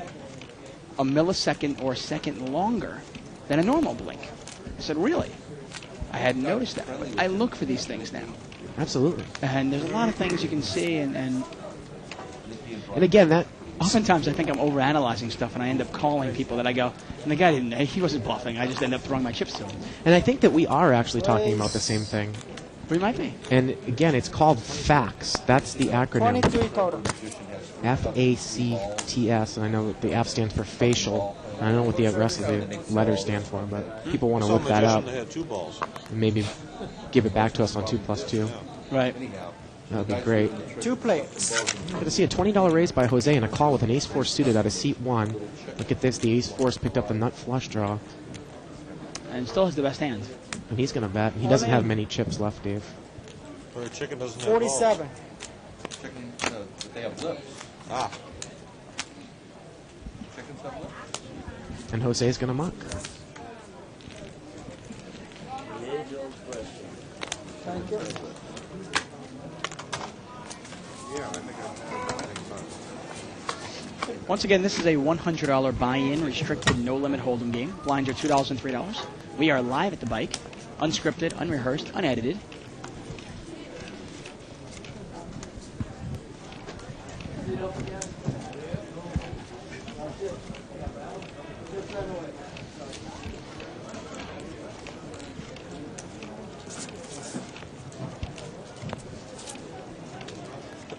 [SPEAKER 19] a millisecond or a second longer than a normal blink. I said, really? I hadn't noticed that. But I look for these things now.
[SPEAKER 2] Absolutely.
[SPEAKER 19] And there's a lot of things you can see, and
[SPEAKER 2] again, that...
[SPEAKER 19] Oftentimes I think I'm overanalyzing stuff, and I end up calling people that I go, and the guy he wasn't bluffing. I just end up throwing my chips to him.
[SPEAKER 2] And I think that we are actually talking about the same thing.
[SPEAKER 19] We might be.
[SPEAKER 2] And again, it's called FACS. That's the acronym.
[SPEAKER 20] 23 total.
[SPEAKER 2] FACTS, and I know that the F stands for facial. I don't know what the rest of the letters stand for, but people want to look that up.
[SPEAKER 4] Had 2 balls.
[SPEAKER 2] And maybe give it back to us on 2+2.
[SPEAKER 19] Right.
[SPEAKER 2] That would be great.
[SPEAKER 20] 2 players.
[SPEAKER 2] Good to see a $20 raise by Jose and a call with an ace-4 suited out of seat 1. Look at this. The ace-4's picked up the nut flush draw.
[SPEAKER 19] And still has the best hand.
[SPEAKER 2] And he's going to bet. He doesn't have many chips left, Dave.
[SPEAKER 4] Or a chicken doesn't have
[SPEAKER 20] 47.
[SPEAKER 13] Chicken, they have lips.
[SPEAKER 4] Ah.
[SPEAKER 13] Chickens have lips.
[SPEAKER 2] And Jose's going to muck.
[SPEAKER 20] Thank you.
[SPEAKER 19] Once again, this is a $100 buy-in, restricted, no-limit hold'em game. Blinds are $2 and $3. We are live at the bike, unscripted, unrehearsed, unedited.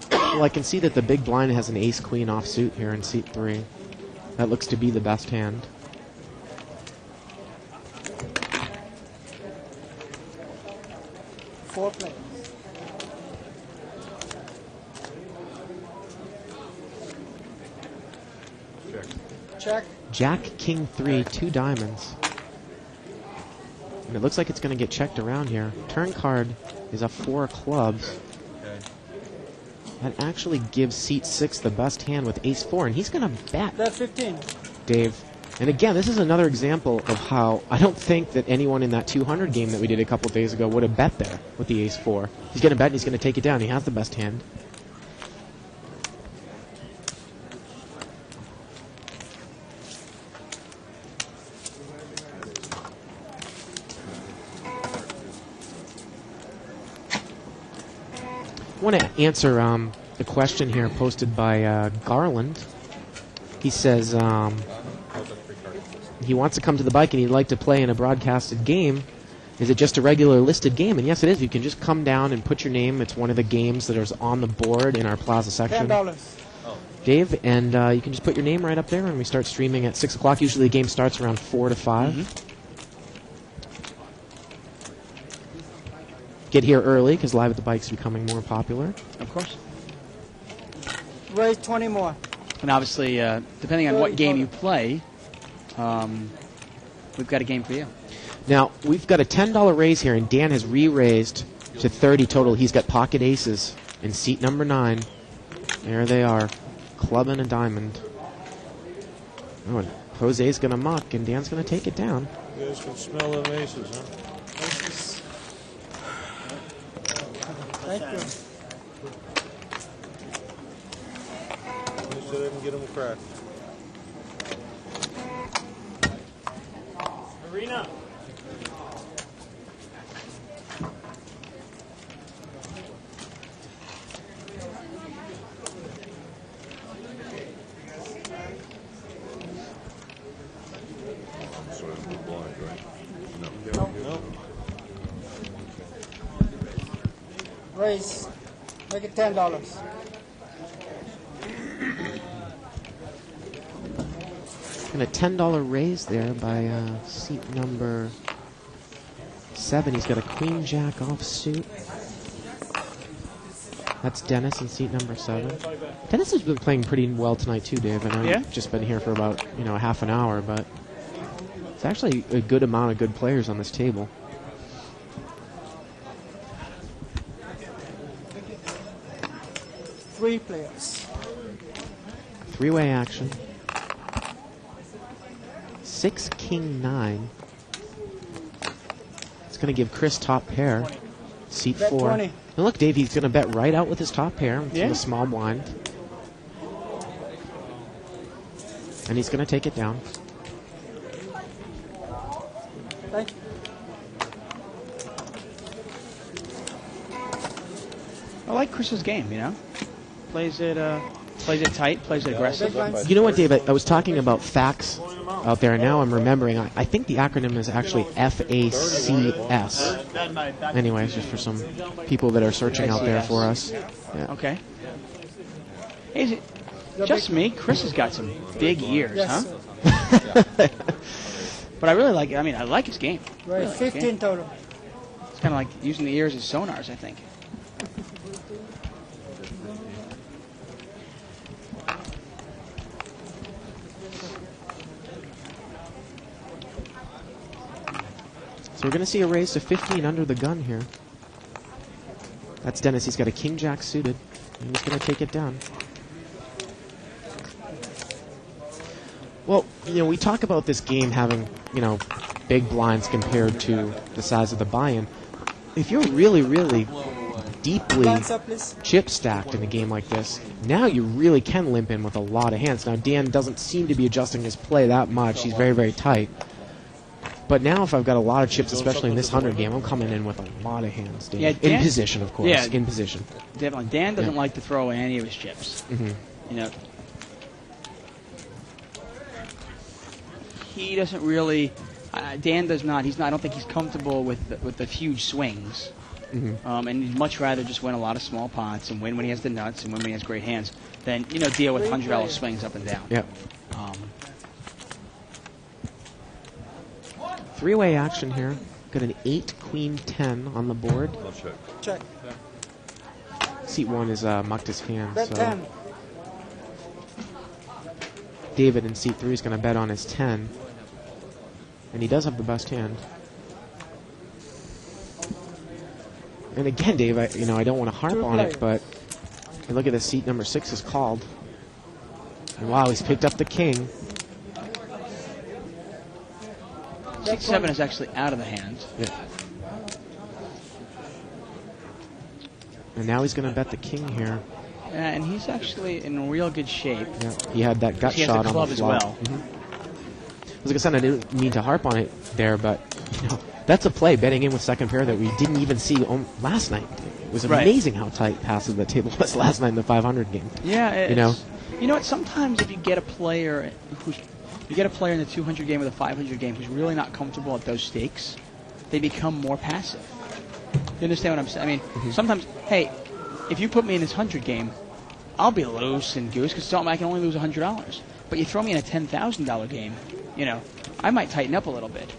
[SPEAKER 2] Well, I can see that the big blind has an ace-queen offsuit here in seat 3. That looks to be the best hand.
[SPEAKER 20] Four players. Check.
[SPEAKER 2] Jack, king 3, 2 diamonds. And it looks like it's going to get checked around here. Turn card is a 4 clubs. That actually gives seat 6 the best hand with ace-4, and he's going to bet.
[SPEAKER 20] That's 15.
[SPEAKER 2] Dave. And again, this is another example of how I don't think that anyone in that 200 game that we did a couple days ago would have bet there with the ace-4. He's going to bet and he's going to take it down. He has the best hand. I want to answer the question here posted by Garland. He says he wants to come to the bike and he'd like to play in a broadcasted game. Is it just a regular listed game? And yes, it is. You can just come down and put your name. It's one of the games that is on the board in our plaza section.
[SPEAKER 20] $10.
[SPEAKER 2] Dave, and you can just put your name right up there, and we start streaming at 6 o'clock. Usually the game starts around 4 to 5. Get here early, because Live at the Bike's becoming more popular.
[SPEAKER 19] Of course.
[SPEAKER 20] Raise 20 more.
[SPEAKER 19] And obviously, depending on what game you play, we've got a game for you.
[SPEAKER 2] Now, we've got a $10 raise here, and Dan has re-raised to 30 total. He's got pocket aces in seat number 9. There they are. Club and a diamond. Oh, and Jose's going to muck, and Dan's going to take it down.
[SPEAKER 4] You guys can smell them aces, huh?
[SPEAKER 20] Thank you.
[SPEAKER 4] Make sure they can get them a crack.
[SPEAKER 11] Arena.
[SPEAKER 17] So it's the blind, right? No.
[SPEAKER 20] No. Raise. Make it $10.
[SPEAKER 2] And a $10 raise there by seat number 7. He's got a Queen Jack offsuit. That's Dennis in seat number 7. Dennis has been playing pretty well tonight too, Dave. I know you've just been here for about half an hour, but it's actually a good amount of good players on this table.
[SPEAKER 20] Three players.
[SPEAKER 2] Three-way action. 6, King, 9. It's going to give Chris top pair. Seat
[SPEAKER 20] Bet
[SPEAKER 2] 4.
[SPEAKER 20] 20.
[SPEAKER 2] And look, Dave, he's going to bet right out with his top pair from the small blind. And he's going to take it down.
[SPEAKER 20] Thank you.
[SPEAKER 19] I like Chris's game, Plays it tight, plays it aggressive.
[SPEAKER 2] You know what, Dave? I was talking about facts out there, and now I'm remembering. I think the acronym is actually FACS. Anyways, just for some people that are searching out there for us. Yeah.
[SPEAKER 19] Okay. Hey, is it just me? Chris has got some big ears, huh? But I really like it. I mean, I like his game.
[SPEAKER 20] Right,
[SPEAKER 19] Really like his
[SPEAKER 20] 15
[SPEAKER 19] game.
[SPEAKER 20] total.
[SPEAKER 19] It's kind of like using the ears as sonars, I think.
[SPEAKER 2] So we're going to see a raise to 15 under the gun here. That's Dennis. He's got a King Jack suited. And he's going to take it down. Well, we talk about this game having, big blinds compared to the size of the buy-in. If you're really, really deeply chip stacked in a game like this, now you really can limp in with a lot of hands. Now, Dan doesn't seem to be adjusting his play that much. He's very, very tight. But now if I've got a lot of chips, especially in this 100 game, I'm coming in with a lot of hands, Dan.
[SPEAKER 19] Yeah, Dan,
[SPEAKER 2] in position, of course.
[SPEAKER 19] Yeah,
[SPEAKER 2] in position.
[SPEAKER 19] Definitely. Dan doesn't like to throw away any of his chips.
[SPEAKER 2] Mm-hmm.
[SPEAKER 19] He doesn't really... Dan does not. He's not. I don't think he's comfortable with the huge swings.
[SPEAKER 2] Mm-hmm.
[SPEAKER 19] And he'd much rather just win a lot of small pots and win when he has the nuts and win when he has great hands than, deal with $100 swings up and down.
[SPEAKER 2] Yep. Three-way action here. Got an 8, Queen, 10 on the board.
[SPEAKER 17] I'll check.
[SPEAKER 20] Check.
[SPEAKER 2] Seat 1 is mucked his hand.
[SPEAKER 20] Bet
[SPEAKER 2] So
[SPEAKER 20] 10.
[SPEAKER 2] David in seat 3 is going to bet on his 10. And he does have the best hand. And again, Dave, I don't want to harp on it, but look at this. Seat number 6 is called. And wow, he's picked up the king.
[SPEAKER 19] Seat 7 is actually out of the hand.
[SPEAKER 2] Yeah. And now he's going to bet the king here.
[SPEAKER 19] Yeah, and he's actually in real good shape.
[SPEAKER 2] Yeah, he had that gut
[SPEAKER 19] He has
[SPEAKER 2] shot
[SPEAKER 19] a
[SPEAKER 2] on
[SPEAKER 19] club
[SPEAKER 2] the
[SPEAKER 19] as
[SPEAKER 2] flop.
[SPEAKER 19] well.
[SPEAKER 2] Like I said, I didn't mean to harp on it there, but that's a play betting in with second pair that we didn't even see last night. It was amazing how tight passive the table was last night in the 500 game.
[SPEAKER 19] Yeah, you know what? Sometimes if you get a player in the 200 game or the 500 game who's really not comfortable at those stakes, they become more passive. You understand what I'm saying? I mean, sometimes, hey, if you put me in this 100 game, I'll be loose and goose because I can only lose $100. But you throw me in a $10,000 game, I might tighten up a little bit.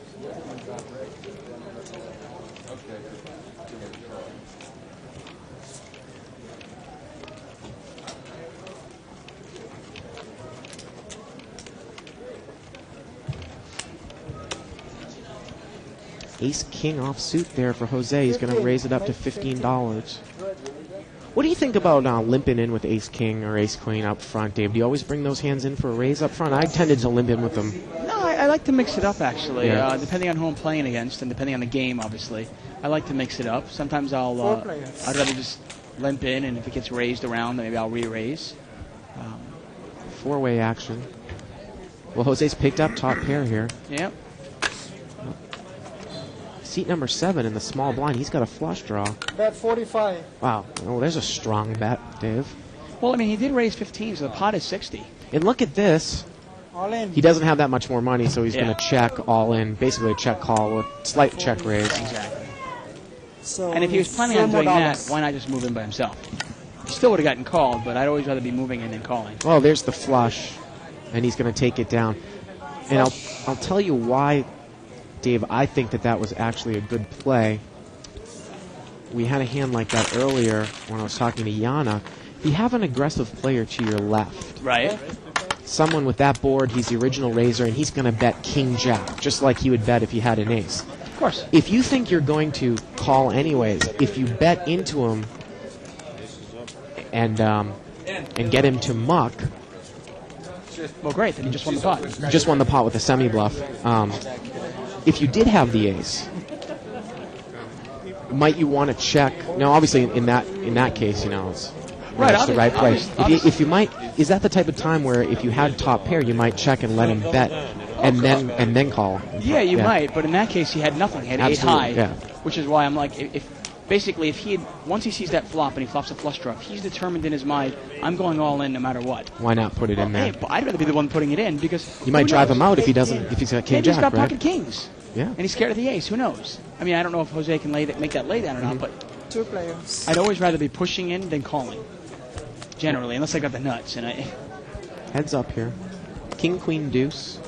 [SPEAKER 2] Ace-king offsuit there for Jose. He's going to raise it up to $15. What do you think about limping in with ace-king or ace-queen up front, Dave? Do you always bring those hands in for a raise up front? I tended to limp in with them.
[SPEAKER 19] No, I like to mix it up, actually,
[SPEAKER 2] Yeah.
[SPEAKER 19] depending on who I'm playing against and depending on the game, obviously. I like to mix it up. Sometimes I'd rather just limp in, and if it gets raised around, then maybe I'll re-raise.
[SPEAKER 2] Four-way action. Well, Jose's picked up top pair here.
[SPEAKER 19] Yep.
[SPEAKER 2] Seat number 7 in the small blind. He's got a flush draw.
[SPEAKER 20] Bet 45.
[SPEAKER 2] Wow. Oh, there's a strong bet, Dave.
[SPEAKER 19] Well, I mean, he did raise 15, so the pot is 60.
[SPEAKER 2] And look at this.
[SPEAKER 20] All in.
[SPEAKER 2] He doesn't have that much more money, so he's going to check all in. Basically a check call with slight check raise.
[SPEAKER 19] Exactly.
[SPEAKER 20] So
[SPEAKER 19] And if he was planning on doing that, why not just move in by himself? He still would have gotten called, but I'd always rather be moving in than calling.
[SPEAKER 2] Well, there's the flush, and he's going to take it down. And I'll tell you why, Dave, I think that was actually a good play. We had a hand like that earlier when I was talking to Yana. If you have an aggressive player to your left,
[SPEAKER 19] right?
[SPEAKER 2] Someone with that board, he's the original raiser, and he's going to bet king-jack, just like he would bet if he had an ace.
[SPEAKER 19] Of course.
[SPEAKER 2] If you think you're going to call anyways, if you bet into him and get him to muck,
[SPEAKER 19] well, great, then you just won the pot.
[SPEAKER 2] Just won the pot with a semi-bluff. If you did have the ace, might you want to check? No, obviously in that case, it's
[SPEAKER 19] right,
[SPEAKER 2] the right play. If you might, is that the type of time where if you had top pair, you might check and let him bet, and then call?
[SPEAKER 19] Yeah, you might, but in that case, he had nothing. He had
[SPEAKER 2] Absolutely,
[SPEAKER 19] 8 high, which is why I'm like, if once he sees that flop and he flops a flush draw, he's determined in his mind, I'm going all in no matter what.
[SPEAKER 2] Why not put it in there?
[SPEAKER 19] Hey, but I'd rather be the one putting it in because
[SPEAKER 2] you might drive him out if he's got king
[SPEAKER 19] maybe
[SPEAKER 2] jack,
[SPEAKER 19] he's got
[SPEAKER 2] right?
[SPEAKER 19] pocket kings.
[SPEAKER 2] Yeah.
[SPEAKER 19] And he's scared of the ace. Who knows? I mean, I don't know if Jose can make that lay down or not, but
[SPEAKER 20] 2 players.
[SPEAKER 19] I'd always rather be pushing in than calling. Generally, unless I got the nuts. And
[SPEAKER 2] Heads up here. King, queen, deuce.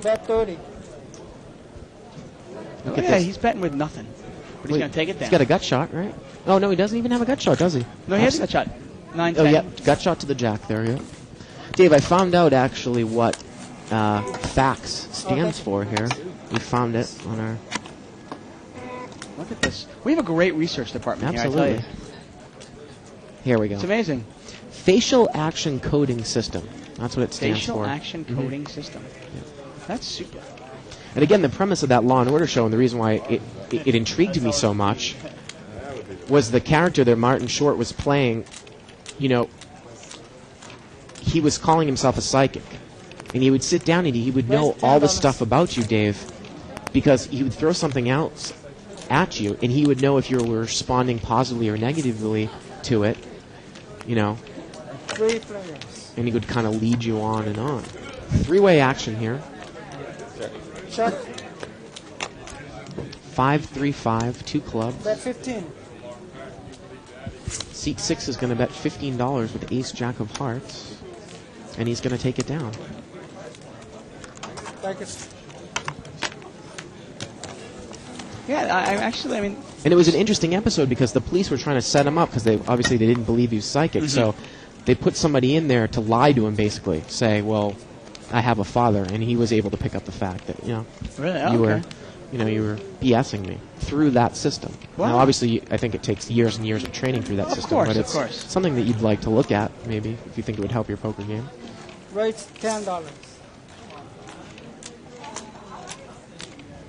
[SPEAKER 20] Bet 30.
[SPEAKER 2] Look at this.
[SPEAKER 19] He's betting with nothing. But he's going to take it down.
[SPEAKER 2] He's got a gut shot, right? Oh, no, he doesn't even have a gut shot, does he?
[SPEAKER 19] No, he has a gut shot. 9-10.
[SPEAKER 2] Oh, yeah, gut shot to the jack there, yeah. Dave, I found out actually what fax stands for here. We found it on our...
[SPEAKER 19] Look at this. We have a great research department
[SPEAKER 2] Absolutely.
[SPEAKER 19] here, I tell you.
[SPEAKER 2] Here we go.
[SPEAKER 19] It's amazing.
[SPEAKER 2] Facial Action Coding System. That's what it stands
[SPEAKER 19] Facial
[SPEAKER 2] for.
[SPEAKER 19] Action Coding System.
[SPEAKER 2] Yeah.
[SPEAKER 19] That's super.
[SPEAKER 2] And again, the premise of that Law & Order show, and the reason why it intrigued me so much, was the character that Martin Short was playing, he was calling himself a psychic. And he would sit down and he would know all the stuff about you, Dave, because he would throw something else at you, and he would know if you were responding positively or negatively to it,
[SPEAKER 20] 3 players.
[SPEAKER 2] and he would kind of lead you on and on. 3-way action here.
[SPEAKER 20] Check.
[SPEAKER 2] 5-3-5, 2 clubs.
[SPEAKER 20] Bet 15.
[SPEAKER 2] Seat 6 is going to bet $15 with ace jack of hearts, and he's going to take it down.
[SPEAKER 20] Like it.
[SPEAKER 19] Yeah, I mean...
[SPEAKER 2] And it was an interesting episode because the police were trying to set him up because they didn't believe he was psychic. So they put somebody in there to lie to him, basically, say, well, I have a father, and he was able to pick up the fact that,
[SPEAKER 19] really?
[SPEAKER 2] you were BSing me through that system.
[SPEAKER 19] Wow.
[SPEAKER 2] Now, obviously, I think it takes years and years of training through that system, but it's something that you'd like to look at, maybe, if you think it would help your poker game.
[SPEAKER 20] Rates $10.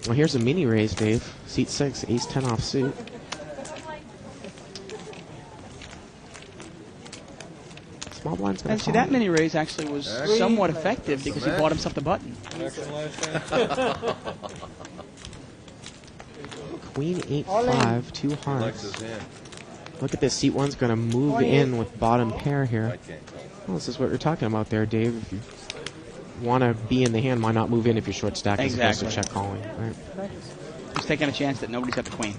[SPEAKER 2] Well, here's a mini raise, Dave. Seat 6, ace 10 off suit. Small blind's going
[SPEAKER 19] And
[SPEAKER 2] to
[SPEAKER 19] see, that mini raise actually was somewhat effective because he bought himself the button.
[SPEAKER 2] Queen 8-5, 2 hearts. Look at this. Seat 1's going to move in with bottom pair here. Well, this is what you're talking about there, Dave. If you want to be in the hand, why not move in if you're short stacked as opposed to check calling? Right?
[SPEAKER 19] He's taking a chance that nobody's got the queen.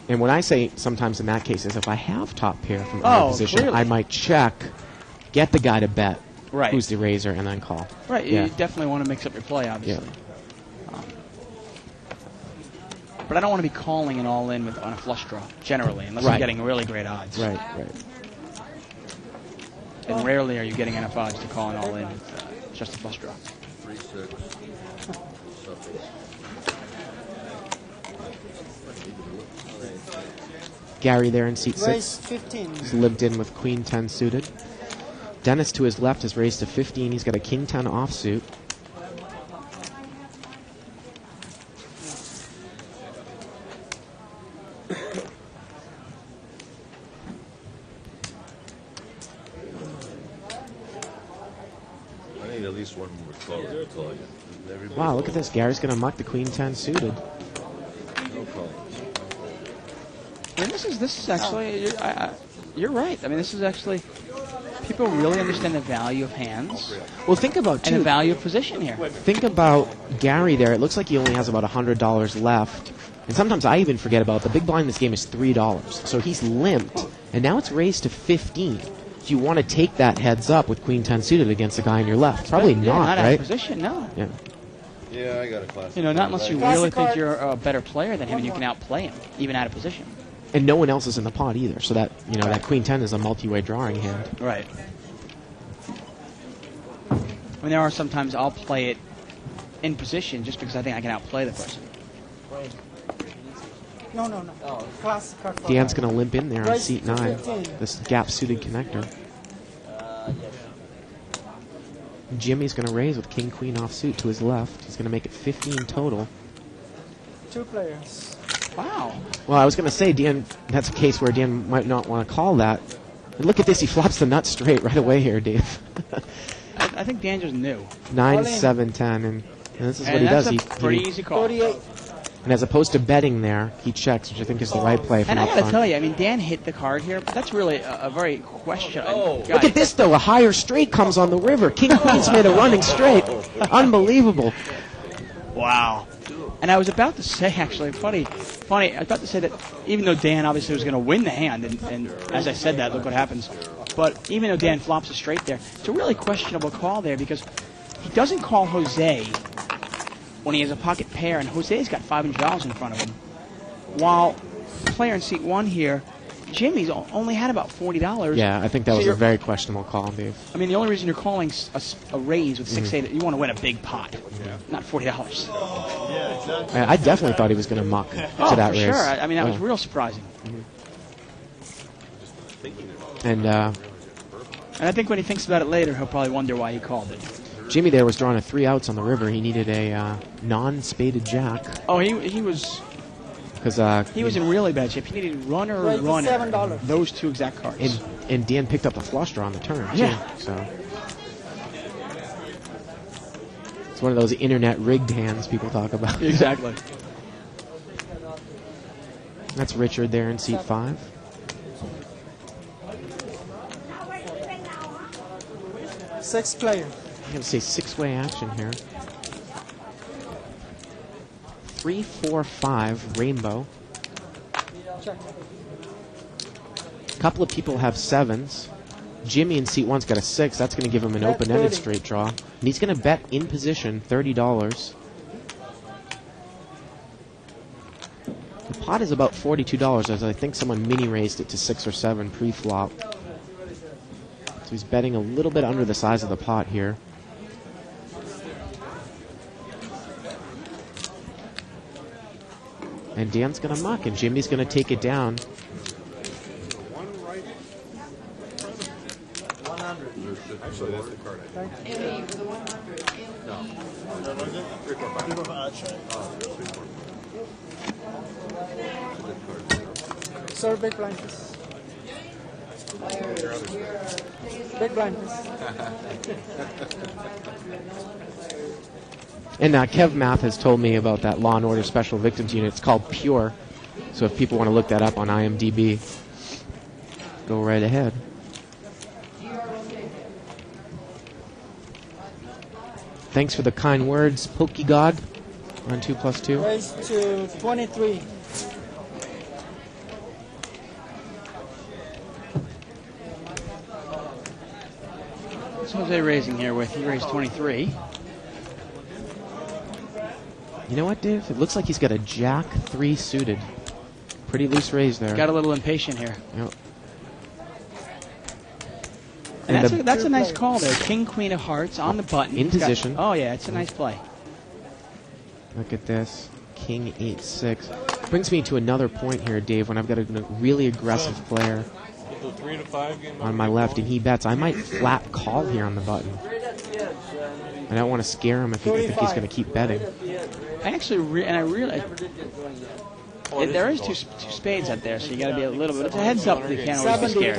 [SPEAKER 2] And when I say sometimes in that case is if I have top pair from early position,
[SPEAKER 19] clearly.
[SPEAKER 2] I might check, get the guy to bet
[SPEAKER 19] Right.
[SPEAKER 2] who's the raiser, and then call.
[SPEAKER 19] Right,
[SPEAKER 2] Yeah.
[SPEAKER 19] you definitely want to mix up your play, obviously.
[SPEAKER 2] Yeah.
[SPEAKER 19] But I don't want to be calling an all-in on a flush draw, generally, unless
[SPEAKER 2] Right.
[SPEAKER 19] I'm getting really great odds.
[SPEAKER 2] Right.
[SPEAKER 19] And rarely are you getting enough odds to call an all-in with just a flush draw.
[SPEAKER 13] 3-6.
[SPEAKER 2] Gary there in seat 6.
[SPEAKER 20] Raise 15.
[SPEAKER 2] He's lived in with Queen 10 suited. Dennis to his left has raised to 15. He's got a king 10 offsuit.
[SPEAKER 17] I need at least one more call.
[SPEAKER 2] Wow, look at this. Gary's going to muck the queen 10 suited.
[SPEAKER 17] No call.
[SPEAKER 19] I mean, this is actually, you're right. I mean, this is actually, people really understand the value of hands.
[SPEAKER 2] Well, think about, too,
[SPEAKER 19] and the value of position here.
[SPEAKER 2] Think about Gary there. It looks like he only has about $100 left. And sometimes I even forget about the big blind in this game is $3. So he's limped. And now it's raised to 15. Do you want to take that heads up with queen 10 suited against the guy on your left? Probably
[SPEAKER 19] Yeah,
[SPEAKER 2] not,
[SPEAKER 19] not
[SPEAKER 2] right?
[SPEAKER 19] out of position, no.
[SPEAKER 2] Yeah.
[SPEAKER 17] Yeah, I got a classic.
[SPEAKER 19] You know, not unless you really think you're a better player than him and you can outplay him, even out of position.
[SPEAKER 2] And no one else is in the pot either. So that, you know, that queen 10 is a multi-way drawing hand.
[SPEAKER 19] Right. I mean, there are sometimes I'll play it in position just because I think I can outplay the person.
[SPEAKER 20] No. Classic card.
[SPEAKER 2] Dan's going to limp in there on
[SPEAKER 20] Raise
[SPEAKER 2] seat
[SPEAKER 20] to
[SPEAKER 2] 9.
[SPEAKER 20] 15.
[SPEAKER 2] This gap-suited connector. Jimmy's going to raise with king queen offsuit to his left. He's going to make it 15 total.
[SPEAKER 20] 2 players.
[SPEAKER 19] Wow.
[SPEAKER 2] Well, I was going to say, Dan, that's a case where Dan might not want to call that. And look at this. He flops the nut straight right away here, Dave.
[SPEAKER 19] I think Dan just knew.
[SPEAKER 2] 9, 7, 10. And this is what he
[SPEAKER 19] that's
[SPEAKER 2] does.
[SPEAKER 19] a pretty easy call.
[SPEAKER 20] 48.
[SPEAKER 2] And as opposed to betting there, he checks, which I think is the right play from
[SPEAKER 19] And I
[SPEAKER 2] up
[SPEAKER 19] got to
[SPEAKER 2] front.
[SPEAKER 19] tell you, I mean, Dan hit the card here, but that's really a very questionable.
[SPEAKER 2] Look at this, though. A higher straight comes on the river. King Queen's made a running straight. Unbelievable.
[SPEAKER 19] Wow. And I was about to say, actually, funny, I was about to say that even though Dan obviously was going to win the hand, and as I said that, look what happens. But even though Dan flops a straight there, it's a really questionable call there because he doesn't call Jose when he has a pocket pair, and Jose's got $500 in front of him. While the player in seat 1 here, Jimmy's only had about $40.
[SPEAKER 2] Yeah, I think that was a very questionable call, Dave.
[SPEAKER 19] I mean, the only reason you're calling a raise with 6-8, you want to win a big pot, not $40.
[SPEAKER 2] I definitely thought he was going to muck to that
[SPEAKER 19] for
[SPEAKER 2] raise.
[SPEAKER 19] sure. I mean, that was real surprising.
[SPEAKER 2] And
[SPEAKER 19] I think when he thinks about it later, he'll probably wonder why he called it.
[SPEAKER 2] Jimmy there was drawing a 3 outs on the river. He needed a non-spaded jack.
[SPEAKER 19] Oh, he was...
[SPEAKER 2] Because
[SPEAKER 19] he was in really bad shape. He needed runner.
[SPEAKER 20] $7.
[SPEAKER 19] Those 2 exact cards.
[SPEAKER 2] And Dan picked up the flush draw on the turn, too.
[SPEAKER 19] Yeah.
[SPEAKER 2] So it's one of those internet rigged hands people talk about.
[SPEAKER 19] Exactly.
[SPEAKER 2] That's Richard there in seat 5.
[SPEAKER 20] Six player.
[SPEAKER 2] I'm going to say 6-way action here. 3, 4, 5, rainbow.
[SPEAKER 20] Check.
[SPEAKER 2] A couple of people have 7s. Jimmy in seat 1's got a 6. That's going to give him an open-ended straight draw. And he's going to bet in position $30. The pot is about $42, as I think someone mini-raised it to 6 or 7 pre-flop. So he's betting a little bit under the size of the pot here. And Dan's going to muck, and Jimmy's going to take it down.
[SPEAKER 20] 100.
[SPEAKER 18] Actually, that's the card I think. No.
[SPEAKER 8] What is it?
[SPEAKER 18] 3, 4, 5.
[SPEAKER 8] 3, 4, 5.
[SPEAKER 18] Oh, 3, 4.
[SPEAKER 20] Sir, big blind, please. Big blind, please.
[SPEAKER 2] And Kev Math has told me about that Law & Order Special Victims Unit. It's called Pure. So if people want to look that up on IMDb, go right ahead. Thanks for the kind words, Pokey God. On 2+2.
[SPEAKER 20] Raise to 23.
[SPEAKER 19] What's Jose raising here with? He raised 23.
[SPEAKER 2] You know what, Dave? It looks like he's got a Jack 3 suited. Pretty loose raise there.
[SPEAKER 19] Got a little impatient here.
[SPEAKER 2] Yep.
[SPEAKER 19] And that's a nice call there. King, Queen of Hearts on the button.
[SPEAKER 2] In position.
[SPEAKER 19] Oh, yeah, it's a nice play.
[SPEAKER 2] Look at this. King 8-6. Brings me to another point here, Dave, when I've got a really aggressive player.
[SPEAKER 4] 3 to 5 game.
[SPEAKER 2] on my left, and he bets. I might flat call here on the button. I don't want to scare him if he's going to keep betting.
[SPEAKER 19] I actually, I realize there is two spades out there, so you got to be a little bit. It's a heads up that you can't always be scared.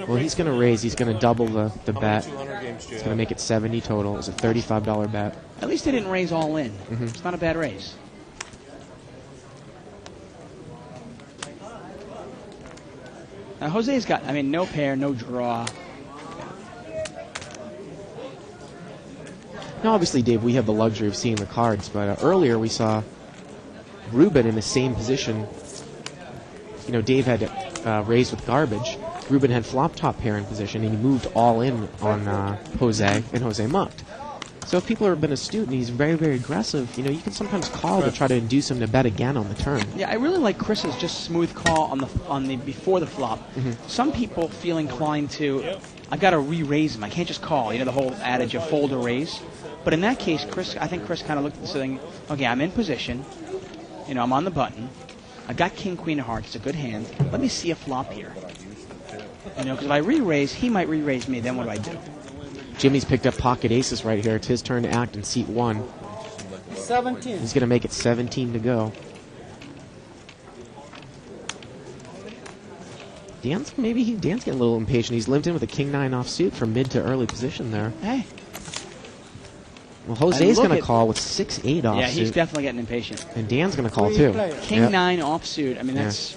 [SPEAKER 2] Well, he's going to raise. He's going to double the bet. He's going to make it 70 total. It's a $35 bet.
[SPEAKER 19] At least they didn't raise all in.
[SPEAKER 2] Mm-hmm.
[SPEAKER 19] It's not a bad raise. Now, Jose's got, no pair, no draw.
[SPEAKER 2] Now, obviously, Dave, we have the luxury of seeing the cards, but earlier we saw Ruben in the same position. You know, Dave had raised with garbage. Ruben had flop top pair in position, and he moved all in on Jose, and Jose mucked. So if people have been astute and he's very, very aggressive, you can sometimes call to try to induce him to bet again on the turn.
[SPEAKER 19] Yeah, I really like Chris's just smooth call on the before the flop.
[SPEAKER 2] Mm-hmm.
[SPEAKER 19] Some people feel inclined to, I've got to re-raise him. I can't just call. The whole adage of fold or raise. But in that case, I think Chris kind of looked at this thing. Okay, I'm in position. I'm on the button. I've got king, queen of hearts. It's a good hand. Let me see a flop here. Because if I re-raise, he might re-raise me. Then what do I do?
[SPEAKER 2] Jimmy's picked up pocket aces right here. It's his turn to act in seat 1.
[SPEAKER 20] 17.
[SPEAKER 2] He's going to make it 17 to go. Dan's getting a little impatient. He's limped in with a king-9 offsuit from mid to early position there.
[SPEAKER 19] Hey.
[SPEAKER 2] Well, Jose's going to call with 6-8 offsuit.
[SPEAKER 19] Yeah, he's definitely getting impatient.
[SPEAKER 2] And Dan's going to call too.
[SPEAKER 19] King-9 offsuit. That's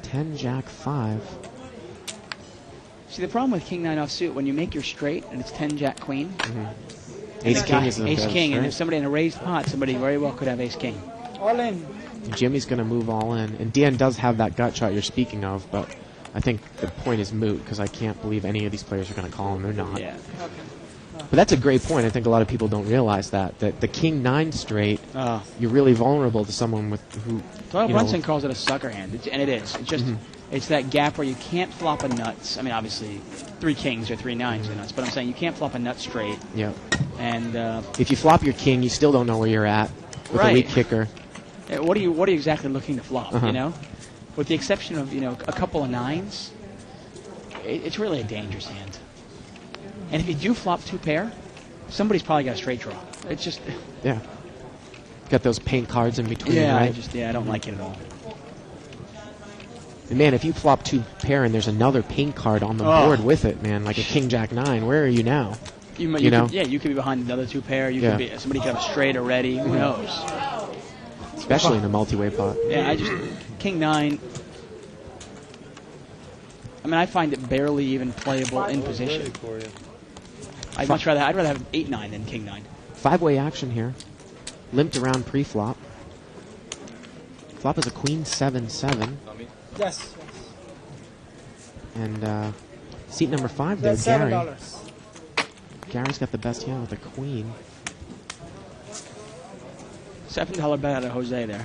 [SPEAKER 2] 10-jack-5.
[SPEAKER 19] See, the problem with king-9 offsuit, when you make your straight and it's 10-jack-queen,
[SPEAKER 2] Ace-king is
[SPEAKER 19] ace-king, and if somebody in a raised pot, somebody very well could have ace-king.
[SPEAKER 20] All in.
[SPEAKER 2] Jimmy's going to move all in. And Dan does have that gut shot you're speaking of, but I think the point is moot because I can't believe any of these players are going to call him. They're not.
[SPEAKER 19] Yeah.
[SPEAKER 2] But that's a great point. I think a lot of people don't realize that the king-9 straight, you're really vulnerable to someone who.
[SPEAKER 19] Doyle Brunson calls it a sucker hand, and it is. It's just it's that gap where you can't flop a nuts. Obviously, 3 kings or 3 9s are nuts, but I'm saying you can't flop a nut straight.
[SPEAKER 2] Yeah.
[SPEAKER 19] And
[SPEAKER 2] if you flop your king, you still don't know where you're at with a weak kicker.
[SPEAKER 19] What are you exactly looking to flop? With the exception of a couple of 9s, it's really a dangerous hand. And if you do flop 2 pair, somebody's probably got a straight draw. It's just
[SPEAKER 2] got those paint cards in between.
[SPEAKER 19] Yeah,
[SPEAKER 2] right?
[SPEAKER 19] I don't like it at all.
[SPEAKER 2] And man, if you flop 2 pair and there's another paint card on the board with it, man, like a king-jack-9, where are you now?
[SPEAKER 19] You could be behind another 2 pair. Somebody could have a straight already. Who knows?
[SPEAKER 2] Especially in a multi-way pot.
[SPEAKER 19] Yeah, king-9. I find it barely even playable in position. I'd rather have 8-9 than king-9.
[SPEAKER 2] 5-way action here. Limped around pre-flop. Flop is a queen 7-7.
[SPEAKER 20] Yes.
[SPEAKER 2] And seat number 5 there,
[SPEAKER 20] That's
[SPEAKER 2] Gary.
[SPEAKER 20] $7.
[SPEAKER 2] Gary's got the best hand with a queen.
[SPEAKER 19] $7 bet out of Jose there.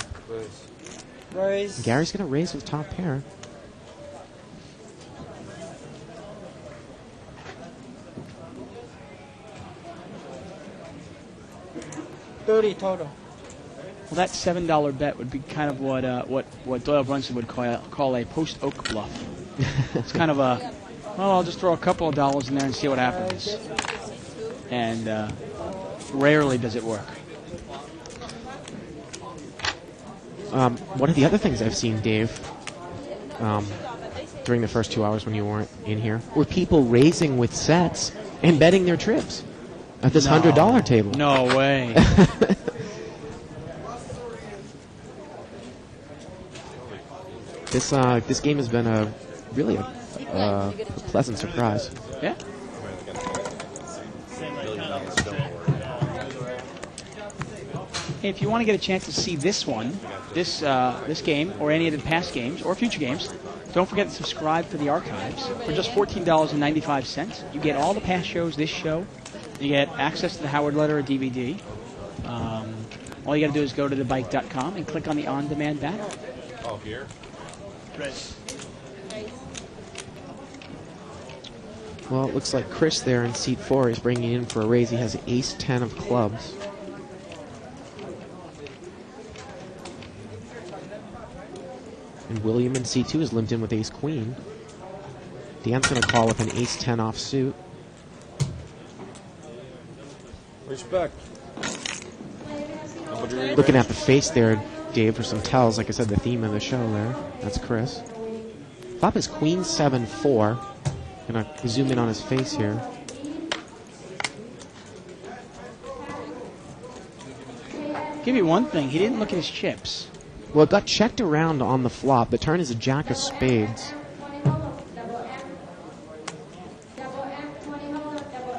[SPEAKER 20] Raise.
[SPEAKER 2] Gary's going to raise with top pair.
[SPEAKER 20] $30 total.
[SPEAKER 19] Well, that $7 bet would be kind of what Doyle Brunson would call a post-oak bluff. It's kind of I'll just throw a couple of dollars in there and see what happens. And rarely does it work.
[SPEAKER 2] One of the other things I've seen, Dave, during the first 2 hours when you weren't in here, were people raising with sets and betting their trips at this $100 table.
[SPEAKER 19] No way.
[SPEAKER 2] This game has been a pleasant surprise.
[SPEAKER 19] Yeah. If you want to get a chance to see this game, or any of the past games, or future games, don't forget to subscribe to the archives. For just $14.95, you get all the past shows, this show. You get access to the Howard Letter or DVD. All you got to do is go to thebike.com and click on the on-demand banner.
[SPEAKER 7] Oh, here?
[SPEAKER 9] Right.
[SPEAKER 2] Well, it looks like Chris there in seat 4 is bringing in for a raise. He has ace-10 of clubs. And William in C2 is limped in with ace-queen. Dan's going to call with an ace-10 offsuit.
[SPEAKER 4] Respect.
[SPEAKER 2] Looking at the face there, Dave, for some tells. Like I said, the theme of the show there. That's Chris. Flop is queen 7-4. Gonna zoom in on his face here.
[SPEAKER 19] Give you one thing, he didn't look at his chips.
[SPEAKER 2] Well, it got checked around on the flop. The turn is a jack of spades.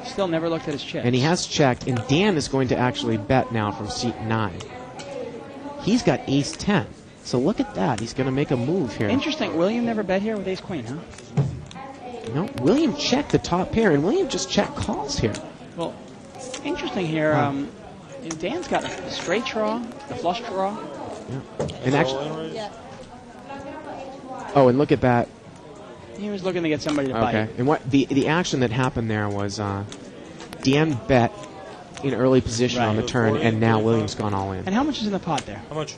[SPEAKER 19] Still never looked at his chips.
[SPEAKER 2] And he has checked, and Dan is going to actually bet now from seat 9. He's got ace-10. So look at that. He's going to make a move here.
[SPEAKER 19] Interesting. William never bet here with ace-queen, huh?
[SPEAKER 2] No, William checked the top pair, and William just checked calls here.
[SPEAKER 19] Well, interesting here. Dan's got a straight draw, the flush draw.
[SPEAKER 2] Yeah. And actually, oh, and look at that.
[SPEAKER 19] He was looking to get somebody to bite.
[SPEAKER 2] Okay. And what the action that happened there was Dan bet in early position on the turn, and now William's gone all in.
[SPEAKER 19] And how much is in the pot there?
[SPEAKER 4] How much?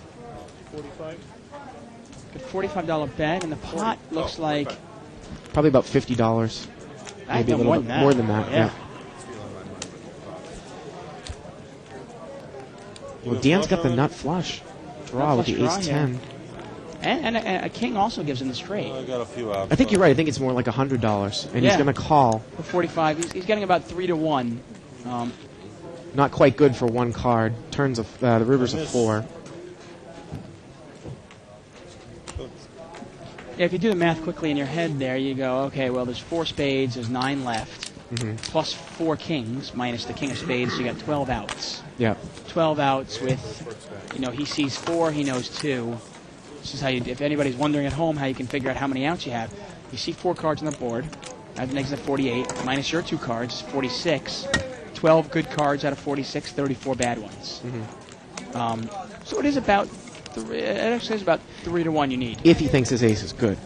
[SPEAKER 5] 45.
[SPEAKER 19] Good $45 bet, and the pot looks like
[SPEAKER 2] probably about $50. Maybe a little bit more than that. Yeah. Well, Dan's got the nut flush draw with the ace-10.
[SPEAKER 19] And a king also gives him the straight.
[SPEAKER 4] I got a few out.
[SPEAKER 2] I think you're right. I think it's more like $100, and he's going to call.
[SPEAKER 19] For 45, he's getting about 3-1.
[SPEAKER 2] Not quite good for one card. Turns the river's a 4.
[SPEAKER 19] Yeah, if you do the math quickly in your head there, you go, okay, well, there's 4 spades, there's 9 left, plus 4 kings, minus the king of spades, so you got 12 outs.
[SPEAKER 2] Yeah.
[SPEAKER 19] 12 outs with, he sees 4, he knows 2. This is how you, if anybody's wondering at home how you can figure out how many outs you have, you see 4 cards on the board, add the next to 48, minus your 2 cards is 46, 12 good cards out of 46, 34 bad ones. So it is about, it actually is about 3-1 you need.
[SPEAKER 2] If he thinks his ace is good.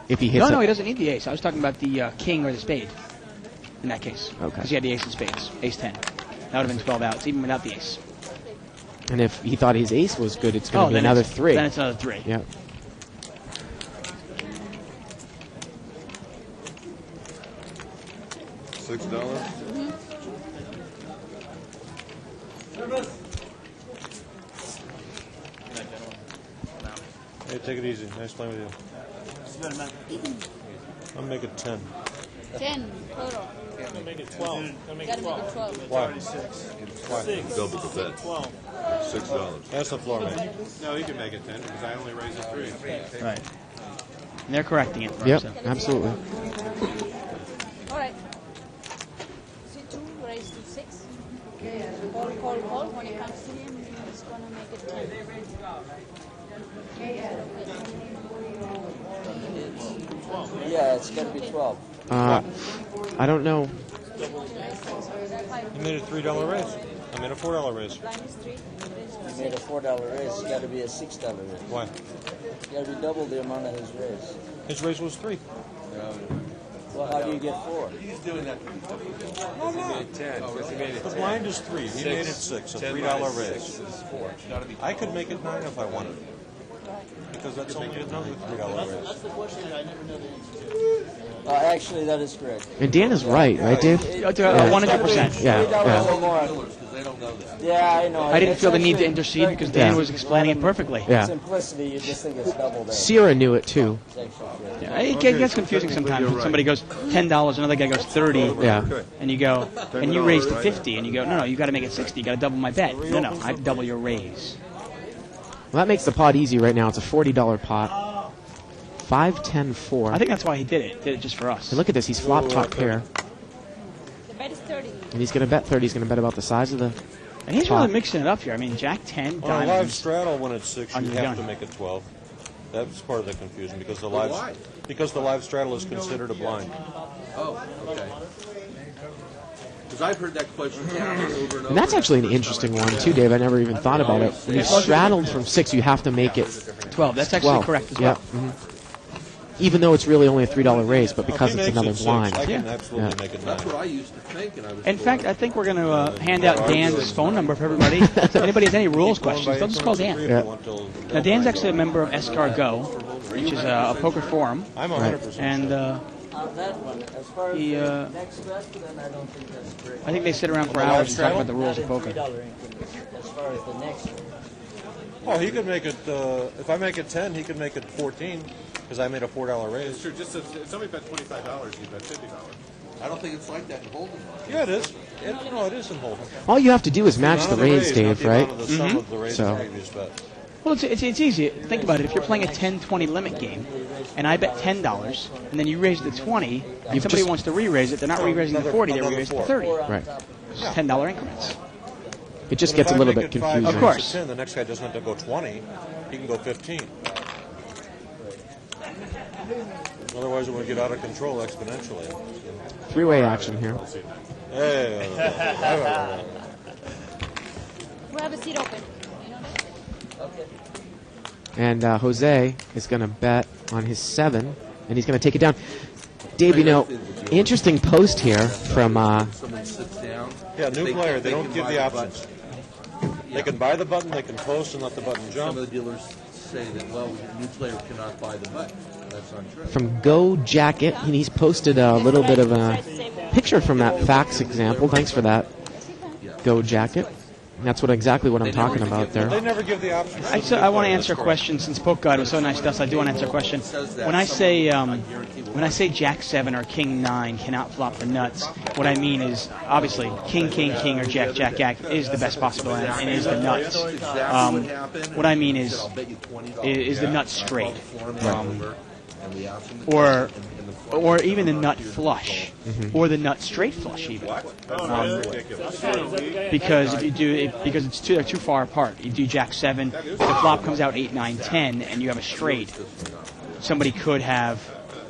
[SPEAKER 2] If he hits
[SPEAKER 19] No, he doesn't need the ace. I was talking about the king or the spade in that case.
[SPEAKER 2] Okay.
[SPEAKER 19] Because he had the ace of spades, ace-10. That would have been 12 outs, even without the ace.
[SPEAKER 2] And if he thought his ace was good, it's going to be another 3.
[SPEAKER 19] Then it's another 3.
[SPEAKER 2] Yeah.
[SPEAKER 17] $6.
[SPEAKER 4] Hey, take it easy. Nice playing with you. I'll make it 10.
[SPEAKER 6] 10 total.
[SPEAKER 5] I'm gonna make it 12. I'm gonna make it 12.
[SPEAKER 4] Why?
[SPEAKER 5] 6.
[SPEAKER 17] Double the bet.
[SPEAKER 5] 12.
[SPEAKER 17] $6.
[SPEAKER 4] That's the floor, man.
[SPEAKER 7] No, you can make it 10 because I only raised it 3.
[SPEAKER 19] Right. And they're correcting it.
[SPEAKER 2] Yep,
[SPEAKER 19] So.
[SPEAKER 2] absolutely.
[SPEAKER 6] All right. C2 raised to 6. Call. When it comes to him, he's going to make it 10.
[SPEAKER 16] Yeah, it's going to be 12.
[SPEAKER 2] I don't know.
[SPEAKER 4] You made a $3 raise. I made a $4 raise.
[SPEAKER 16] You made a $4 raise. It's got to be a $6 raise.
[SPEAKER 4] Why?
[SPEAKER 16] It's got to be double the amount of his raise.
[SPEAKER 4] His raise was 3.
[SPEAKER 16] Well, how do you get 4?
[SPEAKER 7] He's doing that to me.
[SPEAKER 4] No,
[SPEAKER 7] He made 10. He made it
[SPEAKER 4] The
[SPEAKER 7] 10.
[SPEAKER 4] blind is 3. He made it 6. A $3 raise. I could make it 9 if I wanted. Because that's only another $3 raise.
[SPEAKER 16] That's the question I never know the answer to. Actually, that is correct.
[SPEAKER 2] And Dan is right, Dave?
[SPEAKER 19] 100%.
[SPEAKER 2] Yeah.
[SPEAKER 16] Yeah, I know.
[SPEAKER 19] I didn't feel the need to intercede because Dan was explaining it perfectly.
[SPEAKER 2] Yeah.
[SPEAKER 16] Simplicity, you just think it's double there.
[SPEAKER 2] Sierra knew it too.
[SPEAKER 19] Yeah, it gets confusing sometimes when somebody goes $10, another guy goes 30,
[SPEAKER 2] Yeah.
[SPEAKER 19] and you go, and you raise to 50, and you go, no, you got to make it 60, you got to double my bet. No, I double your raise.
[SPEAKER 2] Well, that makes the pot easy right now. It's a $40 pot. 5, 10, 4.
[SPEAKER 19] I think that's why he did it. Did it just for us.
[SPEAKER 2] And look at this. He's flop top pair.
[SPEAKER 6] The bet is 30.
[SPEAKER 2] And he's going to bet 30. He's going to bet about the size of the
[SPEAKER 19] And he's
[SPEAKER 2] pot.
[SPEAKER 19] really mixing it up here. I mean, Jack 10,
[SPEAKER 4] On a live
[SPEAKER 19] diamonds.
[SPEAKER 4] straddle, when it's 6, you
[SPEAKER 19] Under the
[SPEAKER 4] have
[SPEAKER 19] gun.
[SPEAKER 4] to make it 12. That's part of the confusion because the
[SPEAKER 17] Well,
[SPEAKER 4] live
[SPEAKER 17] why?
[SPEAKER 4] because the live straddle is considered a blind.
[SPEAKER 17] Oh, okay. Because I've heard that question over and over.
[SPEAKER 2] And that's actually an interesting one, too, Dave. I never even thought about it. When you straddled from 6, you have to make it
[SPEAKER 19] 12. That's actually
[SPEAKER 2] 12.
[SPEAKER 19] correct as well.
[SPEAKER 2] Yeah. Even though it's really only a $3 raise, but because
[SPEAKER 4] If he
[SPEAKER 2] it's
[SPEAKER 4] makes
[SPEAKER 2] another
[SPEAKER 4] it 6,
[SPEAKER 2] blind.
[SPEAKER 4] I can
[SPEAKER 19] Yeah.
[SPEAKER 4] absolutely make it 9.
[SPEAKER 17] That's what I used to think, and I was
[SPEAKER 19] In
[SPEAKER 17] told-
[SPEAKER 19] fact, I think we're going to hand out Dan's phone number for everybody. If anybody has any rules questions, they'll just call Dan.
[SPEAKER 2] Yeah.
[SPEAKER 19] Now, Dan's actually a member of Escargot. which is a poker forum.
[SPEAKER 4] I'm 100%.
[SPEAKER 19] And
[SPEAKER 16] That one, as far as
[SPEAKER 19] he,
[SPEAKER 16] the next step, then I don't think that's great.
[SPEAKER 19] I think they sit around for hours and talk about the rules of poker.
[SPEAKER 16] $3 increments. As far as the next one.
[SPEAKER 4] Oh, he could make it. If I make it 10, he could make it 14 because I made a $4 raise.
[SPEAKER 7] It's true. Just if somebody bet $25, you bet $50.
[SPEAKER 17] I don't think it's like that in Hold'em.
[SPEAKER 4] Yeah, it is. No, it is in Hold'em.
[SPEAKER 2] All you have to do is match the raise, Dave, right?
[SPEAKER 4] The sum of the raise
[SPEAKER 2] So.
[SPEAKER 4] of the previous bet.
[SPEAKER 19] Well, it's easy. Think about it. If you're playing a 10-20 limit game, and I bet $10, and then you raise it to 20, and somebody wants to re-raise it, they're not re-raising the 40, they're re-raising the 30.
[SPEAKER 2] Right.
[SPEAKER 19] It's $10 increments.
[SPEAKER 2] It just
[SPEAKER 4] But
[SPEAKER 2] gets
[SPEAKER 4] if
[SPEAKER 2] a little
[SPEAKER 4] I make
[SPEAKER 2] bit
[SPEAKER 4] it 5,
[SPEAKER 2] confusing.
[SPEAKER 19] Of course.
[SPEAKER 4] 10, the next guy doesn't have to go 20. He can go 15. Otherwise, it would get out of control exponentially.
[SPEAKER 2] Three-way action here.
[SPEAKER 4] Hey.
[SPEAKER 6] We have a seat open.
[SPEAKER 2] And Jose is going to bet on his 7, and he's going to take it down. Dave, interesting post here from...
[SPEAKER 17] Someone sits down.
[SPEAKER 4] Yeah, new player. They don't give the options. They can buy the button, they can post and let the button jump.
[SPEAKER 17] Some of the dealers say that, well, the new player cannot buy the button. That's not true.
[SPEAKER 2] From Go Jacket, and he's posted a little bit of a picture from that fax example. Thanks for that, Go Jacket. And that's exactly what I'm talking about there.
[SPEAKER 4] They never give the options.
[SPEAKER 19] I want to answer a question since Poke God was so nice to us. I do want to answer a question. When I say Jack 7 or King 9 cannot flop the nuts, what I mean is obviously King King King or Jack Jack Jack is the best possible and is the nuts. What I mean is the nut straight, or even the nut flush, or the nut straight flush even. Because if you do it, because they're too far apart. You do Jack 7, the flop comes out 8, 9, 10, and you have a straight. Somebody could have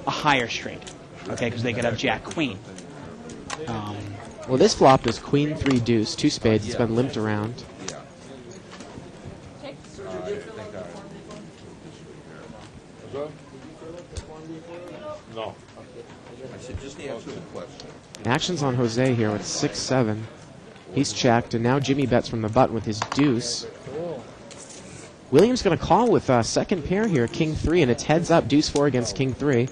[SPEAKER 19] a higher straight, okay? Because they could have Jack Queen.
[SPEAKER 2] Well, this flop is Queen 3 Deuce, 2 spades. It's been limped around.
[SPEAKER 4] No.
[SPEAKER 17] I said, just answer the question.
[SPEAKER 2] Action's on Jose here with 6-7. He's checked, and now Jimmy bets from the button with his deuce. William's going to call with second pair here, King 3, and it's heads up, Deuce 4 against King 3.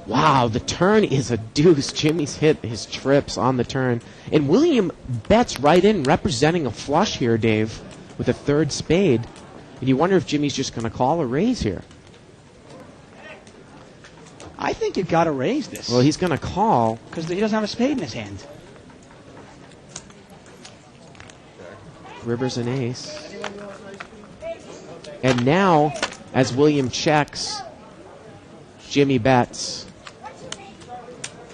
[SPEAKER 2] Wow, the turn is a deuce. Jimmy's hit his trips on the turn. And William bets right in, representing a flush here, Dave, with a third spade. And you wonder if Jimmy's just going to call a raise here.
[SPEAKER 19] I think you've got to raise this.
[SPEAKER 2] Well, he's going to call.
[SPEAKER 19] Because he doesn't have a spade in his hand.
[SPEAKER 2] River's an ace. And now, as William checks, Jimmy bets.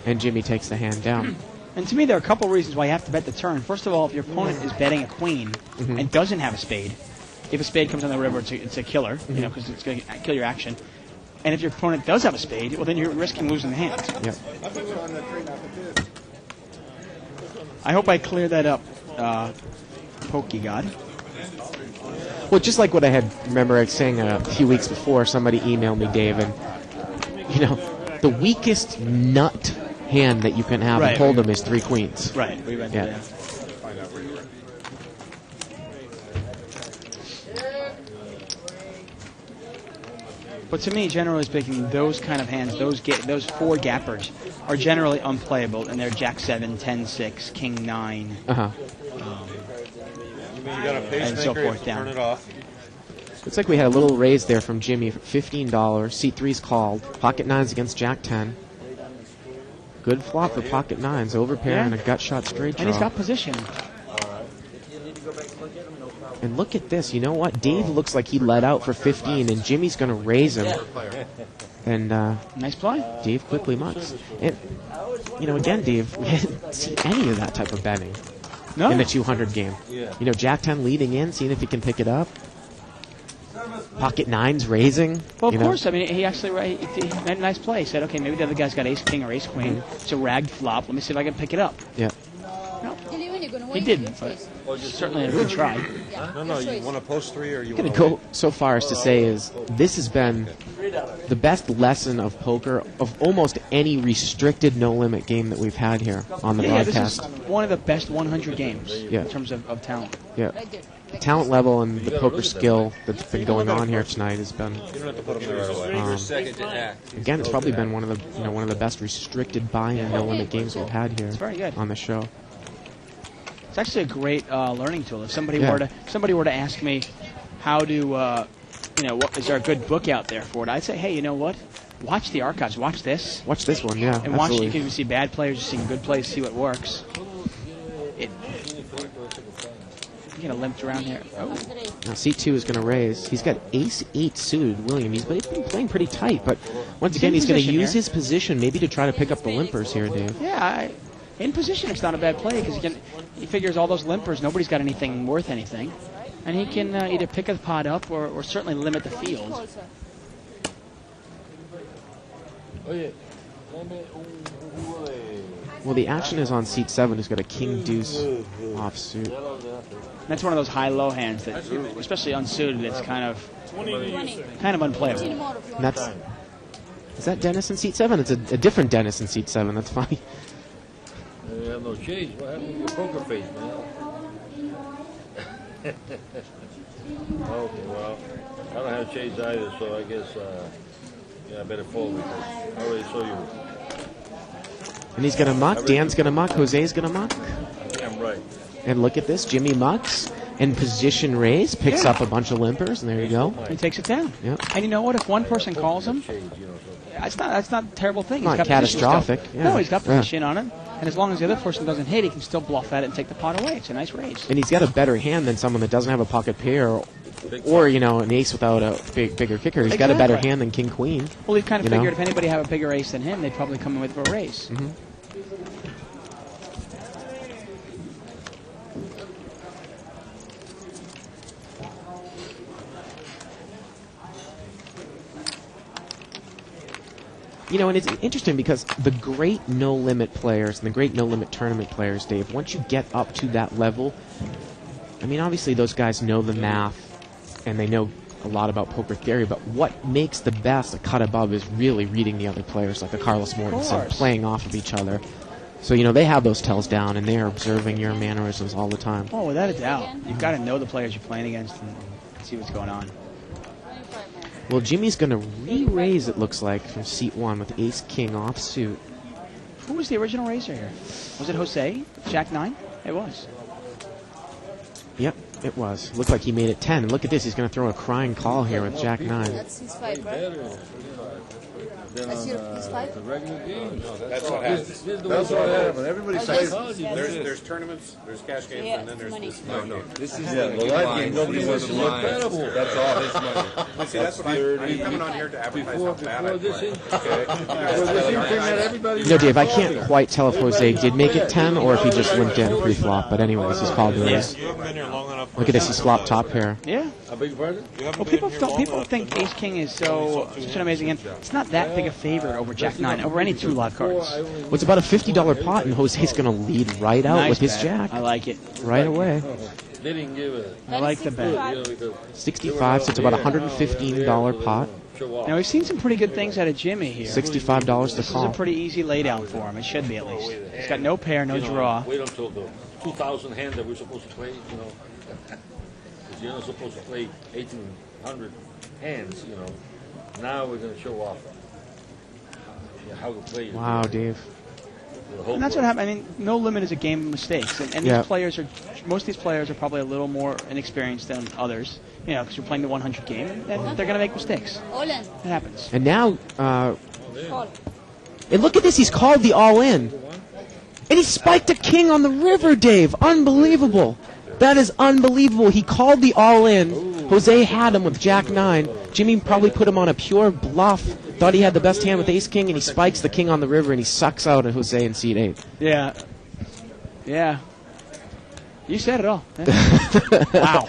[SPEAKER 2] And Jimmy takes the hand down.
[SPEAKER 19] And to me, there are a couple reasons why you have to bet the turn. First of all, if your opponent is betting a queen and doesn't have a spade, if a spade comes on the river, it's a killer, you know, because it's going to kill your action. And if your opponent does have a spade, well, then you're risking losing the hand.
[SPEAKER 2] Yep.
[SPEAKER 19] I hope I cleared that up, Pokey God.
[SPEAKER 2] Well, just like what I had remember saying a few weeks before, somebody emailed me, Dave, and you know, the weakest nut hand that you can have in Hold'em is 3 queens.
[SPEAKER 19] Right. We went through that. But to me, generally speaking, those kind of hands, those 4 gappers, are generally unplayable, and they're Jack 7, 10, 6, King 9,
[SPEAKER 4] and
[SPEAKER 19] so forth down.
[SPEAKER 4] Turn it off.
[SPEAKER 2] Looks like we had a little raise there from Jimmy for $15. C3's called. Pocket 9s against Jack 10. Good flop for pocket 9s. Overpair and a gut shot straight draw.
[SPEAKER 19] And he's got position.
[SPEAKER 2] And look at this. You know what? Dave looks like he let out for 15, and Jimmy's going to raise him. And
[SPEAKER 19] nice play.
[SPEAKER 2] Dave quickly mucks. And, you know, again, Dave, we didn't see any of that type of betting in the 200 game.
[SPEAKER 4] Yeah.
[SPEAKER 2] You know, Jack 10 leading in, seeing if he can pick it up. Pocket 9's raising.
[SPEAKER 19] Well, of course. I mean, he actually he made a nice play. He said, okay, maybe the other guy's got ace king or ace queen. It's a ragged flop. Let me see if I can pick it up.
[SPEAKER 2] Yeah.
[SPEAKER 19] He didn't, but certainly a good try.
[SPEAKER 4] No, you want to post 3 or you
[SPEAKER 2] I'm
[SPEAKER 4] want
[SPEAKER 2] going to go so far as to say is this has been the best lesson of poker of almost any restricted no-limit game that we've had here on the broadcast.
[SPEAKER 19] This is one of the best 100 games
[SPEAKER 2] Yeah.
[SPEAKER 19] in terms of talent.
[SPEAKER 2] Yeah. The talent level and the poker skill that's been going on here tonight has been.
[SPEAKER 4] You don't have to put them there right away.
[SPEAKER 13] For a second to act.
[SPEAKER 2] Again, it's probably been one of the best restricted buy-in no-limit games we've had here
[SPEAKER 19] very good.
[SPEAKER 2] on the show.
[SPEAKER 19] It's actually a great learning tool. If somebody
[SPEAKER 2] Yeah.
[SPEAKER 19] were to ask me how to, is there a good book out there for it? I'd say, hey, you know what? Watch the archives. Watch this.
[SPEAKER 2] Watch this one, yeah.
[SPEAKER 19] And watch.
[SPEAKER 2] absolutely.
[SPEAKER 19] You can see bad players, you see good plays, see what works. You're gonna limp around here. Oh.
[SPEAKER 2] Now C2 is going to raise. He's got ace-8 suited, William. He's been playing pretty tight, but once again, he's going to use his position maybe to try to pick up the limpers here, Dave.
[SPEAKER 19] Yeah, in position it's not a bad play because he figures all those limpers, nobody's got anything worth anything. And he can either pick a pot up or certainly limit the field.
[SPEAKER 2] Well, the action is on seat 7, who's got a king-deuce offsuit.
[SPEAKER 19] That's one of those high-low hands that, especially unsuited, it's kind of unplayable.
[SPEAKER 2] And is that Dennis in seat 7? It's a different Dennis in seat 7. That's funny.
[SPEAKER 13] You have no change. What happened to your poker face, man? Okay, well, I don't have change either, so I guess, I better fold because I already saw you.
[SPEAKER 2] And he's going to muck. Dan's going to muck. Jose's going to muck.
[SPEAKER 13] I think I'm right.
[SPEAKER 2] And look at this. Jimmy mucks. And position raise. Picks up a bunch of limpers. And there you go.
[SPEAKER 19] He takes it down.
[SPEAKER 2] Yep.
[SPEAKER 19] And you know what? If one person calls him, that's not a terrible thing.
[SPEAKER 2] Not
[SPEAKER 19] He's got
[SPEAKER 2] catastrophic.
[SPEAKER 19] Position
[SPEAKER 2] Yeah.
[SPEAKER 19] No, he's got position on it. And as long as the other person doesn't hit, he can still bluff at it and take the pot away. It's a nice raise.
[SPEAKER 2] And he's got a better hand than someone that doesn't have a pocket pair or an ace without a bigger kicker. He's got a better hand than king queen.
[SPEAKER 19] Well, we've kind of figured if anybody had a bigger ace than him, they'd probably come in with a raise.
[SPEAKER 2] Mm-hmm. And it's interesting because the great no-limit players and the great no-limit tournament players, Dave, once you get up to that level, I mean, obviously those guys know the math and they know a lot about poker theory, but what makes the best a cut above is really reading the other players, like the Carlos Mortensen, playing off of each other. So, they have those tells down and they are observing your mannerisms all the time.
[SPEAKER 19] Oh, without a doubt. You've got to know the players you're playing against and see what's going on.
[SPEAKER 2] Well, Jimmy's going to re-raise, it looks like, from seat 1 with ace-king offsuit.
[SPEAKER 19] Who was the original raiser here? Was it Jose? Jack 9? It was.
[SPEAKER 2] Yep, it was. Looked like he made it 10. And look at this. He's going to throw a crying call here with Jack 9.
[SPEAKER 6] That's his 5, right? That's his 5?
[SPEAKER 13] The regular game.
[SPEAKER 7] That's what happens.
[SPEAKER 13] That's what happened. Everybody says
[SPEAKER 7] There's tournaments, there's cash games, and then there's this.
[SPEAKER 13] No.
[SPEAKER 7] This
[SPEAKER 13] is the live game. Nobody wants to look incredible. That's all.
[SPEAKER 7] This money. See, that's what I'm coming on here to advertise how bad I play. Okay?
[SPEAKER 2] Dave, I can't quite tell if Jose did make it 10 or if he just limped in pre-flop. But anyways, he's called the raise.
[SPEAKER 4] You haven't been here long enough.
[SPEAKER 2] Look at this. He's flopped top pair.
[SPEAKER 19] Yeah.
[SPEAKER 13] I beg your pardon?
[SPEAKER 19] Well, people think Ace King is such an amazing hand. It's not that big a favorite over Jack 9, over any 2 live cards.
[SPEAKER 2] Well, it's about a $50 pot, and Jose's going to lead right out
[SPEAKER 19] Nice
[SPEAKER 2] with his
[SPEAKER 19] bet.
[SPEAKER 2] jack.
[SPEAKER 19] I like it.
[SPEAKER 2] Right away.
[SPEAKER 13] They didn't give it.
[SPEAKER 19] I like the bet.
[SPEAKER 2] 65, so it's about a $115 pot.
[SPEAKER 19] Now, we've seen some pretty good things out of Jimmy here.
[SPEAKER 2] $65 to
[SPEAKER 19] This is
[SPEAKER 2] call.
[SPEAKER 19] a pretty easy laydown for him. It should be, at least. He's got no pair, no draw.
[SPEAKER 13] Wait until the 2,000 hand that we're supposed to play, Because you're not supposed to play 1,800 hands, Now we're going to show off how to play.
[SPEAKER 2] Wow, Dave.
[SPEAKER 19] And that's what happened. I mean, no limit is a game of mistakes, and
[SPEAKER 2] Yeah.
[SPEAKER 19] most of these players are probably a little more inexperienced than others. Because you're playing the 100 game, and they're going to make mistakes. It happens.
[SPEAKER 2] And now, and look at this. He's called the all-in. And he spiked a king on the river, Dave. Unbelievable. That is unbelievable. He called the all-in. Jose had him with Jack 9. Jimmy probably put him on a pure bluff. Thought he had the best hand with ace-king, and he spikes the king on the river, and he sucks out at Jose in seat 8.
[SPEAKER 19] Yeah. Yeah. You said it all. Yeah. Wow.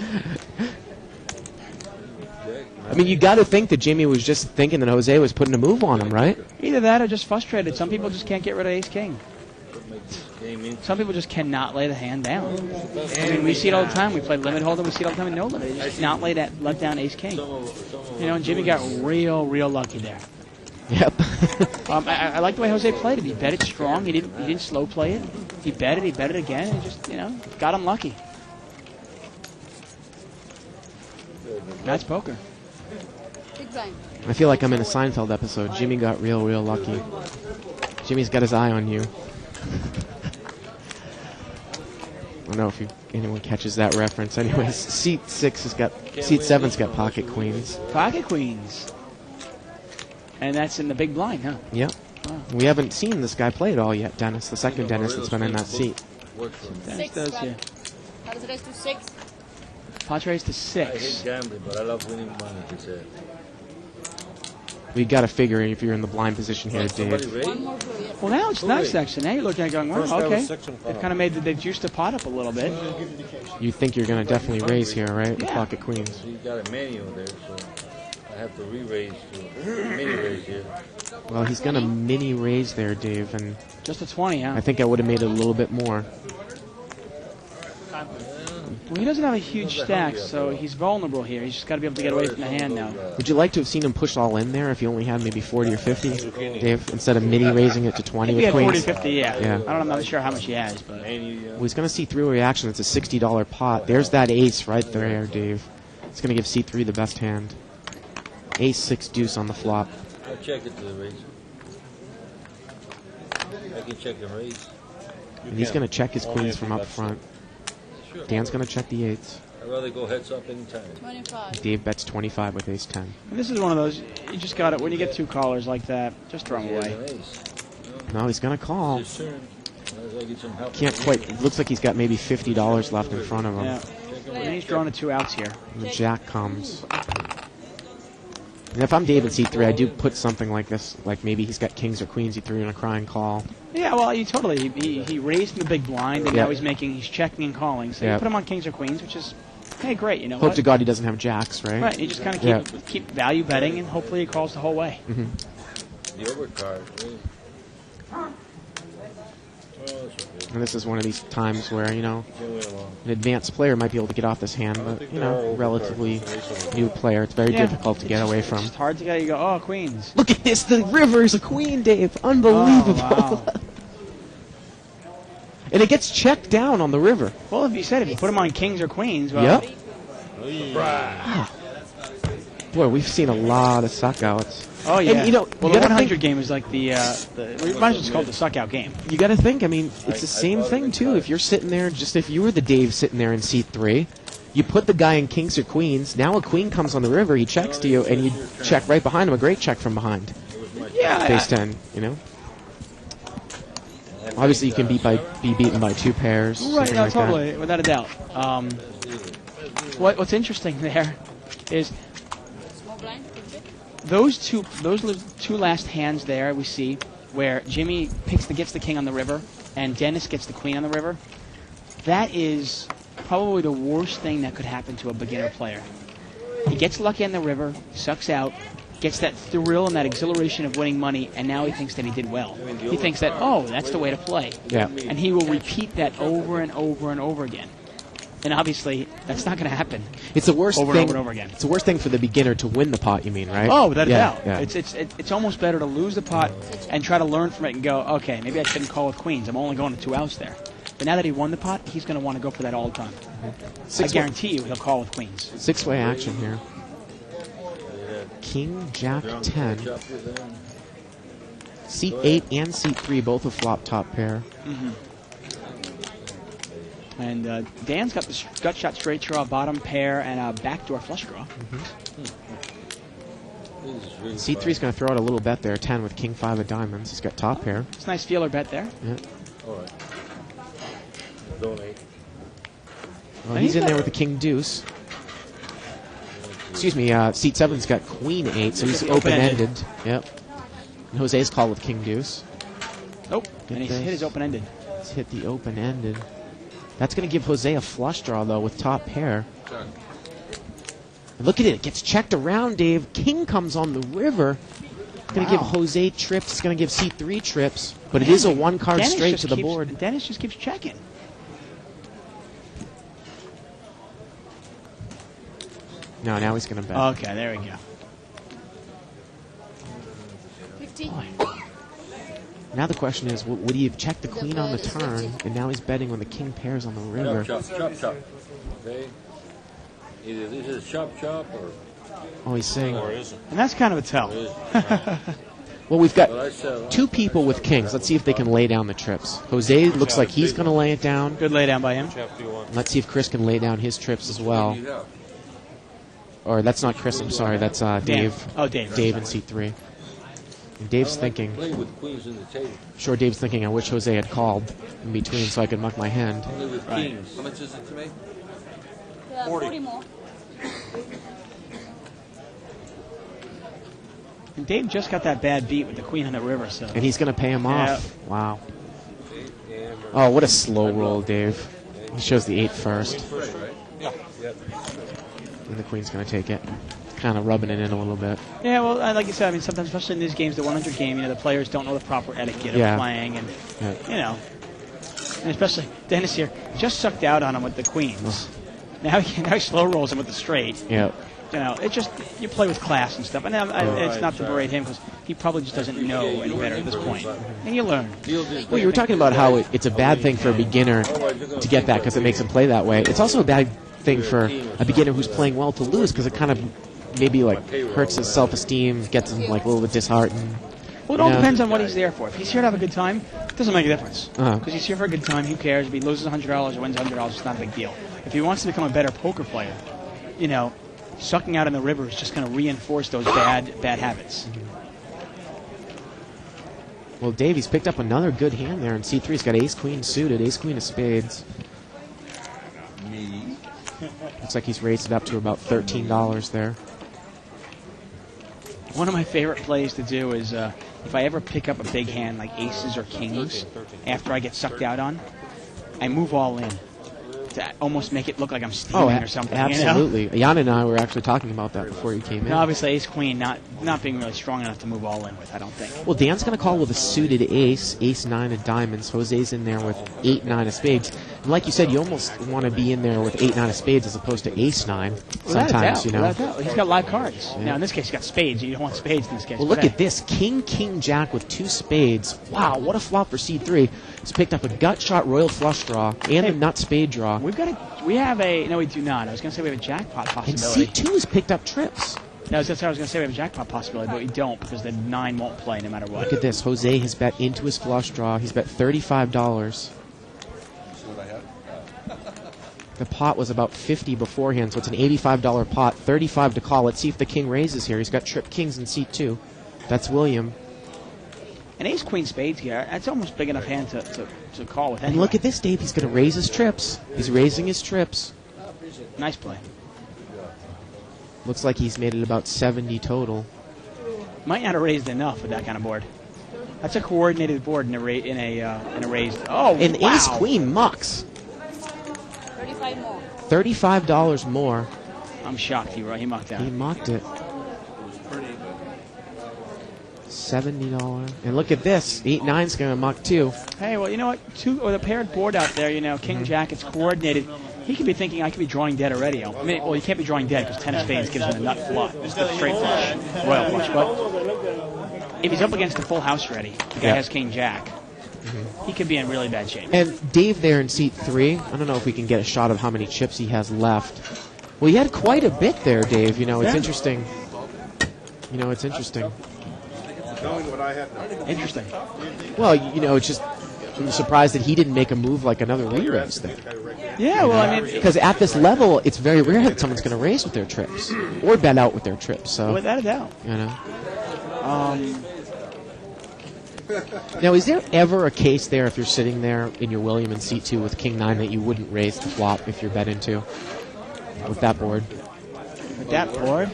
[SPEAKER 2] I mean, you got to think that Jimmy was just thinking that Jose was putting a move on him, right?
[SPEAKER 19] Either that or just frustrated. Some people just can't get rid of ace-king. Some people just cannot lay the hand down. I mean, we see it all the time. We play limit hold'em. We see it all the time in no limit. They just not let down ace king. You know, and Jimmy got real lucky there.
[SPEAKER 2] Yep.
[SPEAKER 19] I like the way Jose played it. He bet it strong. He didn't slow play it. He bet it again, and just got him lucky. That's poker.
[SPEAKER 6] Big blind.
[SPEAKER 2] I feel like I'm in a Seinfeld episode. Jimmy got real lucky. Jimmy's got his eye on you. I don't know if anyone catches that reference. Anyways, seat 7's got pocket queens.
[SPEAKER 19] Pocket queens. And that's in the big blind, huh?
[SPEAKER 2] Yep.
[SPEAKER 19] Wow.
[SPEAKER 2] We haven't seen this guy play at all yet, Dennis. The second Dennis that's been in that seat.
[SPEAKER 19] Dennis does, yeah.
[SPEAKER 6] How does it raise to 6?
[SPEAKER 19] Pot raised to
[SPEAKER 13] I
[SPEAKER 19] 6.
[SPEAKER 13] hate gambling, but I love winning money, he said.
[SPEAKER 2] We got to figure if you're in the blind position here, Dave.
[SPEAKER 19] Well, now it's nice, actually. Now you're looking at it going, well, okay. They've kind of they've juiced the pot up a little bit.
[SPEAKER 2] You think you're going to definitely raise here, right? With
[SPEAKER 19] Yeah.
[SPEAKER 2] pocket queens.
[SPEAKER 13] You got a manual there, so I have to re-raise to mini raise here.
[SPEAKER 2] Well, he's going to mini raise there, Dave, and
[SPEAKER 19] just a 20, huh?
[SPEAKER 2] I think I would have made it a little bit more.
[SPEAKER 19] Well, he doesn't have a huge stack, so he's vulnerable here. He's just got to be able to get away from the hand now.
[SPEAKER 2] Would you like to have seen him push all in there if he only had maybe 40 or 50, Dave, instead of mini raising it to 20
[SPEAKER 19] If he
[SPEAKER 2] with
[SPEAKER 19] had
[SPEAKER 2] queens?
[SPEAKER 19] 40, 50, yeah.
[SPEAKER 2] Yeah.
[SPEAKER 19] I'm not sure how much he has, but
[SPEAKER 2] Well, he's going to see through reaction. It's a $60 pot. There's that ace right there, Dave. It's going to give C3 the best hand. Ace 6 deuce on the flop.
[SPEAKER 13] I'll check it to the raise. I can check the raise.
[SPEAKER 2] And he's going to check his queens from up front. Dan's going to check the eights.
[SPEAKER 13] I'd rather go heads up anytime.
[SPEAKER 6] 25.
[SPEAKER 2] Dave bets 25 with ace 10.
[SPEAKER 19] And this is one of those, you just got it. When you get two callers like that, just throw them away.
[SPEAKER 2] No, he's going to call.
[SPEAKER 13] It's his turn. Might as well get some help.
[SPEAKER 2] Can't quite. It looks like he's got maybe $50 left in front of him.
[SPEAKER 19] Yeah. And he's drawing the two outs here.
[SPEAKER 2] And the jack comes. And if I'm David C3, I do put something like this, like maybe he's got kings or queens, he threw in a crying call.
[SPEAKER 19] Yeah, well, he raised in the big blind, and
[SPEAKER 2] Yep.
[SPEAKER 19] now he's checking and calling. So you
[SPEAKER 2] Yep.
[SPEAKER 19] put him on kings or queens, which is, hey, great, you know
[SPEAKER 2] Hope
[SPEAKER 19] what?
[SPEAKER 2] to God he doesn't have jacks, right?
[SPEAKER 19] Right, you just kind of keep value betting, and hopefully he calls the whole way.
[SPEAKER 2] Mm-hmm.
[SPEAKER 13] The overcard. Really.
[SPEAKER 2] And this is one of these times where, an advanced player might be able to get off this hand, but, relatively new player, it's very difficult to get away from.
[SPEAKER 19] It's hard to get, you go, oh, queens.
[SPEAKER 2] Look at this, the river's a queen, Dave. Unbelievable.
[SPEAKER 19] Oh, wow.
[SPEAKER 2] And it gets checked down on the river.
[SPEAKER 19] Well, if you put him on kings or queens, well.
[SPEAKER 2] Yep. Boy, we've seen a lot of suckouts.
[SPEAKER 19] Oh, yeah.
[SPEAKER 2] And,
[SPEAKER 19] well,
[SPEAKER 2] you
[SPEAKER 19] the
[SPEAKER 2] gotta
[SPEAKER 19] 100 game is like we might as well just call it the suck-out game.
[SPEAKER 2] You got to think, it's the same thing, too. If you're sitting there, if you were the Dave sitting there in seat 3, you put the guy in kings or queens, now a queen comes on the river, he checks to you, and you check right behind him, a great check from behind.
[SPEAKER 19] Yeah.
[SPEAKER 2] Base 10, Obviously, you can be beaten by 2 pairs.
[SPEAKER 19] Right, no,
[SPEAKER 2] like
[SPEAKER 19] totally, without a doubt. What's interesting there is those two last hands there we see where Jimmy gets the king on the river and Dennis gets the queen on the river. That is probably the worst thing that could happen to a beginner player. He gets lucky on the river, sucks out, gets that thrill and that exhilaration of winning money, and now he thinks that he did well. He thinks that, that's the way to play.
[SPEAKER 2] Yeah.
[SPEAKER 19] And he will repeat that over and over and over again. And obviously, that's not going to happen.
[SPEAKER 2] It's the worst
[SPEAKER 19] over
[SPEAKER 2] thing.
[SPEAKER 19] And over and over again.
[SPEAKER 2] It's the worst thing for the beginner to win the pot. You mean, right?
[SPEAKER 19] Oh, without a doubt.
[SPEAKER 2] Yeah.
[SPEAKER 19] It's almost better to lose the pot and try to learn from it and go, okay, maybe I shouldn't call with queens. I'm only going to 2 outs there. But now that he won the pot, he's going to want to go for that all the time. I guarantee you, he'll call with queens.
[SPEAKER 2] 6-way action here. King, Jack, 10. Seat 8 and seat 3 both a flop top pair.
[SPEAKER 19] Mm-hmm. And Dan's got the gut shot straight draw, bottom pair, and a backdoor flush draw.
[SPEAKER 2] Mm-hmm. Seat 3's going to throw out a little bet there, 10 with King 5 of diamonds. He's got top pair.
[SPEAKER 19] It's a nice feeler bet there.
[SPEAKER 2] Yeah.
[SPEAKER 13] All right. Donate.
[SPEAKER 2] Well, he's in there with the King Deuce. Excuse me, seat 7's got Queen 8, so he's open-ended. Yep. And Jose's called with King Deuce.
[SPEAKER 19] Nope. And he's hit his open-ended.
[SPEAKER 2] He's hit the open-ended. That's going to give Jose a flush draw, though, with top pair. And look at it. It gets checked around, Dave. King comes on the river. Going to give Jose trips. It's going to give C3 trips. But it is a one card
[SPEAKER 19] Dennis
[SPEAKER 2] straight
[SPEAKER 19] just
[SPEAKER 2] to the
[SPEAKER 19] keeps-
[SPEAKER 2] board.
[SPEAKER 19] Dennis just keeps checking.
[SPEAKER 2] No, now he's going to bet.
[SPEAKER 19] Okay, there we go.
[SPEAKER 6] 50.
[SPEAKER 2] Now the question is, would he have checked the queen on the turn, and now he's betting when the king pairs on the river?
[SPEAKER 13] Chop. Okay? Either this is chop or...
[SPEAKER 2] Oh, he's saying...
[SPEAKER 19] And that's kind of a tell.
[SPEAKER 2] Well, we've got two people with kings. Let's see if they can lay down the trips. Jose looks like he's going to lay it down.
[SPEAKER 19] Good lay down by him.
[SPEAKER 2] Let's see if Chris can lay down his trips as well. Or that's not Chris, I'm sorry. That's Dave.
[SPEAKER 19] Oh, Dave.
[SPEAKER 2] Dave in C3. And Dave's thinking...
[SPEAKER 13] Playing with queens in the table.
[SPEAKER 2] Sure, Dave's thinking, I wish Jose had called in between so I could muck my hand.
[SPEAKER 13] Only with kings.
[SPEAKER 18] How much is it to me?
[SPEAKER 6] 40 more.
[SPEAKER 19] And Dave just got that bad beat with the queen on the river, so.
[SPEAKER 2] And he's going to pay him off. Wow. Oh, what a slow roll, Dave. He shows the 8 first.
[SPEAKER 18] Yeah.
[SPEAKER 2] And the queen's going to take it. Kind of rubbing it in a little bit.
[SPEAKER 19] Yeah, well, like you said, I mean, sometimes, especially in these games, the 100 game, the players don't know the proper etiquette
[SPEAKER 2] Yeah.
[SPEAKER 19] of playing, and and especially Dennis here just sucked out on him with the queens. Now he slow rolls him with the straight.
[SPEAKER 2] Yeah.
[SPEAKER 19] It just you play with class and stuff, and it's not to berate him because he probably just doesn't know any better at this point, and you learn.
[SPEAKER 2] Well, you were talking about how it's a bad thing for a beginner to get that because it makes him play that way. It's also a bad thing for a beginner who's playing well to lose because it kind of maybe hurts his self-esteem, gets him a little bit disheartened.
[SPEAKER 19] Well, it all depends on what he's there for. If he's here to have a good time, it doesn't make a difference. Because he's here for a good time, who cares? If he loses $100 or wins $100, it's not a big deal. If he wants to become a better poker player, sucking out in the river is just going to reinforce those bad habits.
[SPEAKER 2] Well, Davies picked up another good hand there in C3. He's got ace-queen suited, ace-queen of spades. Looks like he's raised it up to about $13 there.
[SPEAKER 19] One of my favorite plays to do is if I ever pick up a big hand like aces or kings after I get sucked out on, I move all in to almost make it look like I'm stealing or something.
[SPEAKER 2] Absolutely. Jan and I were actually talking about that before you came in.
[SPEAKER 19] Now, obviously, ace-queen not being really strong enough to move all in with, I don't think.
[SPEAKER 2] Well, Dan's going to call with a suited ace, ace-9 of diamonds. Jose's in there with 8-9 of spades. And like you said, you almost want to be in there with 8-9 of spades as opposed to ace-9 sometimes,
[SPEAKER 19] Without a doubt. He's got live cards. Yeah. Now, in this case, he's got spades. You don't want spades in this case.
[SPEAKER 2] Well, look at this. King, king, jack with 2 spades. Wow, what a flop for C3. He's picked up a gut shot royal flush draw and a nut spade draw.
[SPEAKER 19] No, we do not. I was going to say we have a jackpot possibility.
[SPEAKER 2] And C2 has picked up trips.
[SPEAKER 19] No, I was going to say we have a jackpot possibility, but we don't because the 9 won't play no matter what.
[SPEAKER 2] Look at this. Jose has bet into his flush draw. He's bet $35. The pot was about $50 beforehand, so it's an $85 pot. $35 to call. Let's see if the king raises here. He's got trip kings in seat 2. That's William.
[SPEAKER 19] An ace-queen spades here. That's almost big enough hand to call with.
[SPEAKER 2] And look at this, Dave. He's going to raise his trips. He's raising his trips.
[SPEAKER 19] Nice play.
[SPEAKER 2] Looks like he's made it about 70 total.
[SPEAKER 19] Might not have raised enough with that kind of board. That's a coordinated board in a raised. Oh,
[SPEAKER 2] and
[SPEAKER 19] wow.
[SPEAKER 2] ace-queen mucks.
[SPEAKER 6] 35 more.
[SPEAKER 2] $35 more.
[SPEAKER 19] I'm shocked he mucked out.
[SPEAKER 2] He mucked it. $70. And look at this. 8-9's going to muck too.
[SPEAKER 19] Hey, well, you know what? With a paired board out there, king jack, it's coordinated. He could be thinking, I could be drawing dead already. I mean, well, he can't be drawing dead because 10 of spades gives him a nut flush. It's the straight flush, royal flush. But if he's up against a full house already, the guy has king jack. He could be in really bad shape.
[SPEAKER 2] And Dave there in seat 3, I don't know if we can get a shot of how many chips he has left. Well, he had quite a bit there, Dave. It's interesting. It's interesting.
[SPEAKER 18] Knowing what I have now.
[SPEAKER 2] Interesting. Well, it's just, I'm surprised that he didn't make a move like another re-raise there.
[SPEAKER 19] Yeah, well, I mean,
[SPEAKER 2] because at this level, it's very rare that someone's going to raise with their trips or bet out with their trips. So
[SPEAKER 19] without a doubt.
[SPEAKER 2] Now, is there ever a case there if you're sitting there in your William in seat 2 with king 9 that you wouldn't raise the flop if you're bet into with that board?
[SPEAKER 19] With that board?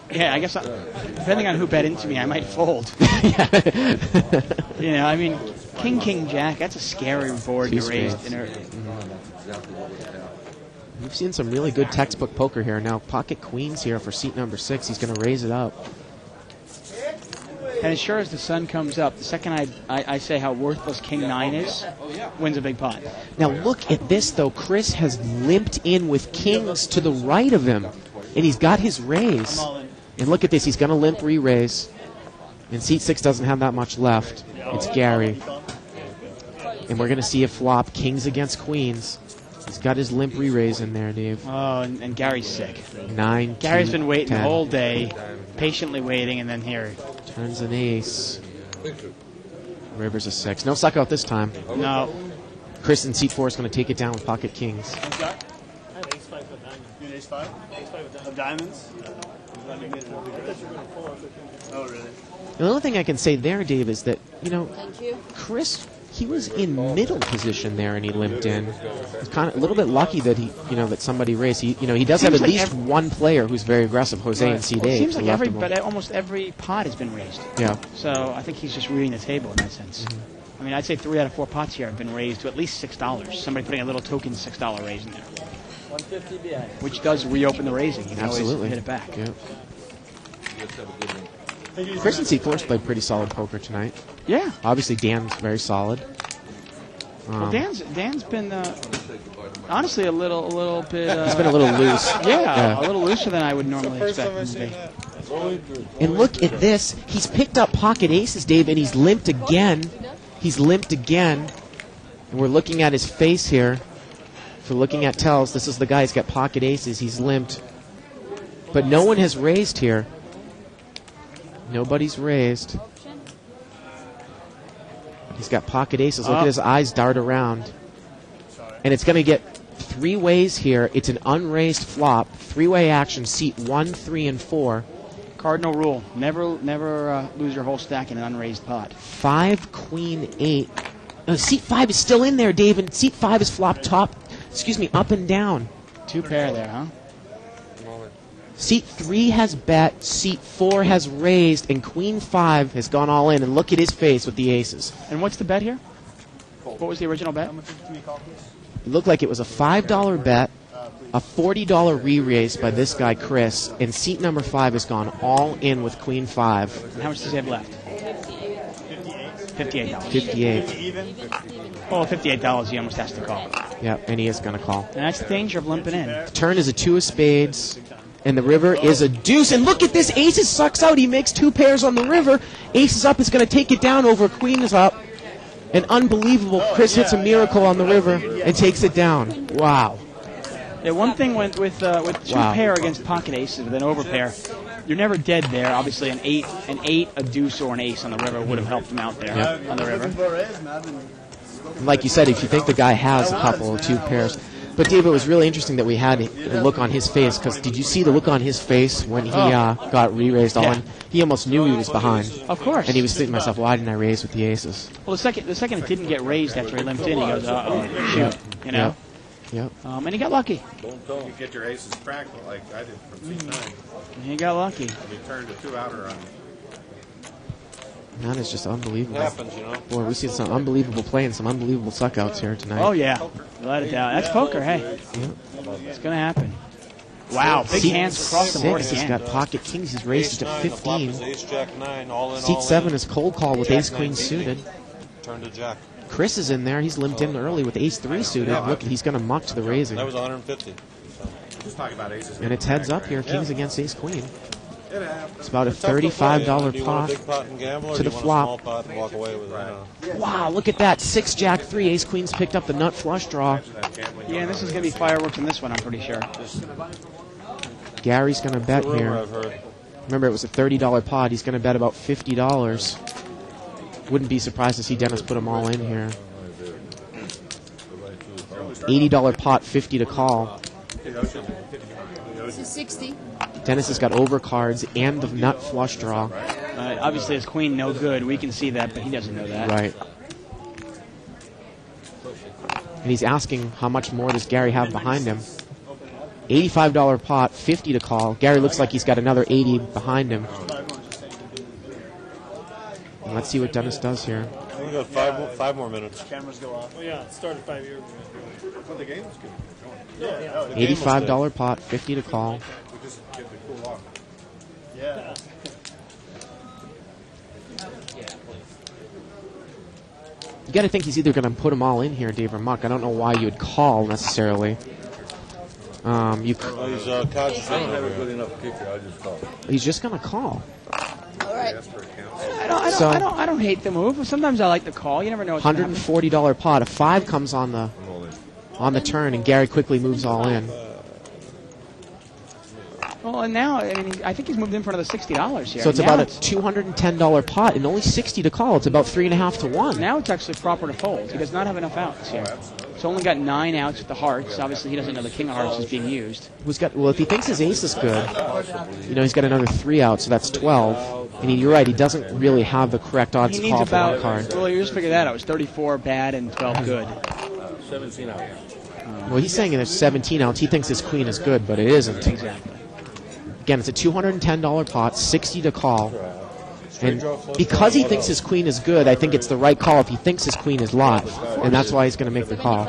[SPEAKER 19] Yeah, I guess depending on who bet into me, I might fold. I mean, king, jack, that's a scary board to raise.
[SPEAKER 2] We've seen some really good textbook poker here. Now, pocket queens here for seat number 6. He's going to raise it up.
[SPEAKER 19] And as sure as the sun comes up, the second I say how worthless King 9 is, wins a big pot.
[SPEAKER 2] Now look at this, though. Chris has limped in with kings to the right of him, and he's got his raise. And look at this. He's going to limp re-raise. And seat 6 doesn't have that much left. It's Gary. And we're going to see a flop, kings against queens. He's got his limp re-raise in there, Dave.
[SPEAKER 19] Oh, and Gary's sick.
[SPEAKER 2] 9,
[SPEAKER 19] Gary's
[SPEAKER 2] 2,
[SPEAKER 19] been waiting
[SPEAKER 2] 10.
[SPEAKER 19] the whole day, patiently waiting, and then here.
[SPEAKER 2] Turns an ace. River's a 6. No suck out this time.
[SPEAKER 19] No.
[SPEAKER 2] Chris in seat 4 is going to take it down with pocket kings.
[SPEAKER 9] I have ace 5 of diamonds. You ace 5? Ace 5 of diamonds? Oh, really?
[SPEAKER 2] The only thing I can say there, Dave, is that,
[SPEAKER 6] Thank you.
[SPEAKER 2] Chris, he was in middle position there and he limped in. It's kind of a little bit lucky that that somebody raised. He does have at least one player who's very aggressive, Jose in seat 8.
[SPEAKER 19] It seems like almost every pot has been raised.
[SPEAKER 2] Yeah.
[SPEAKER 19] So I think he's just reading the table in that sense.
[SPEAKER 2] Mm-hmm.
[SPEAKER 19] I mean, I'd say 3 out of 4 pots here have been raised to at least $6. Somebody putting a little token $6 raise in there.
[SPEAKER 16] 150 behind.
[SPEAKER 19] Which does reopen the raising. You can
[SPEAKER 2] Absolutely.
[SPEAKER 19] always hit it back.
[SPEAKER 2] Yeah. Chris in seat 4's played pretty solid poker tonight.
[SPEAKER 19] Yeah.
[SPEAKER 2] Obviously, Dan's very solid.
[SPEAKER 19] Well, Dan's been honestly a little bit.
[SPEAKER 2] He's been a little loose.
[SPEAKER 19] Yeah, a little looser than I would normally expect him to be.
[SPEAKER 2] And look at this. He's picked up pocket aces, Dave, and he's limped again. He's limped again. And we're looking at his face here. If we're looking at tells, this is the guy who's got pocket aces. He's limped. But no one has raised here. Nobody's raised. He's got pocket aces. Look at his eyes dart around. And it's going to get 3 ways here. It's an unraised flop. 3-way action, seat 1, 3, and 4.
[SPEAKER 19] Cardinal rule: never lose your whole stack in an unraised pot.
[SPEAKER 2] 5, Queen, 8. Seat 5 is still in there, Dave, and seat 5 is flopped up and down.
[SPEAKER 19] 2 pair there, huh?
[SPEAKER 2] Seat 3 has bet, seat 4 has raised, and Queen 5 has gone all in. And look at his face with the aces.
[SPEAKER 19] And what's the bet here? What was the original bet?
[SPEAKER 2] It looked like it was a $5 bet, a $40 re-raise by this guy, Chris, and seat number 5 has gone all in with Queen 5.
[SPEAKER 19] And how much does he have left? $58.
[SPEAKER 2] 58.
[SPEAKER 19] Well, $58 he almost has to call.
[SPEAKER 2] Yep, and he is going to call.
[SPEAKER 19] And that's the danger of limping in.
[SPEAKER 2] The turn is a 2 of spades. And the river is a deuce. And look at this. Aces sucks out. He makes 2 pairs on the river. Aces up is going to take it down over Queen is up. And unbelievable. Chris hits a miracle on the river and takes it down. Wow.
[SPEAKER 19] Yeah, one thing with 2 pair against pocket aces with an overpair, you're never dead there. Obviously, an 8, a deuce, or an ace on the river would have helped him out there on the river.
[SPEAKER 2] Like you said, if you think the guy has a couple of 2 pairs. But, Dave, it was really interesting that we had a look on his face, because did you see the look on his face when he got re-raised on? He almost knew he was behind.
[SPEAKER 19] Of course.
[SPEAKER 2] And he was thinking to himself, why didn't I raise with the aces?
[SPEAKER 19] Well, the second it didn't get raised after he limped in, he goes, shoot, you know?
[SPEAKER 2] Yep.
[SPEAKER 19] And he got lucky.
[SPEAKER 7] Don't you get your aces cracked like I did from C9.
[SPEAKER 19] He got lucky.
[SPEAKER 7] He turned a 2-outer on.
[SPEAKER 2] That is just unbelievable.
[SPEAKER 7] It happens, you know.
[SPEAKER 2] Boy, we see some unbelievable play and some unbelievable suckouts here tonight.
[SPEAKER 19] Oh, yeah. Let it down. That's poker, hey.
[SPEAKER 2] Yeah.
[SPEAKER 19] It's going to happen. Wow, big hands across the board
[SPEAKER 2] He's
[SPEAKER 19] again.
[SPEAKER 2] got pocket kings. He's raised it to 15.
[SPEAKER 7] Ace, Jack 9, all in,
[SPEAKER 2] Seat 7 is cold call with ace queen suited.
[SPEAKER 7] Turn to Jack.
[SPEAKER 2] Chris is in there. He's limped in early with ace 3 suited. Look, he's going to muck to the raising.
[SPEAKER 7] That was 150. So, just talking about aces.
[SPEAKER 2] And it's heads up here. Kings against ace queen.
[SPEAKER 7] It happens.
[SPEAKER 2] It's about a
[SPEAKER 7] It's tough to play.
[SPEAKER 2] $35
[SPEAKER 7] Do you want
[SPEAKER 2] pot
[SPEAKER 7] a big pot and gamble, or
[SPEAKER 2] to
[SPEAKER 7] do
[SPEAKER 2] the
[SPEAKER 7] you want a small
[SPEAKER 2] flop.
[SPEAKER 7] pot and walk away with it?
[SPEAKER 2] Wow, look at that. 6 Jack 3. Ace queen's picked up the nut flush draw.
[SPEAKER 19] Yeah, and this is going to be fireworks in this one, I'm pretty sure.
[SPEAKER 2] Gary's going to bet
[SPEAKER 7] It's a rumor
[SPEAKER 2] here.
[SPEAKER 7] I've heard.
[SPEAKER 2] Remember, it was a $30 pot. He's going to bet about $50. Wouldn't be surprised to see Dennis put them all in here. $80 pot, 50 to call.
[SPEAKER 6] This is 60.
[SPEAKER 2] Dennis has got overcards and the nut flush draw.
[SPEAKER 19] Obviously, his queen no good. We can see that, but he doesn't know that.
[SPEAKER 2] Right. And he's asking how much more does Gary have behind him. $85 pot, 50 to call. Gary looks like he's got another 80 behind him. And let's see what Dennis does here.
[SPEAKER 7] We got 5 more minutes.
[SPEAKER 9] Cameras go off. Oh, yeah, it started 5 years ago.
[SPEAKER 7] Well, the game's good.
[SPEAKER 9] Yeah.
[SPEAKER 2] $85 pot, 50 to call.
[SPEAKER 7] We just get to cool off.
[SPEAKER 9] Yeah.
[SPEAKER 2] You got to think he's either going to put them all in here, Dave or Muck. I don't know why you'd call necessarily.
[SPEAKER 13] He's concentrating. I don't have a good enough kicker. I just call.
[SPEAKER 2] He's just going to call.
[SPEAKER 6] All right.
[SPEAKER 19] I don't hate the move. Sometimes I like the call. You never know what's going to happen.
[SPEAKER 2] $140 pot. A 5 comes on the turn, and Gary quickly moves all in.
[SPEAKER 19] Well, and now, I mean, I think he's moved in for another $60 here.
[SPEAKER 2] So it's about a $210 pot and only 60 to call. It's about 3.5 to 1.
[SPEAKER 19] Now it's actually proper to fold. He does not have enough outs here. He's only got 9 outs with the hearts. Obviously, he doesn't know the king of hearts is being used.
[SPEAKER 2] Well, if he thinks his ace is good, he's got another 3 outs, so that's 12. And you're right, he doesn't really have the correct odds to call for one card.
[SPEAKER 19] Well, you just figured that out. It was 34 bad and 12 good.
[SPEAKER 13] 17 outs.
[SPEAKER 2] Well, he's saying there's 17 outs. He thinks his queen is good, but it isn't.
[SPEAKER 19] Exactly.
[SPEAKER 2] Again, it's a $210 pot, 60 to call. And because he thinks his queen is good, I think it's the right call if he thinks his queen is live. And that's why he's going to make the call.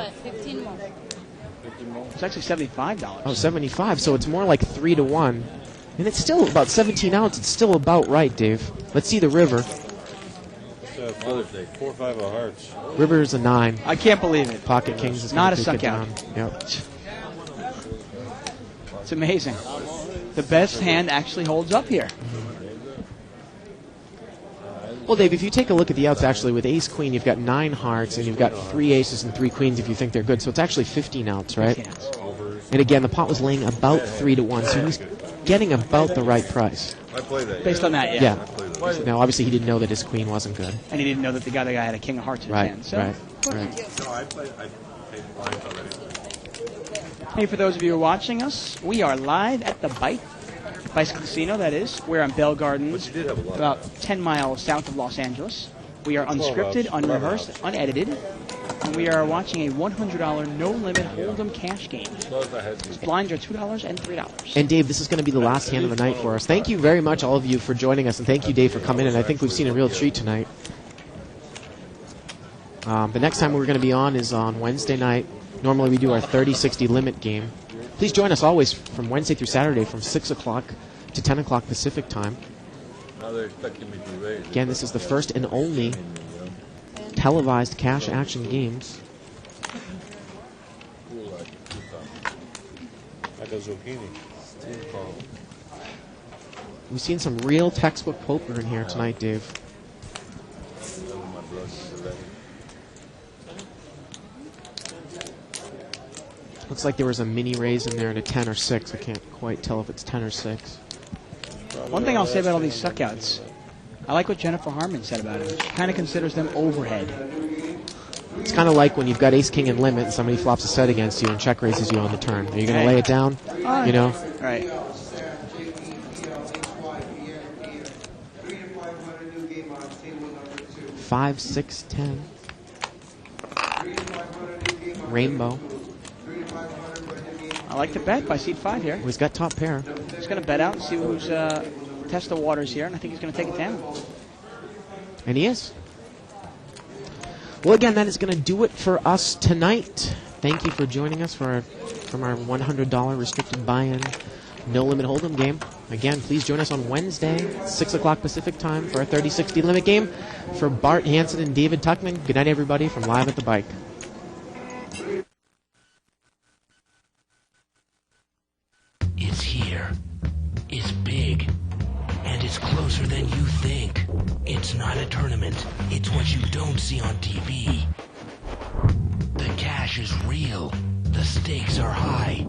[SPEAKER 19] It's actually $75.
[SPEAKER 2] Oh, 75. So it's more like 3 to 1. And it's still about 17 outs. It's still about right, Dave. Let's see the river.
[SPEAKER 13] Mother's Day, 4 or 5 of hearts.
[SPEAKER 2] River is a 9.
[SPEAKER 19] I can't believe it.
[SPEAKER 2] Pocket Kings is
[SPEAKER 19] not a
[SPEAKER 2] take
[SPEAKER 19] suck
[SPEAKER 2] it down.
[SPEAKER 19] out.
[SPEAKER 2] Yep.
[SPEAKER 19] It's amazing. The best hand actually holds up here.
[SPEAKER 2] Well, Dave, if you take a look at the outs, actually, with ace queen, you've got 9 hearts, and you've got 3 aces and 3 queens if you think they're good. So it's actually 15 outs, right?
[SPEAKER 19] 15 outs.
[SPEAKER 2] And again, the pot was laying about 3 to 1, so he's getting about the right price.
[SPEAKER 17] I play that.
[SPEAKER 19] Based on that, yeah.
[SPEAKER 2] Now, obviously, he didn't know that his queen wasn't good.
[SPEAKER 19] And he didn't know that the guy had a king of hearts in his hand. So.
[SPEAKER 2] Right.
[SPEAKER 7] No, I paid blind already.
[SPEAKER 19] Hey, for those of you who are watching us, we are live at the Bicycle Casino, that is. We're on Bell Gardens, about 10 miles south of Los Angeles. We are unscripted, unrehearsed, unedited. And we are watching a $100 no-limit Hold'em cash game. His blinds are $2 and $3.
[SPEAKER 2] And Dave, this is going to be the last hand of the night for us. Thank you very much, all of you, for joining us, and thank you, Dave, for coming in. I think we've seen a real treat tonight. The next time we're going to be on is on Wednesday night. Normally we do our 30-60 limit game. Please join us always from Wednesday through Saturday from 6 o'clock to 10 o'clock Pacific time.
[SPEAKER 13] Now they're expecting me to raise.
[SPEAKER 2] Again, this is the first and only televised cash action games.
[SPEAKER 4] Like a zucchini.
[SPEAKER 2] We've seen some real textbook poker in here tonight, Dave. Looks like there was a mini raise in there and a 10 or 6. I can't quite tell if it's 10 or 6.
[SPEAKER 19] One thing I'll say about all these suckouts, I like what Jennifer Harmon said about it. She kind of considers them overhead.
[SPEAKER 2] It's kind of like when you've got ace-king in limit and somebody flops a set against you and check raises you on the turn. Are you going to lay it down? You know?
[SPEAKER 19] Right.
[SPEAKER 2] Five, 6, 10. Rainbow.
[SPEAKER 19] I like to bet by seed 5 here.
[SPEAKER 2] He's got top pair.
[SPEAKER 19] He's going to bet out and see who's test the waters here, and I think he's going to take it down.
[SPEAKER 2] And he is. Well, again, that is going to do it for us tonight. Thank you for joining us from our $100 restricted buy-in no limit hold'em game. Again, please join us on Wednesday, 6 o'clock Pacific time for our 30-60 limit game. For Bart Hansen and David Tuckman, good night, everybody, from Live at the Bike.
[SPEAKER 1] It's here. It's big. And it's closer than you think. It's not a tournament. It's what you don't see on TV. The cash is real. The stakes are high.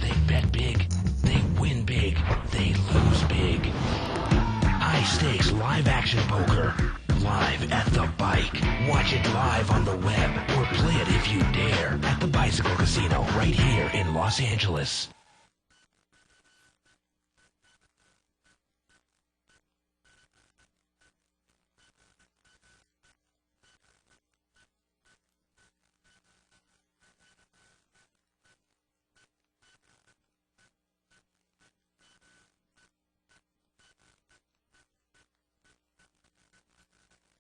[SPEAKER 1] They bet big. They win big. They lose big. High stakes live action poker. Live at the Bike. Watch it live on the web or play it if you dare at the Bicycle Casino right here in Los Angeles.